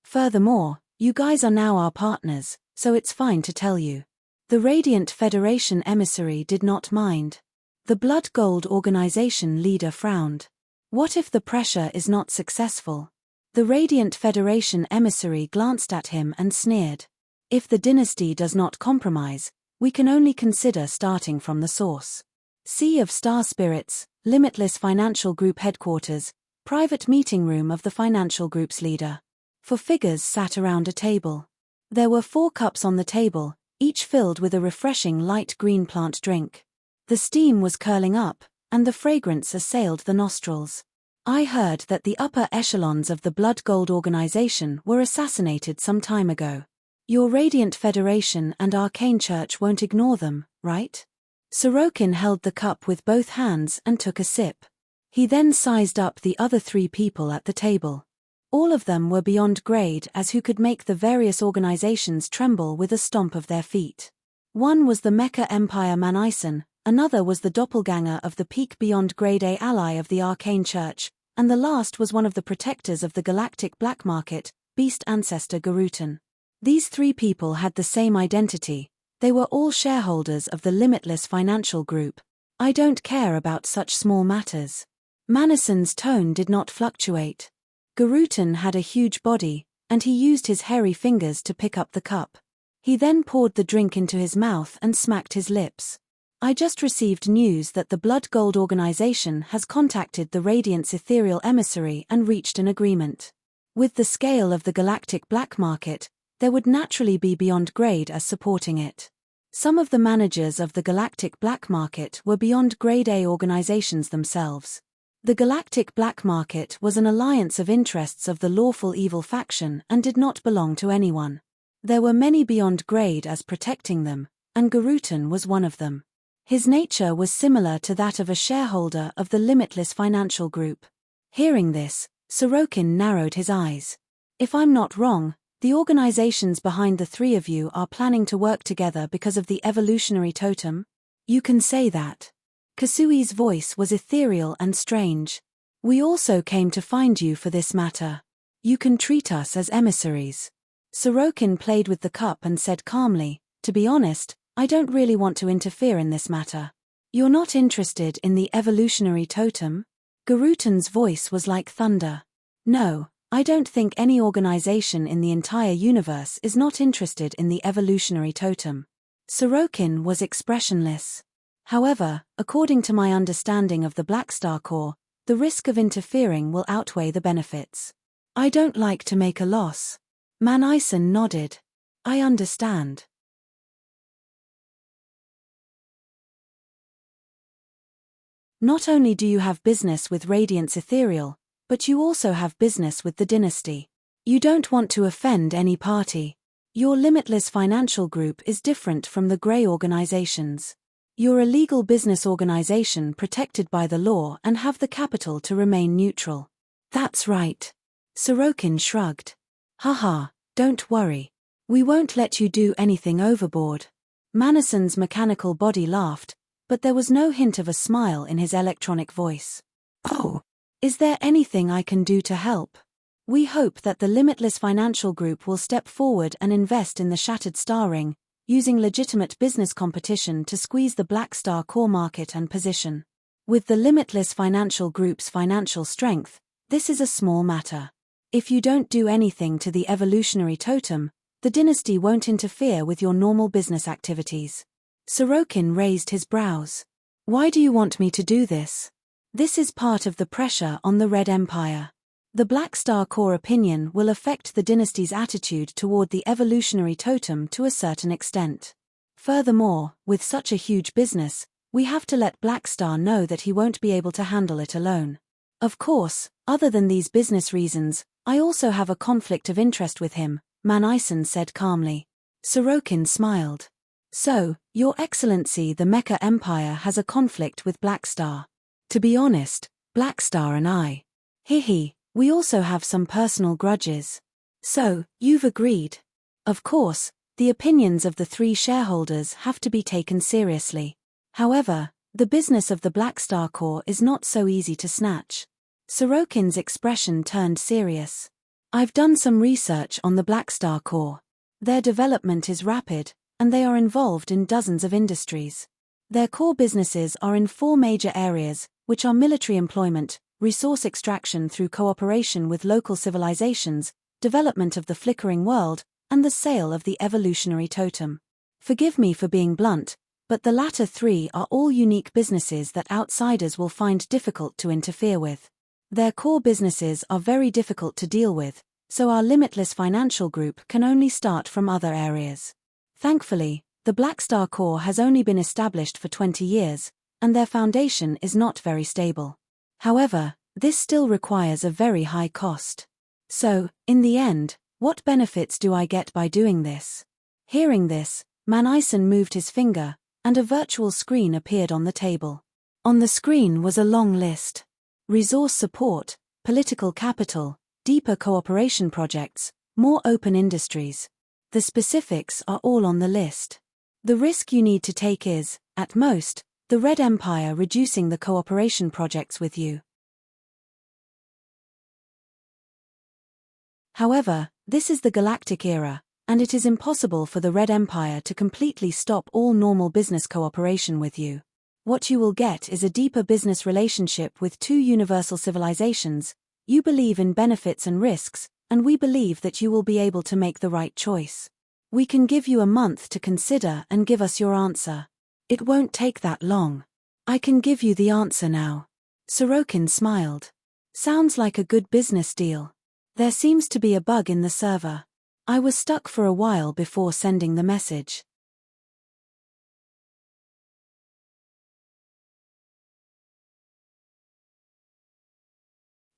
A: Furthermore, you guys are now our partners, so it's fine to tell you. The Radiant Federation emissary did not mind. The Blood Gold organization leader frowned. What if the pressure is not successful? The Radiant Federation emissary glanced at him and sneered. If the dynasty does not compromise, we can only consider starting from the source. Sea of Star Spirits, Limitless Financial Group Headquarters, private meeting room of the financial group's leader. 4 figures sat around a table. There were 4 cups on the table, each filled with a refreshing light green plant drink. The steam was curling up, and the fragrance assailed the nostrils. I heard that the upper echelons of the Blood Gold organization were assassinated some time ago. Your Radiant Federation and Arcane Church won't ignore them, right? Sorokin held the cup with both hands and took a sip. He then sized up the other 3 people at the table. All of them were beyond grade as who could make the various organizations tremble with a stomp of their feet. One was the Mecha Empire Manison, another was the doppelganger of the peak beyond grade A ally of the Arcane Church, and the last was one of the protectors of the galactic black market, beast ancestor Garutan. These 3 people had the same identity. They were all shareholders of the Limitless Financial Group. I don't care about such small matters. Manison's tone did not fluctuate. Garutan had a huge body, and he used his hairy fingers to pick up the cup. He then poured the drink into his mouth and smacked his lips. I just received news that the Blood Gold organization has contacted the Radiant's ethereal emissary and reached an agreement. With the scale of the galactic black market, there would naturally be beyond grade as supporting it. Some of the managers of the galactic black market were beyond grade A organizations themselves. The galactic black market was an alliance of interests of the lawful evil faction and did not belong to anyone. There were many beyond grade as protecting them, and Garutan was one of them. His nature was similar to that of a shareholder of the Limitless Financial Group. Hearing this, Sorokin narrowed his eyes. If I'm not wrong, the organizations behind the three of you are planning to work together because of the evolutionary totem? You can say that. Kasui's voice was ethereal and strange. We also came to find you for this matter. You can treat us as emissaries. Sorokin played with the cup and said calmly, to be honest, I don't really want to interfere in this matter. You're not interested in the evolutionary totem? Garutan's voice was like thunder. No, I don't think any organization in the entire universe is not interested in the evolutionary totem. Sorokin was expressionless. However, according to my understanding of the Black Star Core, the risk of interfering will outweigh the benefits. I don't like to make a loss. Manison nodded. I understand. Not only do you have business with Radiant's Ethereal, but you also have business with the dynasty. You don't want to offend any party. Your Limitless Financial Group is different from the Grey organizations. You're a legal business organization protected by the law and have the capital to remain neutral. That's right. Sorokin shrugged. Haha, don't worry. We won't let you do anything overboard. Manison's mechanical body laughed, but there was no hint of a smile in his electronic voice. Oh, is there anything I can do to help? We hope that the Limitless Financial Group will step forward and invest in the Shattered Star Ring, using legitimate business competition to squeeze the Black Star Core market and position. With the Limitless Financial Group's financial strength, this is a small matter. If you don't do anything to the evolutionary totem, the dynasty won't interfere with your normal business activities. Sorokin raised his brows. Why do you want me to do this? This is part of the pressure on the Red Empire. The Black Star Core opinion will affect the dynasty's attitude toward the evolutionary totem to a certain extent. Furthermore, with such a huge business, we have to let Black Star know that he won't be able to handle it alone. Of course, other than these business reasons, I also have a conflict of interest with him, Manison said calmly. Sorokin smiled. So, Your Excellency, the Mecha Empire has a conflict with Black Star. To be honest, Black Star and I. We also have some personal grudges. So, you've agreed. Of course, the opinions of the three shareholders have to be taken seriously. However, the business of the Black Star Core is not so easy to snatch. Sorokin's expression turned serious. I've done some research on the Black Star Core. Their development is rapid, and they are involved in dozens of industries. Their core businesses are in 4 major areas, which are military employment, resource extraction through cooperation with local civilizations, development of the flickering world, and the sale of the evolutionary totem. Forgive me for being blunt, but the latter 3 are all unique businesses that outsiders will find difficult to interfere with. Their core businesses are very difficult to deal with, so our Limitless Financial Group can only start from other areas. Thankfully, the Black Star Core has only been established for 20 years, and their foundation is not very stable. However, this still requires a very high cost. So, in the end, what benefits do I get by doing this? Hearing this, Manison moved his finger, and a virtual screen appeared on the table. On the screen was a long list. Resource support, political capital, deeper cooperation projects, more open industries. The specifics are all on the list. The risk you need to take is, at most, the Red Empire reducing the cooperation projects with you. However, this is the galactic era, and it is impossible for the Red Empire to completely stop all normal business cooperation with you. What you will get is a deeper business relationship with 2 universal civilizations. You believe in benefits and risks, and we believe that you will be able to make the right choice. We can give you a month to consider and give us your answer. It won't take that long. I can give you the answer now. Sorokin smiled. Sounds like a good business deal. There seems to be a bug in the server. I was stuck for a while before sending the message.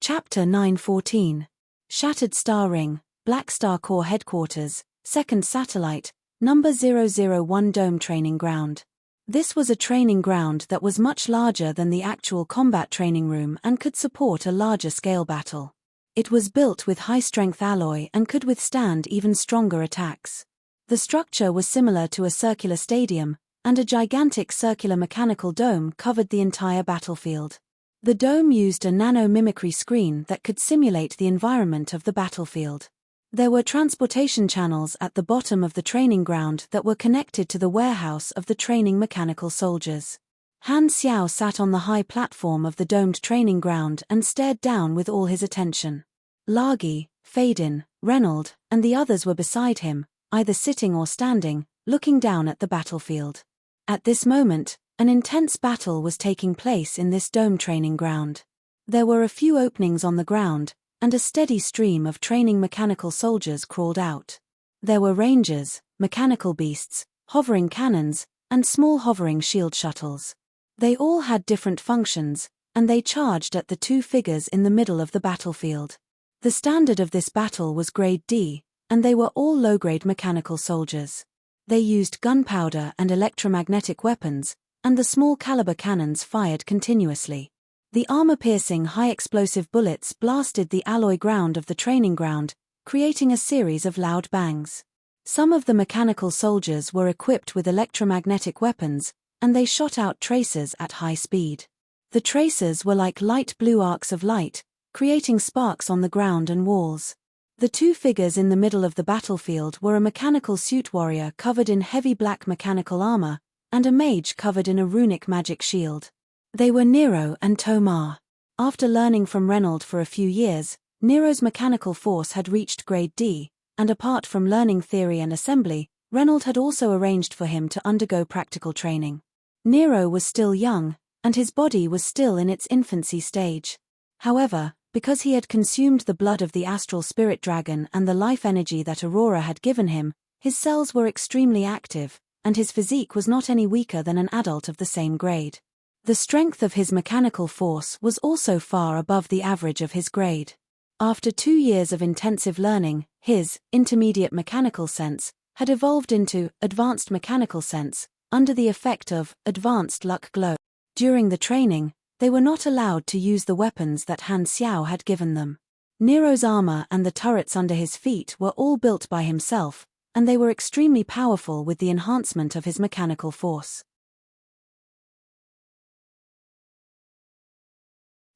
A: Chapter 9:14. Shattered Star Ring, Black Star Corps Headquarters, Second Satellite, Number 001 Dome Training Ground. This was a training ground that was much larger than the actual combat training room and could support a larger scale battle. It was built with high-strength alloy and could withstand even stronger attacks. The structure was similar to a circular stadium, and a gigantic circular mechanical dome covered the entire battlefield. The dome used a nano-mimicry screen that could simulate the environment of the battlefield. There were transportation channels at the bottom of the training ground that were connected to the warehouse of the training mechanical soldiers. Han Xiao sat on the high platform of the domed training ground and stared down with all his attention. Lagi, Faden, Reynold, and the others were beside him, either sitting or standing, looking down at the battlefield. At this moment, an intense battle was taking place in this dome training ground. There were a few openings on the ground, and a steady stream of training mechanical soldiers crawled out. There were rangers, mechanical beasts, hovering cannons, and small hovering shield shuttles. They all had different functions, and they charged at the two figures in the middle of the battlefield. The standard of this battle was Grade D, and they were all low-grade mechanical soldiers. They used gunpowder and electromagnetic weapons, and the small-caliber cannons fired continuously. The armor-piercing high-explosive bullets blasted the alloy ground of the training ground, creating a series of loud bangs. Some of the mechanical soldiers were equipped with electromagnetic weapons, and they shot out tracers at high speed. The tracers were like light blue arcs of light, creating sparks on the ground and walls. The two figures in the middle of the battlefield were a mechanical suit warrior covered in heavy black mechanical armor, and a mage covered in a runic magic shield. They were Nero and Tomar. After learning from Reynold for a few years, Nero's mechanical force had reached Grade D, and apart from learning theory and assembly, Reynold had also arranged for him to undergo practical training. Nero was still young, and his body was still in its infancy stage. However, because he had consumed the blood of the astral spirit dragon and the life energy that Aurora had given him, his cells were extremely active, and his physique was not any weaker than an adult of the same grade. The strength of his mechanical force was also far above the average of his grade. After 2 years of intensive learning, his intermediate mechanical sense had evolved into advanced mechanical sense, under the effect of advanced luck glow. During the training, they were not allowed to use the weapons that Han Xiao had given them. Nero's armor and the turrets under his feet were all built by himself, and they were extremely powerful with the enhancement of his mechanical force.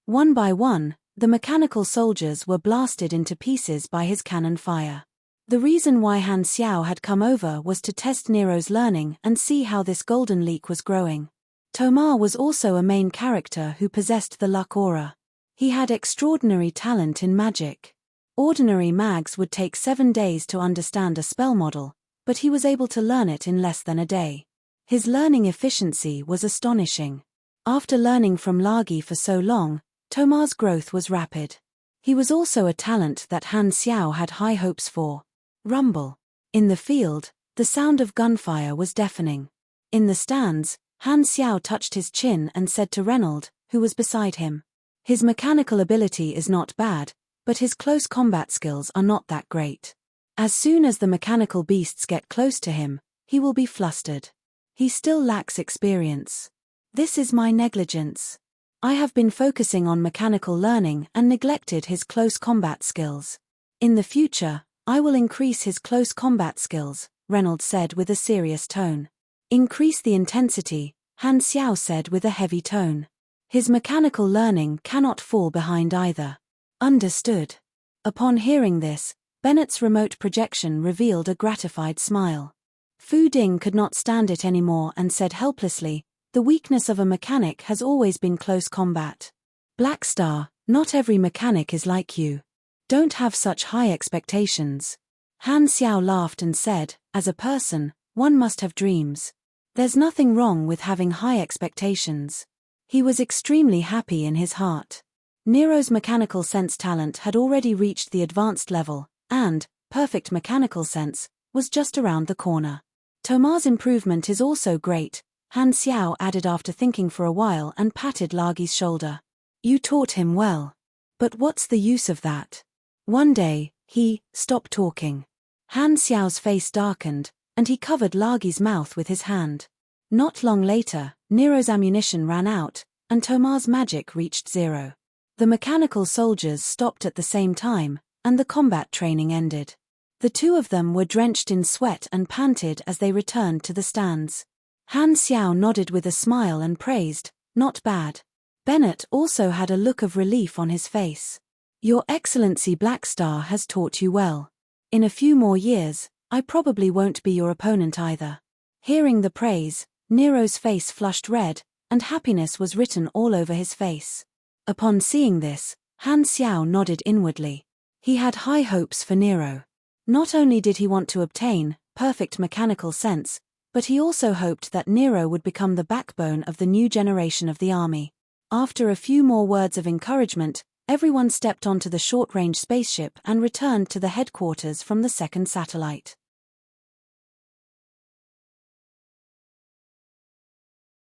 A: One by one, the mechanical soldiers were blasted into pieces by his cannon fire. The reason why Han Xiao had come over was to test Nero's learning and see how this golden leak was growing. Tomar was also a main character who possessed the luck aura. He had extraordinary talent in magic. Ordinary mags would take 7 days to understand a spell model, but he was able to learn it in less than a day. His learning efficiency was astonishing. After learning from Lagi for so long, Tomar's growth was rapid. He was also a talent that Han Xiao had high hopes for. Rumble. In the field, the sound of gunfire was deafening. In the stands, Han Xiao touched his chin and said to Reynold, who was beside him, "His mechanical ability is not bad, but his close combat skills are not that great. As soon as the mechanical beasts get close to him, he will be flustered. He still lacks experience. This is my negligence. I have been focusing on mechanical learning and neglected his close combat skills. In the future, I will increase his close combat skills," Reynold said with a serious tone. "Increase the intensity," Han Xiao said with a heavy tone. "His mechanical learning cannot fall behind either." Understood. Upon hearing this, Bennett's remote projection revealed a gratified smile. Fu Ding could not stand it anymore and said helplessly, "The weakness of a mechanic has always been close combat. Black Star, not every mechanic is like you. Don't have such high expectations." Han Xiao laughed and said, "As a person, one must have dreams. There's nothing wrong with having high expectations. He was extremely happy in his heart. Nero's mechanical sense talent had already reached the advanced level, and perfect mechanical sense was just around the corner. Thomas' improvement is also great, Han Xiao added after thinking for a while and patted Lagi's shoulder. You taught him well. But what's the use of that? One day, he stopped talking. Han Xiao's face darkened, and he covered Lagi's mouth with his hand. Not long later, Nero's ammunition ran out, and Thomas' magic reached 0. The mechanical soldiers stopped at the same time, and the combat training ended. The two of them were drenched in sweat and panted as they returned to the stands. Han Xiao nodded with a smile and praised, "Not bad." Bennett also had a look of relief on his face. "Your Excellency Blackstar has taught you well. In a few more years, I probably won't be your opponent either." Hearing the praise, Nero's face flushed red, and happiness was written all over his face. Upon seeing this, Han Xiao nodded inwardly. He had high hopes for Nero. Not only did he want to obtain perfect mechanical sense, but he also hoped that Nero would become the backbone of the new generation of the army. After a few more words of encouragement, everyone stepped onto the short-range spaceship and returned to the headquarters from the second satellite.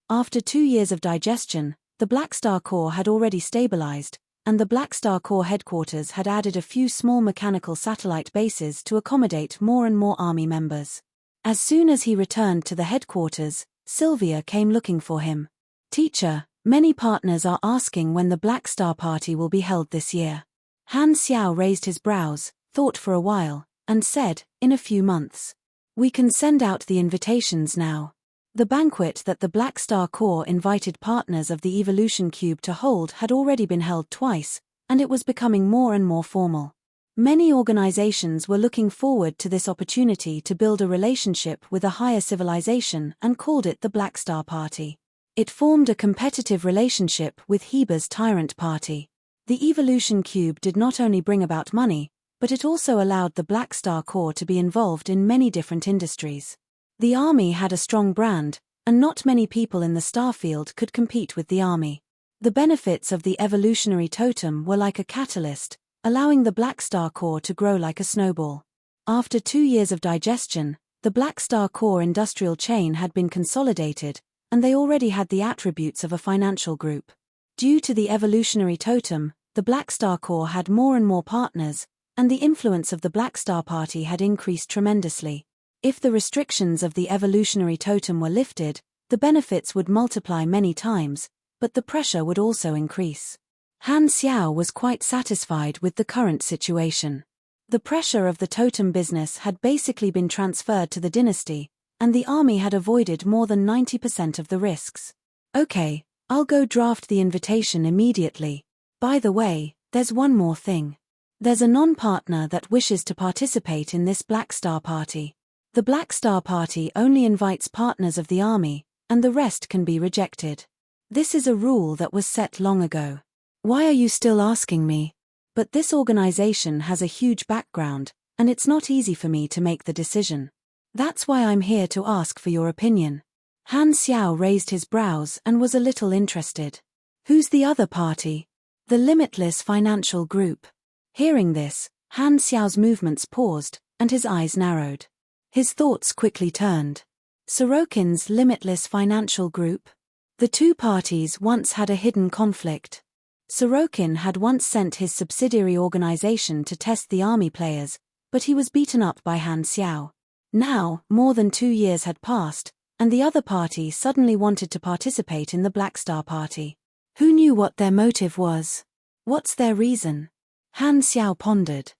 A: After 2 years of digestion, the Black Star Corps had already stabilized, and the Black Star Corps headquarters had added a few small mechanical satellite bases to accommodate more and more army members. As soon as he returned to the headquarters, Sylvia came looking for him. "Teacher, many partners are asking when the Black Star Party will be held this year." Han Xiao raised his brows, thought for a while, and said, "In a few months. We can send out the invitations now." The banquet that the Black Star Corps invited partners of the Evolution Cube to hold had already been held twice, and it was becoming more and more formal. Many organizations were looking forward to this opportunity to build a relationship with a higher civilization and called it the Black Star Party. It formed a competitive relationship with Heber's Tyrant Party. The Evolution Cube did not only bring about money, but it also allowed the Black Star Corps to be involved in many different industries. The army had a strong brand, and not many people in the starfield could compete with the army. The benefits of the evolutionary totem were like a catalyst, allowing the Black Star Corps to grow like a snowball. After 2 years of digestion, the Black Star Corps industrial chain had been consolidated, and they already had the attributes of a financial group. Due to the evolutionary totem, the Black Star Corps had more and more partners, and the influence of the Black Star Party had increased tremendously. If the restrictions of the evolutionary totem were lifted, the benefits would multiply many times, but the pressure would also increase. Han Xiao was quite satisfied with the current situation. The pressure of the totem business had basically been transferred to the dynasty, and the army had avoided more than 90% of the risks. "Okay, I'll go draft the invitation immediately. By the way, there's one more thing. There's a non-partner that wishes to participate in this Black Star Party. The Black Star Party only invites partners of the army, and the rest can be rejected. This is a rule that was set long ago. Why are you still asking me? But this organization has a huge background, and it's not easy for me to make the decision. That's why I'm here to ask for your opinion." Han Xiao raised his brows and was a little interested. "Who's the other party?" "The Limitless Financial Group." Hearing this, Han Xiao's movements paused, and his eyes narrowed. His thoughts quickly turned. Sorokin's Limitless Financial Group? The two parties once had a hidden conflict. Sorokin had once sent his subsidiary organization to test the army players, but he was beaten up by Han Xiao. Now, more than 2 years had passed, and the other party suddenly wanted to participate in the Black Star Party. Who knew what their motive was? What's their reason? Han Xiao pondered.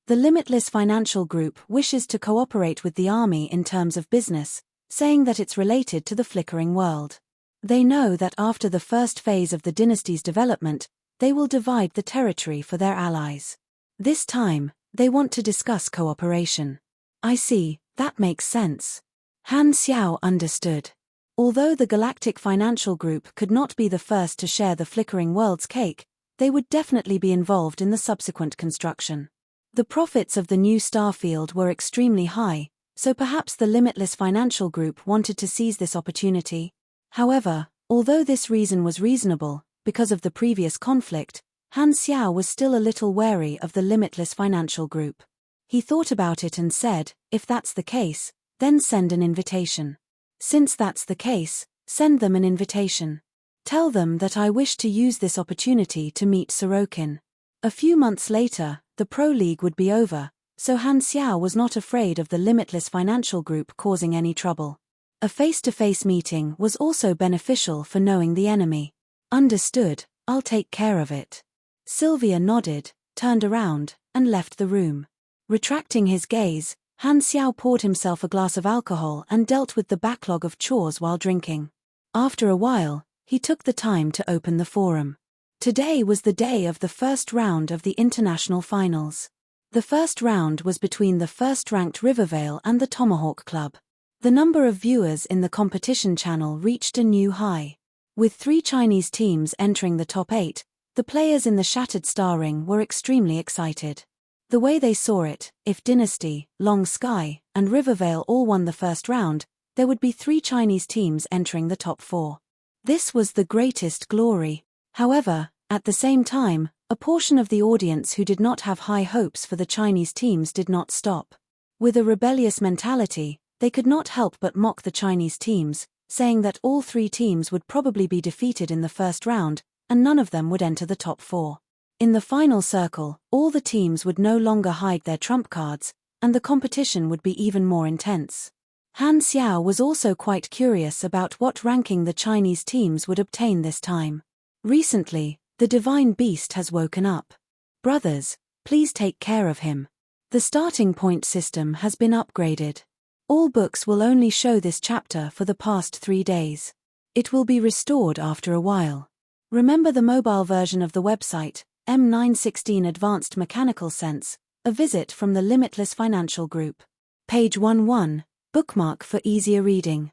A: The Limitless Financial Group wishes to cooperate with the army in terms of business, saying that it's related to the flickering world. They know that after the first phase of the dynasty's development, they will divide the territory for their allies. This time, they want to discuss cooperation. I see, that makes sense. Han Xiao understood. Although the Galactic Financial Group could not be the first to share the flickering world's cake, they would definitely be involved in the subsequent construction. The profits of the new starfield were extremely high, so perhaps the Limitless Financial Group wanted to seize this opportunity. However, although this reason was reasonable, because of the previous conflict, Han Xiao was still a little wary of the Limitless Financial Group. He thought about it and said, if that's the case, then send an invitation. Since that's the case, send them an invitation. Tell them that I wish to use this opportunity to meet Sorokin. A few months later, the Pro League would be over, so Han Xiao was not afraid of the Limitless Financial Group causing any trouble. A face-to-face meeting was also beneficial for knowing the enemy. Understood, I'll take care of it. Sylvia nodded, turned around, and left the room. Retracting his gaze, Han Xiao poured himself a glass of alcohol and dealt with the backlog of chores while drinking. After a while, he took the time to open the forum. Today was the day of the first round of the international finals. The first round was between the first-ranked Rivervale and the Tomahawk Club. The number of viewers in the competition channel reached a new high. With 3 Chinese teams entering the top 8, the players in the Shattered Star Ring were extremely excited. The way they saw it, if Dynasty, Long Sky, and Rivervale all won the first round, there would be 3 Chinese teams entering the top 4. This was the greatest glory. However, at the same time, a portion of the audience who did not have high hopes for the Chinese teams did not stop. With a rebellious mentality, they could not help but mock the Chinese teams, saying that all 3 teams would probably be defeated in the first round, and none of them would enter the top 4. In the final circle, all the teams would no longer hide their trump cards, and the competition would be even more intense. Han Xiao was also quite curious about what ranking the Chinese teams would obtain this time. Recently, the Divine Beast has woken up. Brothers, please take care of him. The starting point system has been upgraded. All books will only show this chapter for the past 3 days. It will be restored after a while. Remember the mobile version of the website, M916 Advanced Mechanical Sense, a visit from the Limitless Financial Group. Page 11, bookmark for easier reading.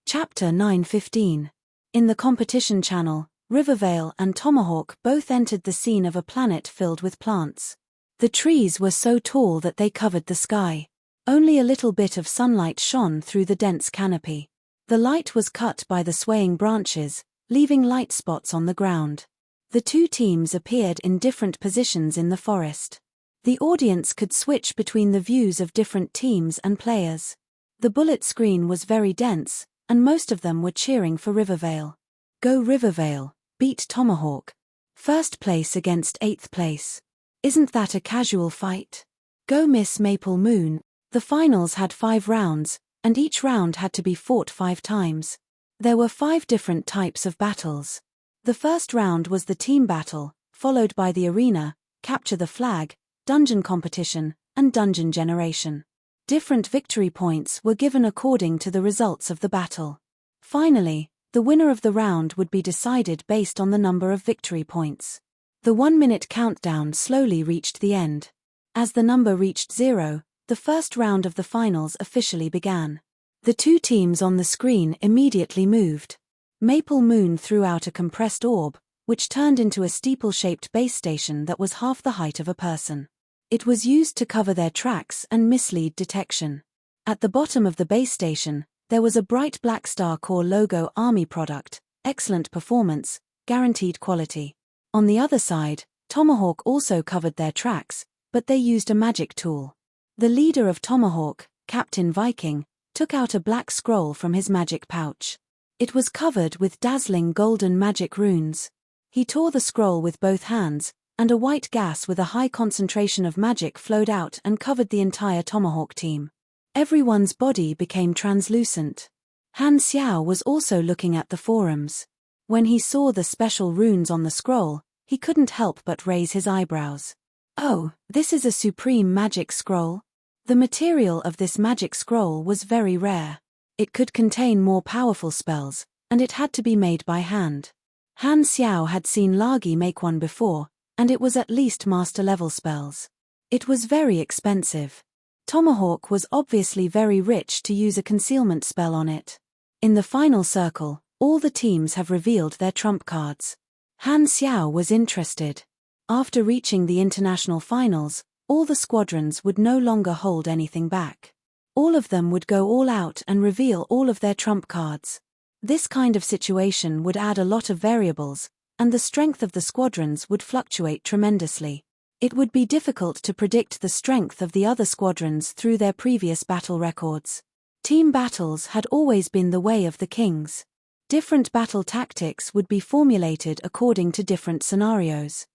A: Chapter 9:15. In the competition channel, Rivervale and Tomahawk both entered the scene of a planet filled with plants. The trees were so tall that they covered the sky. Only a little bit of sunlight shone through the dense canopy. The light was cut by the swaying branches, leaving light spots on the ground. The 2 teams appeared in different positions in the forest. The audience could switch between the views of different teams and players. The bullet screen was very dense, and most of them were cheering for Rivervale. Go Rivervale, beat Tomahawk. First place against 8th place. Isn't that a casual fight? Go Miss Maple Moon. The finals had 5 rounds, and each round had to be fought 5 times. There were 5 different types of battles. The first round was the team battle, followed by the arena, capture the flag, dungeon competition, and dungeon generation. Different victory points were given according to the results of the battle. Finally, the winner of the round would be decided based on the number of victory points. The 1-minute countdown slowly reached the end. As the number reached 0, the first round of the finals officially began. The 2 teams on the screen immediately moved. Maple Moon threw out a compressed orb, which turned into a steeple-shaped base station that was half the height of a person. It was used to cover their tracks and mislead detection. At the bottom of the base station, there was a bright black Star Corps logo Army product, excellent performance, guaranteed quality. On the other side, Tomahawk also covered their tracks, but they used a magic tool. The leader of Tomahawk, Captain Viking, took out a black scroll from his magic pouch. It was covered with dazzling golden magic runes. He tore the scroll with both hands, and a white gas with a high concentration of magic flowed out and covered the entire Tomahawk team. Everyone's body became translucent. Han Xiao was also looking at the forums. When he saw the special runes on the scroll, he couldn't help but raise his eyebrows. Oh, this is a supreme magic scroll? The material of this magic scroll was very rare. It could contain more powerful spells, and it had to be made by hand. Han Xiao had seen Lagi make one before, and it was at least master-level spells. It was very expensive. Tomahawk was obviously very rich to use a concealment spell on it. In the final circle, All the teams have revealed their trump cards. Han Xiao was interested. After reaching the international finals, all the squadrons would no longer hold anything back. All of them would go all out and reveal all of their trump cards. This kind of situation would add a lot of variables, and the strength of the squadrons would fluctuate tremendously. It would be difficult to predict the strength of the other squadrons through their previous battle records. Team battles had always been the way of the kings. Different battle tactics would be formulated according to different scenarios.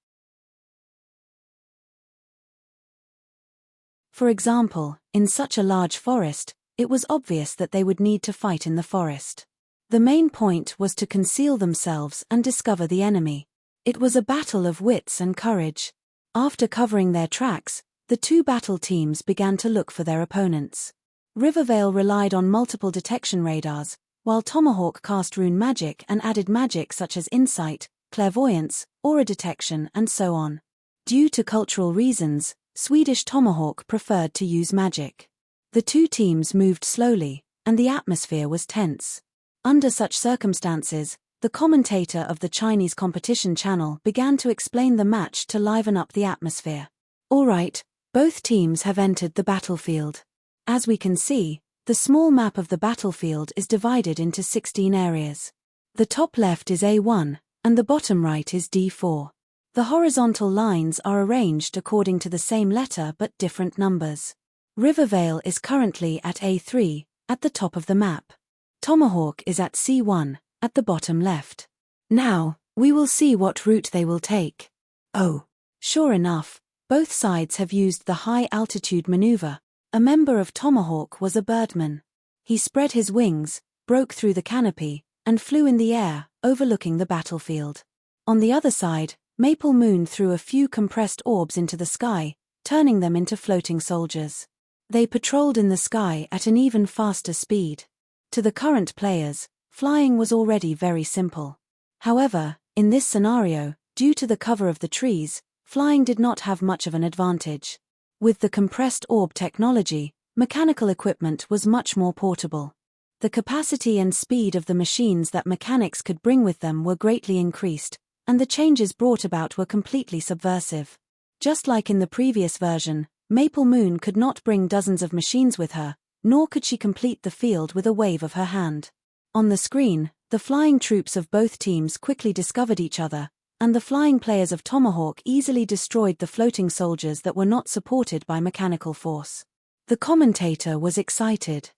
A: For example, in such a large forest, it was obvious that they would need to fight in the forest. The main point was to conceal themselves and discover the enemy. It was a battle of wits and courage. After covering their tracks, the two battle teams began to look for their opponents. Rivervale relied on multiple detection radars, while Tomahawk cast rune magic and added magic such as insight, clairvoyance, aura detection, and so on. Due to cultural reasons, Swedish Tomahawk preferred to use magic. The two teams moved slowly, and the atmosphere was tense. Under such circumstances, the commentator of the Chinese competition channel began to explain the match to liven up the atmosphere. All right, both teams have entered the battlefield. As we can see, the small map of the battlefield is divided into 16 areas. The top left is A1, and the bottom right is D4. The horizontal lines are arranged according to the same letter but different numbers. Rivervale is currently at A3, at the top of the map. Tomahawk is at C1, at the bottom left. Now, we will see what route they will take. Oh, sure enough, both sides have used the high-altitude maneuver. A member of Tomahawk was a birdman. He spread his wings, broke through the canopy, and flew in the air, overlooking the battlefield. On the other side, Maple Moon threw a few compressed orbs into the sky, turning them into floating soldiers. They patrolled in the sky at an even faster speed. To the current players, flying was already very simple. However, in this scenario, due to the cover of the trees, flying did not have much of an advantage. With the compressed orb technology, mechanical equipment was much more portable. The capacity and speed of the machines that mechanics could bring with them were greatly increased, and the changes brought about were completely subversive. Just like in the previous version, Maple Moon could not bring dozens of machines with her, nor could she complete the field with a wave of her hand. On the screen, the flying troops of both teams quickly discovered each other, and the flying players of Tomahawk easily destroyed the floating soldiers that were not supported by mechanical force. The commentator was excited.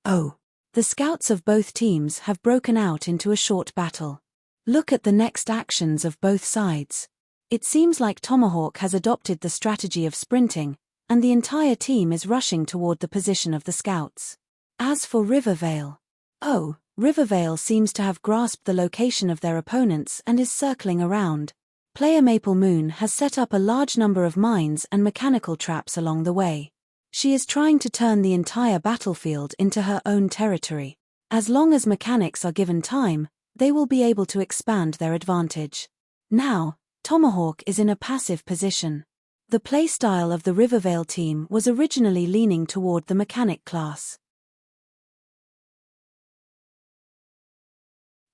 A: Oh, the scouts of both teams have broken out into a short battle. Look at the next actions of both sides. It seems like Tomahawk has adopted the strategy of sprinting, and the entire team is rushing toward the position of the scouts. As for Rivervale, Rivervale seems to have grasped the location of their opponents and is circling around. Player Maple Moon has set up a large number of mines and mechanical traps along the way. She is trying to turn the entire battlefield into her own territory. As long as mechanics are given time, they will be able to expand their advantage. Now, Tomahawk is in a passive position. The playstyle of the Rivervale team was originally leaning toward the mechanic class.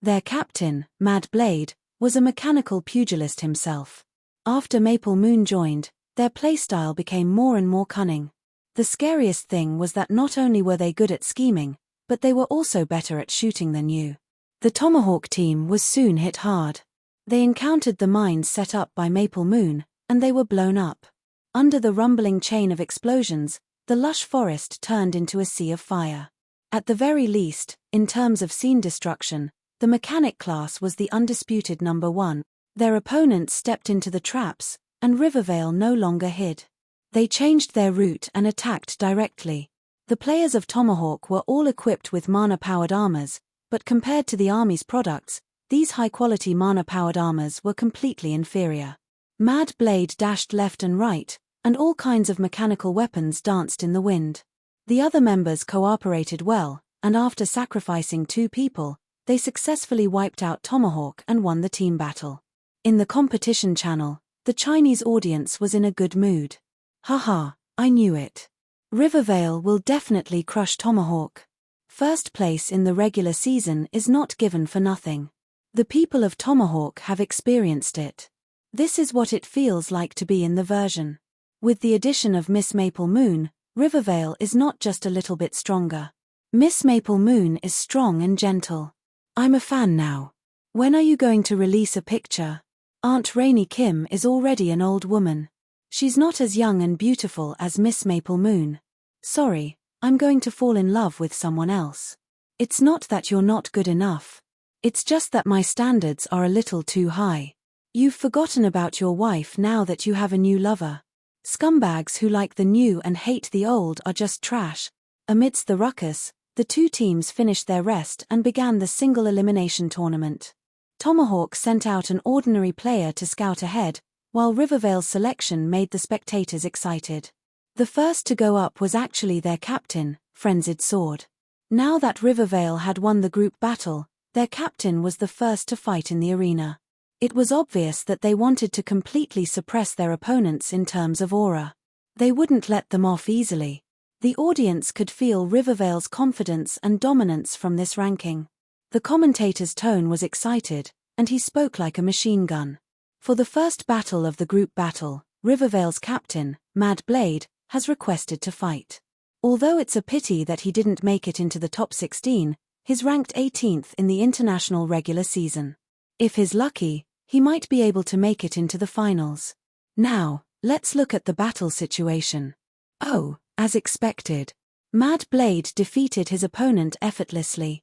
A: Their captain, Mad Blade, was a mechanical pugilist himself. After Maple Moon joined, their playstyle became more and more cunning. The scariest thing was that not only were they good at scheming, but they were also better at shooting than you. The Tomahawk team was soon hit hard. They encountered the mines set up by Maple Moon, and they were blown up. Under the rumbling chain of explosions, the lush forest turned into a sea of fire. At the very least, in terms of scene destruction, the mechanic class was the undisputed number one. Their opponents stepped into the traps, and Rivervale no longer hid. They changed their route and attacked directly. The players of Tomahawk were all equipped with mana-powered armors, but compared to the army's products, these high-quality mana-powered armors were completely inferior. Mad Blade dashed left and right, and all kinds of mechanical weapons danced in the wind. The other members cooperated well, and after sacrificing 2 people, they successfully wiped out Tomahawk and won the team battle. In the competition channel, the Chinese audience was in a good mood. Haha, I knew it. Rivervale will definitely crush Tomahawk. First place in the regular season is not given for nothing. The people of Tomahawk have experienced it. This is what it feels like to be in the version. With the addition of Miss Maple Moon, Rivervale is not just a little bit stronger. Miss Maple Moon is strong and gentle. I'm a fan now. When are you going to release a picture? Aunt Rainy Kim is already an old woman. She's not as young and beautiful as Miss Maple Moon. Sorry, I'm going to fall in love with someone else. It's not that you're not good enough. It's just that my standards are a little too high. You've forgotten about your wife now that you have a new lover. Scumbags who like the new and hate the old are just trash. Amidst the ruckus, the two teams finished their rest and began the single elimination tournament. Tomahawk sent out an ordinary player to scout ahead, while Rivervale's selection made the spectators excited. The first to go up was actually their captain, Frenzied Sword. Now that Rivervale had won the group battle, their captain was the first to fight in the arena. It was obvious that they wanted to completely suppress their opponents in terms of aura. They wouldn't let them off easily. The audience could feel Rivervale's confidence and dominance from this ranking. The commentator's tone was excited, and he spoke like a machine gun. For the first battle of the group battle, Rivervale's captain, Mad Blade, has requested to fight. Although it's a pity that he didn't make it into the top 16, he's ranked 18th in the international regular season. If he's lucky, he might be able to make it into the finals. Now, let's look at the battle situation. Oh, as expected. Mad Blade defeated his opponent effortlessly.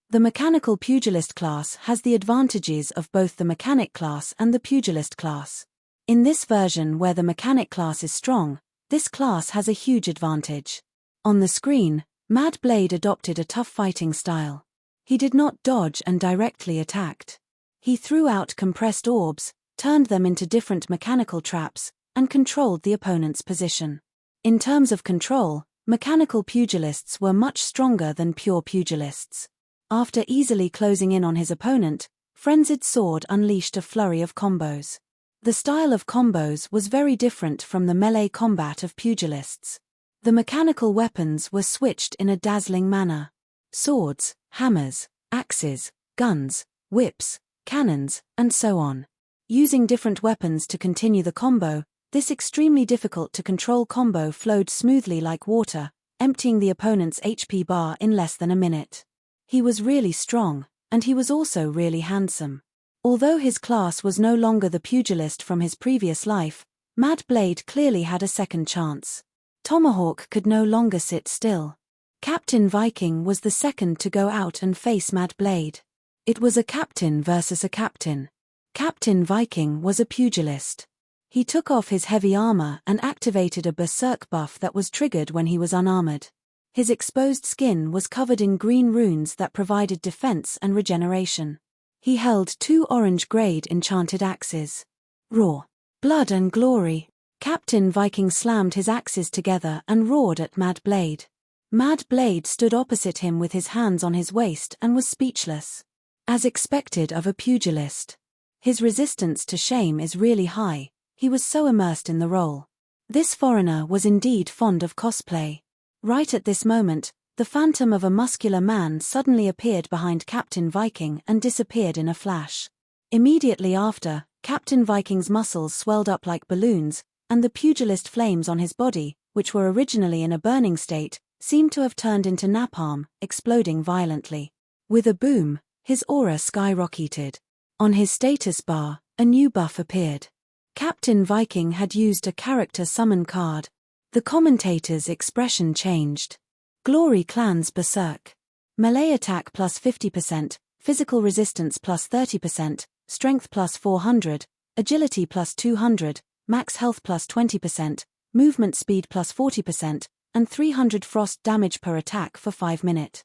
A: The mechanical pugilist class has the advantages of both the mechanic class and the pugilist class. In this version where the mechanic class is strong, this class has a huge advantage. On the screen, Mad Blade adopted a tough fighting style. He did not dodge and directly attacked. He threw out compressed orbs, turned them into different mechanical traps, and controlled the opponent's position. In terms of control, mechanical pugilists were much stronger than pure pugilists. After easily closing in on his opponent, Frenzied Sword unleashed a flurry of combos. The style of combos was very different from the melee combat of pugilists. The mechanical weapons were switched in a dazzling manner. Swords, hammers, axes, guns, whips, cannons, and so on. Using different weapons to continue the combo, this extremely difficult to control combo flowed smoothly like water, emptying the opponent's HP bar in less than a minute. He was really strong, and he was also really handsome. Although his class was no longer the pugilist from his previous life, Mad Blade clearly had a second chance. Tomahawk could no longer sit still. Captain Viking was the second to go out and face Mad Blade. It was a captain versus a captain. Captain Viking was a pugilist. He took off his heavy armor and activated a berserk buff that was triggered when he was unarmored. His exposed skin was covered in green runes that provided defense and regeneration. He held 2 orange-grade enchanted axes. Raw. Blood and glory. Captain Viking slammed his axes together and roared at Mad Blade. Mad Blade stood opposite him with his hands on his waist and was speechless. As expected of a pugilist. His resistance to shame is really high, he was so immersed in the role. This foreigner was indeed fond of cosplay. Right at this moment, the phantom of a muscular man suddenly appeared behind Captain Viking and disappeared in a flash. Immediately after, Captain Viking's muscles swelled up like balloons, and the pugilist flames on his body, which were originally in a burning state, seemed to have turned into napalm, exploding violently. With a boom, his aura skyrocketed. On his status bar, a new buff appeared. Captain Viking had used a character summon card. The commentator's expression changed. Glory Clan's Berserk. Melee attack plus 50%, physical resistance plus 30%, strength plus 400, agility plus 200, max health plus 20%, movement speed plus 40%, and 300 frost damage per attack for 5 minutes.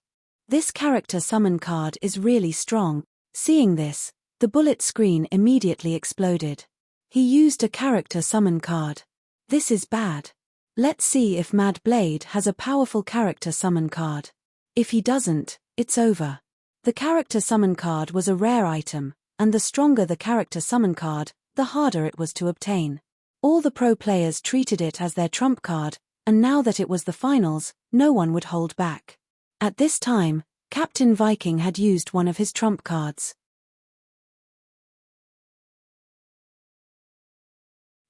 A: This character summon card is really strong. Seeing this, the bullet screen immediately exploded. He used a character summon card. This is bad. Let's see if Mad Blade has a powerful character summon card. If he doesn't, it's over. The character summon card was a rare item, and the stronger the character summon card, the harder it was to obtain. All the pro players treated it as their trump card, and now that it was the finals, no one would hold back. At this time, Captain Viking had used one of his trump cards.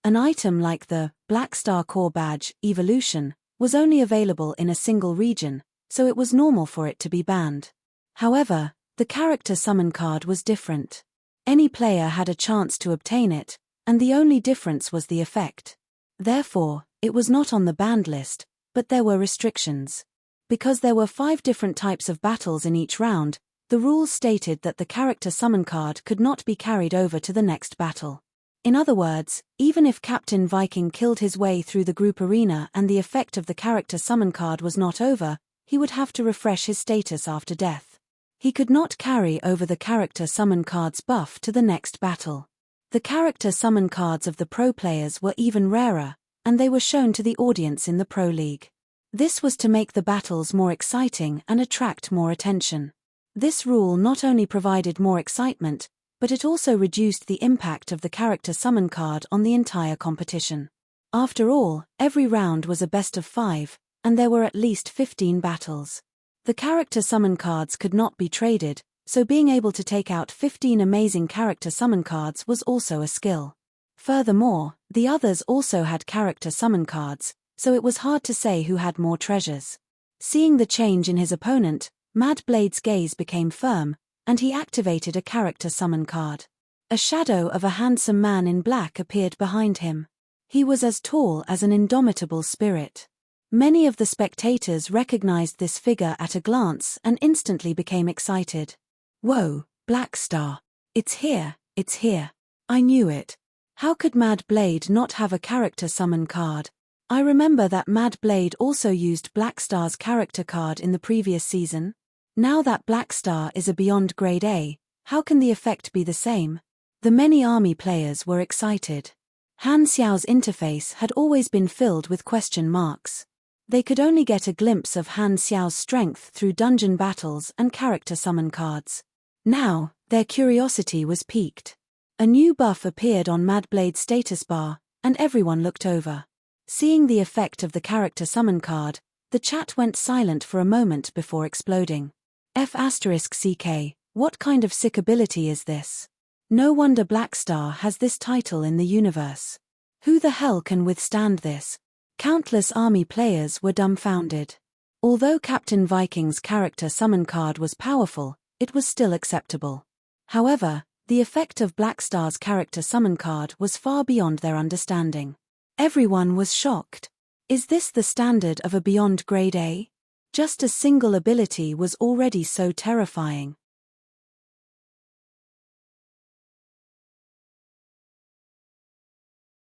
A: An item like the Black Star Core Badge Evolution was only available in a single region, so it was normal for it to be banned. However, the character summon card was different. Any player had a chance to obtain it, and the only difference was the effect. Therefore, it was not on the banned list, but there were restrictions. Because there were 5 different types of battles in each round, the rules stated that the character summon card could not be carried over to the next battle. In other words, even if Captain Viking killed his way through the group arena and the effect of the character summon card was not over, he would have to refresh his status after death. He could not carry over the character summon card's buff to the next battle. The character summon cards of the pro players were even rarer, and they were shown to the audience in the Pro League. This was to make the battles more exciting and attract more attention. This rule not only provided more excitement, but it also reduced the impact of the character summon card on the entire competition. After all, every round was a best of 5, and there were at least 15 battles. The character summon cards could not be traded, so being able to take out 15 amazing character summon cards was also a skill. Furthermore, the others also had character summon cards, so it was hard to say who had more treasures. Seeing the change in his opponent, Mad Blade's gaze became firm, and he activated a character summon card. A shadow of a handsome man in black appeared behind him. He was as tall as an indomitable spirit. Many of the spectators recognized this figure at a glance and instantly became excited. Whoa, Black Star. It's here, it's here. I knew it. How could Mad Blade not have a character summon card? I remember that Mad Blade also used Black Star's character card in the previous season. Now that Black Star is a Beyond Grade A, how can the effect be the same? The many army players were excited. Han Xiao's interface had always been filled with question marks. They could only get a glimpse of Han Xiao's strength through dungeon battles and character summon cards. Now, their curiosity was piqued. A new buff appeared on Mad Blade's status bar, and everyone looked over. Seeing the effect of the character summon card, the chat went silent for a moment before exploding. F***CK, what kind of sick ability is this? No wonder Black Star has this title in the universe. Who the hell can withstand this? Countless army players were dumbfounded. Although Captain Viking's character summon card was powerful, it was still acceptable. However, the effect of Black Star's character summon card was far beyond their understanding. Everyone was shocked. Is this the standard of a Beyond Grade A? Just a single ability was already so terrifying.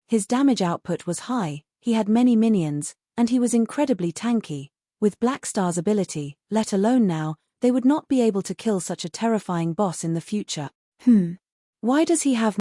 A: His damage output was high, he had many minions, and he was incredibly tanky. With Black Star's ability, let alone now, they would not be able to kill such a terrifying boss in the future. Why does he have